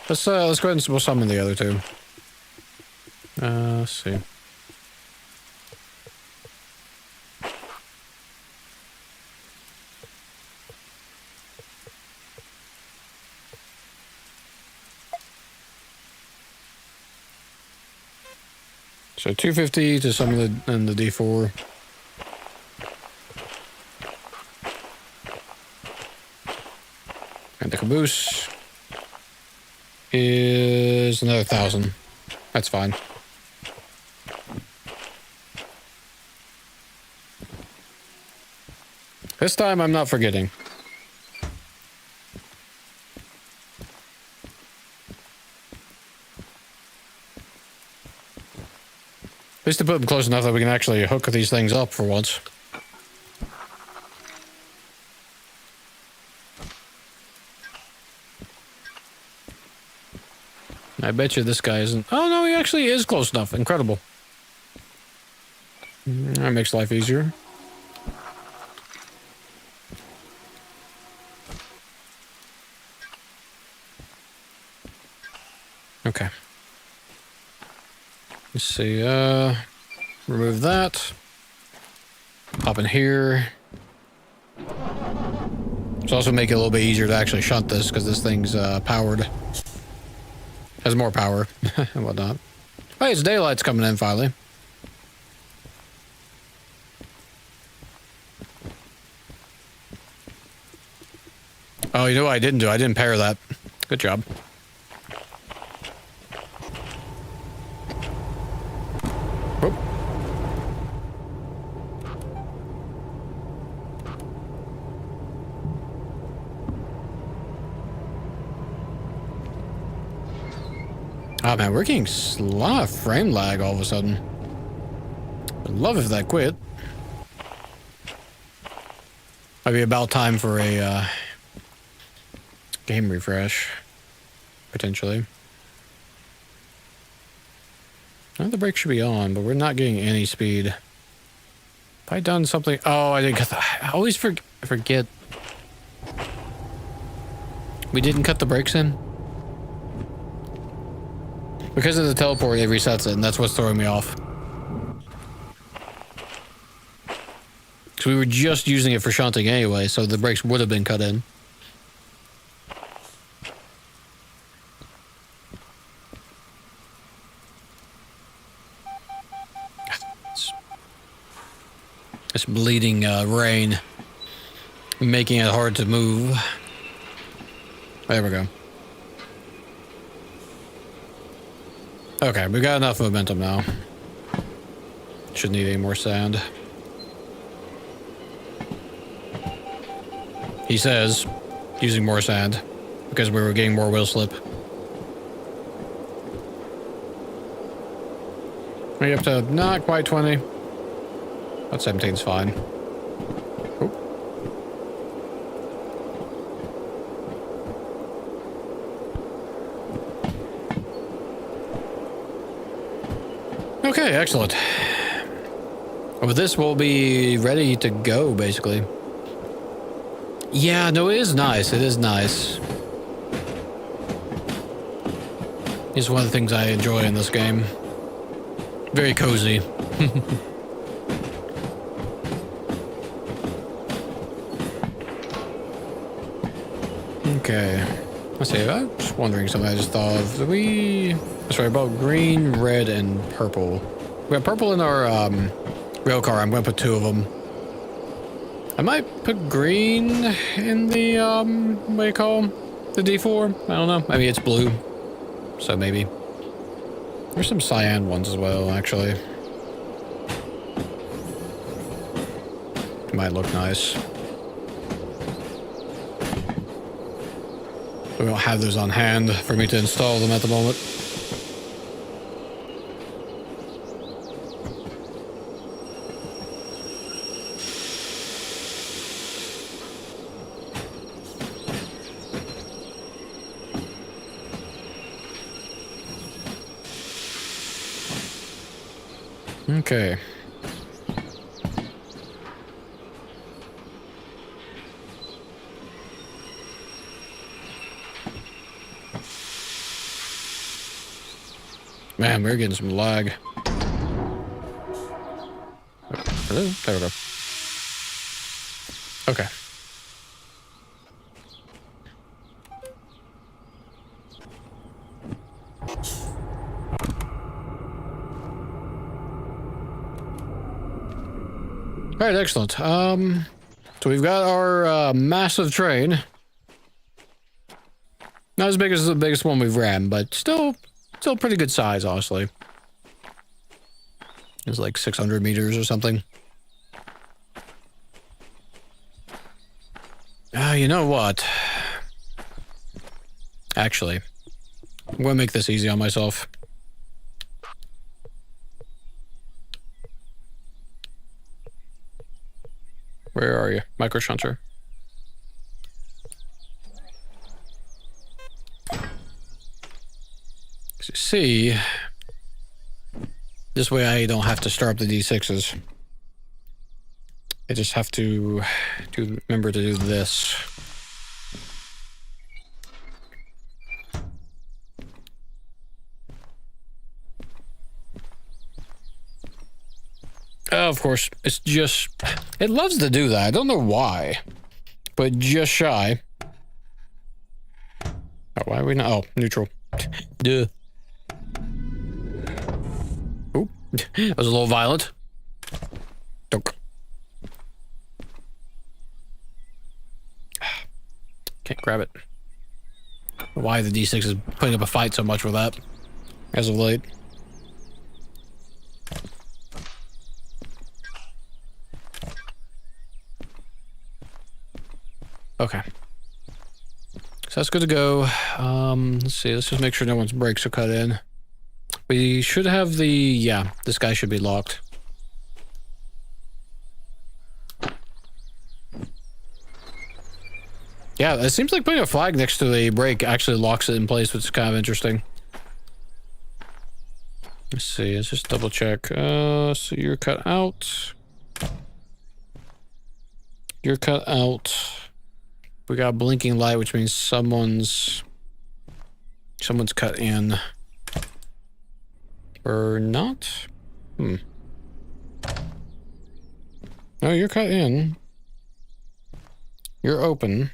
Let's go ahead and we'll summon the other two. Let's see. So 250 to summon the D4. And the caboose is another 1,000. That's fine. This time I'm not forgetting. At least to put them close enough that we can actually hook these things up for once. I bet you this guy isn't. Oh no, he actually is close enough. Incredible. That makes life easier. Okay. Let's see, remove that. Pop in here. It's also make it a little bit easier to actually shunt this because this thing's powered. Has more power and whatnot. Hey, it's daylight's coming in finally. Oh, you know what I didn't do? I didn't pair that. Good job. Whoop. Oh man, we're getting a lot of frame lag all of a sudden. I'd love if that quit. Might be about time for a game refresh, potentially. Now the brake should be on, but we're not getting any speed. Have I done something? Oh, I didn't cut the... I always forget. We didn't cut the brakes in? Because of the teleport, it resets it, and that's what's throwing me off. Because we were just using it for shunting anyway, so the brakes would have been cut in. It's bleeding rain, making it hard to move. There we go. Okay, we got enough momentum now. Shouldn't need any more sand. He says, using more sand, because we were getting more wheel slip. We're up to not quite 20. But 17's fine. Oop. Okay, excellent. With this, we'll be ready to go, basically. Yeah, no, it is nice. It is nice. It's one of the things I enjoy in this game. Very cozy. Okay. Let's see. I was wondering something I just thought of. Sorry, about green, red, and purple. We have purple in our rail car. I'm going to put 2 of them. I might put green in the, what do you call them? The D4? I don't know. I mean, it's blue. So maybe. There's some cyan ones as well, actually. Might look nice. We don't have those on hand for me to install them at the moment. Okay. Man, we're getting some lag. Hello? There we go. Okay. All right, excellent. So we've got our massive train. Not as big as the biggest one we've ran, but still pretty good size, honestly. It's like 600 meters or something. You know what? Actually, I'm gonna make this easy on myself. Where are you, Micro Shunter? See, this way I don't have to start up the D6s. I just have to remember to do this. Of course, it's just... It loves to do that. I don't know why. But just shy. Oh, why are we not... Oh, neutral. Duh. Oop. That was a little violent. Dunk. Can't grab it. Why the D6 is putting up a fight so much with that as of late. Okay. So that's good to go. Let's see. Let's just make sure no one's brakes are cut in. We should have the... Yeah, this guy should be locked. Yeah, it seems like putting a flag next to the brake actually locks it in place, which is kind of interesting. Let's see. Let's just double check. So you're cut out. You're cut out. We got a blinking light, which means someone's cut in. Or not? No, you're cut in. You're open.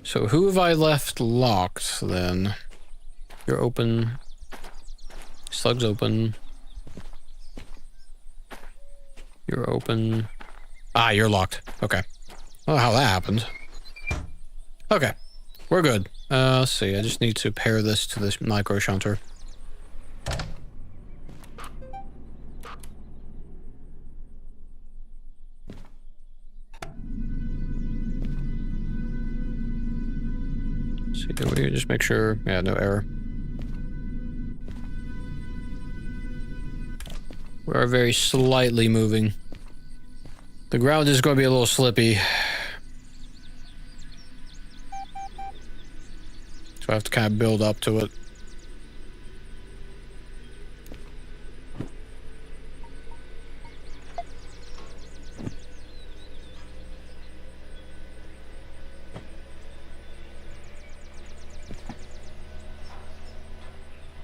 So who have I left locked then? You're open. Slug's open. You're open. Ah, you're locked. Okay. Oh, how that happened. Okay, we're good. Let's see, I just need to pair this to this micro shunter. See, do we just make sure? Yeah, no error. We are very slightly moving. The ground is going to be a little slippy. So I have to kind of build up to it.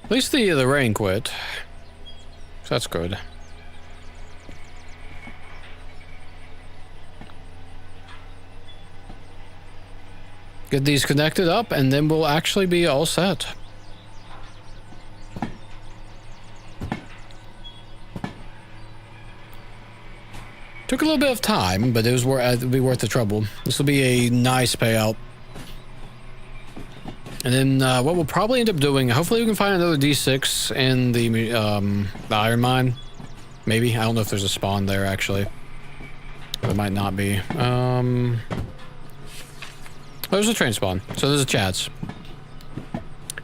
At least the rain quit. So that's good. Get these connected up, and then we'll actually be all set. Took a little bit of time, but it'll be worth the trouble. This will be a nice payout. And then what we'll probably end up doing, hopefully we can find another D6 in the iron mine. Maybe. I don't know if there's a spawn there, actually. There might not be. There's a train spawn, so there's a chance.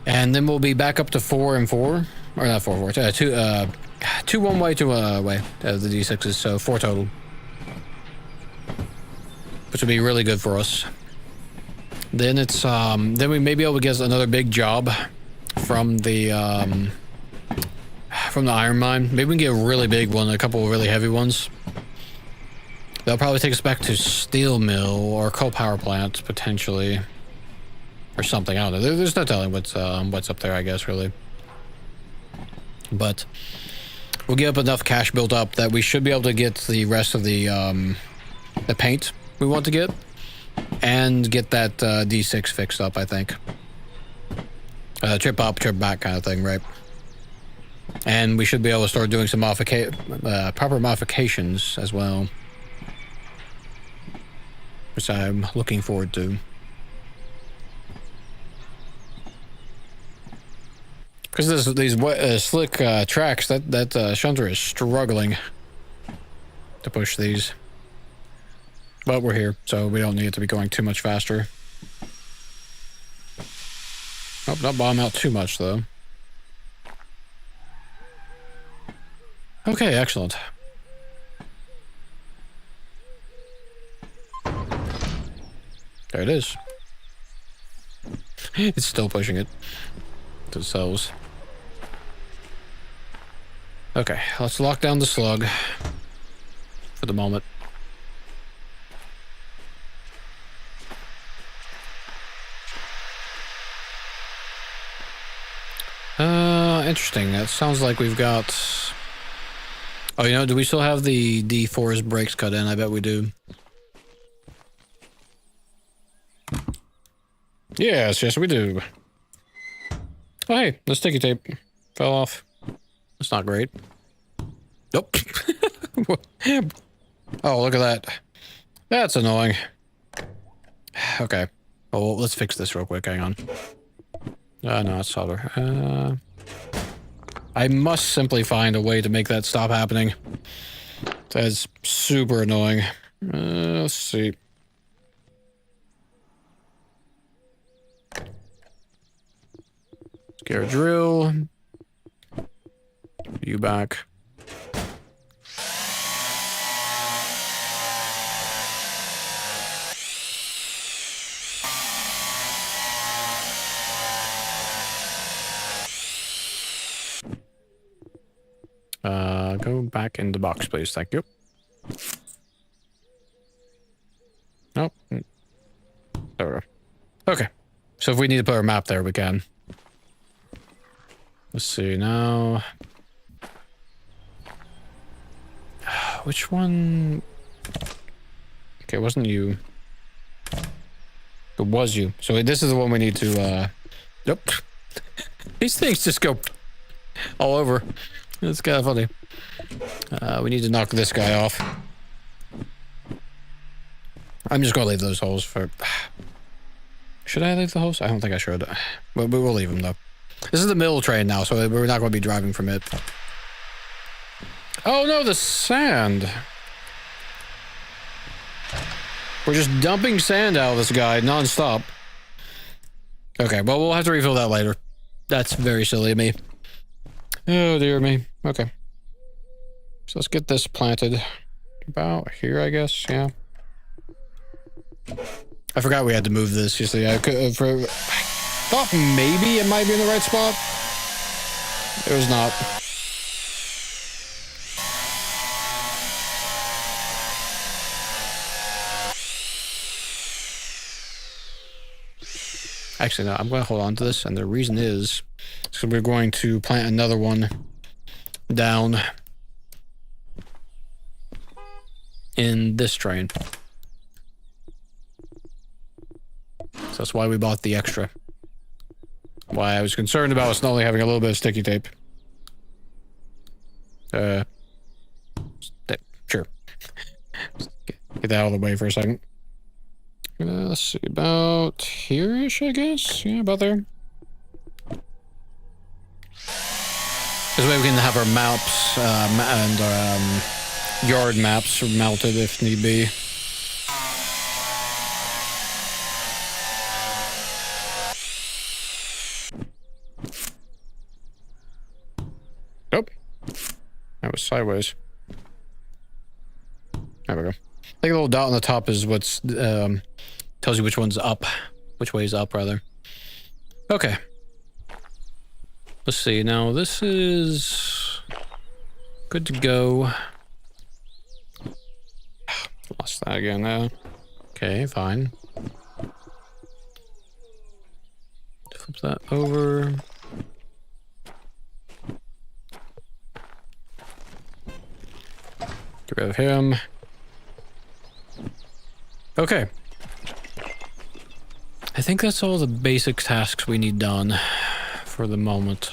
And then we'll be back up to 4 and 4. Or not 4, 4. 2 one way, 2 way of the D6s, so 4 total. Which would be really good for us. Then it's then we may be able to get another big job from the iron mine. Maybe we can get a really big one, a couple of really heavy ones. That'll probably take us back to steel mill or coal power plant potentially, or something. I don't know. There's no telling what's up there, I guess, really. But we'll get up enough cash built up that we should be able to get the rest of the paint we want to get. And get that D6 fixed up, I think. Trip up, trip back kind of thing, right? And we should be able to start doing some proper modifications as well. Which I'm looking forward to. Because these slick tracks, that shunter is struggling to push these. But we're here, so we don't need it to be going too much faster. Oh, not bomb out too much, though. Okay, excellent. There it is. It's still pushing it to the cells. Okay, let's lock down the slug for the moment. Interesting. That sounds like we've got... Oh, you know, do we still have the D4's brakes cut in? I bet we do. Yes, yes, we do. Oh, hey, the sticky tape fell off. That's not great. Nope. Oh, look at that. That's annoying. Okay. Well, let's fix this real quick. Hang on. No, it's solder. I must simply find a way to make that stop happening. That's super annoying. Let's see. Let's get our drill. You back. Go back in the box, please. Thank you. Oh. There we go. Okay. So if we need to put our map there, we can. Let's see now. Which one? Okay, it wasn't you. It was you. So this is the one we need to, Nope. These things just go all over. It's kind of funny. We need to knock this guy off. I'm just gonna leave those holes for... Should I leave the holes? I don't think I should. But we'll leave them, though. This is the middle train now, so we're not going to be driving from it. Oh, no, the sand. We're just dumping sand out of this guy non-stop. Okay, well, we'll have to refill that later. That's very silly of me. Oh, dear me. Okay. So let's get this planted about here, I guess. Yeah. I forgot we had to move this. You see, I thought maybe it might be in the right spot. It was not. Actually, no, I'm going to hold on to this, and the reason is because we're going to plant another one down in this train. So that's why we bought the extra. Why I was concerned about us not only having a little bit of sticky tape. Sure. Get that out of the way for a second. Let's see, about here-ish, I guess? Yeah, about there. This way we can have our maps and yard maps mounted if need be. Nope. That was sideways. There we go. I think a little dot on the top is what's tells you which one's up. Which way is up, rather. Okay. Let's see. Now, this is good to go. Lost that again now. Okay, fine. Flip that over. Get rid of him. Okay. I think that's all the basic tasks we need done for the moment.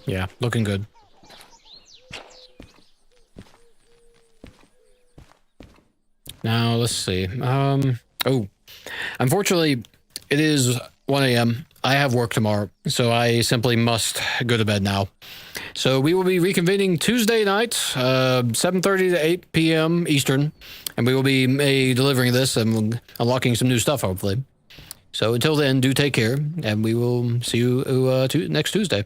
Yeah, looking good. Now, let's see. Oh, unfortunately, it is 1 a.m. I have work tomorrow, so I simply must go to bed now. So we will be reconvening Tuesday night, 7:30 to 8 p.m. Eastern, and we will be delivering this and unlocking some new stuff, hopefully. So until then, do take care, and we will see you next Tuesday.